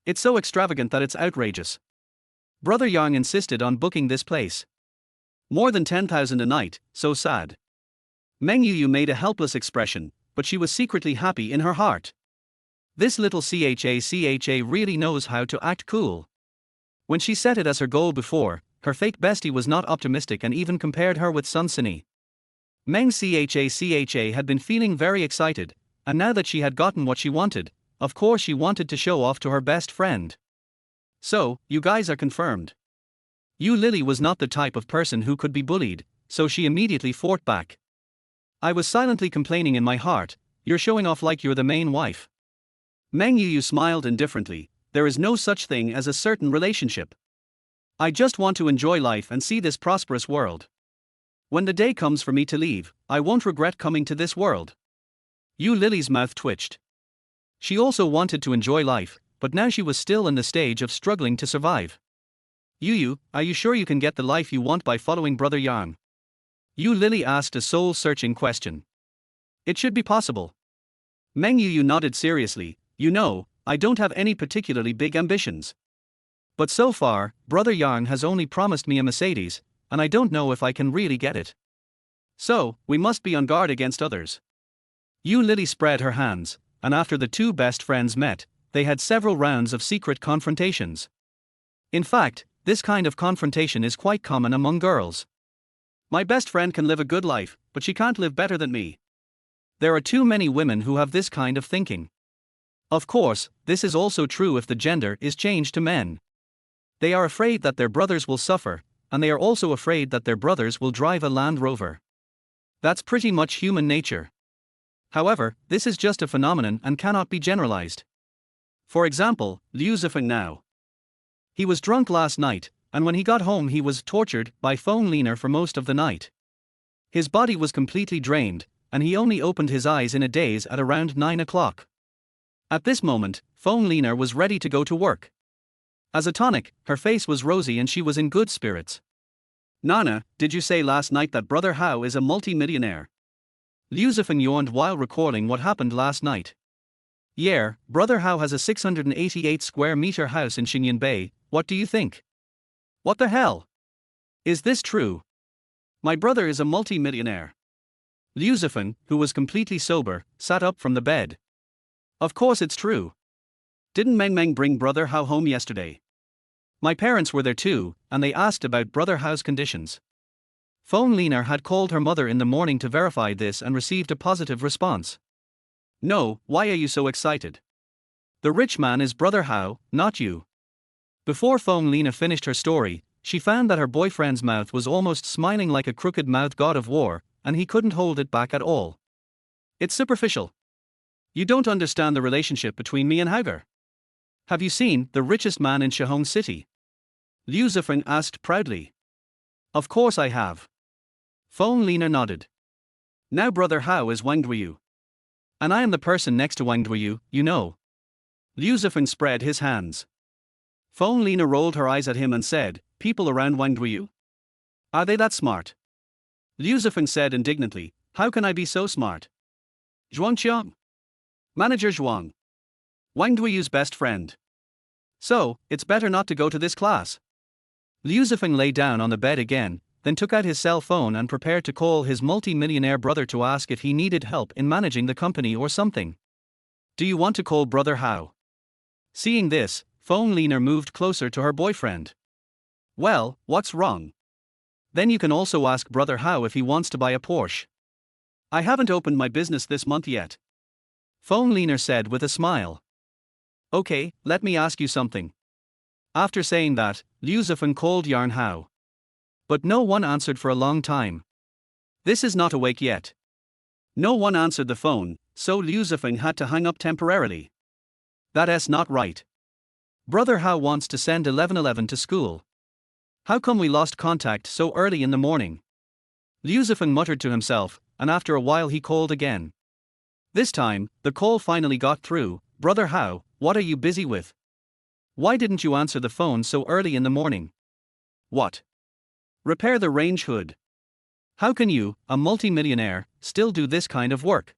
It's so extravagant that it's outrageous. Brother Yang insisted on booking this place. More than 10,000 a night, so sad. Meng Yuyu made a helpless expression, but she was secretly happy in her heart. This little CHA really knows how to act cool. When she set it as her goal before, her fake bestie was not optimistic and even compared her with Sun Sini. Meng CHA had been feeling very excited, and now that she had gotten what she wanted, of course she wanted to show off to her best friend. So, you guys are confirmed. Yu Lily was not the type of person who could be bullied, so she immediately fought back. I was silently complaining in my heart, you're showing off like you're the main wife. Meng Yuyu smiled indifferently, there is no such thing as a certain relationship. I just want to enjoy life and see this prosperous world. When the day comes for me to leave, I won't regret coming to this world. Yu Lily's mouth twitched. She also wanted to enjoy life, but now she was still in the stage of struggling to survive. Yuyu, are you sure you can get the life you want by following Brother Yang? Yu Lily asked a soul-searching question. It should be possible. Meng Yuyu nodded seriously, you know, I don't have any particularly big ambitions. But so far, Brother Yang has only promised me a Mercedes, and I don't know if I can really get it. So, we must be on guard against others. Yu Lily spread her hands, and after the 2 best friends met, they had several rounds of secret confrontations. In fact, this kind of confrontation is quite common among girls. My best friend can live a good life, but she can't live better than me. There are too many women who have this kind of thinking. Of course, this is also true if the gender is changed to men. They are afraid that their brothers will suffer, and they are also afraid that their brothers will drive a Land Rover. That's pretty much human nature. However, this is just a phenomenon and cannot be generalized. For example, Liu Zifeng now. He was drunk last night, and when he got home he was tortured by phone leaner for most of the night. His body was completely drained, and he only opened his eyes in a daze at around 9 o'clock. At this moment, phone leaner was ready to go to work. As a tonic, her face was rosy and she was in good spirits. Nana, did you say last night that Brother Hao is a multi-millionaire? Liu Zifeng yawned while recalling what happened last night. Yeah, Brother Hao has a 688 square meter house in Xingyan Bay, what do you think? What the hell? Is this true? My brother is a multi-millionaire. Liu Zifeng, who was completely sober, sat up from the bed. Of course it's true. Didn't Meng Meng bring Brother Hao home yesterday? My parents were there too, and they asked about Brother Hao's conditions. Phone Lena had called her mother in the morning to verify this and received a positive response. No, why are you so excited? The rich man is Brother Hao, not you. Before Feng Lina finished her story, she found that her boyfriend's mouth was almost smiling like a crooked-mouthed god of war, and he couldn't hold it back at all. It's superficial. You don't understand the relationship between me and Hauger. Have you seen the richest man in Shihong City? Liu Zifeng asked proudly. Of course I have. Feng Lina nodded. Now Brother Hao is Wang Duyu. And I am the person next to Wang Duyu, you know. Liu Zifeng spread his hands. Feng Lina rolled her eyes at him and said, people around Wang Duyu? Are they that smart? Liu Zifeng said indignantly, how can I be so smart? Zhuang Qiang. Manager Zhuang. Wang Duyu's best friend. So, it's better not to go to this class. Liu Zifeng lay down on the bed again, then took out his cell phone and prepared to call his multi-millionaire brother to ask if he needed help in managing the company or something. Do you want to call Brother Hao? Seeing this, Feng Lina moved closer to her boyfriend. Well, what's wrong? Then you can also ask Brother Hao if he wants to buy a Porsche. I haven't opened my business this month yet. Feng Lina said with a smile. Okay, let me ask you something. After saying that, Liu Zifeng called Yarn Hao. But no one answered for a long time. This is not awake yet. No one answered the phone, so Liu Zifeng had to hang up temporarily. That's not right. Brother Hao wants to send 1111 to school. How come we lost contact so early in the morning? Liu Zifeng muttered to himself, and after a while he called again. This time, the call finally got through. Brother Hao, what are you busy with? Why didn't you answer the phone so early in the morning? What? Repair the range hood. How can you, a multi-millionaire, still do this kind of work?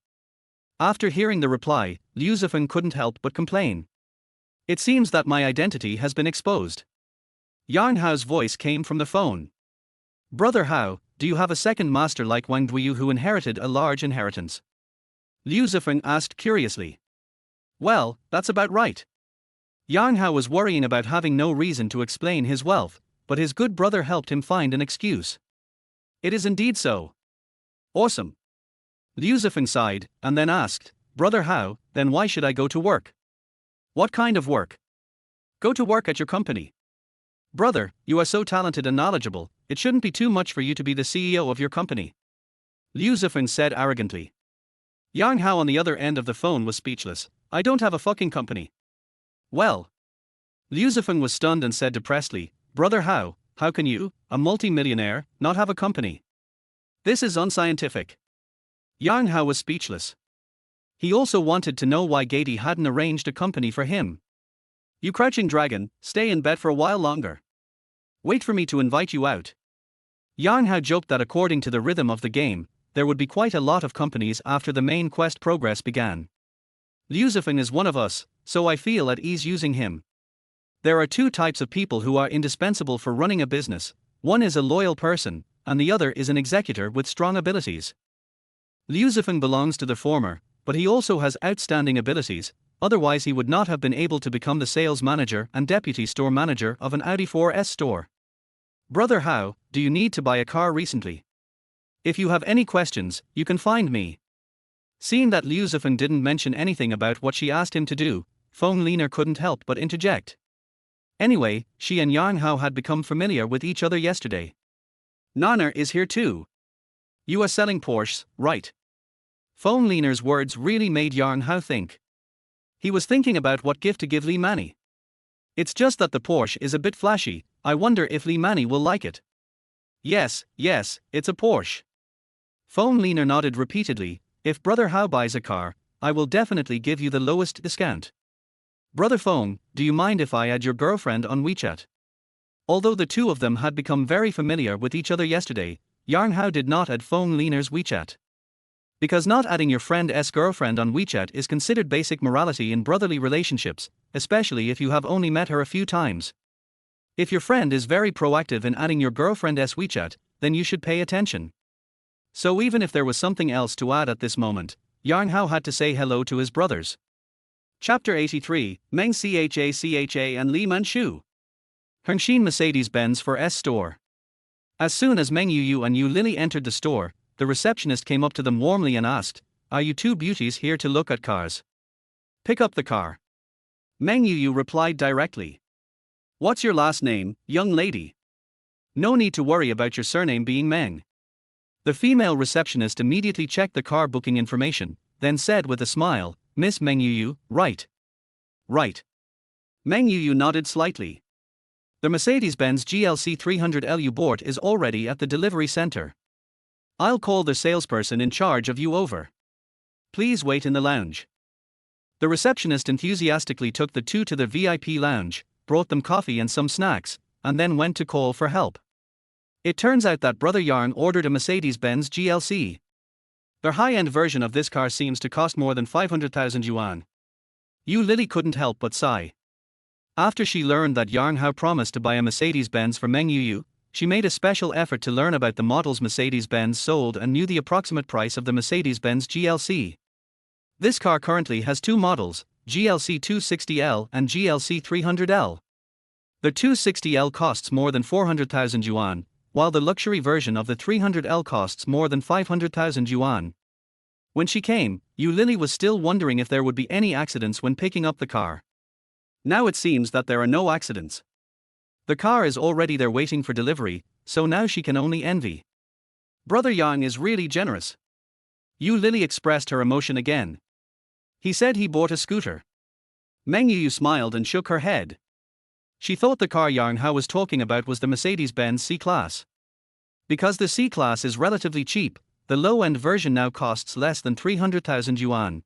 After hearing the reply, Liu Zifeng couldn't help but complain. It seems that my identity has been exposed. Yarn Hao's voice came from the phone. Brother Hao, do you have a second master like Wang Duyu who inherited a large inheritance? Liu Zifeng asked curiously. Well, that's about right. Yarn Hao was worrying about having no reason to explain his wealth, but his good brother helped him find an excuse. It is indeed so. Awesome. Liu Zifeng sighed, and then asked, Brother Hao, then why should I go to work? What kind of work? Go to work at your company. Brother, you are so talented and knowledgeable, it shouldn't be too much for you to be the CEO of your company. Liu Zifeng said arrogantly. Yarn Hao on the other end of the phone was speechless. I don't have a fucking company. Well. Liu Zifeng was stunned and said depressedly, Brother Hao, how can you, a multi-millionaire, not have a company? This is unscientific. Yarn Hao was speechless. He also wanted to know why Gady hadn't arranged a company for him. You crouching dragon, stay in bed for a while longer. Wait for me to invite you out. Yarn Hao joked that according to the rhythm of the game, there would be quite a lot of companies after the main quest progress began. Liu Zifeng is one of us, so I feel at ease using him. There are two types of people who are indispensable for running a business. One is a loyal person, and the other is an executor with strong abilities. Liu Zifeng belongs to the former, but he also has outstanding abilities, otherwise he would not have been able to become the sales manager and deputy store manager of an Audi 4S store. Brother Hao, do you need to buy a car recently? If you have any questions, you can find me. Seeing that Liu Zifeng didn't mention anything about what she asked him to do, Feng Lina couldn't help but interject. Anyway, she and Yarn Hao had become familiar with each other yesterday. Nana is here too. You are selling Porsches, right? Feng Lina's words really made Yarn Hao think. He was thinking about what gift to give Li Mani. It's just that the Porsche is a bit flashy. I wonder if Li Mani will like it. Yes, it's a Porsche. Feng Lina nodded repeatedly. If Brother Hao buys a car, I will definitely give you the lowest discount. Brother Feng, do you mind if I add your girlfriend on WeChat? Although the two of them had become very familiar with each other yesterday, Yarn Hao did not add Feng Lina's WeChat. Because not adding your friend's girlfriend on WeChat is considered basic morality in brotherly relationships, especially if you have only met her a few times. If your friend is very proactive in adding your girlfriend's WeChat, then you should pay attention. So even if there was something else to add at this moment, Yarn Hao had to say hello to his brothers. Chapter 83, Meng Cha and Li Manshu. Hengshin Mercedes-Benz for S store. As soon as Meng Yuyu and Yu Lily entered the store, the receptionist came up to them warmly and asked, are you two beauties here to look at cars? Pick up the car. Meng Yu replied directly. What's your last name, young lady? No need to worry about your surname being Meng. The female receptionist immediately checked the car booking information, then said with a smile, Miss Meng Yu, right? Right. Meng Yu nodded slightly. The Mercedes-Benz GLC 300L you bought is already at the delivery center. I'll call the salesperson in charge of you over. Please wait in the lounge. The receptionist enthusiastically took the two to the VIP lounge, brought them coffee and some snacks, and then went to call for help. It turns out that Brother Yang ordered a Mercedes-Benz GLC. Their high-end version of this car seems to cost more than 500,000 yuan. Yu Lily couldn't help but sigh. After she learned that Yang Hao promised to buy a Mercedes-Benz for Meng Yu, she made a special effort to learn about the models Mercedes-Benz sold and knew the approximate price of the Mercedes-Benz GLC. This car currently has two models, GLC 260L and GLC 300L. The 260L costs more than 400,000 yuan, while the luxury version of the 300L costs more than 500,000 yuan. When she came, Yu Lily was still wondering if there would be any accidents when picking up the car. Now it seems that there are no accidents. The car is already there waiting for delivery, so now she can only envy. Brother Yang is really generous. Yu Lily expressed her emotion again. He said he bought a scooter. Meng Yu smiled and shook her head. She thought the car Yang Hao was talking about was the Mercedes-Benz C-Class. Because the C-Class is relatively cheap, the low-end version now costs less than 300,000 yuan.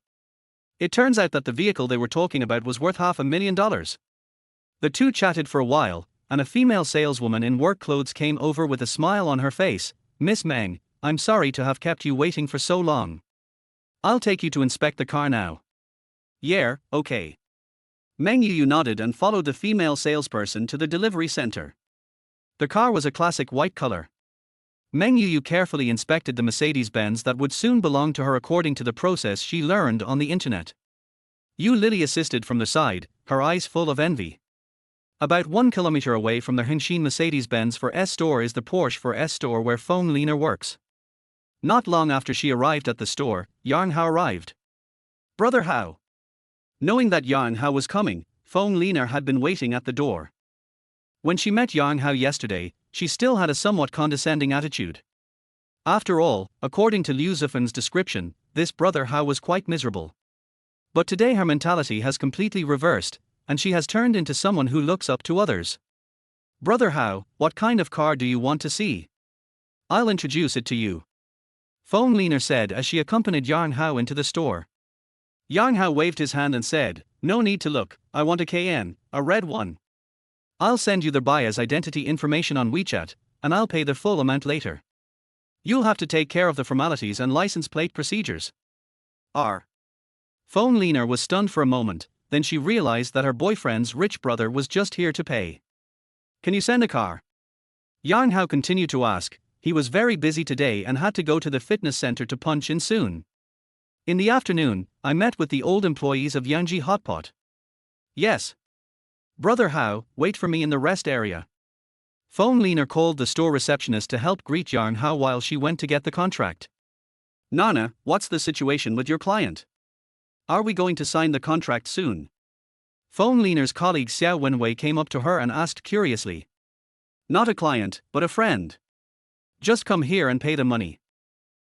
It turns out that the vehicle they were talking about was worth $500,000. The two chatted for a while, and a female saleswoman in work clothes came over with a smile on her face. Miss Meng, I'm sorry to have kept you waiting for so long. I'll take you to inspect the car now. Yeah, okay. Meng Yu nodded and followed the female salesperson to the delivery center. The car was a classic white color. Meng Yu carefully inspected the Mercedes-Benz that would soon belong to her according to the process she learned on the internet. Yu Lily assisted from the side, her eyes full of envy. About 1 kilometer away from the Hengxin Mercedes-Benz for S store is the Porsche for S store where phone leaner works. Not long after she arrived at the store, Yang Hao arrived. Brother Hao. Knowing that Yang Hao was coming, phone leaner had been waiting at the door. When she met Yang Hao yesterday, she still had a somewhat condescending attitude. After all, according to Liu Zifan's description, this brother Hao was quite miserable. But today her mentality has completely reversed, and she has turned into someone who looks up to others. Brother Hao, what kind of car do you want to see? I'll introduce it to you. Phone leaner said as she accompanied Yang Hao into the store. Yang Hao waved his hand and said, no need to look, I want a KN, a red one. I'll send you the buyer's identity information on WeChat, and I'll pay the full amount later. You'll have to take care of the formalities and license plate procedures. Phone leaner was stunned for a moment, then she realized that her boyfriend's rich brother was just here to pay. Can you send a car? Yang Hao continued to ask. He was very busy today and had to go to the fitness center to punch in soon. In the afternoon, I met with the old employees of Yangji Hotpot. Yes. Brother Hao, wait for me in the rest area. Phone leaner called the store receptionist to help greet Yang Hao while she went to get the contract. Nana, what's the situation with your client? Are we going to sign the contract soon? Phone leaner's colleague Xiao Wenwei came up to her and asked curiously. Not a client, but a friend. Just come here and pay the money.